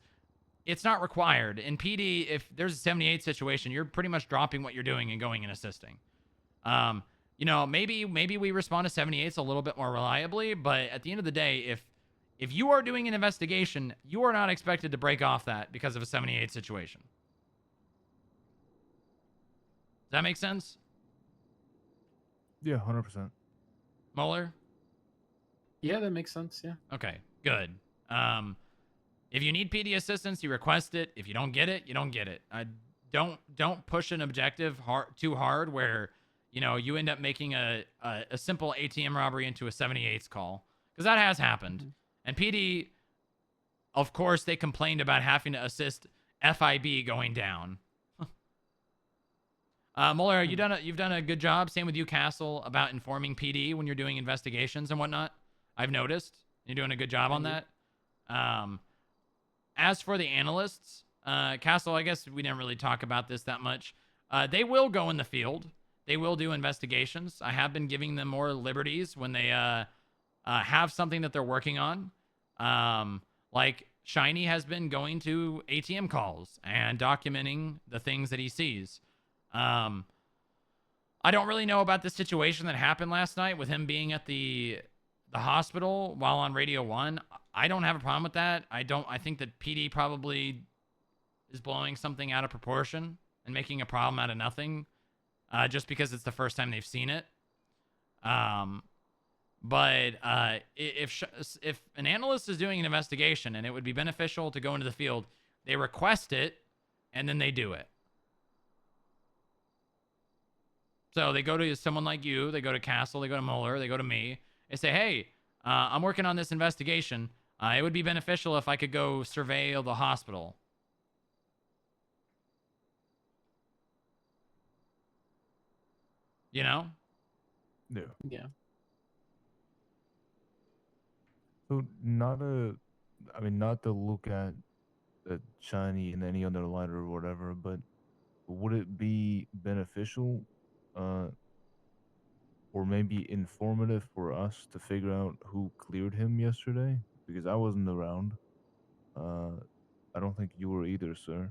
it's not required. In PD, if there's a 78 situation, you're pretty much dropping what you're doing and going and assisting. You know, maybe we respond to 78s a little bit more reliably, but at the end of the day, if you are doing an investigation, you are not expected to break off that because of a 78 situation. Does that make sense? Yeah, 100%. Mueller? Yeah, that makes sense. Yeah. Okay, good. If you need PD assistance, you request it. If you don't get it, you don't get it. Don't push an objective too hard where, you know, you end up making a simple ATM robbery into a 78's call, because that has happened. Mm-hmm. And PD, of course, they complained about having to assist FIB going down. Mueller, you've done a good job. Same with you, Castle, about informing PD when you're doing investigations and whatnot. I've noticed you're doing a good job on that. As for the analysts, Castle, I guess we didn't really talk about this that much. They will go in the field. They will do investigations. I have been giving them more liberties when they have something that they're working on. Like Shiny has been going to ATM calls and documenting the things that he sees. I don't really know about the situation that happened last night with him being at the hospital while on Radio 1. I don't have a problem with that. I think that PD probably is blowing something out of proportion and making a problem out of nothing, just because it's the first time they've seen it. But if an analyst is doing an investigation and it would be beneficial to go into the field, they request it and then they do it. So they go to someone like you, they go to Castle, they go to Mueller, they go to me. They say, hey, I'm working on this investigation. It would be beneficial if I could go surveil the hospital. You know? Yeah. Yeah. So not to look at Shiny in any other light or whatever, but would it be beneficial, or maybe informative for us to figure out who cleared him yesterday? Because I wasn't around. I don't think you were either, sir.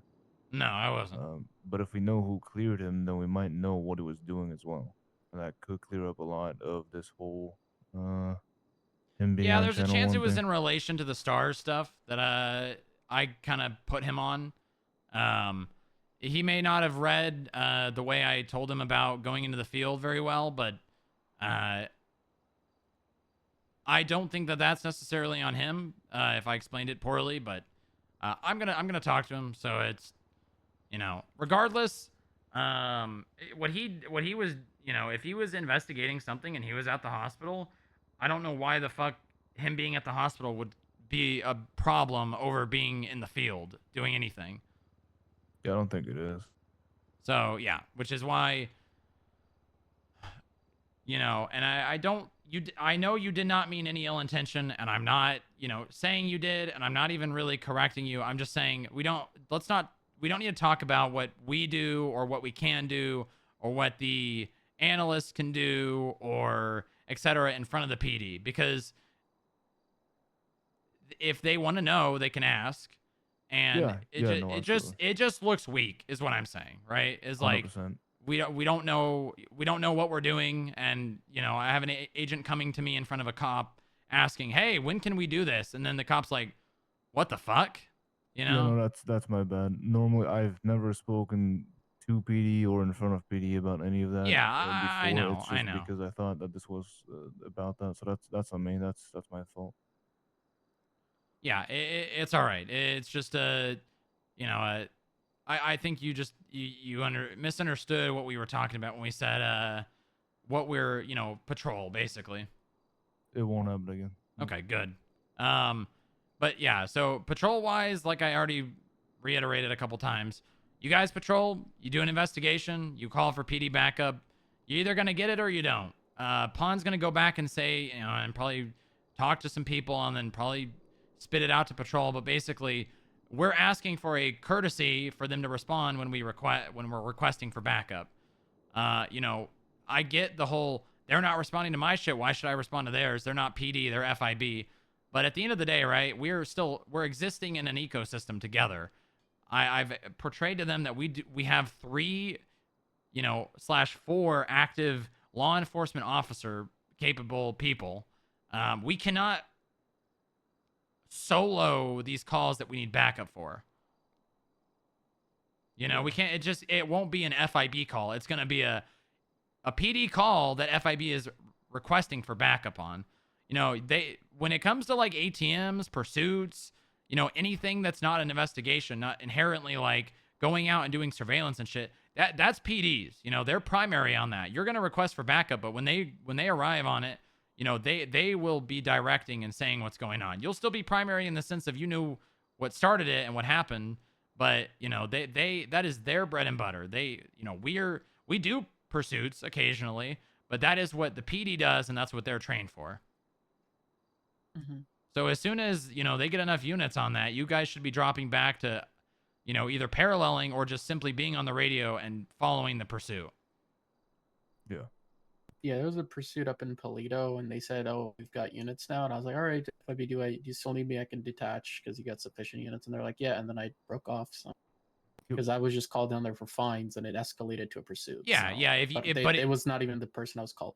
No, I wasn't. But if we know who cleared him, then we might know what he was doing as well. And that could clear up a lot of this whole him being on there's a Channel chance 1 it was thing. in relation to the stars stuff that I kind of put him on. He may not have read the way I told him about going into the field very well, but I don't think that that's necessarily on him if I explained it poorly. But I'm gonna talk to him, so it's, regardless, what he was, if he was investigating something and he was at the hospital, I don't know why the fuck him being at the hospital would be a problem over being in the field doing anything. Yeah, I don't think it is. So yeah, which is why, and I know you did not mean any ill intention, and I'm not, saying you did, and I'm not even really correcting you. I'm just saying we don't need to talk about what we do or what we can do or what the analysts can do or etc. in front of the PD, because if they want to know, they can ask. And it just looks weak is what I'm saying, right? Is like 100%. we don't know what we're doing, and I have an agent coming to me in front of a cop asking, "Hey, when can we do this?" And then the cop's like, "What the fuck?" Yeah, no, that's my bad. Normally, I've never spoken to PD or in front of PD about any of that. Yeah, before. I know, It's just I know. because I thought that this was about that, so that's on me. That's my fault. Yeah, it's all right. It's just I think you just misunderstood what we were talking about when we said what we're patrol basically. It won't happen again. Okay, good. But yeah, so patrol wise, like I already reiterated a couple times, you guys patrol, you do an investigation, you call for PD backup, you're either gonna get it or you don't. Pawn's gonna go back and say, and probably talk to some people and then probably spit it out to patrol, but basically we're asking for a courtesy for them to respond when we're requesting for backup. I get the whole, they're not responding to my shit, why should I respond to theirs? They're not PD, they're FIB. But at the end of the day, right, we're existing in an ecosystem together. I've portrayed to them that we have 3, /4 active law enforcement officer capable people. We cannot solo these calls that we need backup for. We can't, it won't be an FIB call. It's going to be a PD call that FIB is requesting for backup on. When it comes to like ATMs, pursuits, anything that's not an investigation, not inherently like going out and doing surveillance and shit, that's PDs. They're primary on that. You're going to request for backup, but when they arrive on it, they will be directing and saying what's going on. You'll still be primary in the sense of you knew what started it and what happened, but that is their bread and butter. We do pursuits occasionally, but that is what the PD does, and that's what they're trained for. Mm-hmm. So as soon as they get enough units on that, you guys should be dropping back to either paralleling or just simply being on the radio and following the pursuit. Yeah. Yeah, there was a pursuit up in Polito, and they said, "Oh, we've got units now," and I was like, "All right, FIB, do you still need me? I can detach because you got sufficient units. And they're like, yeah. And then I broke off. So because I was just called down there for fines and it escalated to a pursuit. Yeah, so. yeah. It was not even the person I was called.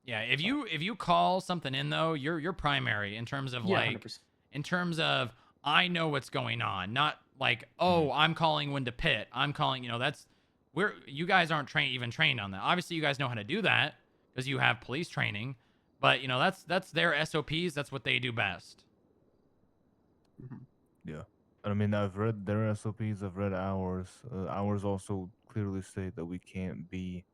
Yeah, if you call something in though, you're primary in terms of Yeah, like 100%. in terms of I know what's going on, not like, oh, I'm calling when to pit. I'm calling, that's you guys aren't even trained on that. Obviously you guys know how to do that because you have police training, but that's their SOPs, that's what they do best. Yeah. I mean, I've read their SOPs, I've read ours. Ours also clearly state that we can't be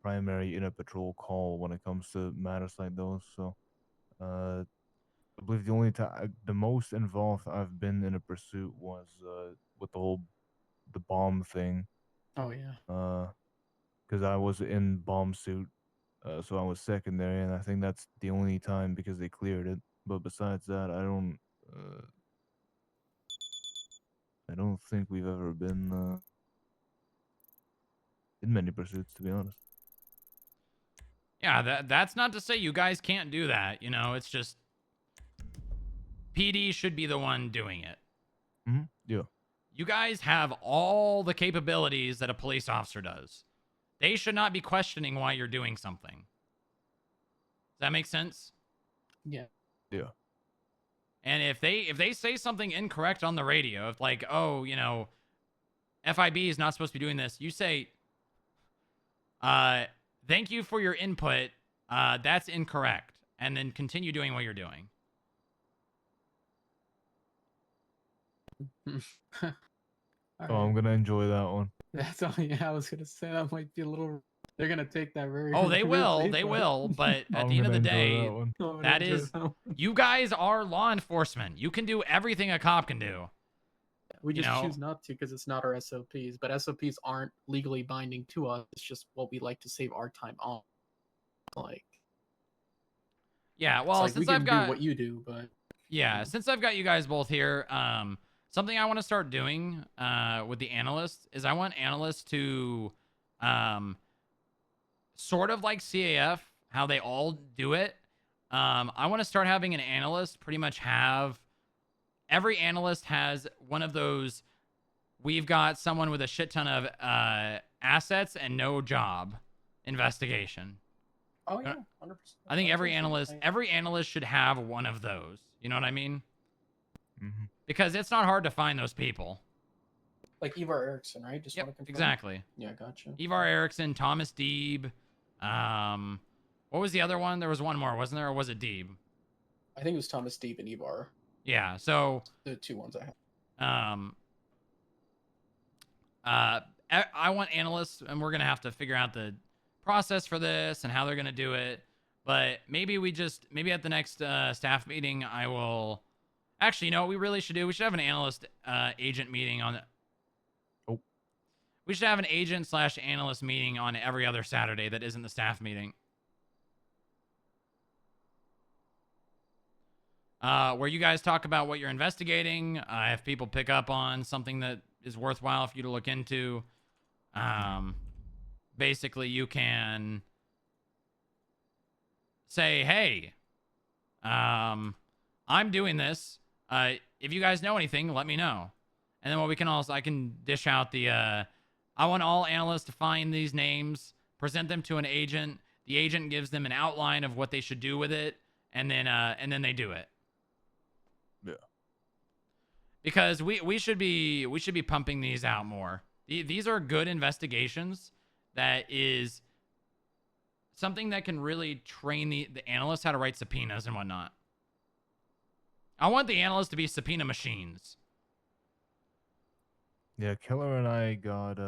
primary in a patrol call when it comes to matters like those. So, I believe the only time, the most involved I've been in a pursuit was with the bomb thing. Oh yeah. Because I was in bomb suit, so I was secondary, and I think that's the only time because they cleared it. But besides that, I don't think we've ever been in many pursuits, to be honest. Yeah, that's not to say you guys can't do that. It's just PD should be the one doing it. Yeah. You guys have all the capabilities that a police officer does. They should not be questioning why you're doing something. Does that make sense? Yeah. Yeah. And if they say something incorrect on the radio, if like, oh, FIB is not supposed to be doing this, you say, thank you for your input. That's incorrect. And then continue doing what you're doing. I'm gonna enjoy that one. That's all. Yeah, I was gonna say that might be a little. They're gonna take that very. Oh, they will. They but- will. But at I'm the end of the gonna enjoy day, that one. I'm gonna that enjoy is, that one. you guys are law enforcement. You can do everything a cop can do. We just choose not to because it's not our SOPs. But SOPs aren't legally binding to us. It's just what we like to save our time on. Like. Yeah. Well, like since we can I've got do what you do, but. Yeah, since I've got you guys both here, something I want to start doing with the analysts is I want analysts to sort of like CAF, how they all do it. I want to start having an analyst pretty much have every analyst has one of those. We've got someone with a shit ton of assets and no job investigation. Oh yeah, 100%. I think every analyst should have one of those. You know what I mean? Mm-hmm. Because it's not hard to find those people. Like Ivar Erickson, right? Just Yep, want to confirm. exactly. Yeah, gotcha. Ivar Erickson, Thomas Deeb. What was the other one? There was one more, wasn't there? Or was it Deeb? I think it was Thomas Deeb and Ivar. Yeah, so The two ones I have. I want analysts, and we're gonna have to figure out the process for this and how they're gonna do it. But maybe at the next staff meeting, I will. Actually, you know what we really should do? We should have an analyst agent meeting on. Oh. We should have an agent/analyst meeting on every other Saturday that isn't the staff meeting. Where you guys talk about what you're investigating. If people pick up on something that is worthwhile for you to look into, basically you can say, hey, I'm doing this. If you guys know anything, let me know. And then what we can I can dish out the, I want all analysts to find these names, present them to an agent. The agent gives them an outline of what they should do with it. And then they do it. Yeah. Because we should be pumping these out more. These are good investigations. That is something that can really train the analysts how to write subpoenas and whatnot. I want the analysts to be subpoena machines. Yeah, Keller and I got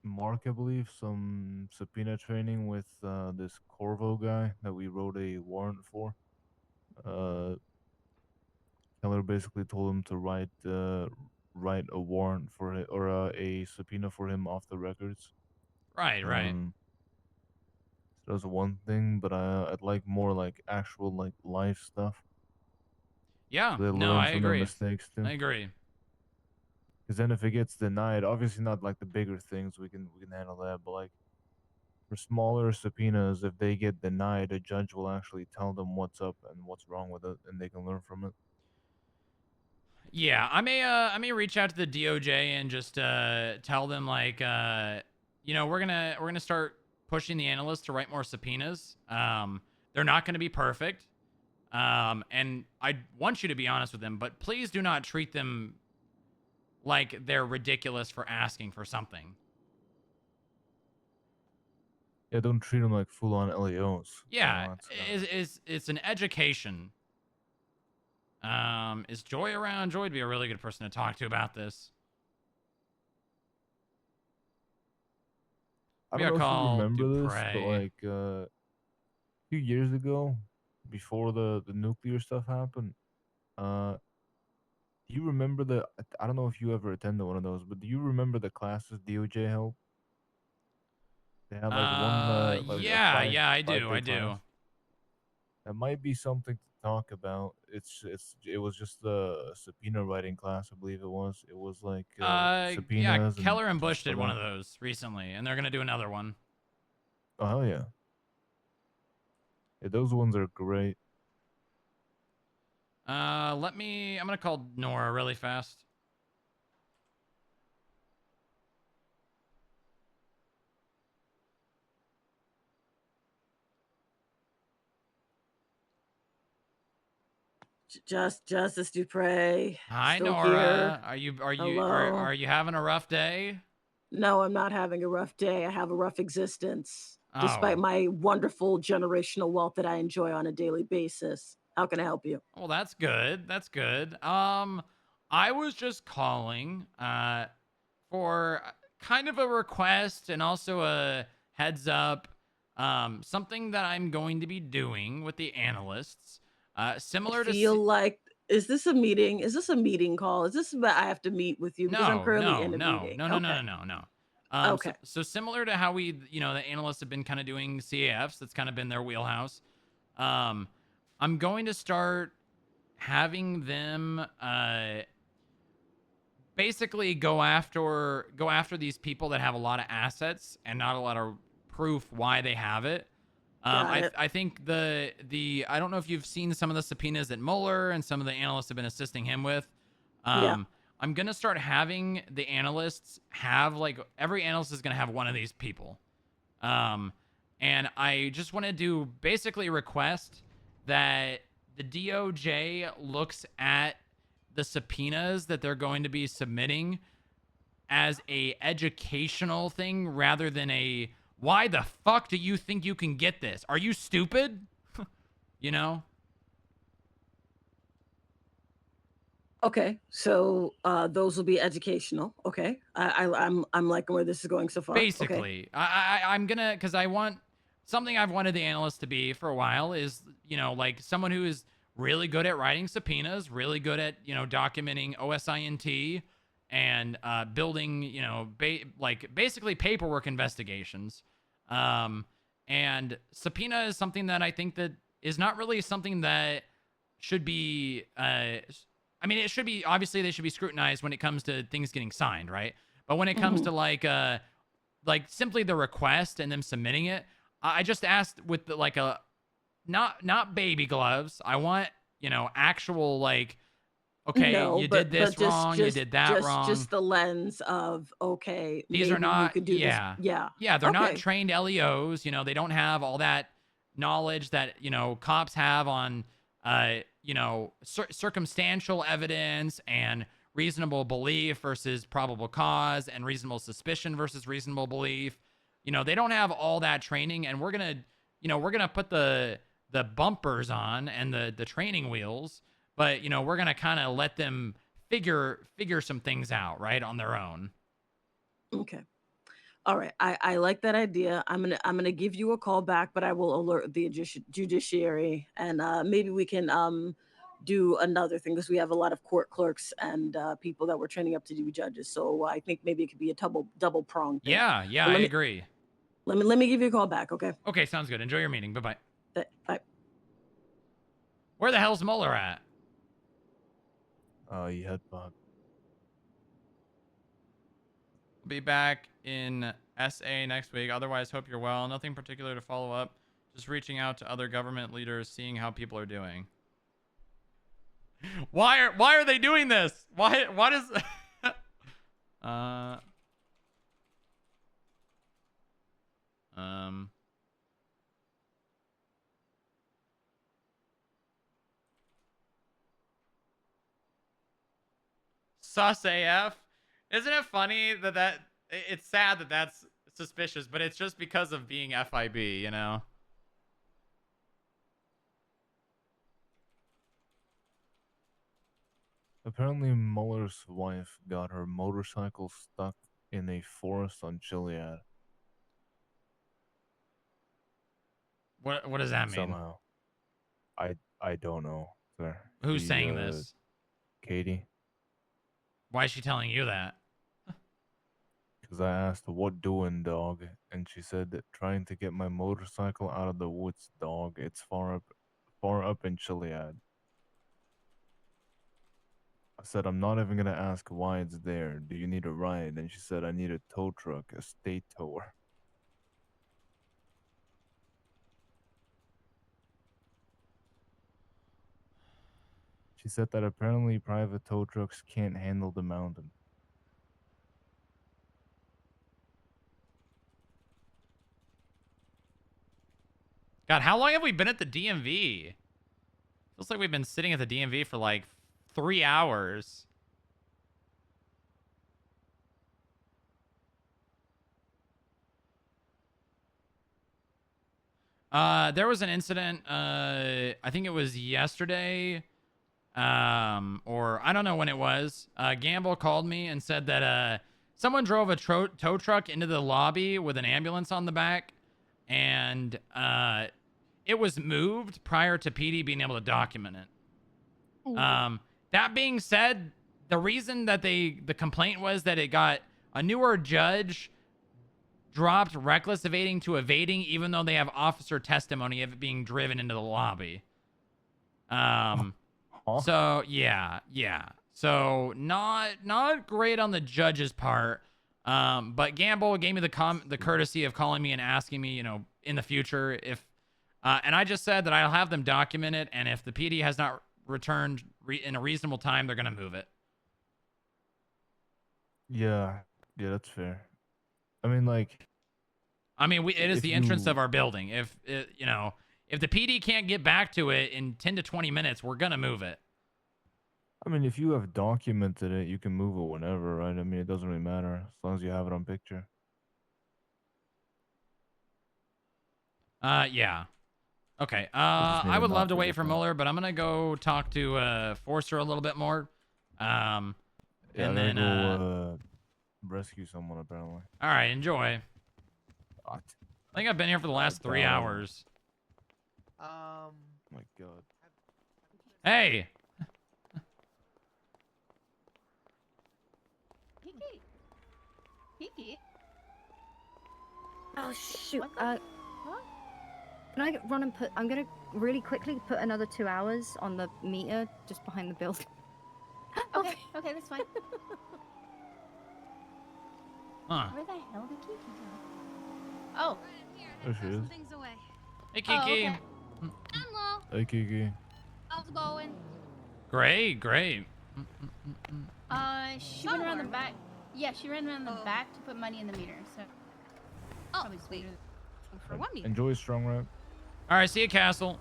Mark, I believe, some subpoena training with this Corvo guy that we wrote a warrant for. Keller basically told him to write a warrant for it or a subpoena for him off the records. Right. So that was one thing, but I'd like more like actual like live stuff. Yeah, So they no, learn I from their agree. mistakes too. I agree. Because then if it gets denied, obviously not like the bigger things, we can handle that, but like for smaller subpoenas, if they get denied, a judge will actually tell them what's up and what's wrong with it, and they can learn from it. Yeah, I may reach out to the DOJ and just tell them like we're gonna start pushing the analysts to write more subpoenas. They're not gonna be perfect. And I want you to be honest with them, but please do not treat them like they're ridiculous for asking for something. Yeah, don't treat them like full-on LEOs. Yeah, it's an education. Is Joy around? Joy would be a really good person to talk to about this. I Maybe don't know if you call remember this, but Dupre. like a few years ago, before the nuclear stuff happened, do you remember I don't know if you ever attended one of those, but do you remember the classes DOJ held? They had like one like yeah, a I do. class. That might be something to talk about. It was just the subpoena writing class, I believe it was. It was like subpoenas. Yeah, Keller and Bush stuff did like one that. of those recently, and they're gonna do another one. Oh hell yeah. Yeah, those ones are great. I'm gonna call Nora really fast. Justice Dupre. Hi, Still Nora. Here. Are you having a rough day? No, I'm not having a rough day. I have a rough existence, despite Oh. my wonderful generational wealth that I enjoy on a daily basis. How can I help you? Well, that's good. That's good. I was just calling for kind of a request and also a heads up. Something that I'm going to be doing with the analysts. Similar I to feel like is this a meeting? Is this a meeting call? Is this about I have to meet with you because I'm currently in a meeting? Okay. No. Okay. So similar to how we, the analysts have been kind of doing CAFs, that's kind of been their wheelhouse. I'm going to start having them basically go after these people that have a lot of assets and not a lot of proof why they have it. I think the I don't know if you've seen some of the subpoenas that Mueller and some of the analysts have been assisting him with. I'm gonna start having the analysts have like every analyst is gonna have one of these people. And I just want to do basically request that the DOJ looks at the subpoenas that they're going to be submitting as a educational thing rather than a why the fuck do you think you can get this? Are you stupid? Okay, so those will be educational. Okay, I'm liking where this is going so far. Basically, okay. I'm gonna because I want something I've wanted the analyst to be for a while is like someone who is really good at writing subpoenas, really good at documenting OSINT and building basically paperwork investigations. And subpoena is something that I think that is not really something that should be it should be obviously they should be scrutinized when it comes to things getting signed, right? But when it comes to like simply the request and them submitting it, I just asked with not baby gloves. I want actual you did this wrong, you did that wrong. Just the lens of These are not yeah. They're not trained LEOs. They don't have all that knowledge that cops have on circumstantial evidence and reasonable belief versus probable cause and reasonable suspicion versus reasonable belief. They don't have all that training, and we're gonna put the bumpers on and the training wheels, but we're gonna kind of let them figure some things out right on their own. Okay. All right. I like that idea. I'm gonna give you a call back, but I will alert the judiciary, and maybe we can do another thing because we have a lot of court clerks and people that we're training up to be judges. So I think maybe it could be a double prong thing. Yeah, I agree. Let me give you a call back, okay? Okay, sounds good. Enjoy your meeting. Bye-bye. Bye. Where the hell's Mueller at? You had Bob. Be back in SA next week. Otherwise, hope you're well. Nothing particular to follow up. Just reaching out to other government leaders, seeing how people are doing. Why are they doing this? What is sus AF? Isn't it funny that it's sad that that's suspicious, but it's just because of being FIB, you know? Apparently, Mueller's wife got her motorcycle stuck in a forest on Chiliad. What does that mean? Somehow. I don't know, sir. Who's saying this? Katie. Why is she telling you that? Because I asked, what doing, dog? And she said that trying to get my motorcycle out of the woods, dog. It's far up in Chiliad. I said, I'm not even going to ask why it's there. Do you need a ride? And she said, I need a tow truck, a state tower. She said that apparently private tow trucks can't handle the mountain. God, how long have we been at the DMV? Feels like we've been sitting at the DMV for like 3 hours. There was an incident, I think it was yesterday, or I don't know when it was. Gamble called me and said that someone drove a tow truck into the lobby with an ambulance on the back, and it was moved prior to PD being able to document it. Ooh. That being said, the reason that the complaint was that it got a newer judge dropped reckless evading to evading, even though they have officer testimony of it being driven into the lobby. So yeah. So not great on the judge's part. But Gamble gave me the courtesy of calling me and asking me, you know, in the future if, and I just said that I'll have them document it, and if the PD has not returned in a reasonable time, they're gonna move it. Yeah, that's fair. I mean, like, it is the entrance of our building. If you know, if the PD can't get back to it in 10 to 20 minutes, we're gonna move it. I mean, if you have documented it, you can move it whenever, right? I mean, it doesn't really matter as long as you have it on picture. Yeah. Okay. I would love to wait for Mueller, but I'm gonna go talk to Forcer a little bit more. And then go rescue someone apparently. All right, enjoy. What? I think I've been here for the last 3 hours. My God. Hey. Kiki. Oh shoot. Can I run and put? I'm gonna really quickly put another 2 hours on the meter just behind the building. Okay, that's fine. Huh. Where the hell did Kiki go? Oh. There she is. Hey, Kiki. Oh, okay. Hello. Hey, Kiki. How's it going? Great. She went around the back. Yeah, she ran around the back to put money in the meter. So. Oh, wait. For one meter. Enjoy Strong Rock. All right, see you, Castle.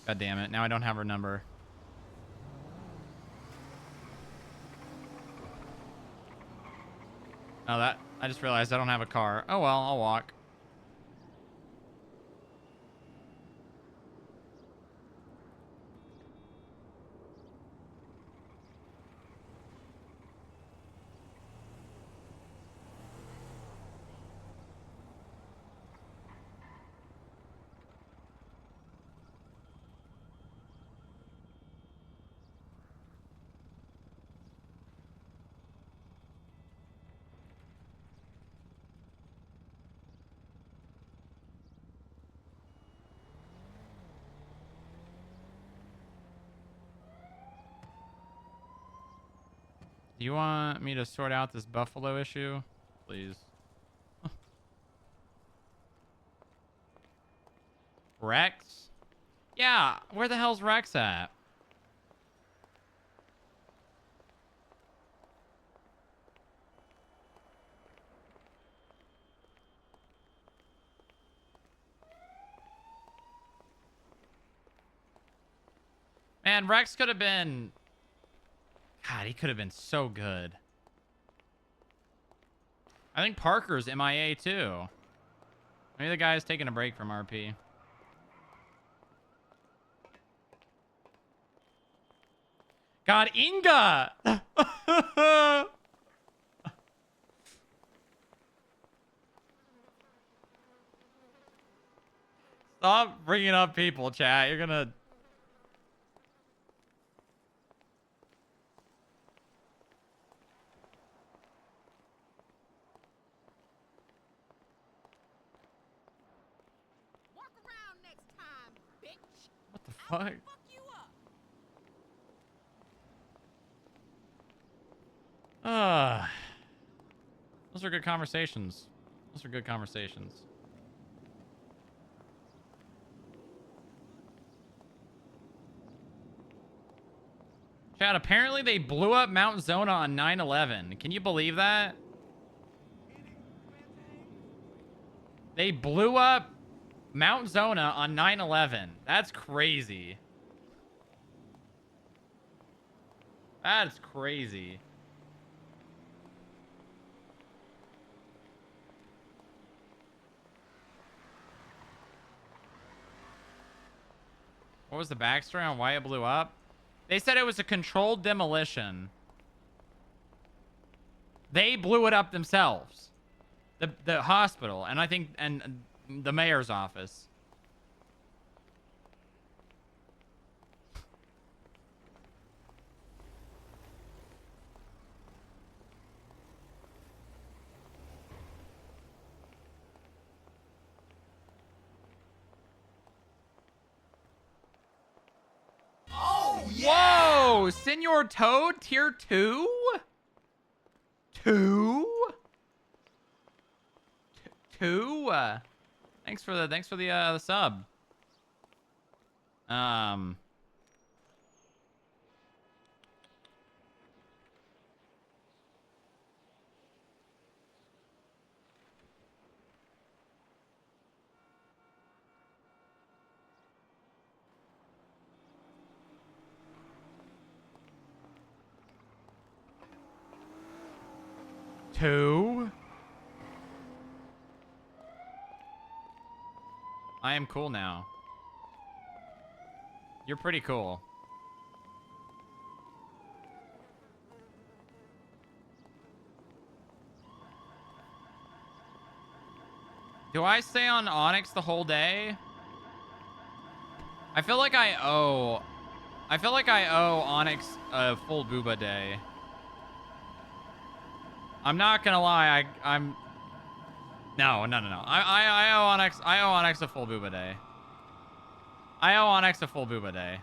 God damn it. Now I don't have her number. Oh, I just realized I don't have a car. Oh well, I'll walk. Do you want me to sort out this buffalo issue? Please. Rex? Yeah, where the hell's Rex at? Man, Rex could have been... God, he could have been so good. I think Parker's MIA too. Maybe the guy's taking a break from RP. God, Inga! Stop bringing up people, chat. You're gonna... What the fuck? Those are good conversations. Those are good conversations. Chad, apparently they blew up Mount Zona on 9/11. Can you believe that? They blew up Mount Zona on 9/11. That's crazy. That's crazy. What was the backstory on why it blew up? They said it was a controlled demolition. They blew it up themselves. The hospital, and I think, and the mayor's office. Oh, yeah! Whoa! Senor Toad, tier 2? 2? 2? Thanks for the sub. Two. I am cool now. You're pretty cool. Do I stay on Onyx the whole day? I feel like I owe Onyx a full booba day. I'm not gonna lie, I'm no. I owe Onyx a full booba day. I owe Onyx a full booba day.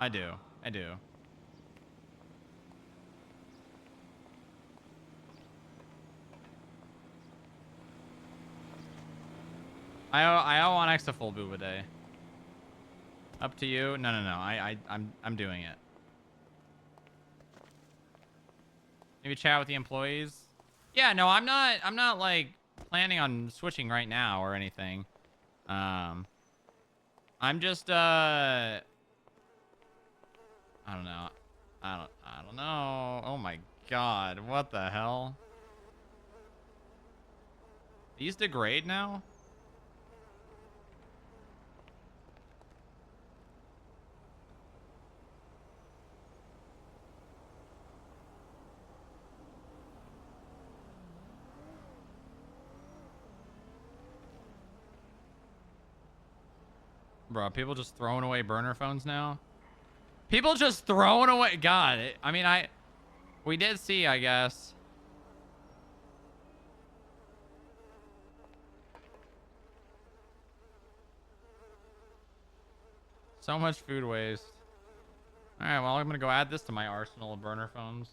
I do. I owe Onyx a full booba day. Up to you. No. I'm doing it. Maybe chat with the employees. Yeah, no, I'm not like planning on switching right now or anything. I'm just I don't know. I don't know. Oh my god, what the hell? These degrade now? Bro, people just throwing away burner phones now? People just throwing away... God, we did see, I guess. So much food waste. Alright, well, I'm gonna go add this to my arsenal of burner phones.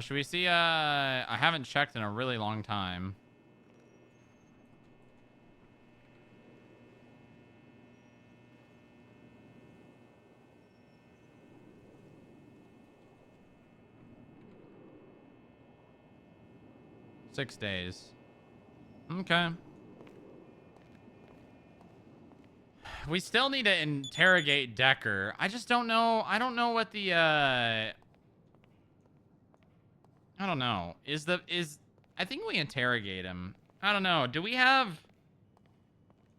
Should we see? I haven't checked in a really long time. Six days. Okay. We still need to interrogate Decker. I just don't know. I don't know what the I don't know. I think we interrogate him. I don't know. Do we have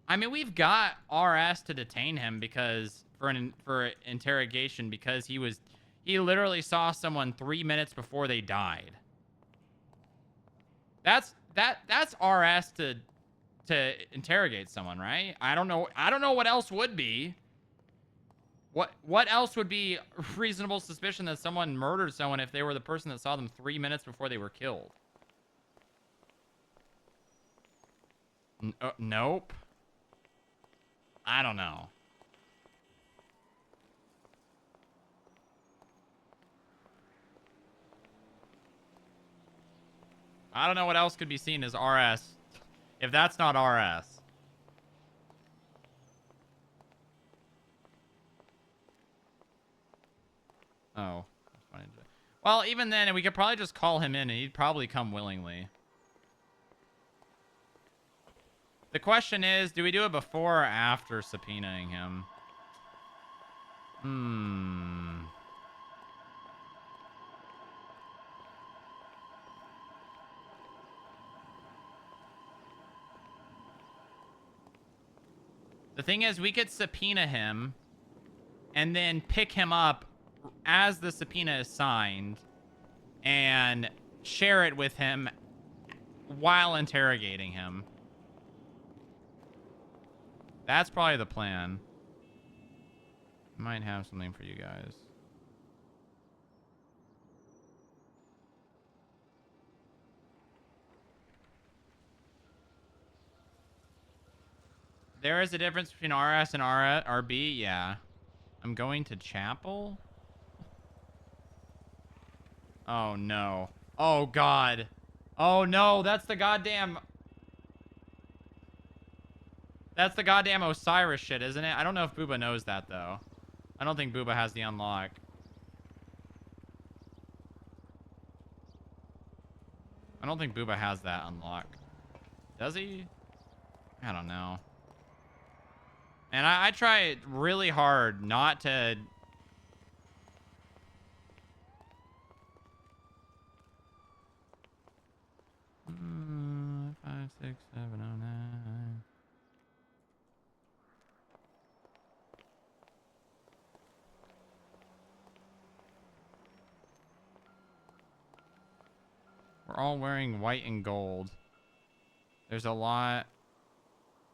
I mean, we've got RS to detain him because for interrogation because he literally saw someone 3 minutes before they died. That's RS to interrogate someone, right? I don't know what else would be. What else would be reasonable suspicion that someone murdered someone if they were the person that saw them 3 minutes before they were killed? Nope. I don't know. I don't know what else could be seen as RS. If that's not RS. Oh. Well, even then, we could probably just call him in and he'd probably come willingly. The question is, do we do it before or after subpoenaing him? The thing is, we could subpoena him and then pick him up as the subpoena is signed and share it with him while interrogating him. That's probably the plan. Might have something for you guys. There is a difference between RS and RB, yeah. I'm going to chapel? Oh, no. Oh, God. Oh, no, that's the goddamn... That's the goddamn Osiris shit, isn't it? I don't know if Booba knows that, though. I don't think Booba has the unlock. I don't think Booba has that unlock. Does he? I don't know. And I try really hard not to... Five, six, 7, 0, 9. We're all wearing white and gold. There's a lot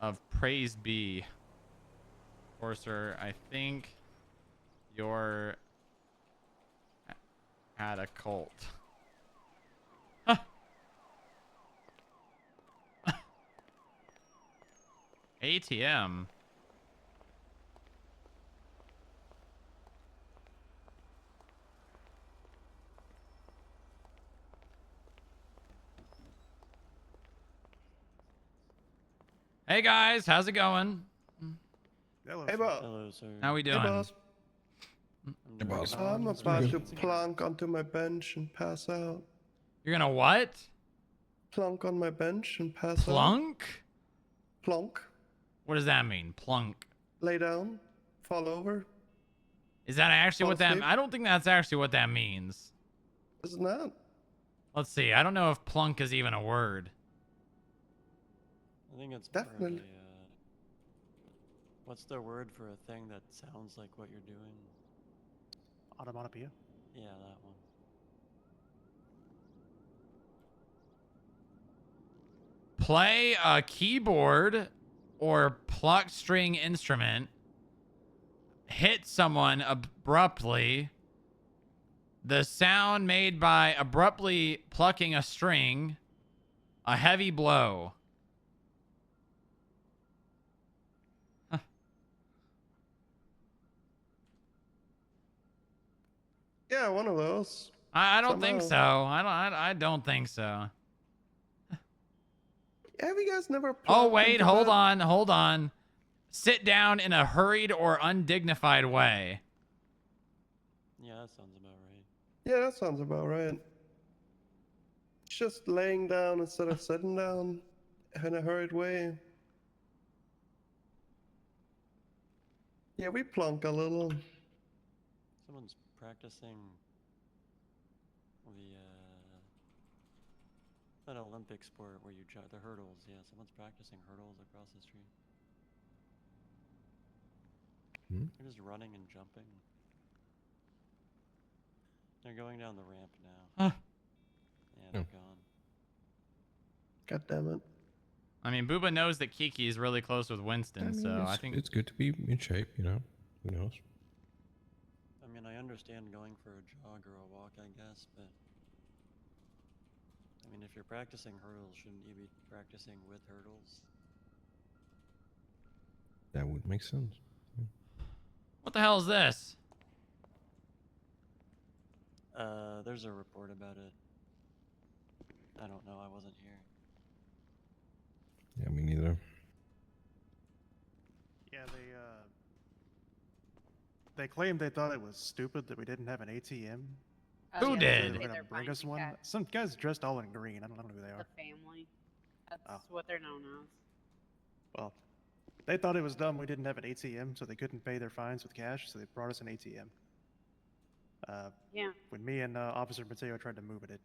of praise be. Sir, I think you're at a cult. ATM. Hey guys, how's it going? Hello, hey, boss. Hello, sir. How we doing? Hey, boss. Hey, boss. I'm about to plunk onto my bench and pass out. You're gonna what? Plunk on my bench and pass out. Plunk? Plunk. What does that mean? Plunk. Lay down. Fall over. Is that actually Fall what that... asleep. I don't think that's actually what that means. Isn't that? Let's see. I don't know if plunk is even a word. I think it's definitely. What's the word for a thing that sounds like what you're doing? Onomatopoeia? Yeah, that one. Play a keyboard or plucked string instrument. Hit someone abruptly. The sound made by abruptly plucking a string. A heavy blow. Yeah, one of those. I don't think so. Somehow. I don't think so. Have you guys never? Oh plunked wait, into hold that? on, hold on. Sit down in a hurried or undignified way. Yeah, that sounds about right. Yeah, that sounds about right. Just laying down instead of sitting down in a hurried way. Yeah, we plunk a little. Someone's practicing that Olympic sport where you jump the hurdles. Yeah, someone's practicing hurdles across the street. They're just running and jumping. They're going down the ramp now. Huh. Yeah, they're gone. God damn it. I mean, Booba knows that Kiki is really close with Winston, so I think it's good to be in shape, you know. Who knows? I mean, I understand going for a jog or a walk, I guess, but I mean, if you're practicing hurdles, shouldn't you be practicing with hurdles? That would make sense. What the hell is this? There's a report about it. I don't know, I wasn't here. Yeah, me neither. Yeah, they claimed they thought it was stupid that we didn't have an ATM. Who So did? They were gonna bring us one. Some guys dressed all in green. I don't know who they are. The family. That's Oh. what they're known as. Well, they thought it was dumb we didn't have an ATM, so they couldn't pay their fines with cash, so they brought us an ATM. Yeah. When me and Officer Mateo tried to move it,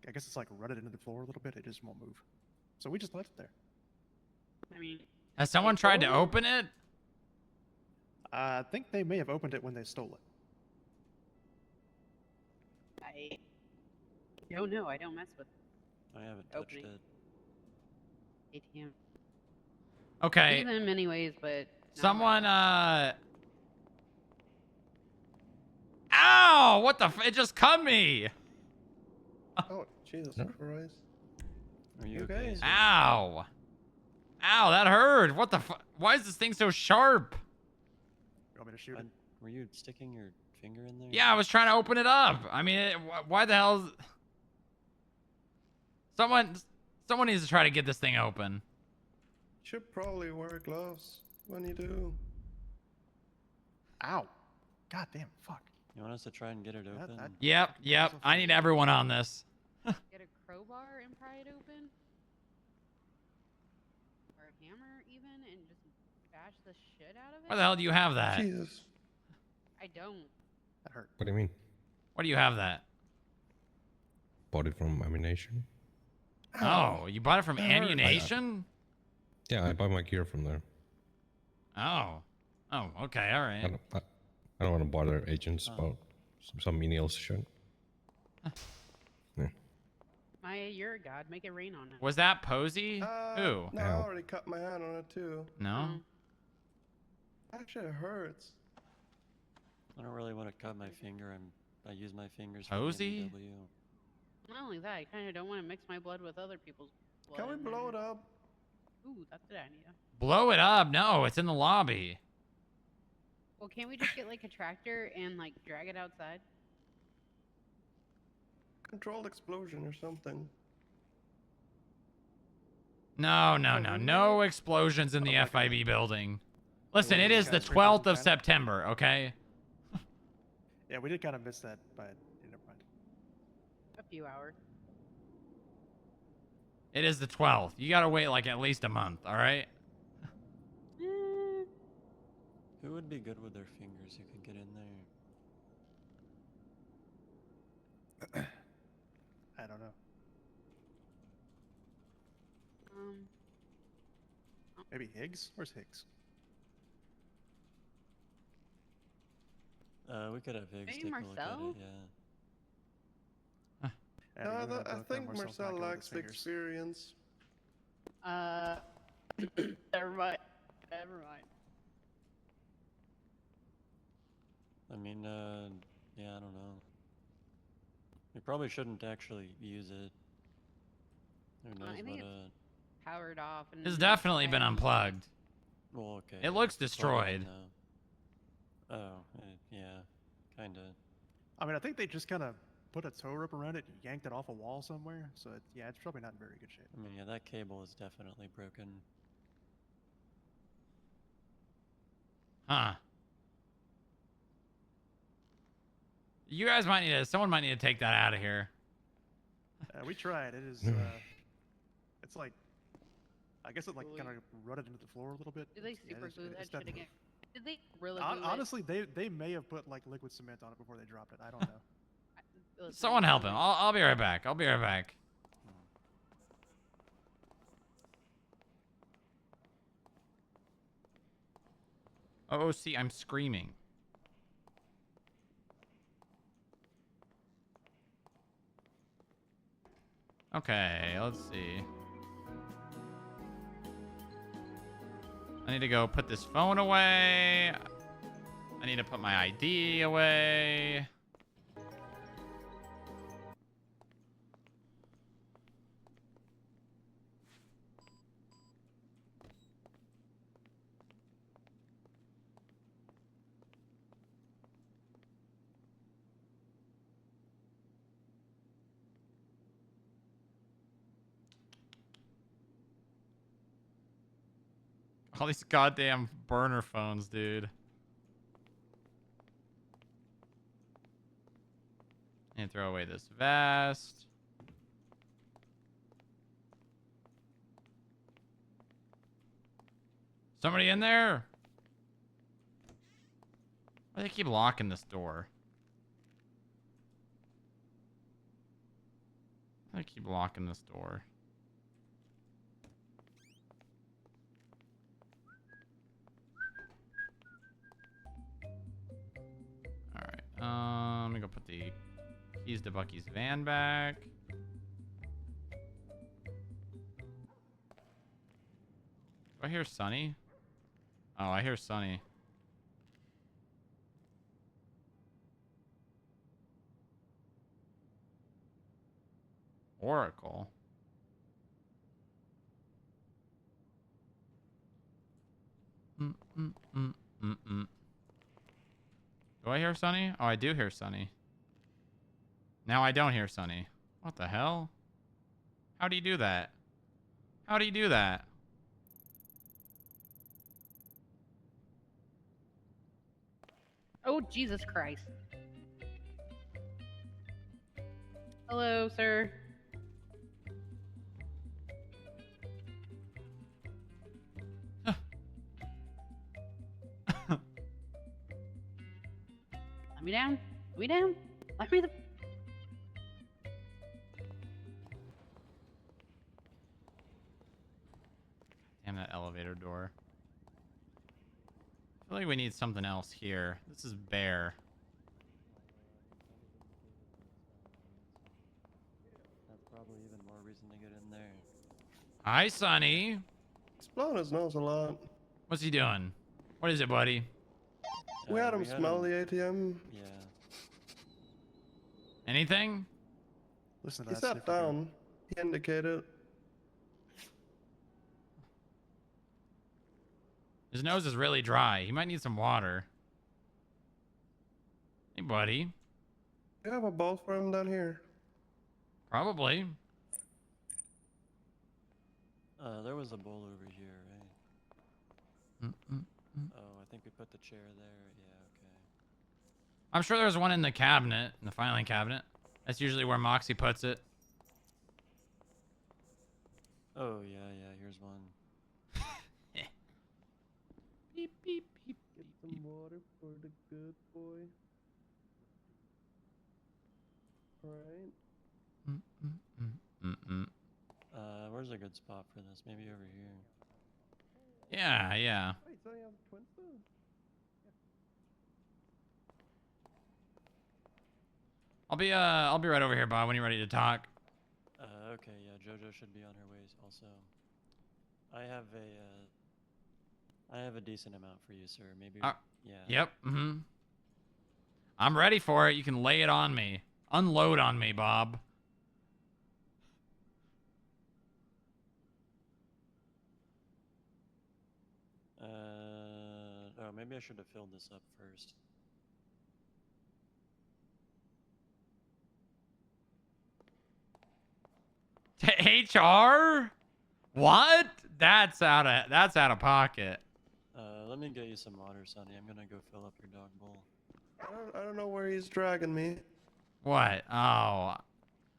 I guess it's like rutted into the floor a little bit. It just won't move. So we just left it there. I mean, Has someone tried to open it? I think they may have opened it when they stole it. I don't know. I don't mess with I haven't touched opening it. ATM. Okay. Use them in many ways, but Someone, Ow! What the it just cut me! Oh, Jesus Christ. Are you okay? okay? Ow! Ow, that hurt! What the why is this thing so sharp? You want me to shoot it? Were you sticking your finger in there? Yeah, I was trying to open it up. I mean, why the hell? Someone needs to try to get this thing open. Should probably wear gloves when you do. Ow. God damn, fuck. You want us to try and get it open? Yep. I need everyone on this. Get a crowbar and pry it open, or a hammer even, and just bash the shit out of it. Where the hell do you have that? Jesus. I don't. That hurt. What do you mean? Where do you have that? Bought it from Ammunition. Oh, you bought it from Ammunition? Yeah, I buy my gear from there. Oh, okay, all right. I don't want to bother agents about some menial shit. You're a god. Make it rain on it. Was that Posey? Who? No, I already cut my hand on it too. No. Actually, it hurts. I don't really want to cut my finger. I use my fingers for Posey? W. Not only that, I kind of don't want to mix my blood with other people's blood. Can we blow it up? Ooh, that's a good idea. Blow it up? No, it's in the lobby. Well, can't we just get like a tractor and like drag it outside? Controlled explosion or something. No explosions in the FIB building. Listen, it is the 12th of September, okay? Yeah, we did kind of miss that, but never mind. A few hours. It is the 12th. You gotta wait like at least a month, all right? Who would be good with their fingers who could get in there? I don't know. Maybe Higgs? Where's Higgs? We could have Higgs Maybe take a look at Marcel? it, yeah. No, I think Marcel lacks the experience. Never mind. Never mind. I mean, yeah, I don't know. We probably shouldn't actually use it. Who knows I think what, it's powered off. And It's definitely been unplugged. Well, okay. It looks it's plugged in destroyed. now. Oh, yeah, kinda. I mean, I think they just kind of put a tow rope around it and yanked it off a wall somewhere. So yeah, it's probably not in very good shape. I mean, yeah, that cable is definitely broken. Huh. You guys might need to. Someone might need to take that out of here. We tried. It is. It's like. I guess it like kind of rutted into the floor a little bit. Did they super glue that shit again? Did they really? Honestly, they may have put like liquid cement on it before they dropped it. I don't know. Someone help him. I'll be right back. I'll be right back. Oh, see, I'm screaming. Okay, let's see. I need to go put this phone away. I need to put my ID away. All these goddamn burner phones, dude. And throw away this vest. Somebody in there? Why do they keep locking this door? Why do they keep locking this door? Let me go put the keys to Bucky's van back. Do I hear Sonny? Oh, I hear Sonny. Oracle. Do I hear Sonny? Oh, I do hear Sonny. Now I don't hear Sonny. What the hell? How do you do that? How do you do that? Oh, Jesus Christ. Hello, sir. Let me down. Let me down. Let me the. Damn that elevator door. I feel like we need something else here. This is bare. That's probably even more reason to get in there. Hi, Sonny. He's blowing his nose a lot. What's he doing? What is it, buddy? We had him smell the ATM. Yeah. Anything? Listen to He that sat sniffer dude. down. He indicated. His nose is really dry. He might need some water. Hey, buddy. You have a bowl for him down here. Probably. There was a bowl over here, right? Oh, I think we put the chair there. Yeah, okay. I'm sure there's one in the cabinet, in the filing cabinet. That's usually where Moxie puts it. Oh, yeah, here's one. Beep, beep, beep. Get some water for the good boy. Alright. Where's a good spot for this? Maybe over here. Yeah. Wait, so you have twin spoons? I'll be right over here, Bob, when you're ready to talk. Okay, yeah, JoJo should be on her way also. I have a decent amount for you, sir. Maybe, yeah. Yep, I'm ready for it. You can lay it on me. Unload on me, Bob. Oh, maybe I should have filled this up first. To HR? What? That's out of pocket. Let me get you some water, Sonny. I'm gonna go fill up your dog bowl. I don't know where he's dragging me. What? Oh,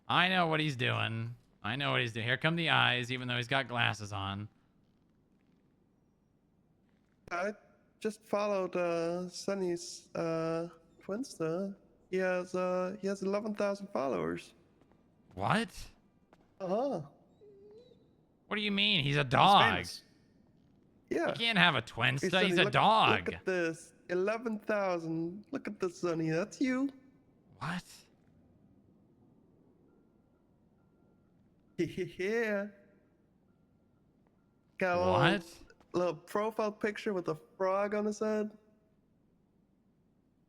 I know what he's doing. I know what he's doing. Here come the eyes, even though he's got glasses on. I just followed Sunny's Twinsta. He has 11,000 followers. What? Uh-huh. What do you mean? He's a dog. Yeah. You can't have a Hey, Twinsta. Sonny, He's a look, dog. Look at this. 11,000. Look at this, Sonny. That's you. What? Yeah. Got a What? little profile picture with a frog on his head.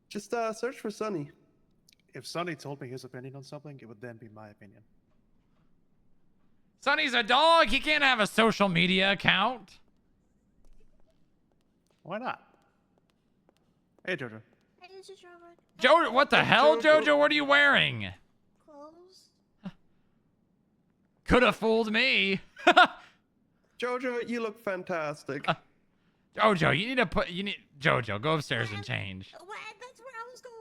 Just search for Sonny. If Sonny told me his opinion on something, it would then be my opinion. Sonny's a dog. He can't have a social media account. Why not? Hey, Jojo. Hey, this is Robert. Jojo, what the hell, Jojo. Jojo? What are you wearing? Clothes. Could have fooled me. Jojo, you look fantastic. Jojo, Jojo, go upstairs and change. What? That's where I was going.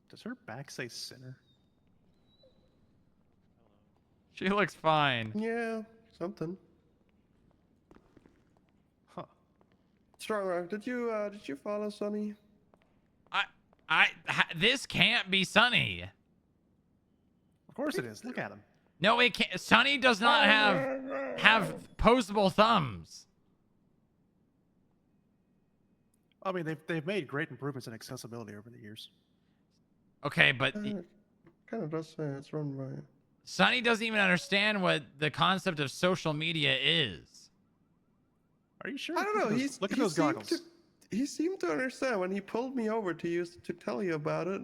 Does her back say sinner? She looks fine. Yeah, something. Huh. Strong Rock, did you follow Sonny? This can't be Sonny. Of course it is. Look at him. No, it can't. Sonny does not have postable thumbs. I mean, they've made great improvements in accessibility over the years. Okay, but Kind of does say it's run by. Sonny doesn't even understand what the concept of social media is. Are you sure? I don't know. Look at those goggles. He seemed to understand when he pulled me over to use to tell you about it.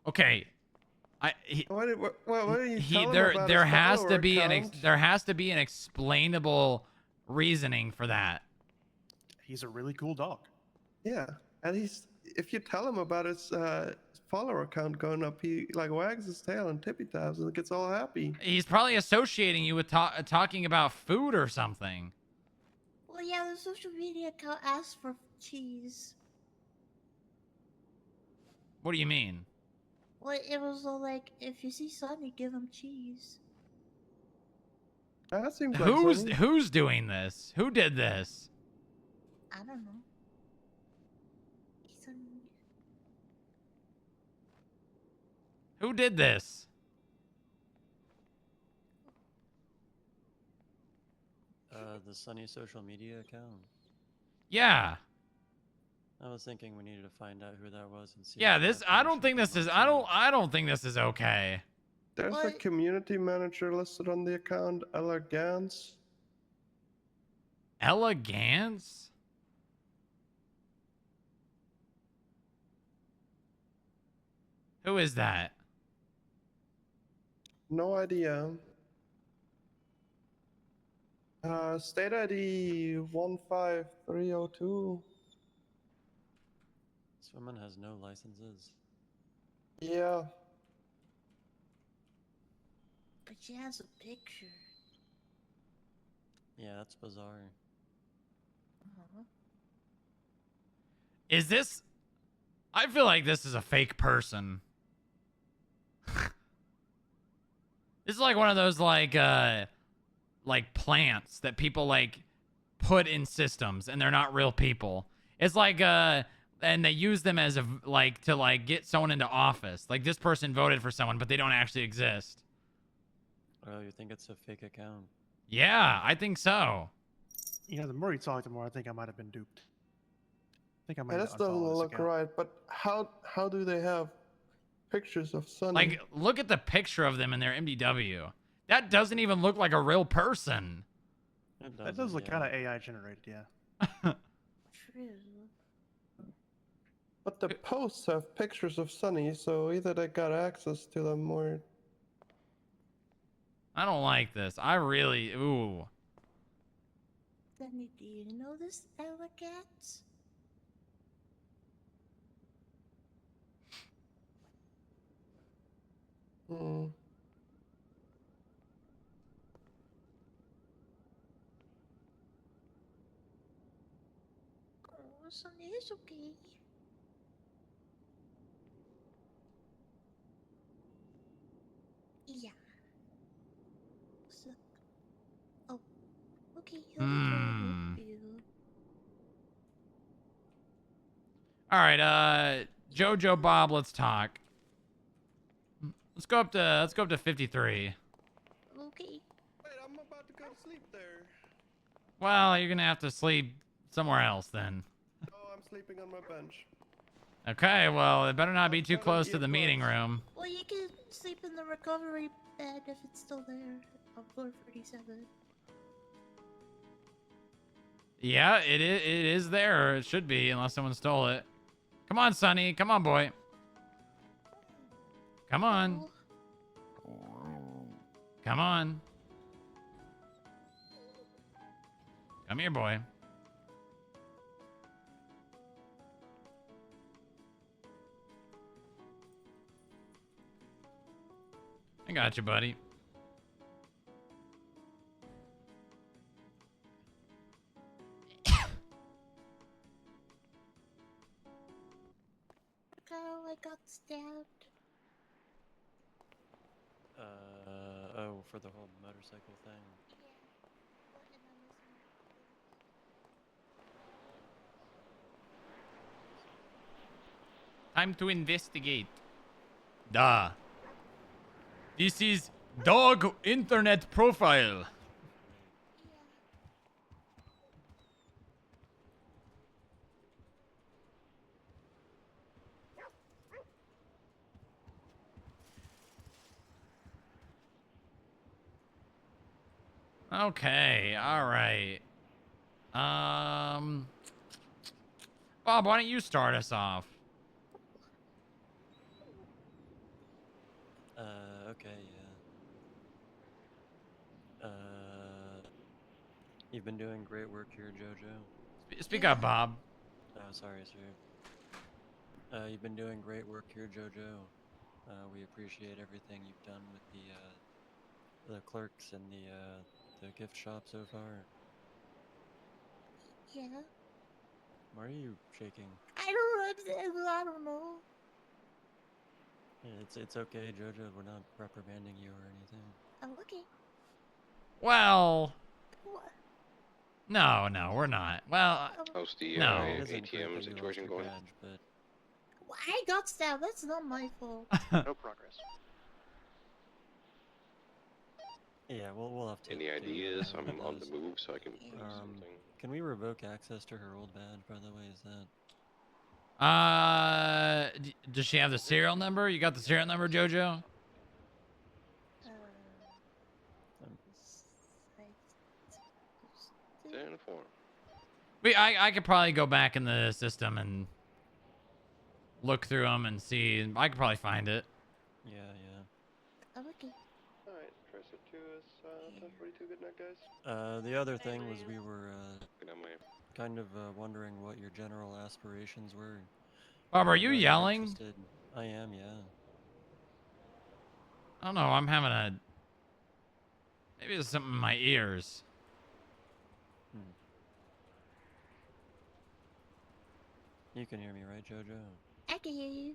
Okay, What are you telling about there his has to follower be account? there has to be an explainable reasoning for that. He's a really cool dog. Yeah, and if you tell him about his follower account going up, he like wags his tail and tippy taps and gets all happy. He's probably associating you with talking about food or something. Well, yeah, the social media account asks for cheese. What do you mean? Well, it was all like, if you see Sonny, give him cheese. That seems like Sonny. Who's doing this? Who did this? I don't know. Who did this? The Sunny social media account. Yeah. I was thinking we needed to find out who that was and see. Yeah, I don't think this is okay. There's a community manager listed on the account, Elegance. Elegance? Who is that? No idea. State ID 15302. This woman has no licenses. Yeah. But she has a picture. Yeah, that's bizarre. Is this? I feel like this is a fake person. This is like one of those like plants that people like put in systems and they're not real people. It's like and they use them as to get someone into office. Like this person voted for someone, but they don't actually exist. Oh, you think it's a fake account? Yeah, I think so. You know, the more you talk, the more I think I might have been duped. I think I might Yeah, have this doesn't unfollowed this look account. right, but how do they have pictures of Sonny? Like, look at the picture of them in their MDW. That doesn't even look like a real person. That does look kind of AI generated, yeah. True. But the posts have pictures of Sonny, so either they got access to them or... I don't like this. I really... Ooh. Sonny, do you know this Elegance? Mm. Oh, Sunny is okay. Yeah. So, oh, okay. He'll be trying to help you. All right, Jojo Bob, let's talk. Let's go up to 53. Okay. Wait, I'm about to go to sleep there. Well, you're gonna have to sleep somewhere else then. Oh, I'm sleeping on my bench. Okay, well, it better not be too close to the meeting room. Well, you can sleep in the recovery bed if it's still there on floor 37. Yeah, it is there, or it should be, unless someone stole it. Come on, Sonny. Come on, boy. Come on. Come on. Come here, boy. I got you, buddy. Girl, I got stabbed. Oh, for the whole motorcycle thing. Time to investigate. Duh. This is dog internet profile. Okay, all right. Bob, why don't you start us off? Okay, yeah. You've been doing great work here, Jojo. Speak up, Bob. Oh, sorry, sir. You've been doing great work here, Jojo. We appreciate everything you've done with the clerks and the gift shop so far. Yeah. Why are you shaking? I don't know. Yeah, it's okay, Jojo. We're not reprimanding you or anything. Oh, okay. Well, What? no, we're not. Well, How's the no. ATM situation going? But I got stabbed. That's not my fault. No progress. yeah, we'll have to. Any ideas? I'm on the move, so I can do something. Can we revoke access to her old badge, by the way? Is that? Does she have the serial number? You got the serial number, Jojo? I could probably go back in the system and look through them and see. I could probably find it. Yeah. Oh, okay. Alright, Tracer 2 is 1042. Good night, guys. The other thing was we were kind of wondering what your general aspirations were. Bob, are you You're yelling? interested- I am, yeah. I don't know. I'm having a. Maybe it's something in my ears. You can hear me, right, Jojo? I can hear you.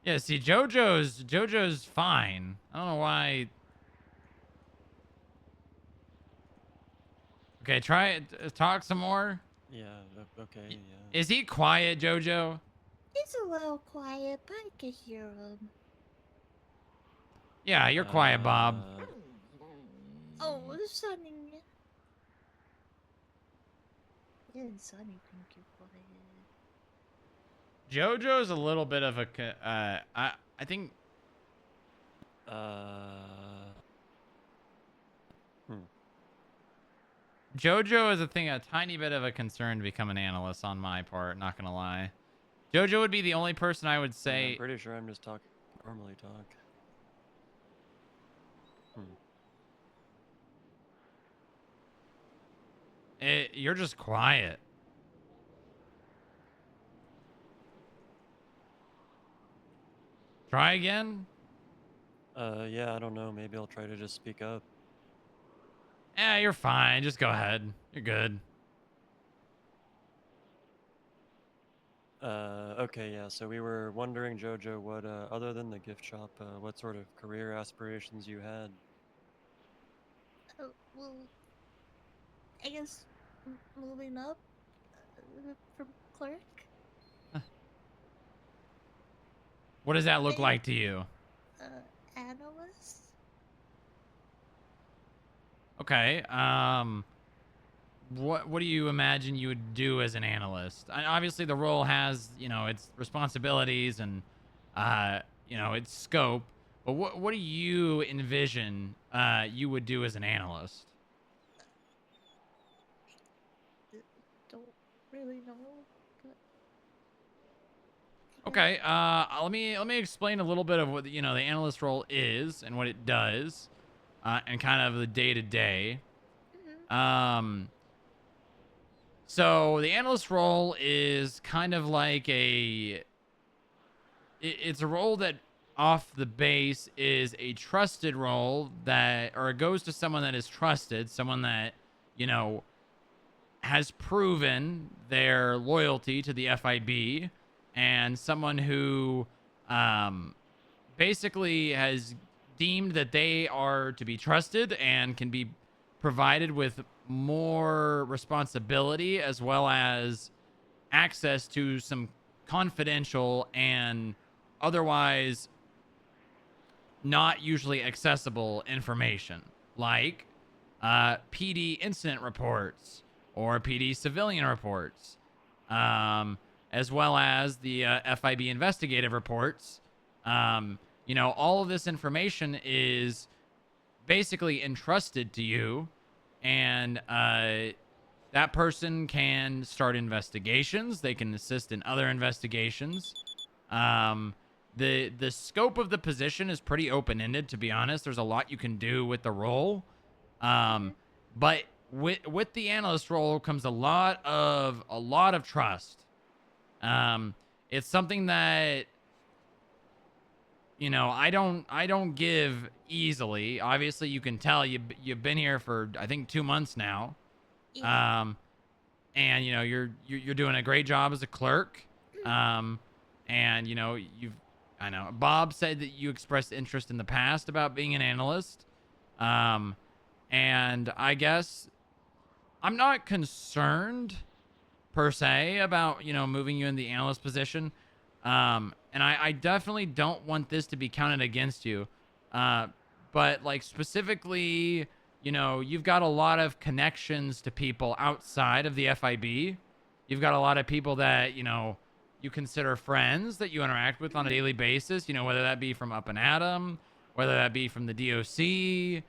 Yeah, see, JoJo's fine. I don't know why. Okay, try it. Talk some more. Yeah. Okay. Yeah. Is he quiet, JoJo? He's a little quiet, but I can hear him. Yeah, you're quiet, Bob. Oh, Sunny. Yeah, Sunny, thank you for it. JoJo's a little bit of a. I think. JoJo is a tiny bit of a concern to become an analyst on my part. Not gonna lie. JoJo would be the only person I would say. I'm pretty sure I'm just talking normally talk. You're just quiet. Try again. Yeah, I don't know. Maybe I'll try to just speak up. Yeah, you're fine. Just go ahead. You're good. Okay, yeah. So we were wondering, Jojo, what other than the gift shop, what sort of career aspirations you had? Well, I guess moving up from clerk. What does that look Maybe, like to you? Analyst. Okay. What do you imagine you would do as an analyst? Obviously, the role has, you know, its responsibilities and, you know, its scope. But what do you envision you would do as an analyst? Don't really know, but Okay. Let me explain a little bit of what you know the analyst role is and what it does, and kind of the day to day. So the analyst role is kind of like it's a role that off the base is a trusted role that, or it goes to someone that is trusted, someone that, you know, has proven their loyalty to the FIB, and someone who basically has deemed that they are to be trusted and can be provided with more responsibility as well as access to some confidential and otherwise not usually accessible information, like PD incident reports or PD civilian reports, as well as the FIB investigative reports. You know, all of this information is basically entrusted to you, and that person can start investigations. They can assist in other investigations. The scope of the position is pretty open-ended, to be honest. There's a lot you can do with the role. But with the analyst role comes a lot of trust. It's something that, you know, I don't give easily. Obviously, you can tell you've been here for I think 2 months now. Yeah. And you know you're doing a great job as a clerk. And you know I know Bob said that you expressed interest in the past about being an analyst. And I guess I'm not concerned per se about, you know, moving you in the analyst position. And I definitely don't want this to be counted against you. But like specifically, you know, you've got a lot of connections to people outside of the FIB. You've got a lot of people that, you know, you consider friends that you interact with on a daily basis, you know, whether that be from Up and Atom, whether that be from the DOC.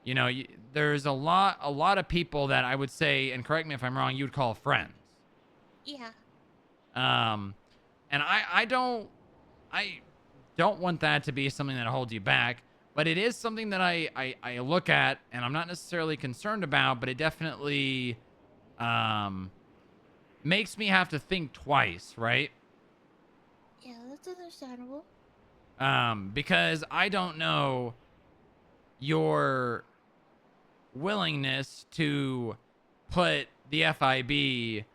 You know, there's a lot of people that I would say, and correct me if I'm wrong, you would call friends. Yeah. And I don't want that to be something that holds you back, but it is something that I look at and I'm not necessarily concerned about, but it definitely makes me have to think twice, right? Yeah, that's understandable. Because I don't know your willingness to put the FIB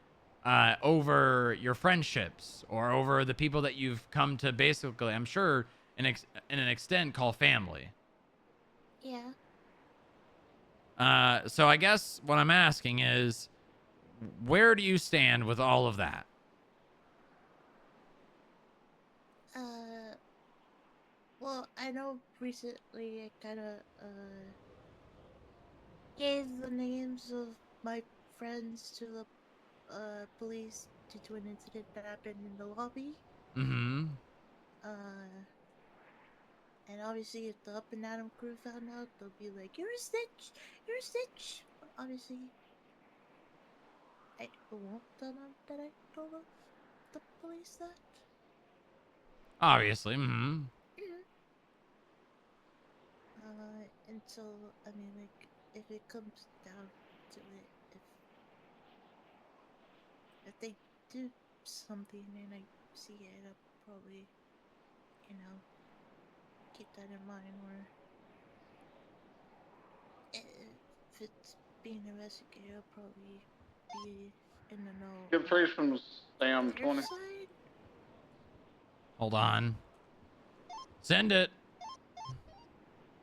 over your friendships or over the people that you've come to basically, I'm sure, in an extent, call family. Yeah. So I guess what I'm asking is, where do you stand with all of that? Well, I know recently I kind of gave the names of my friends to the police due to an incident that happened in the lobby. Mm-hmm. And obviously if the Up and Atom crew found out, they'll be like, "You're a snitch! You're a snitch!" But obviously, I won't tell them that I told the police that. Obviously. Mm-hmm. And so, I mean, like, if it comes down to it, if they do something and I see it, I'll probably, you know, keep that in mind. Or if it's being investigated, I'll probably be in the know. Good praise from Sam Your 20. side? Hold on. Send it.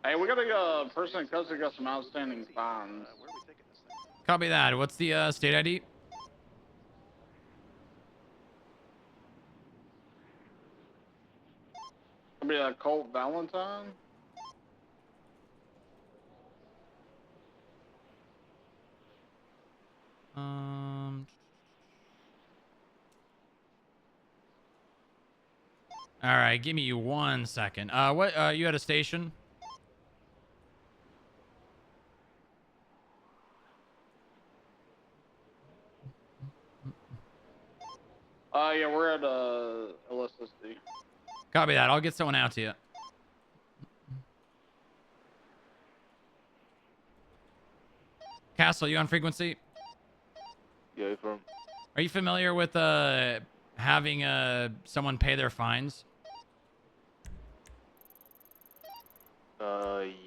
Hey, we got a person in custody got some outstanding fines. Copy that. What's the state ID? It'll be a Colt Valentine. All right, give me 1 second. What? You at a station? Yeah, we're at LSSD. Copy that. I'll get someone out to you. Castle, you on frequency? Yeah, from. Are you familiar with having someone pay their fines?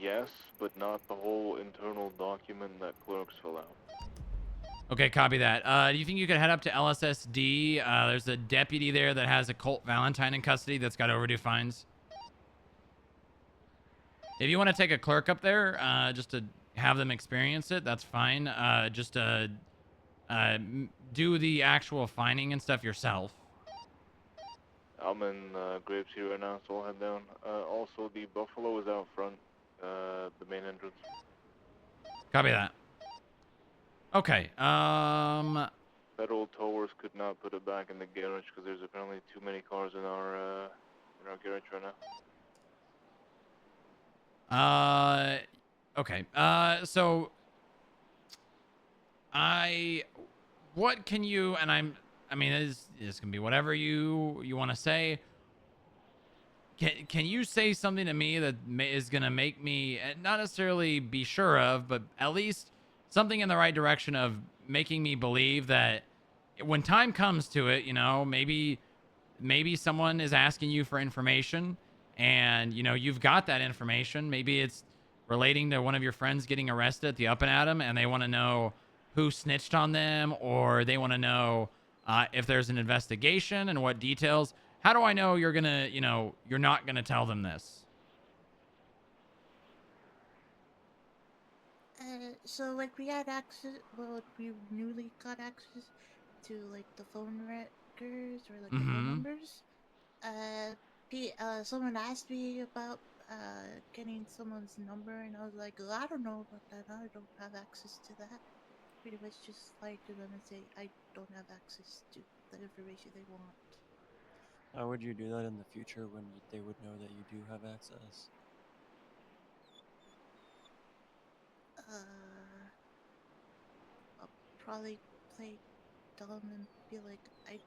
Yes, but not the whole internal document that clerks fill out. Okay, copy that. Do you think you could head up to LSSD? There's a deputy there that has a Colt Valentine in custody that's got overdue fines. If you want to take a clerk up there, just to have them experience it, that's fine. Just do the actual fining and stuff yourself. I'm in Grapes here right now, so I'll head down. Also, the Buffalo is out front, the main entrance. Copy that. Okay. Federal towers could not put it back in the garage because there's apparently too many cars in our garage right now. Okay. So what can you, and I mean, this can be whatever you want to say. Can you say something to me that is going to make me not necessarily be sure of, but at least something in the right direction of making me believe that when time comes to it, you know, maybe someone is asking you for information and, you know, you've got that information. Maybe it's relating to one of your friends getting arrested at the Up and Atom and they want to know who snitched on them, or they want to know if there's an investigation and what details. How do I know you're going to, you know, you're not going to tell them this? So like we had access, well, we newly got access to like the phone records or like the phone numbers. Someone asked me about getting someone's number, and I was like, well, I don't know about that. I don't have access to that. Pretty much just lie to them and say I don't have access to the information they want. How would you do that in the future when they would know that you do have access? I'll probably play dumb and be like, I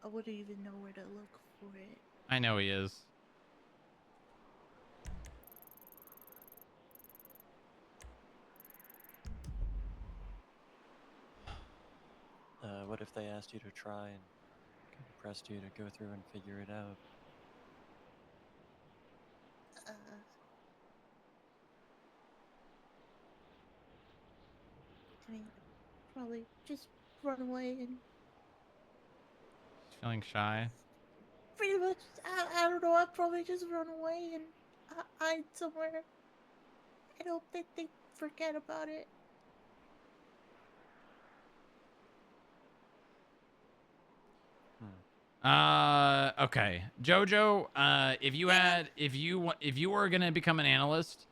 wouldn't even know where to look for it. I know he is. What if they asked you to try and pressed you to go through and figure it out? I mean, probably just run away and Feeling shy? pretty much, I don't know, I'd probably just run away and hide somewhere. I hope that they forget about it. Okay. Jojo, if you were going to become an analyst,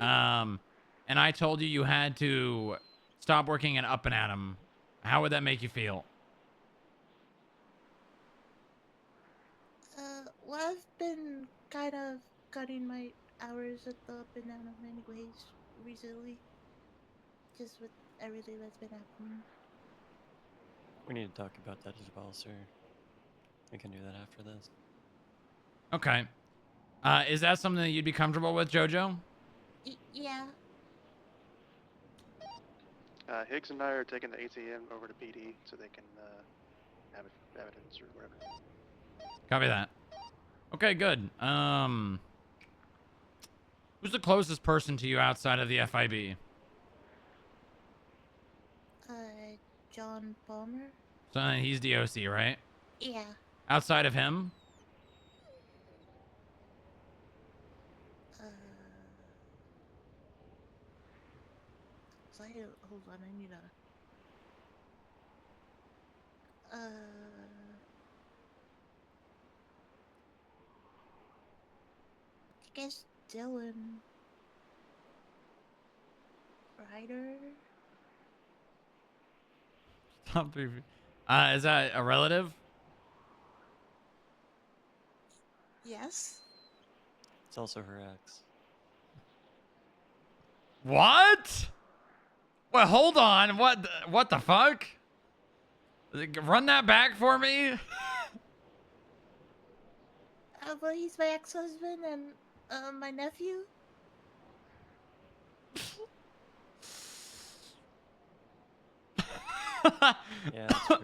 and I told you had to stop working at Up and Atom, how would that make you feel? Well, I've been kind of cutting my hours at the Up and Atom anyways recently. Just with everything that's been happening. We need to talk about that as well, sir. We can do that after this. Okay. Is that something that you'd be comfortable with, Jojo? Yeah. Higgs and I are taking the ATM over to PD so they can have evidence or whatever. Copy that. Okay, good. Who's the closest person to you outside of the FIB? John Palmer. So he's DOC, right? Yeah. Outside of him? Hold on, I need a. I guess Dylan. Ryder. Top 3. Is that a relative? Yes. It's also her ex. What? Well, hold on. What the fuck? Run that back for me. Well, he's my ex-husband and my nephew. Yeah, that's true.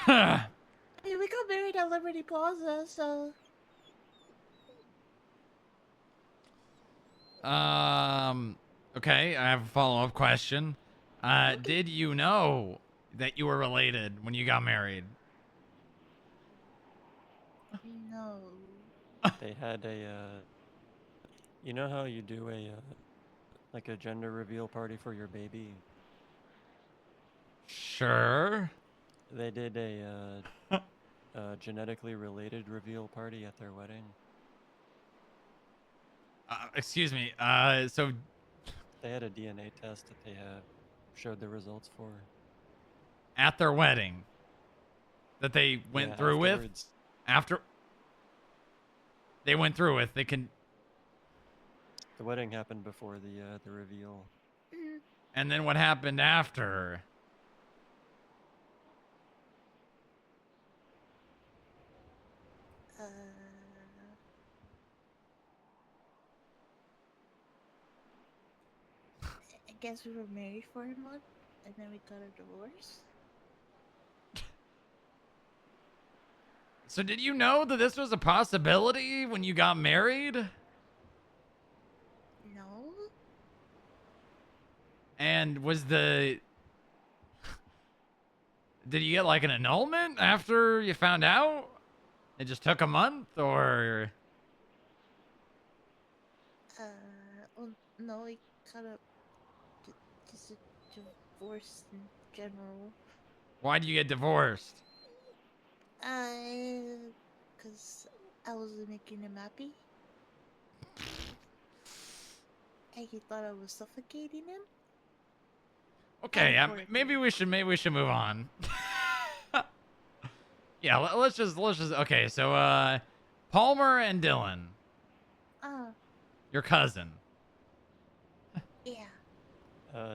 I mean, we got married at Liberty Plaza, so. Okay, I have a follow-up question. Did you know that you were related when you got married? No. They had a, you know how you do a, like a gender reveal party for your baby? Sure. They did a, genetically related reveal party at their wedding. Excuse me. So they had a DNA test that they showed the results for. At their wedding that they went through afterwards. with? After they went through with, they can. The wedding happened before the reveal. And then what happened after? I guess we were married for a month, and then we got a divorce. So did you know that this was a possibility when you got married? No. And was the... Did you get like an annulment after you found out? It just took a month, or... Well, no, we kind of just a divorce in general. Why'd you get divorced? Cause I wasn't making him happy. And he thought I was suffocating him. Okay, maybe we should move on. Yeah, let's just okay. So Palmer and Dylan, your cousin. Yeah.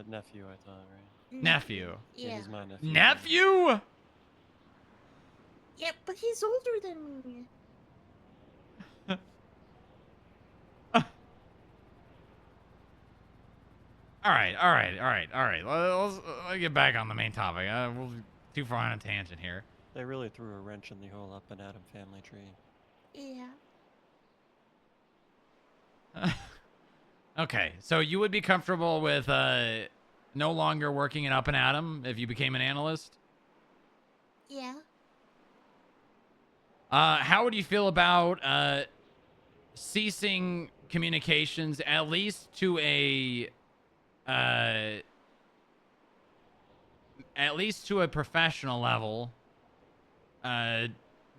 Nephew, I thought, right? Nephew. Yeah. He's my nephew. Nephew? Yeah, but he's older than me. All right. Let's get back on the main topic. We'll be too far on a tangent here. They really threw a wrench in the whole Up and Adam family tree. Yeah. Okay, so you would be comfortable with no longer working in Up and Adam if you became an analyst? Yeah. How would you feel about ceasing communications at least to a professional level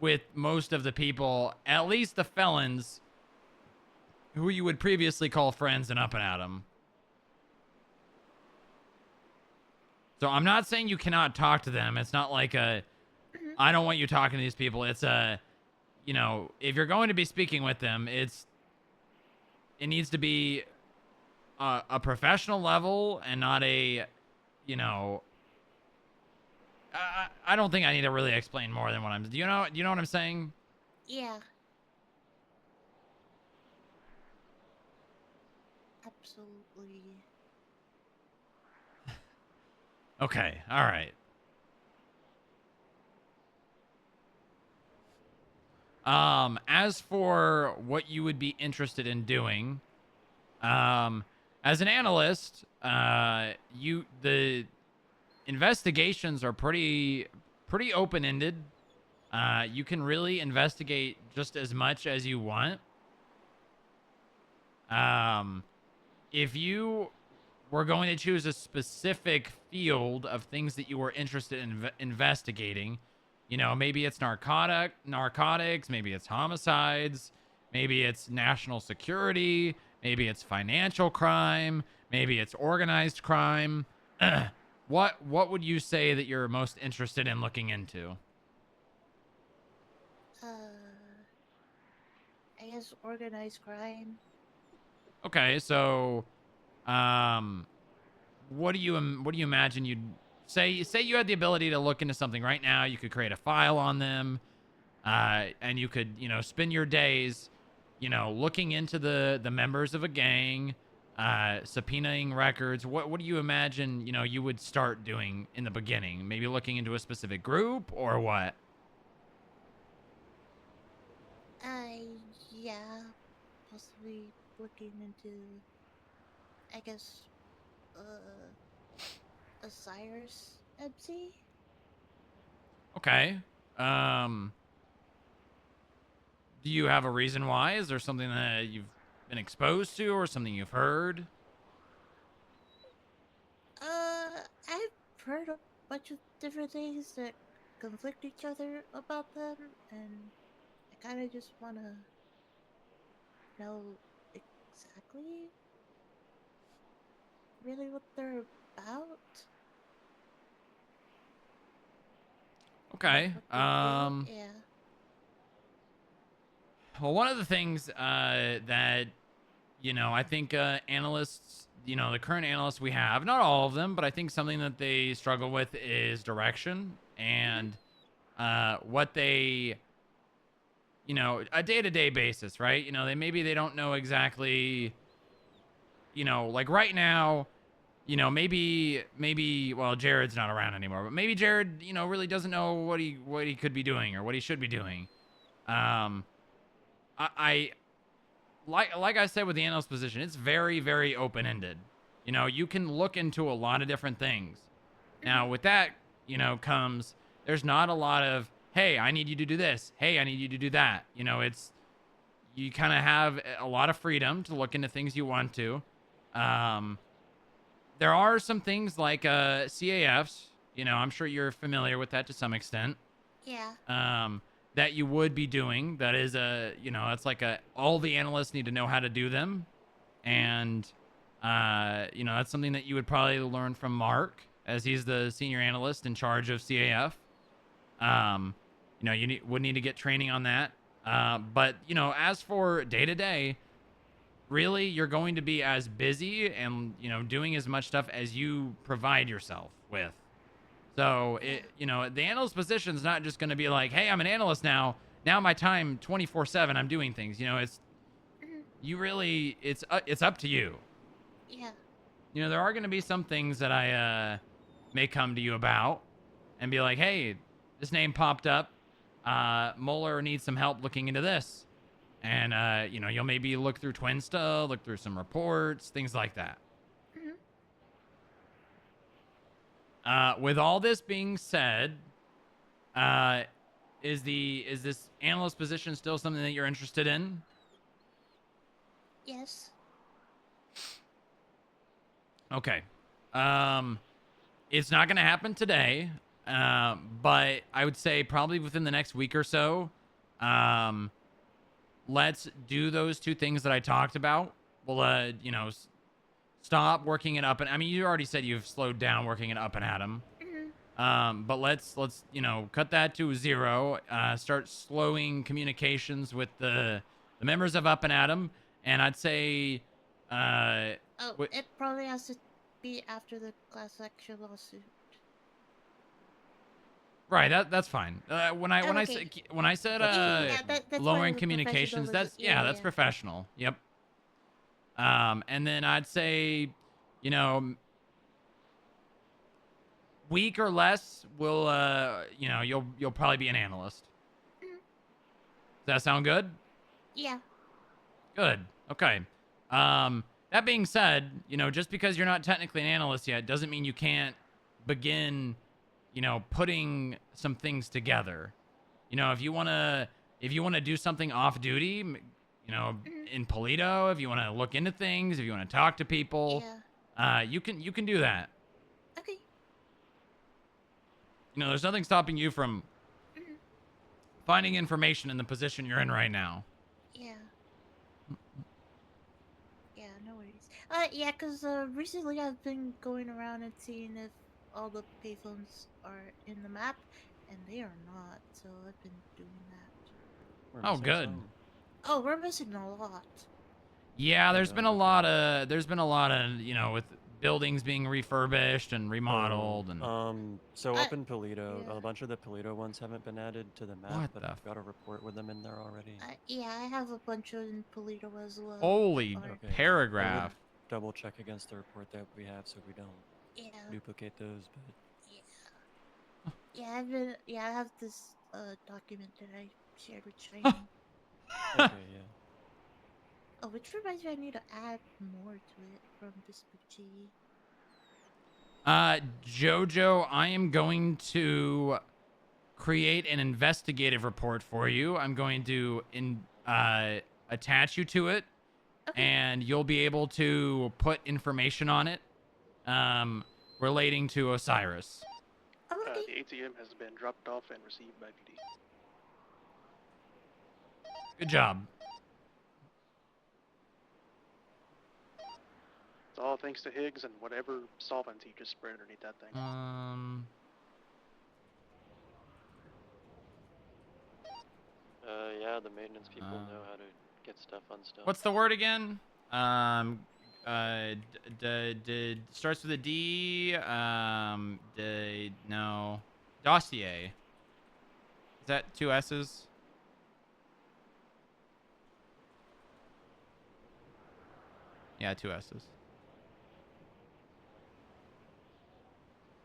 with most of the people, at least the felons who you would previously call friends and Up and Adam? So I'm not saying you cannot talk to them. It's not like I don't want you talking to these people. It's you know, if you're going to be speaking with them, it needs to be a professional level and not a, you know, I don't think I need to really explain more than what I'm. Do you know what I'm saying? Yeah. Absolutely. Okay. All right. As for what you would be interested in doing, as an analyst, the investigations are pretty open-ended. You can really investigate just as much as you want. If you were going to choose a specific field of things that you were interested in investigating, you know, maybe it's narcotics, maybe it's homicides, maybe it's national security, maybe it's financial crime, maybe it's organized crime. What would you say that you're most interested in looking into? I guess organized crime. Okay, so what do you imagine you'd say you had the ability to look into something right now, you could create a file on them, and you could, you know, spend your days, you know, looking into the members of a gang, subpoenaing records. What do you imagine, you know, you would start doing in the beginning? Maybe looking into a specific group or what? Yeah, possibly looking into, I guess, a Cyrus MC. Okay. Do you have a reason why? Is there something that you've been exposed to or something you've heard? I've heard a bunch of different things that conflict each other about them, and I kind of just want to know exactly really what they're about. Okay. Yeah. Well, one of the things that, you know, I think analysts, you know, the current analysts we have, not all of them, but I think something that they struggle with is direction and what they, you know, a day-to-day basis, right? You know, they don't know exactly, you know, like right now, you know, maybe, well, Jared's not around anymore, but maybe Jared, you know, really doesn't know what he could be doing or what he should be doing. Like I said with the analyst position, it's very, very open-ended. You know, you can look into a lot of different things. Now, with that, you know, comes, there's not a lot of, hey, I need you to do this. Hey, I need you to do that. You know, it's, you kind of have a lot of freedom to look into things you want to. There are some things like CAFs. You know, I'm sure you're familiar with that to some extent. Yeah. That you would be doing. That is you know, it's like all the analysts need to know how to do them. And, you know, that's something that you would probably learn from Mark, as he's the senior analyst in charge of CAF. You know, you would need to get training on that. But, you know, as for day-to-day, really, you're going to be as busy and, you know, doing as much stuff as you provide yourself with. So, you know, the analyst position is not just going to be like, hey, I'm an analyst now. Now my time 24/7, I'm doing things. You know, it's, you really, it's up to you. Yeah. You know, there are going to be some things that I may come to you about and be like, hey, this name popped up. Mueller needs some help looking into this. And, you know, you'll maybe look through Twinsta, look through some reports, things like that. With all this being said, is this analyst position still something that you're interested in? Yes. Okay. It's not going to happen today, but I would say probably within the next week or so, let's do those two things that I talked about. We'll, you know, stop working it up. And I mean, you already said you've slowed down working it up and at 'em. But let's, you know, cut that to 0, start slowing communications with the members of Up and Atom. And I'd say, it probably has to be after the class action lawsuit. Right, that's fine. When I said that's lowering communications, that's that's professional. Yep. And then I'd say, you know, week or less will you know, you'll probably be an analyst. Does that sound good? Yeah. Good. Okay. That being said, you know, just because you're not technically an analyst yet doesn't mean you can't begin, you know, putting some things together. You know, if you wanna do something off duty, you know, in Polito, if you wanna look into things, if you wanna talk to people, you can do that. Okay. You know, there's nothing stopping you from finding information in the position you're in right now. Yeah. Yeah, no worries. Yeah, cause recently I've been going around and seeing if all the payphones are in the map, and they are not. So I've been doing that. We're Oh, missing good. some. Oh, we're missing a lot. Yeah, there's been a lot of, you know, with buildings being refurbished and remodeled and So up in Polito, a bunch of the Polito ones haven't been added to the map, What but the I've got a report with them in there already. Yeah, I have a bunch of in Polito as well. Holy Or- paragraph. Double check against the report that we have so we don't Yeah. duplicate those, but Yeah, I have this document that I shared with Shane. okay, yeah. Oh, which reminds me I need to add more to it from this Gucci. Jojo, I am going to create an investigative report for you. I'm going to attach you to it, and you'll be able to put information on it relating to Osiris. Oh, okay. The ATM has been dropped off and received by PD. Good job. It's all thanks to Higgs and whatever solvents he just sprayed underneath that thing. Yeah, the maintenance people know how to get stuff unstuck. What's the word again? Starts with a D. No. Dossier. Is that 2 S's? Yeah, 2 S's.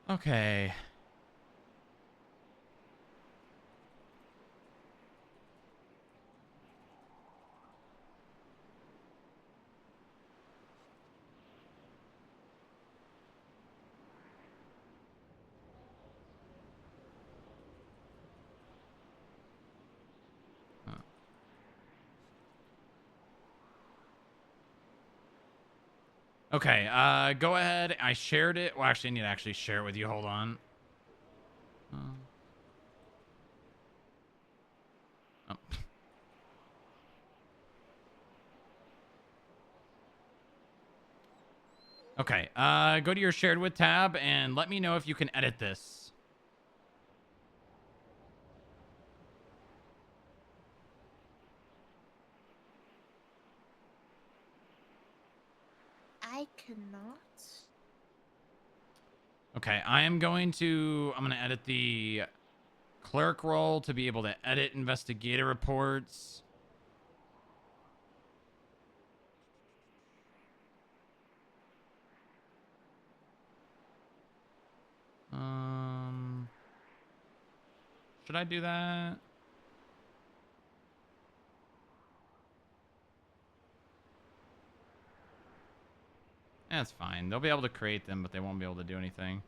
Okay. Okay, go ahead. I shared it. Well, actually, I need to actually share it with you. Hold on. Oh. Okay, go to your shared with tab and let me know if you can edit this. I cannot. Okay, I'm going to edit the clerk role to be able to edit investigator reports. Should I do that? That's fine. They'll be able to create them, but they won't be able to do anything.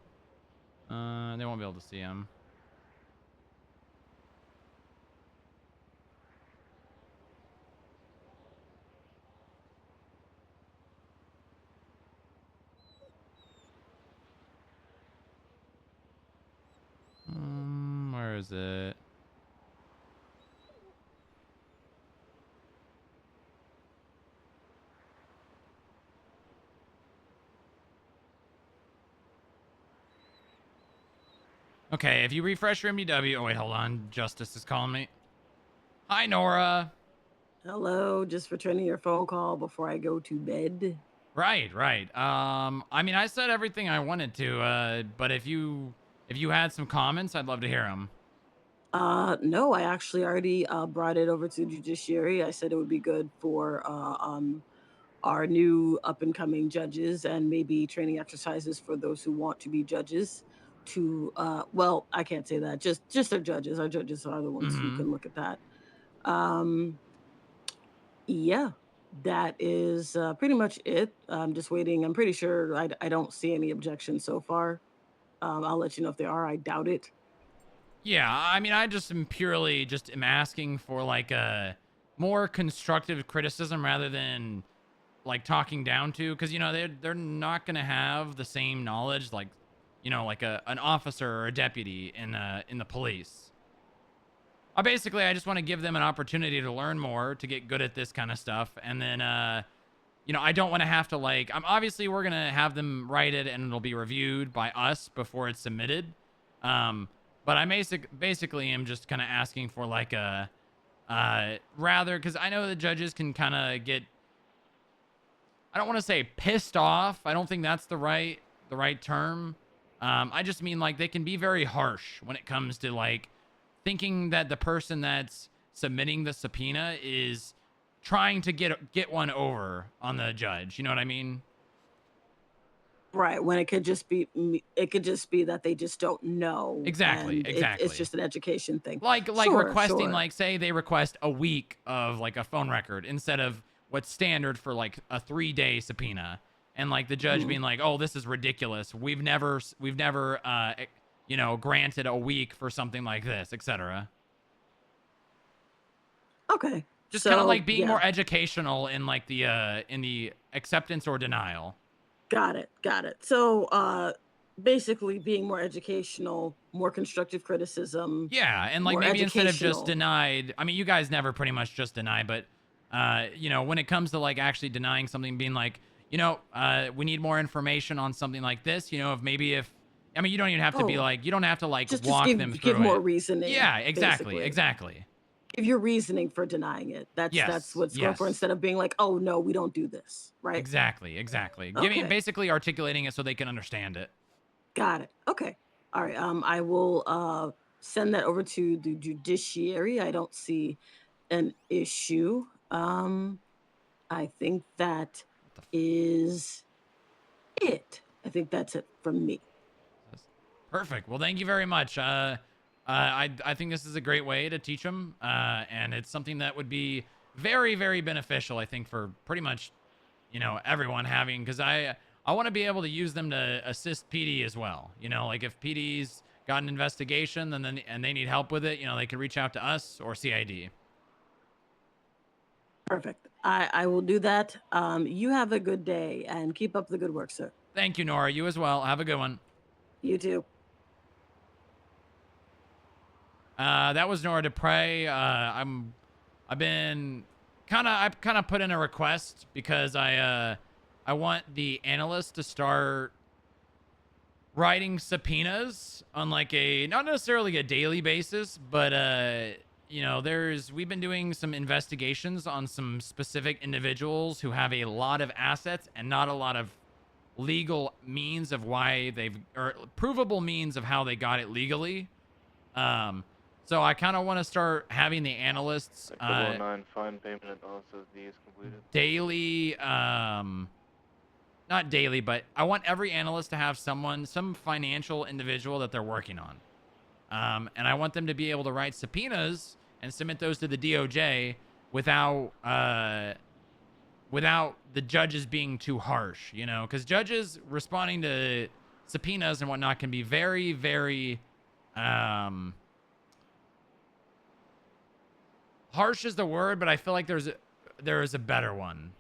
They won't be able to see them. Where is it? Okay, if you refresh your MDW... Oh, wait, hold on. Justice is calling me. Hi, Nora. Hello, just returning your phone call before I go to bed. Right. I mean, I said everything I wanted to, but if you had some comments, I'd love to hear them. No, I actually already brought it over to Judiciary. I said it would be good for our new up-and-coming judges and maybe training exercises for those who want to be judges to well, I can't say that, just our judges are the ones who can look at that. Yeah, that is pretty much it. I'm just waiting. I'm pretty sure I don't see any objections so far. I'll let you know if there are. I doubt it. Yeah, I mean, I just am purely just am asking for like a more constructive criticism rather than like talking down to, because you know they're not gonna have the same knowledge like, you know, like an officer or a deputy in the police. I just want to give them an opportunity to learn more, to get good at this kind of stuff, and then you know, I don't want to have to like, obviously we're gonna have them write it and it'll be reviewed by us before it's submitted. But I basically am just kind of asking for like a rather, because I know the judges can kind of get, I don't want to say pissed off. I don't think that's the right term. I just mean like they can be very harsh when it comes to like thinking that the person that's submitting the subpoena is trying to get one over on the judge. You know what I mean? Right. When it could just be that they just don't know. Exactly. And Exactly. it's just an education thing. Like Sure, requesting, sure. like say they request a week of like a phone record instead of what's standard for like a 3-day subpoena, and like the judge being like, oh, this is ridiculous. We've never you know, granted a week for something like this, etc. Okay. Just kind of So, like being yeah. more educational in like the in the acceptance or denial. Got it. So basically being more educational, more constructive criticism. Yeah, and like more maybe instead of just educational. denied, I mean, you guys never pretty much just deny, but you know, when it comes to like actually denying something, being like, you know, we need more information on something like this, you know, if I mean, you don't even have to be like, you don't have to like just walk give, them through give more it. reasoning. Yeah, exactly, basically. exactly. Give your reasoning for denying it. That's Yes, what's going for, yes. instead of being like, oh no, we don't do this. Right. Exactly. Giving Okay. basically articulating it so they can understand it. Got it. Okay. All right. I will send that over to the judiciary. I don't see an issue. I think that is it. I think that's it from me. Perfect. Well, thank you very much. I think this is a great way to teach them, and it's something that would be very, very beneficial, I think, for pretty much, you know, everyone having, because I want to be able to use them to assist PD as well. You know, like if PD's got an investigation and they need help with it, you know, they can reach out to us or CID. Perfect. I will do that. You have a good day and keep up the good work, sir. Thank you, Nora. You as well. Have a good one. You too. That was Nora Dupre. I've kind of put in a request because I want the analyst to start writing subpoenas on like not necessarily a daily basis, but you know, we've been doing some investigations on some specific individuals who have a lot of assets and not a lot of legal means of why or provable means of how they got it legally. So I kind of want to start having the analysts 009 fine payment analysis D is completed. daily, not daily, but I want every analyst to have some financial individual that they're working on. And I want them to be able to write subpoenas and submit those to the DOJ without the judges being too harsh, you know, because judges responding to subpoenas and whatnot can be very, very, harsh is the word, but I feel like there is a better one.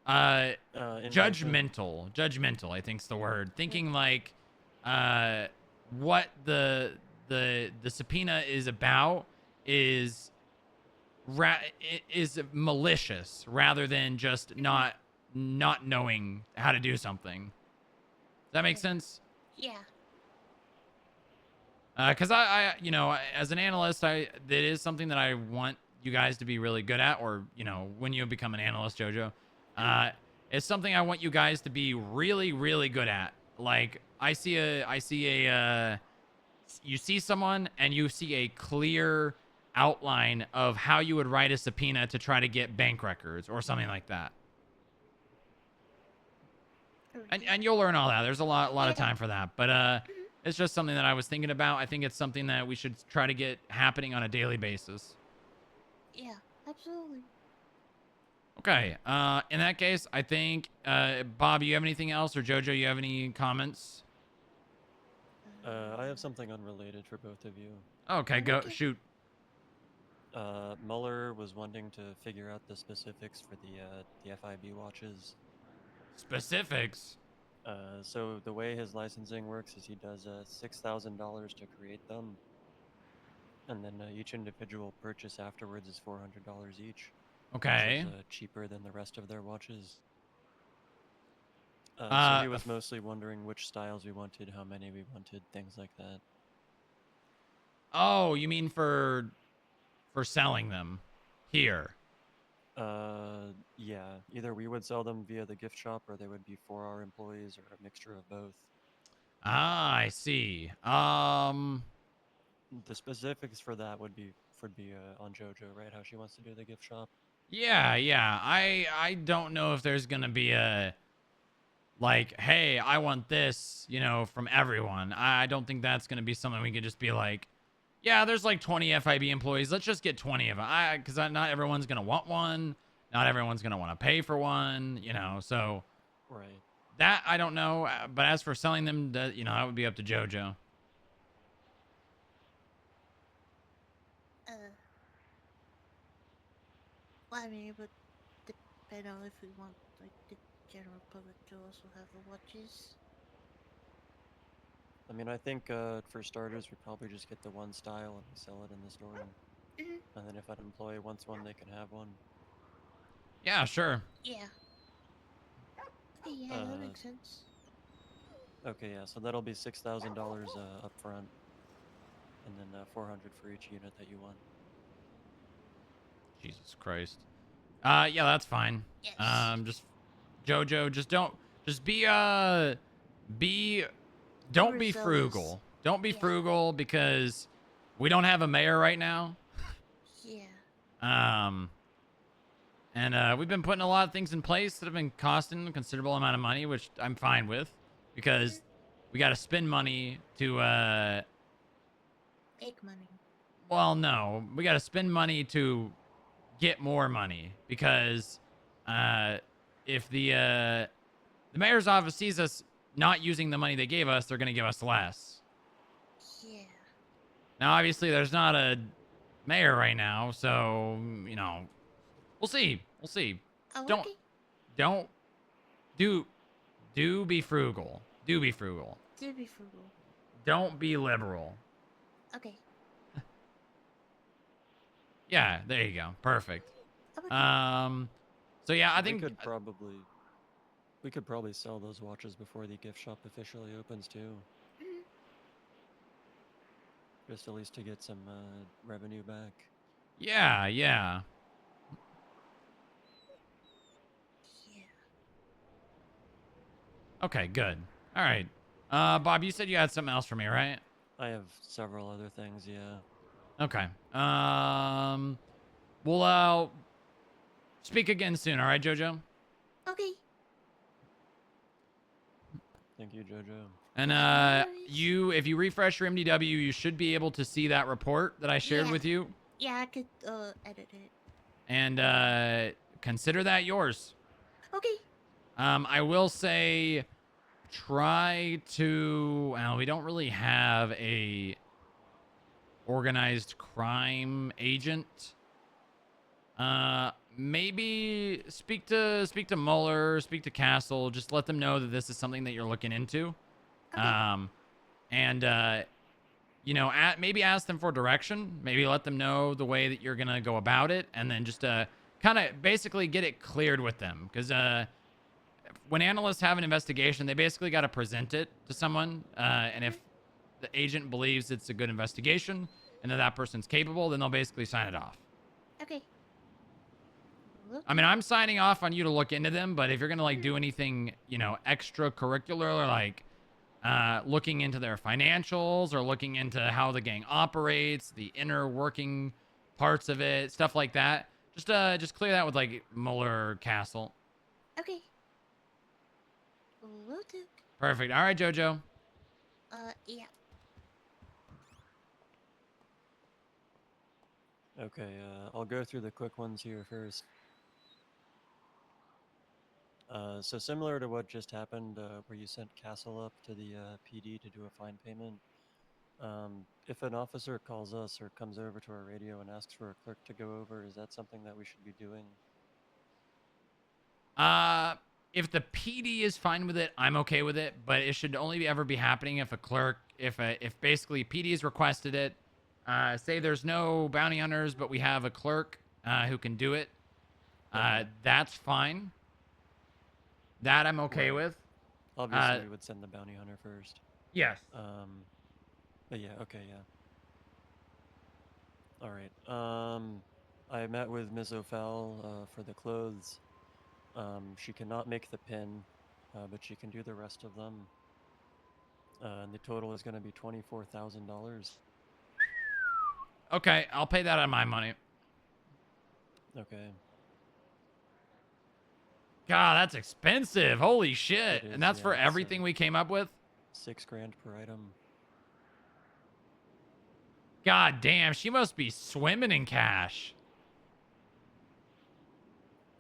Judgmental, I think's the word. Thinking like, what the subpoena is about is malicious rather than just not knowing how to do something. Does that make sense? Yeah. Because I you know, as an analyst, that is something that I want you guys to be really good at, or, you know, when you become an analyst, Jojo, it's something I want you guys to be really, really good at. Like, you see someone and you see a clear outline of how you would write a subpoena to try to get bank records or something like that. And you'll learn all that. There's a lot of time for that. But It's just something that I was thinking about. I think it's something that we should try to get happening on a daily basis. Yeah, absolutely. Okay. In that case, I think, Bob, you have anything else, or Jojo, you have any comments? I have something unrelated for both of you. Okay, go shoot. Mueller was wanting to figure out the specifics for the FIB watches. Specifics? So the way his licensing works is he does $6,000 to create them, and then each individual purchase afterwards is $400 each. Okay. Which is cheaper than the rest of their watches. So he was mostly wondering which styles we wanted, how many we wanted, things like that. Oh, you mean for selling them here? Yeah. Either we would sell them via the gift shop, or they would be for our employees, or a mixture of both. Ah, I see. The specifics for that would be on JoJo, right? How she wants to do the gift shop. Yeah. I don't know if there's gonna be a like, hey, I want this, from everyone. I don't think that's gonna be something we could just be like, yeah, there's like 20 FIB employees. Let's just get 20 of them. Because not everyone's gonna want one. Not everyone's gonna want to pay for one. So. Right. That I don't know. But as for selling them, that would be up to JoJo. Well, I mean, it would depend on if we want like the general public to also have the watches. I mean, I think for starters, we probably just get the one style and sell it in the store. And then if an employee wants one, they can have one. Yeah, sure. Yeah. Okay, yeah, that makes sense. Okay, yeah, so that'll be $6,000 up front, and then $400 for each unit that you want. Jesus Christ. Yeah, that's fine. Yes. Just JoJo, don't be frugal. Don't be frugal because we don't have a mayor right now. Yeah. And we've been putting a lot of things in place that have been costing a considerable amount of money, which I'm fine with, because we got to spend money to Make money. well, no, we got to spend money to get more money, because if the mayor's office sees us not using the money they gave us, they're going to give us less. Yeah. Now, obviously, there's not a mayor right now, so, we'll see. We'll see. Oh, Don't okay. do be frugal. Do be frugal. Do be frugal. Don't be liberal. Okay. Yeah, there you go. Perfect. Okay. So yeah, I think we could probably sell those watches before the gift shop officially opens too. Just at least to get some revenue back. Yeah. Okay, good. All right. Bob, you said you had something else for me, right? I have several other things, yeah. Okay. We'll speak again soon, all right, JoJo? Okay. Thank you, JoJo. And if you refresh your MDW, you should be able to see that report that I shared with you. Yeah, I could edit it. And consider that yours. Okay. I will say, try to. Well, we don't really have a organized crime agent. Maybe speak to Mueller, speak to Castle. Just let them know that this is something that you're looking into. Okay. Maybe ask them for direction. Maybe let them know the way that you're gonna go about it, and then just kind of basically get it cleared with them. Because when analysts have an investigation, they basically got to present it to someone, and if the agent believes it's a good investigation and that person's capable, then they'll basically sign it off. Okay. I mean, I'm signing off on you to look into them, but if you're gonna do anything, extracurricular, or looking into their financials, or looking into how the gang operates, the inner working parts of it, stuff like that, just clear that with Mueller or Castle. Okay. Will do. Perfect. All right, JoJo. Yeah. Okay, I'll go through the quick ones here first. So similar to what just happened, where you sent Castle up to the PD to do a fine payment, if an officer calls us or comes over to our radio and asks for a clerk to go over, is that something that we should be doing? If the PD is fine with it, I'm okay with it, but it should only ever be happening if a clerk, if basically PD's requested it, say there's no bounty hunters, but we have a clerk who can do it, that's fine. That I'm okay with. Obviously, we would send the bounty hunter first. Yes. But yeah, okay, yeah. All right. I met with Ms. O'Fell for the clothes. She cannot make the pin, but she can do the rest of them. And the total is going to be $24,000. Okay, I'll pay that on my money. Okay. God, that's expensive. Holy shit. It And that's is, for yeah, everything we came up with? $6 grand per item. God damn, she must be swimming in cash.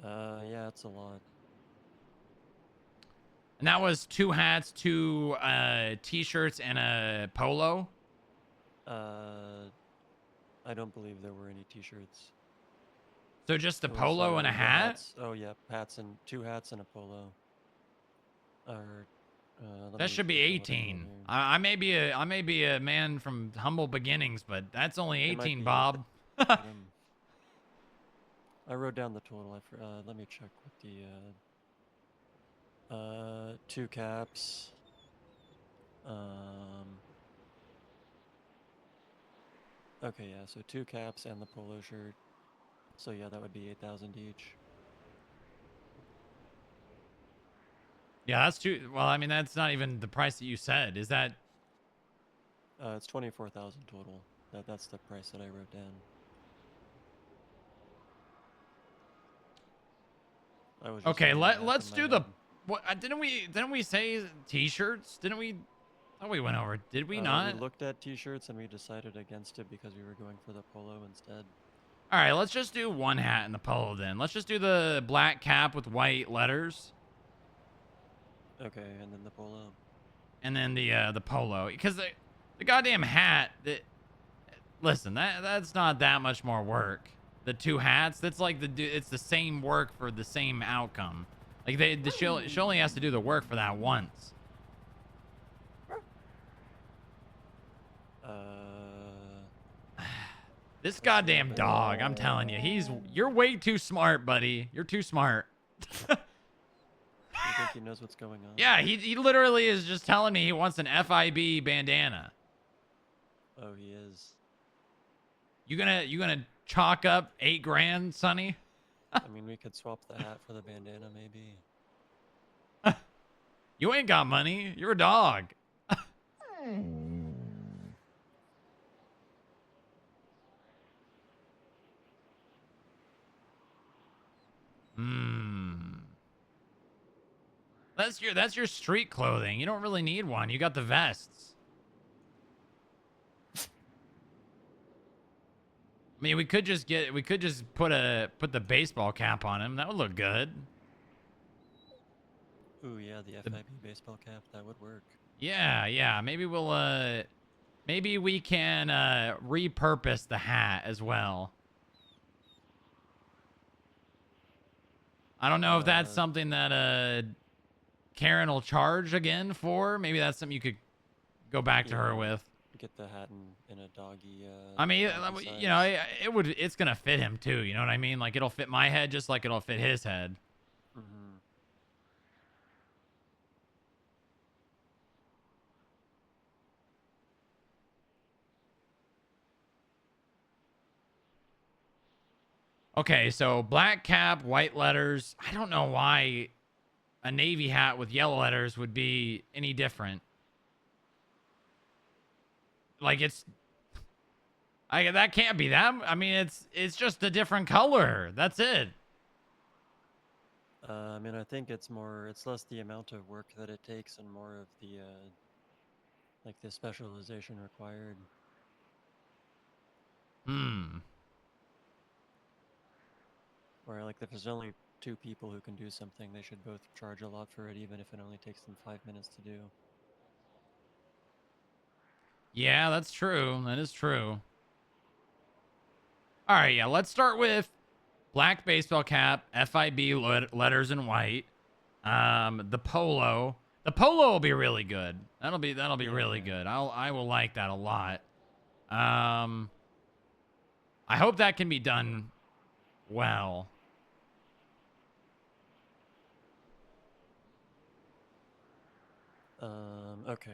Yeah, it's a lot. And that was 2 hats, 2 t-shirts, and a polo? I don't believe there were any t-shirts. So just a It was, polo and a the hat? hats. Oh yeah, hats and 2 hats and a polo. Or let That me should be look at what I wrote 18. here. I may be a man from humble beginnings, but that's only It might 18, be Bob. I wrote down the total. Let me check with the 2 caps. Okay, yeah, so 2 caps and the polo shirt. So yeah, that would be 8,000 each. Yeah, that's too... Well, I mean, that's not even the price that you said. Is that... It's 24,000 total. That's the price that I wrote down. I was just Okay, doing the math let's in my do the... head. What, didn't we say t-shirts? Didn't we... Oh, we went over. Did we not? We looked at t-shirts and we decided against it because we were going for the polo instead. All right, let's just do 1 hat and the polo then. Let's just do the black cap with white letters. Okay, and then the polo. And then the polo. Because the goddamn hat... Listen, that's not that much more work. The 2 hats, that's like it's the same work for the same outcome. Like she only has to do the work for that once. This goddamn dog, I'm telling you, you're way too smart, buddy. You're too smart. You think he knows what's going on? Yeah, he literally is just telling me he wants an FIB bandana. Oh, he is. You gonna chalk up 8 grand, Sonny? I mean, we could swap the hat for the bandana, maybe. You ain't got money. You're a dog. That's your street clothing. You don't really need one. You got the vests. I mean, we could just put the baseball cap on him. That would look good. Ooh, yeah, the FIB baseball cap, that would work. Yeah. Maybe maybe we can repurpose the hat as well. I don't know if that's something that Karen will charge again for. Maybe that's something you could go back to her with. Get the hat in a doggy. I mean, doggy you know, size. it's gonna fit him too. You know what I mean? Like it'll fit my head just like it'll fit his head. Mm-hmm. Okay, so black cap, white letters. I don't know why a navy hat with yellow letters would be any different. Like that can't be that. I mean, it's just a different color. That's it. I mean, I think it's less the amount of work that it takes and more of the like the specialization required. Or like if there's only 2 people who can do something, they should both charge a lot for it, even if it only takes them 5 minutes to do. Yeah, that's true. That is true. All right, yeah, let's start with black baseball cap, FIB letters in white. The polo. The polo will be really good. That'll be really good. I will like that a lot. I hope that can be done well. Okay.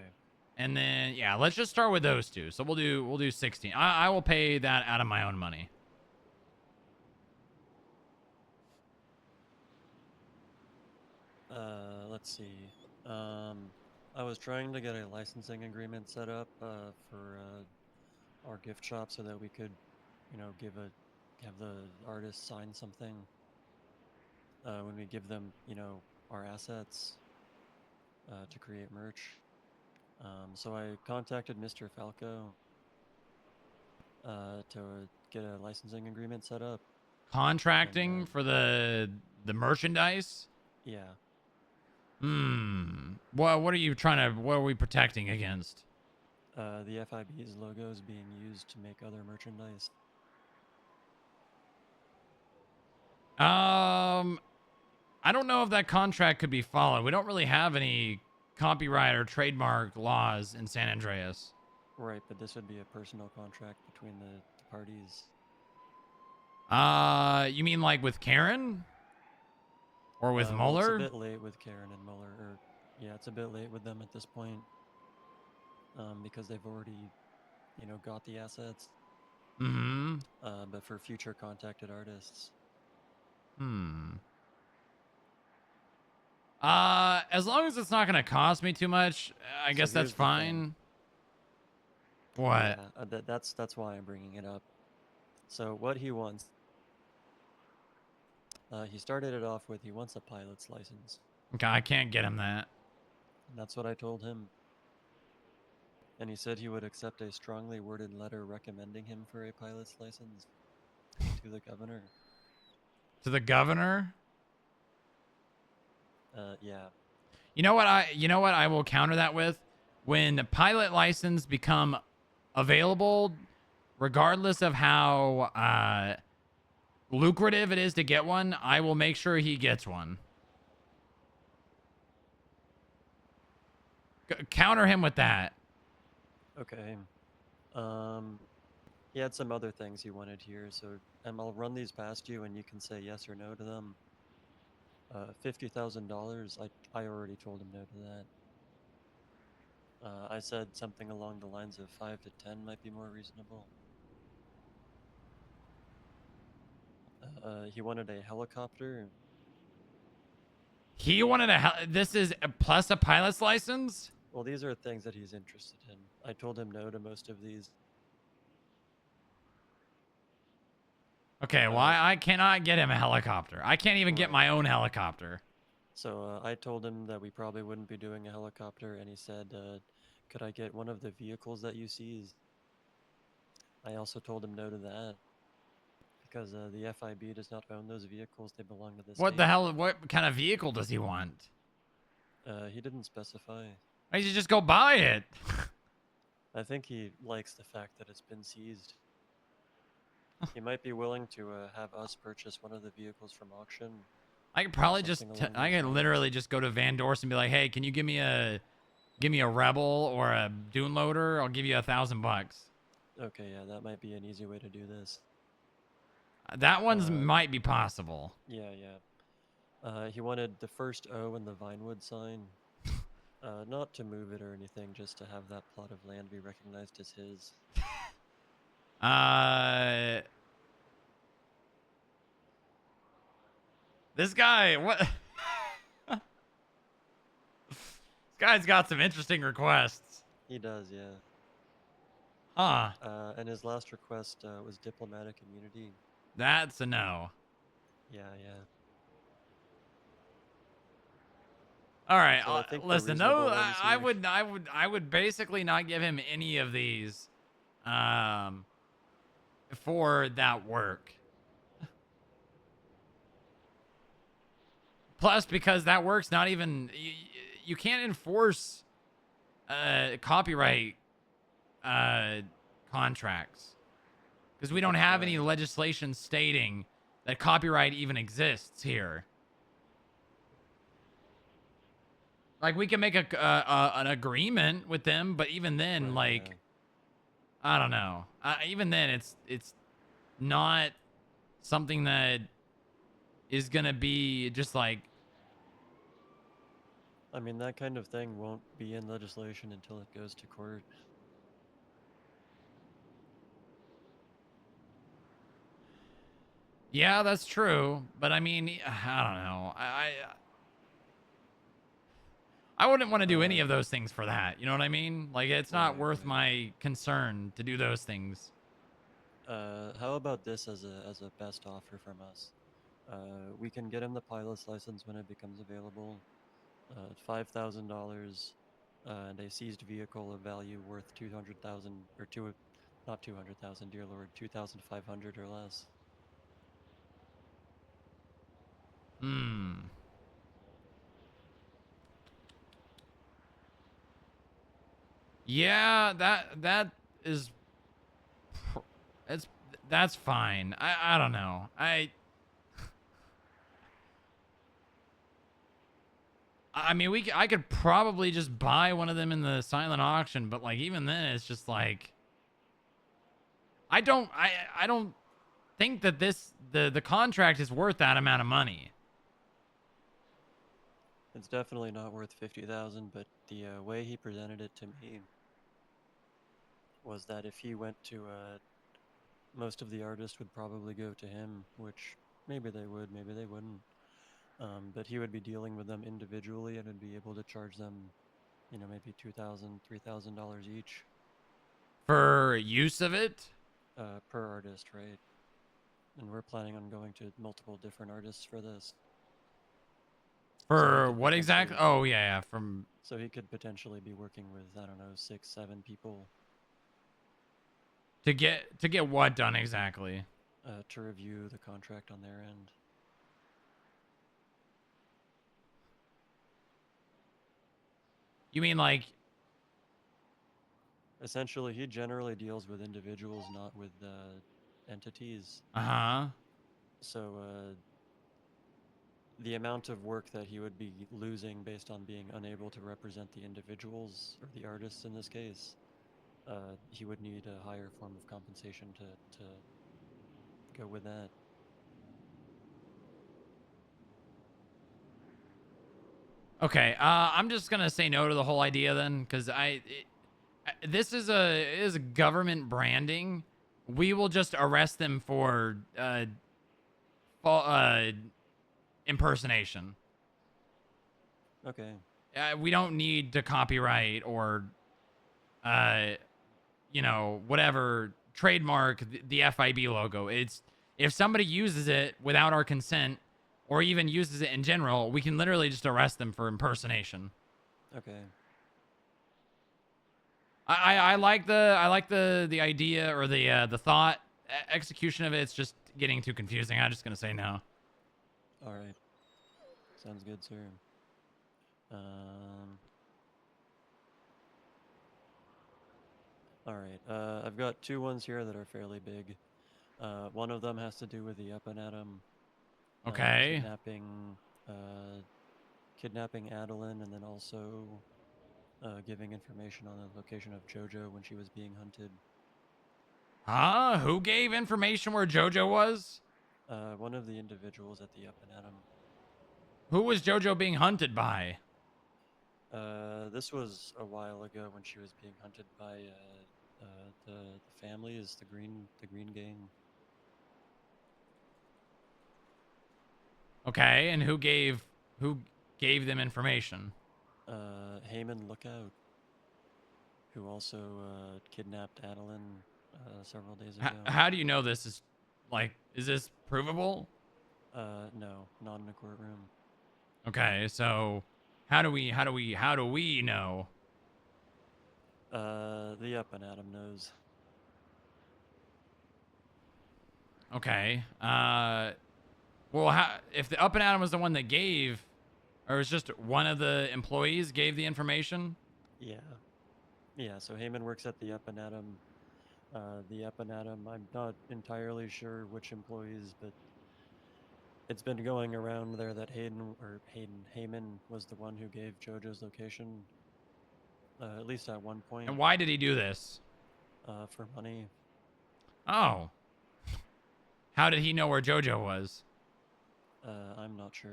And then yeah, let's just start with those 2. So we'll do 16. I will pay that out of my own money. Let's see. I was trying to get a licensing agreement set up for our gift shop so that we could, you know, have the artist sign something when we give them, you know, our assets to create merch. So I contacted Mr. Falco to get a licensing agreement set up. Contracting for the merchandise? Yeah. What are you trying to? What are we protecting against? The FIB's logo is being used to make other merchandise. I don't know if that contract could be followed. We don't really have any copyright or trademark laws in San Andreas. Right, but this would be a personal contract between the parties. You mean like with Karen? Or with Mueller? It's a bit late with Karen and Mueller. Or, yeah, it's a bit late with them at this point. Because they've already, you know, got the assets. But for future contacted artists. As long as it's not going to cost me too much, I guess that's fine. What? Yeah, that's why I'm bringing it up. So what he wants, he started it off with he wants a pilot's license. Okay, I can't get him that. And that's what I told him. And he said he would accept a strongly worded letter recommending him for a pilot's license to the governor. To the governor? Yeah. You know what I will counter that with? When pilot license become available, regardless of how lucrative it is to get one, I will make sure he gets one. Counter him with that. Okay. He had some other things he wanted here, so I'll run these past you and you can say yes or no to them. $50,000, I already told him no to that. I said something along the lines of 5 to 10 might be more reasonable. He wanted a helicopter. He wanted this is plus a pilot's license? Well, these are things that he's interested in. I told him no to most of these. Okay, well, I cannot get him a helicopter. I can't even get my own helicopter. So I told him that we probably wouldn't be doing a helicopter, and he said, could I get one of the vehicles that you seized? I also told him no to that. Because the FIB does not own those vehicles, they belong to the state. What the hell, what kind of vehicle does he want? He didn't specify. Why don't you just go buy it? I think he likes the fact that it's been seized. He might be willing to have us purchase one of the vehicles from auction. I could probably I could literally just go to Van Dorst and be like, hey, can you give me a Rebel or a Dune Loader? I'll give you $1,000. Okay, yeah, that might be an easy way to do this. That one's might be possible. Yeah, yeah. He wanted the first O in the Vinewood sign. Not to move it or anything, just to have that plot of land be recognized as his. This guy, what? This guy's got some interesting requests. He does, yeah. Huh. And his last request was diplomatic immunity. That's a no. Yeah, yeah. All right, So I think the listen. reasonable No, ones I would basically not give him any of these, for that work. Plus, because that work's not even you can't enforce copyright contracts because we don't have any legislation stating that copyright even exists here. Like, we can make an agreement with them, but even then, like, I don't know. Even then, it's not something that is gonna be just like. I mean, that kind of thing won't be in legislation until it goes to court. Yeah, that's true, but I mean, I don't know. I wouldn't want to do any of those things for that. You know what I mean? Like, it's not worth my concern to do those things. How about this as a best offer from us? We can get him the pilot's license when it becomes available. $5,000 and a seized vehicle of value worth 200,000 or not 200,000, dear Lord, 2,500 or less. Hmm. Yeah, that's fine. I don't know. I mean, I could probably just buy one of them in the silent auction, but like even then, it's just like I don't think that the contract is worth that amount of money. It's definitely not worth 50,000, but the way he presented it to me was that if he went to most of the artists would probably go to him, which maybe they would, maybe they wouldn't. But he would be dealing with them individually and would be able to charge them, you know, maybe $2,000, $3,000 each. For use of it? Per artist, right? And we're planning on going to multiple different artists for this. For what exactly? Oh, yeah, from... So he could potentially be working with, I don't know, 6, 7 people. To get what done exactly? To review the contract on their end. You mean like... Essentially, he generally deals with individuals, not with entities. Uh-huh. So, the amount of work that he would be losing based on being unable to represent the individuals, or the artists in this case, he would need a higher form of compensation to go with that. Okay, I'm just gonna say no to the whole idea then, because this is a government branding. We will just arrest them for impersonation. Okay. We don't need to copyright or you know, whatever, trademark the FIB logo. It's if somebody uses it without our consent or even uses it in general, we can literally just arrest them for impersonation. Okay. I like the idea or the thought. Execution of it's just getting too confusing. I'm just gonna say no. All right. Sounds good, sir. All right. I've got 2 ones here that are fairly big. One of them has to do with the Up and Atom. Okay. Kidnapping Adeline, and then also giving information on the location of JoJo when she was being hunted. Huh? Who gave information where JoJo was? One of the individuals at the Up and Atom. Who was JoJo being hunted by? This was a while ago when she was being hunted by the family, is the Green Gang. Okay, and who gave them information? Heyman Lookout, who also kidnapped Adeline several days ago. How do you know this is, like, is this provable? No, not in a courtroom. Okay, so How do we know? The Up and Adam knows. Okay. Well, if the Up and Adam was the one that gave, or it was just one of the employees gave the information? Yeah. Yeah, so Heyman works at the Up and Adam. The Up and Adam, I'm not entirely sure which employees, but it's been going around there that Heyman was the one who gave JoJo's location, at least at one point. And why did he do this? For money. Oh. How did he know where JoJo was? I'm not sure.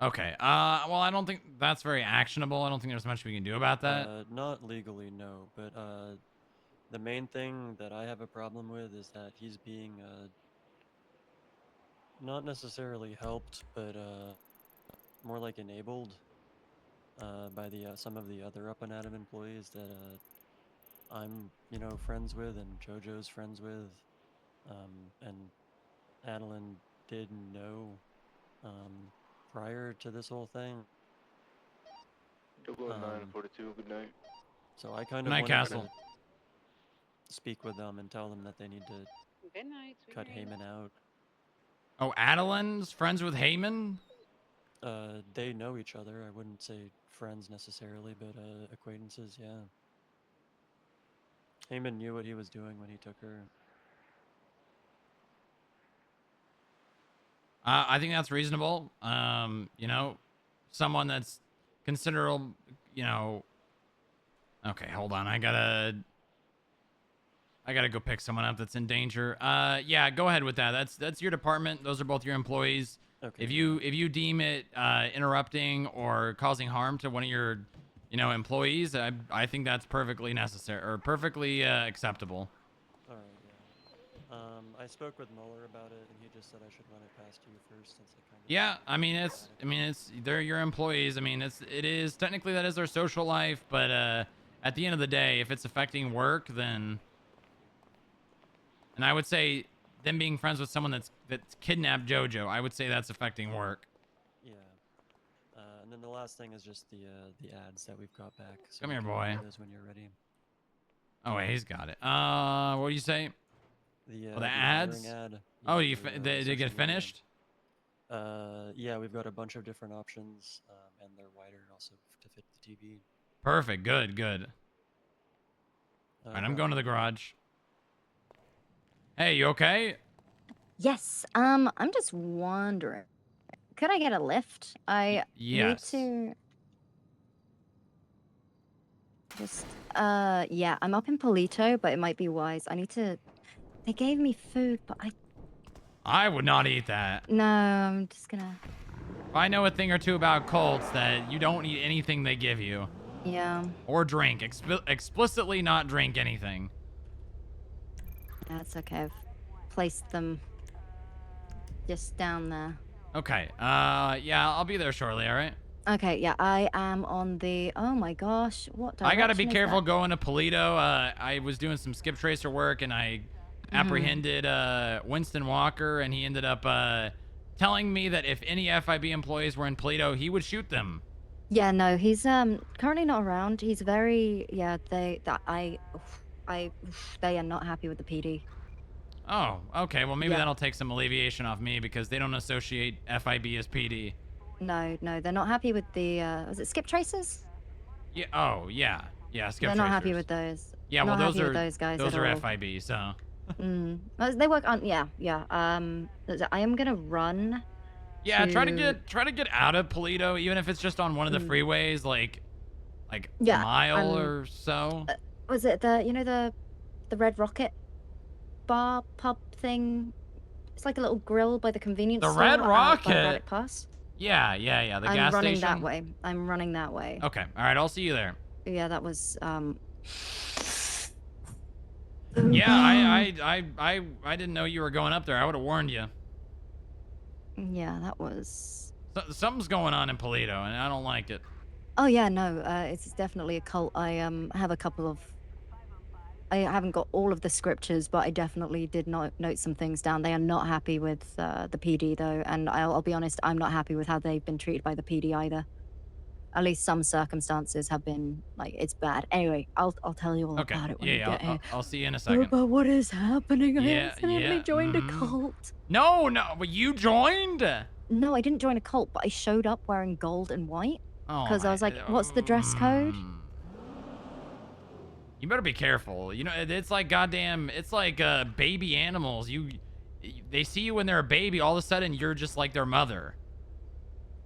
Okay. Well, I don't think that's very actionable. I don't think there's much we can do about that. Not legally, no, but the main thing that I have a problem with is that he's being not necessarily helped, but more like enabled by the some of the other Up and Adam employees that I'm, friends with and JoJo's friends with, and Adeline did know prior to this whole thing. 942, good night. So I kind of Night wanted Castle. to speak with them and tell them that they need to Good night, sweet cut dreams. Heyman out. Oh, Adeline's friends with Heyman? They know each other. I wouldn't say friends necessarily, but acquaintances, yeah. Heyman knew what he was doing when he took her. I think that's reasonable. Someone that's considerable, Okay, hold on. I gotta go pick someone up that's in danger. Yeah, go ahead with that. That's your department. Those are both your employees. Okay. If you deem it interrupting or causing harm to one of your, employees, I think that's perfectly necessary or perfectly acceptable. All right, yeah. I spoke with Mueller about it, and he just said I should run it past you first, since it kind of. Yeah, they're your employees. It is technically that is their social life, but at the end of the day, if it's affecting work, then, and I would say them being friends with someone that's kidnapped JoJo, I would say that's affecting work. Yeah. And then the last thing is just the ads that we've got back. So Come we here, can boy. do those when you're ready. Oh wait, he's got it. What do you say? The ads? Ad, Oh, yeah, did it get social media. finished? Yeah, we've got a bunch of different options, and they're wider also to fit the TV. Perfect. Good. All right, I'm going to the garage. Hey, you okay? Yes. I'm just wondering, could I get a lift? I Yes. need to. Just yeah, I'm up in Polito, but it might be wise. I need to. They gave me food, but I would not eat that. no. I'm just gonna. If I know a thing or two about cults, that you don't eat anything they give you. Yeah. Or drink. Explicitly not drink anything. That's okay. I've placed them just down there. Okay. Yeah, I'll be there shortly. All right. Okay. Yeah, I am on the. Oh my gosh, what direction I gotta be is careful that? going to Polito. I was doing some skip tracer work and I apprehended Winston Walker, and he ended up telling me that if any FIB employees were in Polito, he would shoot them. Yeah, no, he's currently not around. He's very they are not happy with the PD. Oh, okay. Well, maybe Yeah. that'll take some alleviation off me because they don't associate FIB as PD. No, they're not happy with the was it skip tracers? Yeah. Oh, yeah. Yeah. Skip They're not happy tracers. with those. Yeah. Not Well, those happy are with those guys those at are all. FIB. So. Well, they work on I am gonna run. Yeah. Try to get out of Polito, even if it's just on one of the freeways, like Yeah, a mile I'm- or so. Was it the Red Rocket bar pub thing? It's like a little grill by the convenience The store. Red out by Rocket? Braddock Pass. Yeah. The I'm gas running station. that way. I'm running that way. Okay. All right. I'll see you there. Yeah, that was Yeah. I didn't know you were going up there. I would have warned you. Yeah, that was. Something's going on in Polito, and I don't like it. Oh yeah, no, it's definitely a cult. I have a couple of haven't got all of the scriptures, but I definitely did note some things down. They are not happy with the PD though, and I'll be honest, I'm not happy with how they've been treated by the PD either. At least some circumstances have been like it's bad. Anyway, I'll tell you all Okay. about it when Yeah, we yeah. get here. I'll see you in a What second. about what is happening? I Yeah, accidentally yeah. joined a cult. No, but you joined? No, I didn't join a cult, but I showed up wearing gold and white Oh, because I was like, "What's the dress code?" You better be careful. You know, it's like goddamn. It's like baby animals. They see you when they're a baby. All of a sudden, you're just like their mother.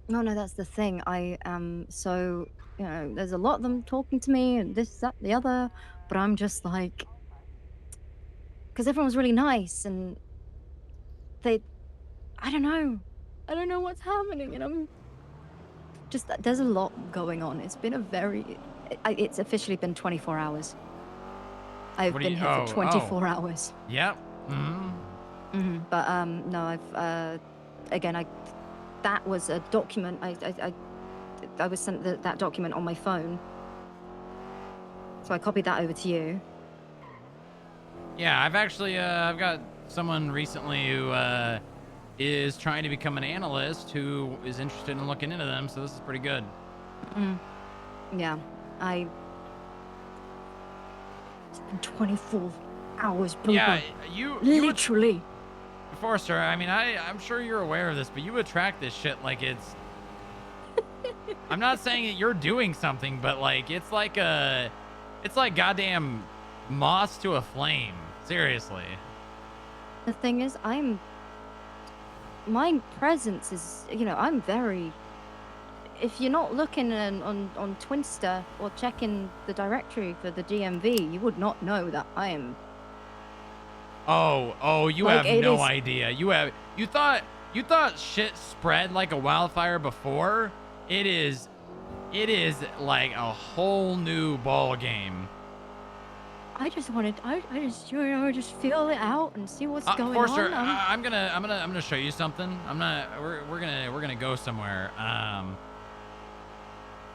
No, that's the thing. I am so, there's a lot of them talking to me and this, that, the other, but I'm just like, because everyone's really nice and I don't know what's happening, and I'm just, there's a lot going on. It's been it's officially been 24 hours. I've been here for 24 hours. Yep. But no, that was a document. I was sent that document on my phone, so I copied that over to you. Yeah, I've actually I've got someone recently who is trying to become an analyst who is interested in looking into them. So this is pretty good. Yeah, it's been 24 hours. Booba. Yeah, literally. Forrester, I mean, I'm sure you're aware of this, but you attract this shit like it's... I'm not saying that you're doing something, but like, it's like goddamn moss to a flame. Seriously. The thing is, my presence is, I'm very... If you're not looking on Twinster or checking the directory for the DMV, you would not know that I am... Oh, you have no idea. You thought shit spread like a wildfire before? It is like a whole new ball game. I just just feel it out and see what's going Forrester, on. I'm gonna show you something. We're gonna go somewhere.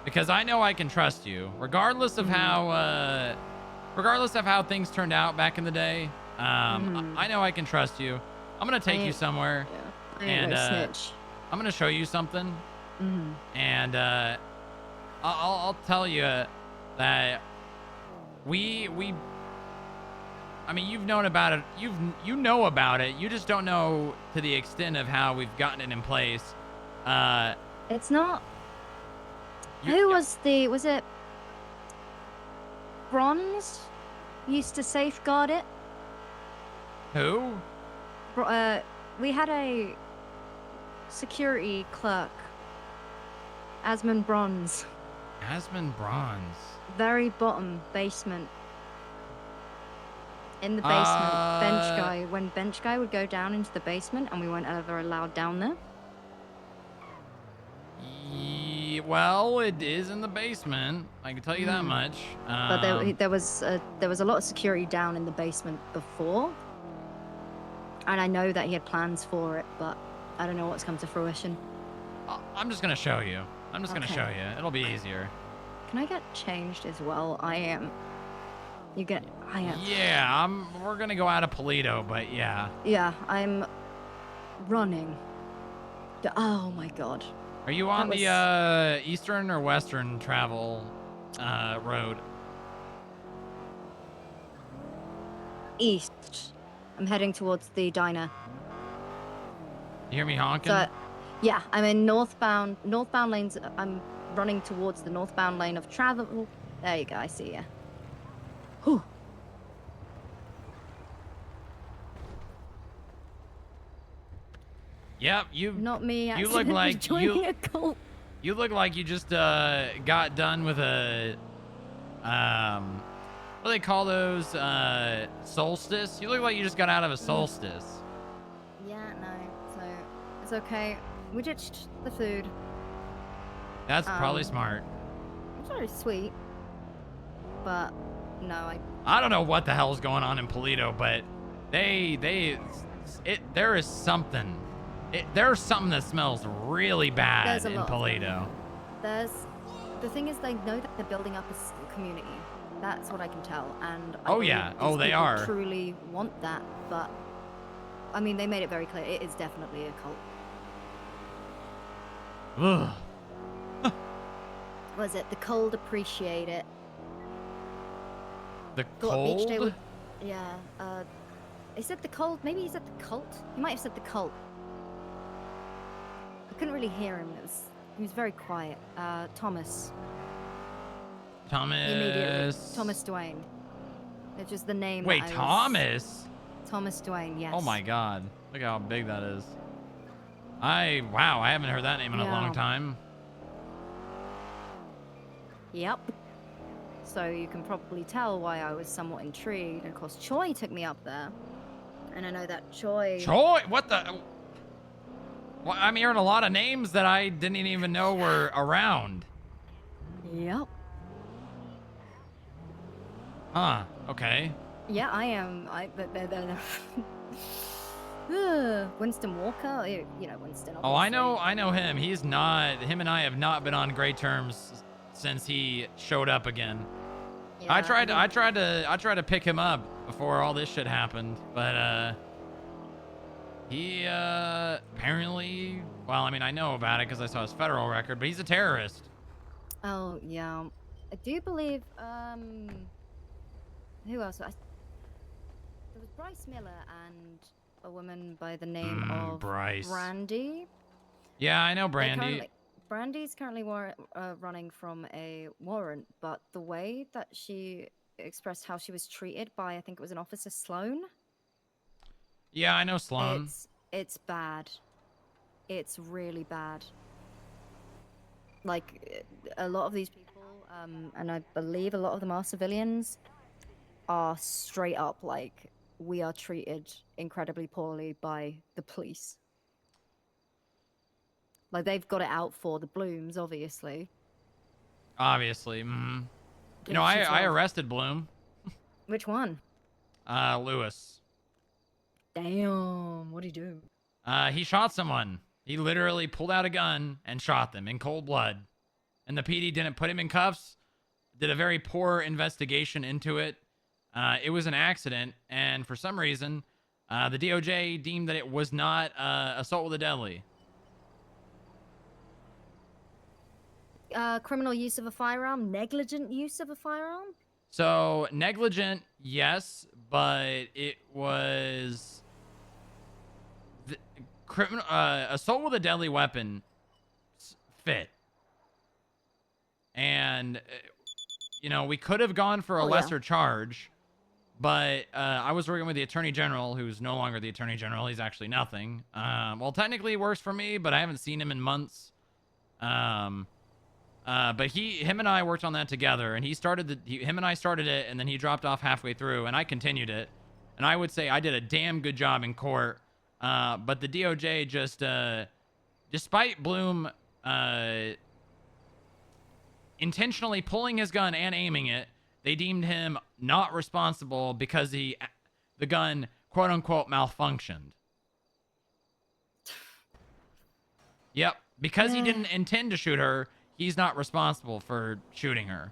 Because I know I can trust you, regardless of how things turned out back in the day. I know I can trust you. I'm gonna take you somewhere, and I'm gonna show you something, and I'll tell you that I mean, you've known about it. You know about it. You just don't know to the extent of how we've gotten it in place. It's not. Was it Bronze used to safeguard it? Who? We had a security clerk, Asmund Bronze. Asmund Bronze. Very bottom basement. In the basement, bench guy. When bench guy would go down into the basement, and we weren't ever allowed down there. Well, it is in the basement. I can tell you that much. But there was a lot of security down in the basement before, and I know that he had plans for it, but I don't know what's come to fruition. I'm just gonna show you. Gonna show you. It'll be easier. Can I get changed as well? I am. Yeah, we're gonna go out of Polito, but yeah. Yeah, I'm running. Oh my god. Are you on the eastern or western travel road? East. I'm heading towards the diner. You hear me honking? So, yeah, I'm in northbound lanes. I'm running towards the northbound lane of travel. There you go, I see you. Whew. Yep, you. Not me. You look like joining a cult. You look like you just got done with a what do they call those? Solstice. You look like you just got out of a solstice. Yeah, no. So it's okay. We ditched the food. That's probably smart. It's very sweet, but no, I don't know what the hell is going on in Polito, but there is something. There's something that smells really bad in Polito. The thing is, they know that they're building up a community, That's what I can tell. And I Oh, believe yeah. these Oh, they people are. truly want that. But I mean, they made it very clear. It is definitely a cult. Ugh. Was it the cold appreciate it? The Thought Beach Day cold? would, yeah. He said the cold. Maybe he said the cult. He might have said the cult. I couldn't really hear him. He was very quiet. Thomas. Immediately. Thomas Dwayne. It's just the name. Wait, that I was- Thomas? Thomas Dwayne. Yes. Oh my God! Look how big that is. Wow, I haven't heard that name in a long Yeah. time. Yep. So you can probably tell why I was somewhat intrigued. And of course, Choi took me up there, and I know that Choi. Choi? What the? Well, I'm hearing a lot of names that I didn't even know were around. Yep. Huh. Okay. Yeah, I am. Winston Walker. You know Winston. Oh, I obviously. know him. He's not. Him and I have not been on great terms since he showed up again. Yeah, I tried to pick him up before all this shit happened, but he apparently. Well, I mean, I know about it because I saw his federal record, but he's a terrorist. Oh yeah, I do believe. Who else? There was Bryce Miller and a woman by the name of Bryce. Brandy. Yeah, I know Brandy. Brandy's currently running from a warrant, but the way that she expressed how she was treated by, I think it was an officer Sloan. Yeah, I know Sloan. It's bad. It's really bad. Like a lot of these people, and I believe a lot of them are civilians, are straight up like, we are treated incredibly poorly by the police. Like, they've got it out for the Blooms, obviously. Obviously. Mm. You know, Yeah, she's I well. arrested Bloom. Which one? Lewis. Damn, what'd he do? He shot someone. He literally pulled out a gun and shot them in cold blood. And the PD didn't put him in cuffs, did a very poor investigation into it. It was an accident, and for some reason, the DOJ deemed that it was not assault with a deadly. Criminal use of a firearm? Negligent use of a firearm? So, negligent, yes, but it was... assault with a deadly weapon fit. And, you know, we could have gone for a lesser charge, but I was working with the Attorney General, who's no longer the Attorney General. He's actually nothing. Well, technically he works for me, but I haven't seen him in months. But him and I worked on that together, and him and I started it, and then he dropped off halfway through, and I continued it. And I would say I did a damn good job in court. But the DOJ just, despite Bloom intentionally pulling his gun and aiming it, they deemed him not responsible because the gun, quote unquote, malfunctioned. Yep, because he didn't intend to shoot her, he's not responsible for shooting her.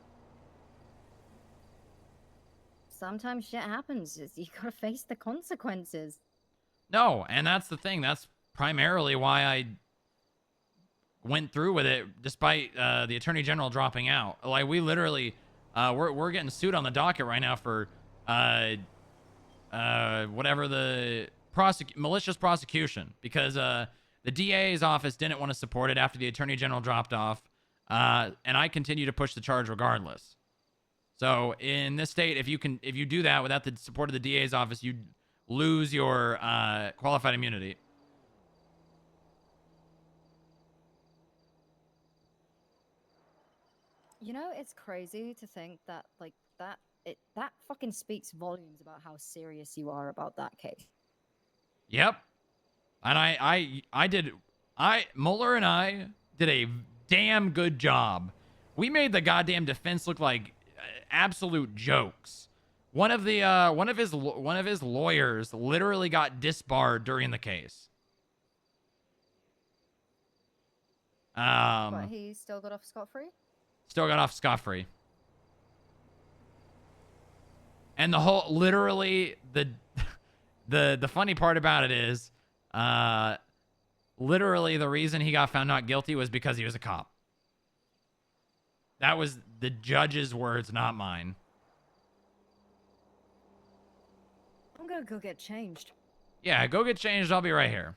Sometimes shit happens. You gotta face the consequences. No, and that's the thing. That's primarily why I went through with it, despite the Attorney General dropping out. Like, we literally, we're getting sued on the docket right now for whatever the malicious prosecution, because the DA's office didn't want to support it after the Attorney General dropped off, and I continue to push the charge regardless. So in this state, if you do that without the support of the DA's office, you lose your qualified immunity. You know, it's crazy to think that, like, that fucking speaks volumes about how serious you are about that case. Yep. And Mueller and I did a damn good job. We made the goddamn defense look like absolute jokes. One of his lawyers literally got disbarred during the case. But he still got off scot-free? Still got off scot-free. And the whole, literally, the funny part about it is, literally the reason he got found not guilty was because he was a cop. That was the judge's words, not mine. I'm gonna go get changed. Yeah, go get changed. I'll be right here.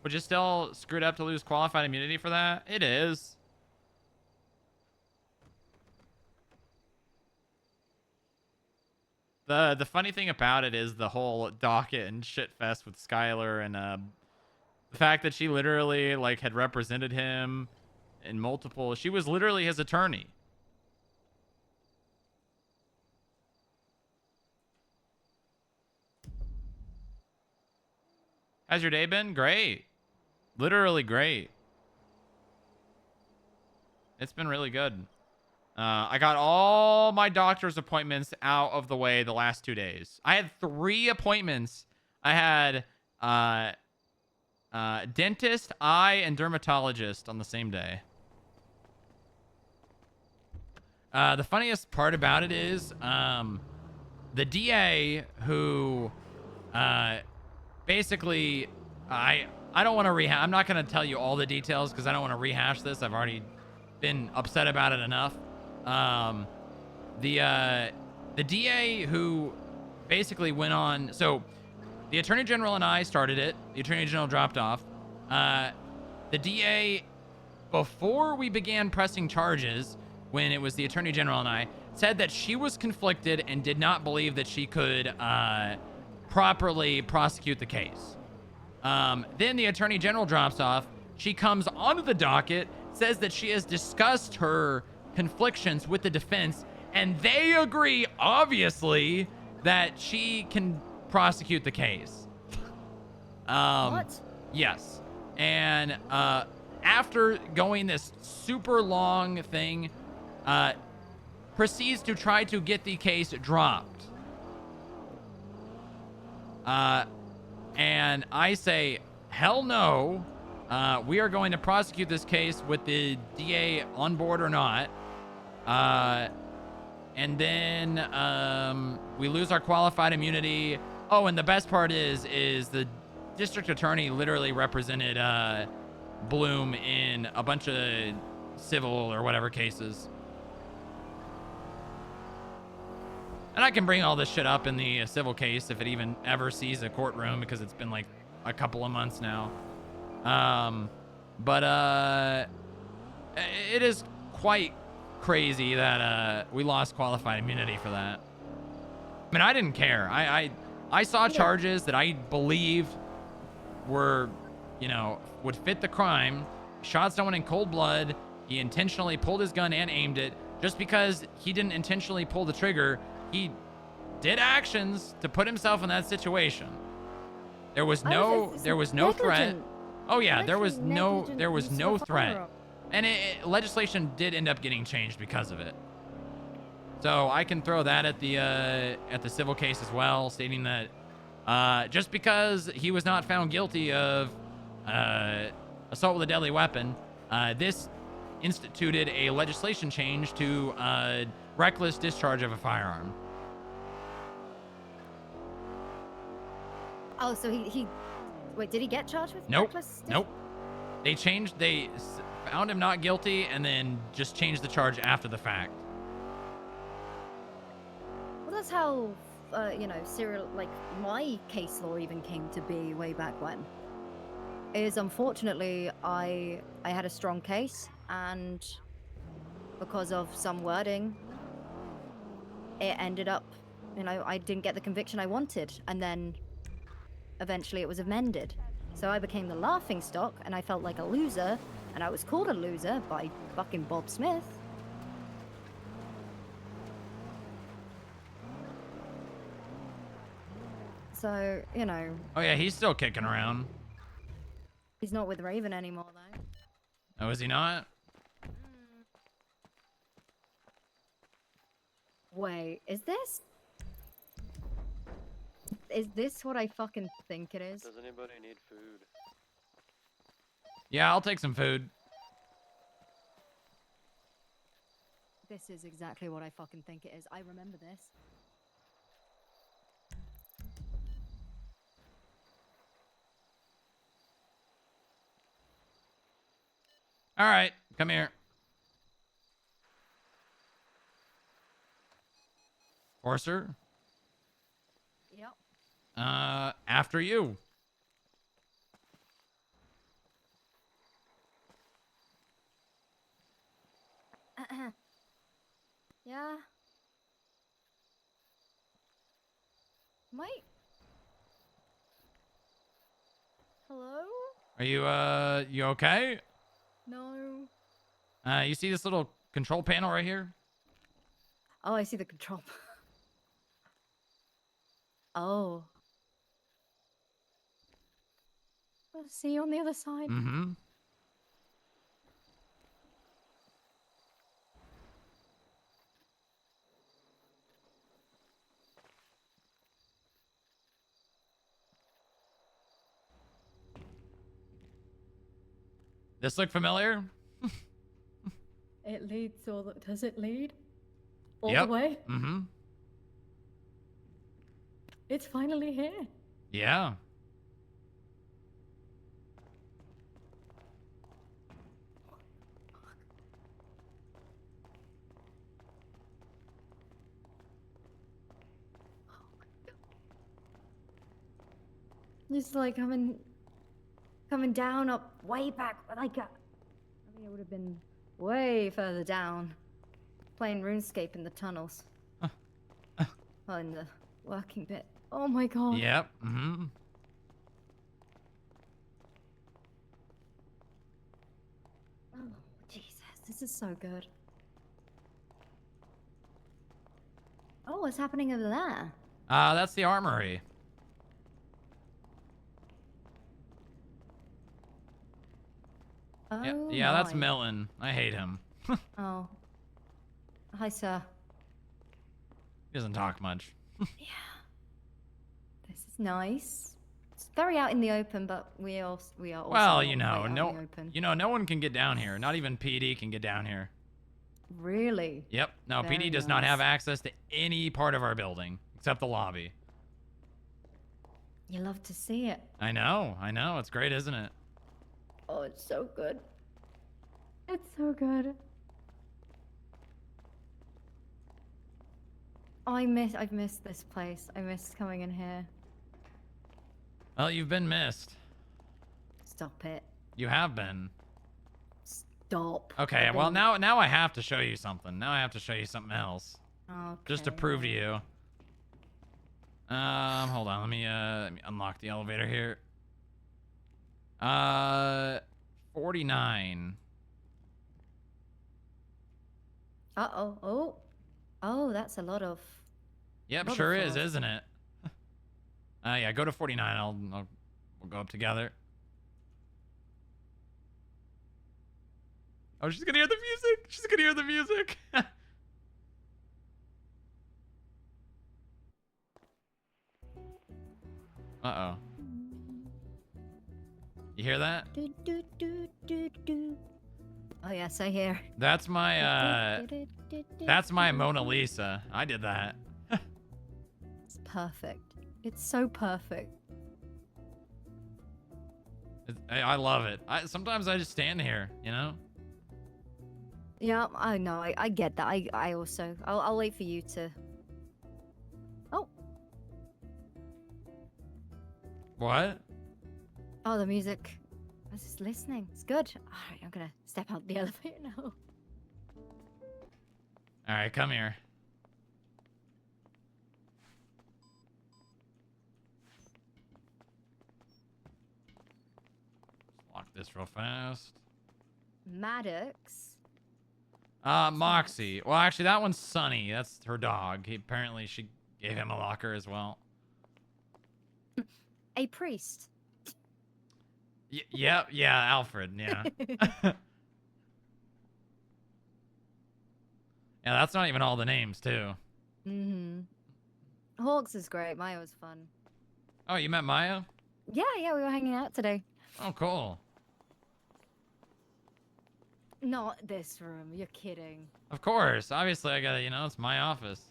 Which is still screwed up to lose qualified immunity for that? It is. The funny thing about it is the whole docket and shit fest with Skylar and the fact that she literally like had represented him in multiple. She was literally his attorney. How's your day been? Great. Literally great. It's been really good. I got all my doctor's appointments out of the way the last 2 days. I had 3 appointments. I had dentist, eye, and dermatologist on the same day. The funniest part about it is the DA who basically I don't want to rehash. I'm not going to tell you all the details because I don't want to rehash this. I've already been upset about it enough. The DA who basically went on. So the Attorney General and I started it. The Attorney General dropped off. The DA, before we began pressing charges, when it was the Attorney General and I, said that she was conflicted and did not believe that she could properly prosecute the case. Then the Attorney General drops off. She comes onto the docket, says that she has discussed her conflictions with the defense, and they agree, obviously, that she can prosecute the case. What? Yes. And after going this super long thing, proceeds to try to get the case dropped. And I say, hell no. We are going to prosecute this case with the DA on board or not. And then we lose our qualified immunity. Oh, and the best part is the district attorney literally represented Bloom in a bunch of civil or whatever cases. And I can bring all this shit up in the civil case if it even ever sees a courtroom, because it's been like a couple of months now. But it is quite crazy that we lost qualified immunity for that. I mean, I didn't care. I saw charges that I believed were, you know, would fit the crime. Shot someone in cold blood. He intentionally pulled his gun and aimed it. Just because he didn't intentionally pull the trigger, he did actions to put himself in that situation. There was no threat. Oh yeah, there was no threat. And legislation did end up getting changed because of it. So I can throw that at the civil case as well, stating that just because he was not found guilty of assault with a deadly weapon, this instituted a legislation change to reckless discharge of a firearm. Oh, so he wait, did he get charged with Nope. reckless Nope. They found him not guilty and then just changed the charge after the fact. Well, that's how, you know, like my case law even came to be way back when. Is unfortunately, I had a strong case, and because of some wording, it ended up, you know, I didn't get the conviction I wanted, and then eventually it was amended. So I became the laughingstock, and I felt like a loser, and I was called a loser by fucking Bob Smith. So, you know. Oh yeah, he's still kicking around. He's not with Raven anymore, though. Oh, is he not? Wait, is this? Is this what I fucking think it is? Does anybody need food? Yeah, I'll take some food. This is exactly what I fucking think it is. I remember this. All right, come here. Horser? Yep. After you. Yeah. Mike? Hello? Are you okay? No. You see this little control panel right here? Oh, I see the control. Oh. I'll see you on the other side. Mm-hmm. This look familiar? It leads all the... Does it lead? All Yep. the way? Mm-hmm. It's finally here. Yeah. Just like coming down up way back, like I think it would have been way further down, playing RuneScape in the tunnels. Well, in the working bit. Oh my god. Yep. Mm-hmm. Oh Jesus, this is so good. Oh, what's happening over there? That's the armory. Oh Yeah, that's my. Milton. I hate him. Oh. Hi, sir. He doesn't talk much. This is nice. It's very out in the open, but we are also Well, you not know, quite out no, in the open. no one can get down here. Not even PD can get down here. Really? Yep. No, Very PD does not nice. have access to any part of our building except the lobby. You love to see it. I know. It's great, isn't it? Oh, it's so good. It's so good. I've missed this place. I missed coming in here. Well, you've been missed. Stop it. You have been. Stop. Okay, I've well been- now I have to show you something. Now I have to show you something else. Just to Okay. prove to you. Hold on. Let me unlock the elevator here. 49. Uh-oh. Oh, that's a lot of... Yep, lot of sure is, floors. isn't it? Yeah, go to 49. We'll go up together. Oh, she's gonna hear the music. She's gonna hear the music. Uh-oh. You hear that? Oh, yes, I hear. That's my Mona Lisa. I did that. It's perfect. It's so perfect. I love it. Sometimes I just stand here, you know? Yeah, I know. I get that. I also... I'll wait for you to... Oh. What? Oh, the music. I was just listening. It's good. Alright, I'm gonna step out the elevator now. Alright, come here. Lock this real fast. Maddox. Moxie. Well, actually, that one's Sunny. That's her dog. Apparently, she gave him a locker as well. A priest. Yeah, Alfred, yeah. Yeah, that's not even all the names, too. Mm-hmm. Hawks is great. Maya was fun. Oh, you met Maya? Yeah, we were hanging out today. Oh, cool. Not this room. You're kidding. Of course. Obviously, I gotta, it's my office.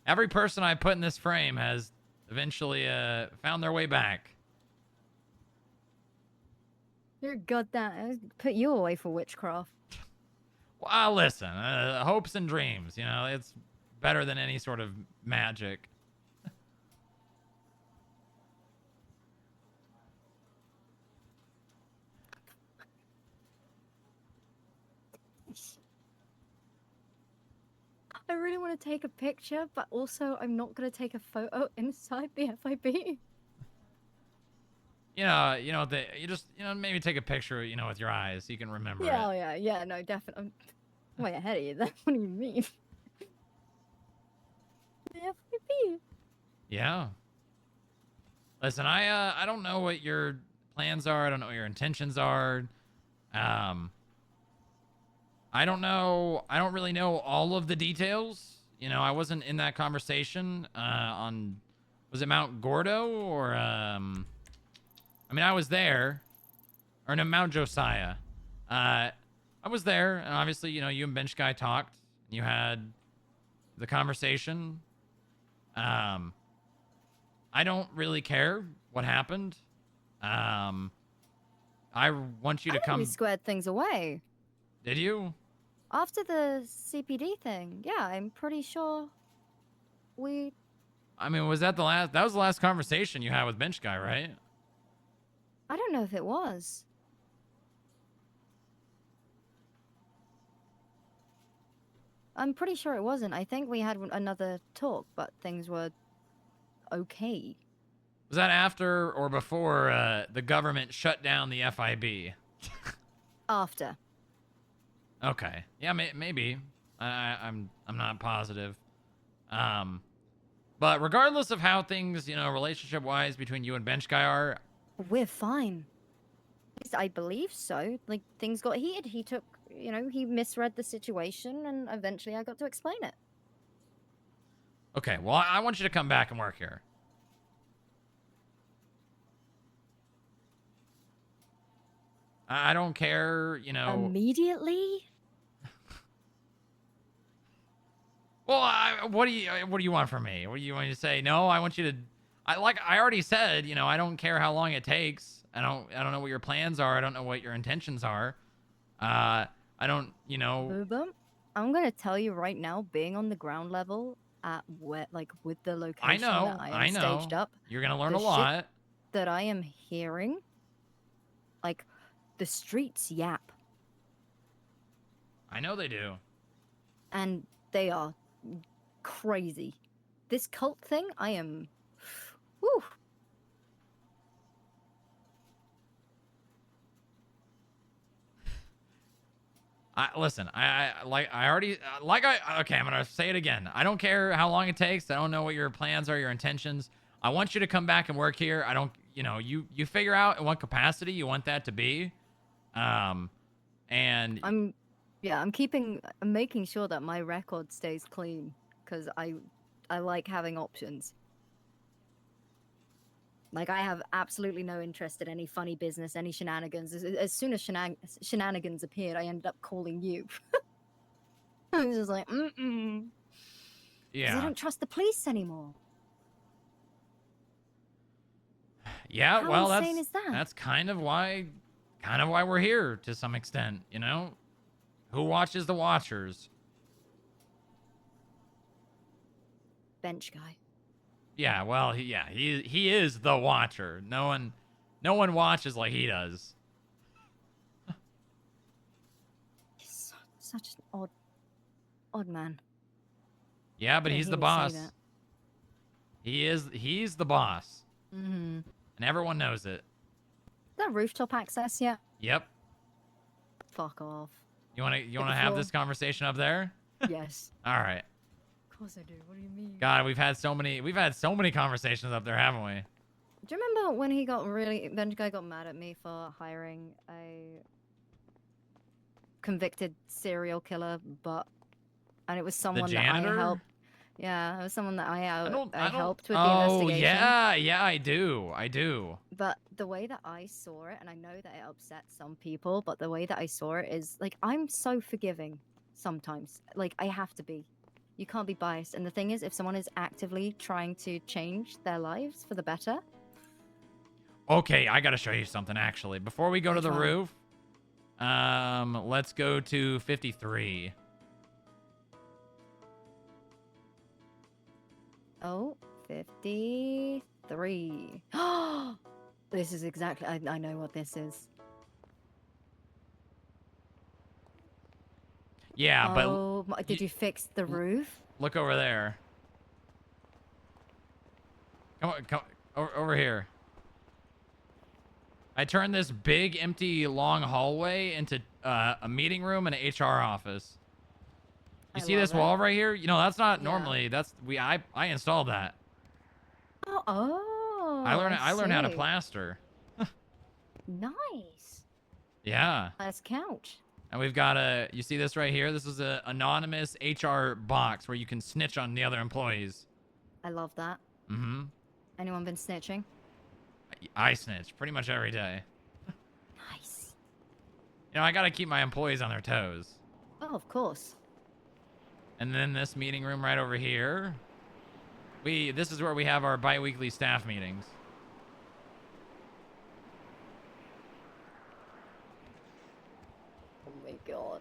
Every person I put in this frame has eventually found their way back. You're goddamn. I put you away for witchcraft. Well, listen, hopes and dreams, it's better than any sort of magic. I really want to take a picture, but also I'm not going to take a photo inside the FIB. You just, maybe take a picture, with your eyes so you can remember Yeah, it. yeah, no, definitely. I'm way ahead of you then. What do you mean? The FIB. Yeah. Listen, I don't know what your plans are. I don't know what your intentions are. I don't know. I don't really know all of the details. I wasn't in that conversation was it Mount Gordo or I was there, or no, Mount Josiah. I was there, and obviously, you and Bench Guy talked. You had the conversation. I don't really care what happened. I want you to come. We squared things away. Did you? After the CPD thing, yeah, I'm pretty sure we... was that that was the last conversation you had with Bench Guy, right? I don't know if it was. I'm pretty sure it wasn't. I think we had another talk, but things were okay. Was that after or before the government shut down the FIB? After. Okay. Yeah, maybe. I'm not positive. But regardless of how things, relationship-wise between you and Bench Guy are... We're fine. At least I believe so. Like, things got heated. He took, he misread the situation, and eventually I got to explain it. Okay, well, I want you to come back and work here. I don't care, Immediately? Well, what do you want from me? What do you want me to say? No, I want you to... I already said, I don't care how long it takes. I don't know what your plans are. I don't know what your intentions are. I don't, Booba, I'm gonna tell you right now, being on the ground level at with the location that I am staged up, you're gonna learn a the lot. shit that I am hearing, the streets yap. I know they do. And they are crazy. This cult thing, I am... Whew. Listen, okay, I'm gonna say it again. I don't care how long it takes. I don't know what your plans are, your intentions. I want you to come back and work here. I don't, you figure out in what capacity you want that to be. And I'm making sure that my record stays clean, because I like having options. Like, I have absolutely no interest in any funny business, any shenanigans. As soon as shenanigans appeared, I ended up calling you. I was just like, yeah. I don't trust the police anymore. Yeah, How well, insane is that? that's kind of why we're here to some extent, Who watches the watchers? Bench Guy. Yeah, well, he is the watcher. No one watches like he does. He's such an odd man. Yeah, but he's the boss. He's the boss. Mm-hmm. And everyone knows it. Is that rooftop access yet? Yep. Fuck off. You wanna have this conversation up there? Yes. All right. Of course I do. What do you mean? God, we've had so many conversations up there, haven't we? Do you remember when Bench Guy got mad at me for hiring a convicted serial killer, and it was someone that I janitor? helped. Yeah, it was someone that I don't- helped with the Oh, investigation. yeah, I do. But the way that I saw it, and I know that it upset some people, but the way that I saw it is like I'm so forgiving sometimes. Like I have to be. You can't be biased. And the thing is, if someone is actively trying to change their lives for the better. Okay, I gotta show you something actually. Before we go to the roof, let's go to 53. Oh, 53. This is exactly, I know what this is. Yeah, but oh, did you fix the roof? Look over there. Come over here. I turned this big, empty, long hallway into a meeting room and an HR office. You see this wall right here? You know, that's not normally. That's I installed that. I learned how to see. plaster. Nice. Yeah. Nice couch. And we've got you see this right here? This is an anonymous HR box where you can snitch on the other employees. I love that. Mm-hmm. Anyone been snitching? I snitch pretty much every day. Nice. You know, I gotta keep my employees on their toes. Oh, of course. And then this meeting room right over here. This is where we have our bi-weekly staff meetings. Oh my god.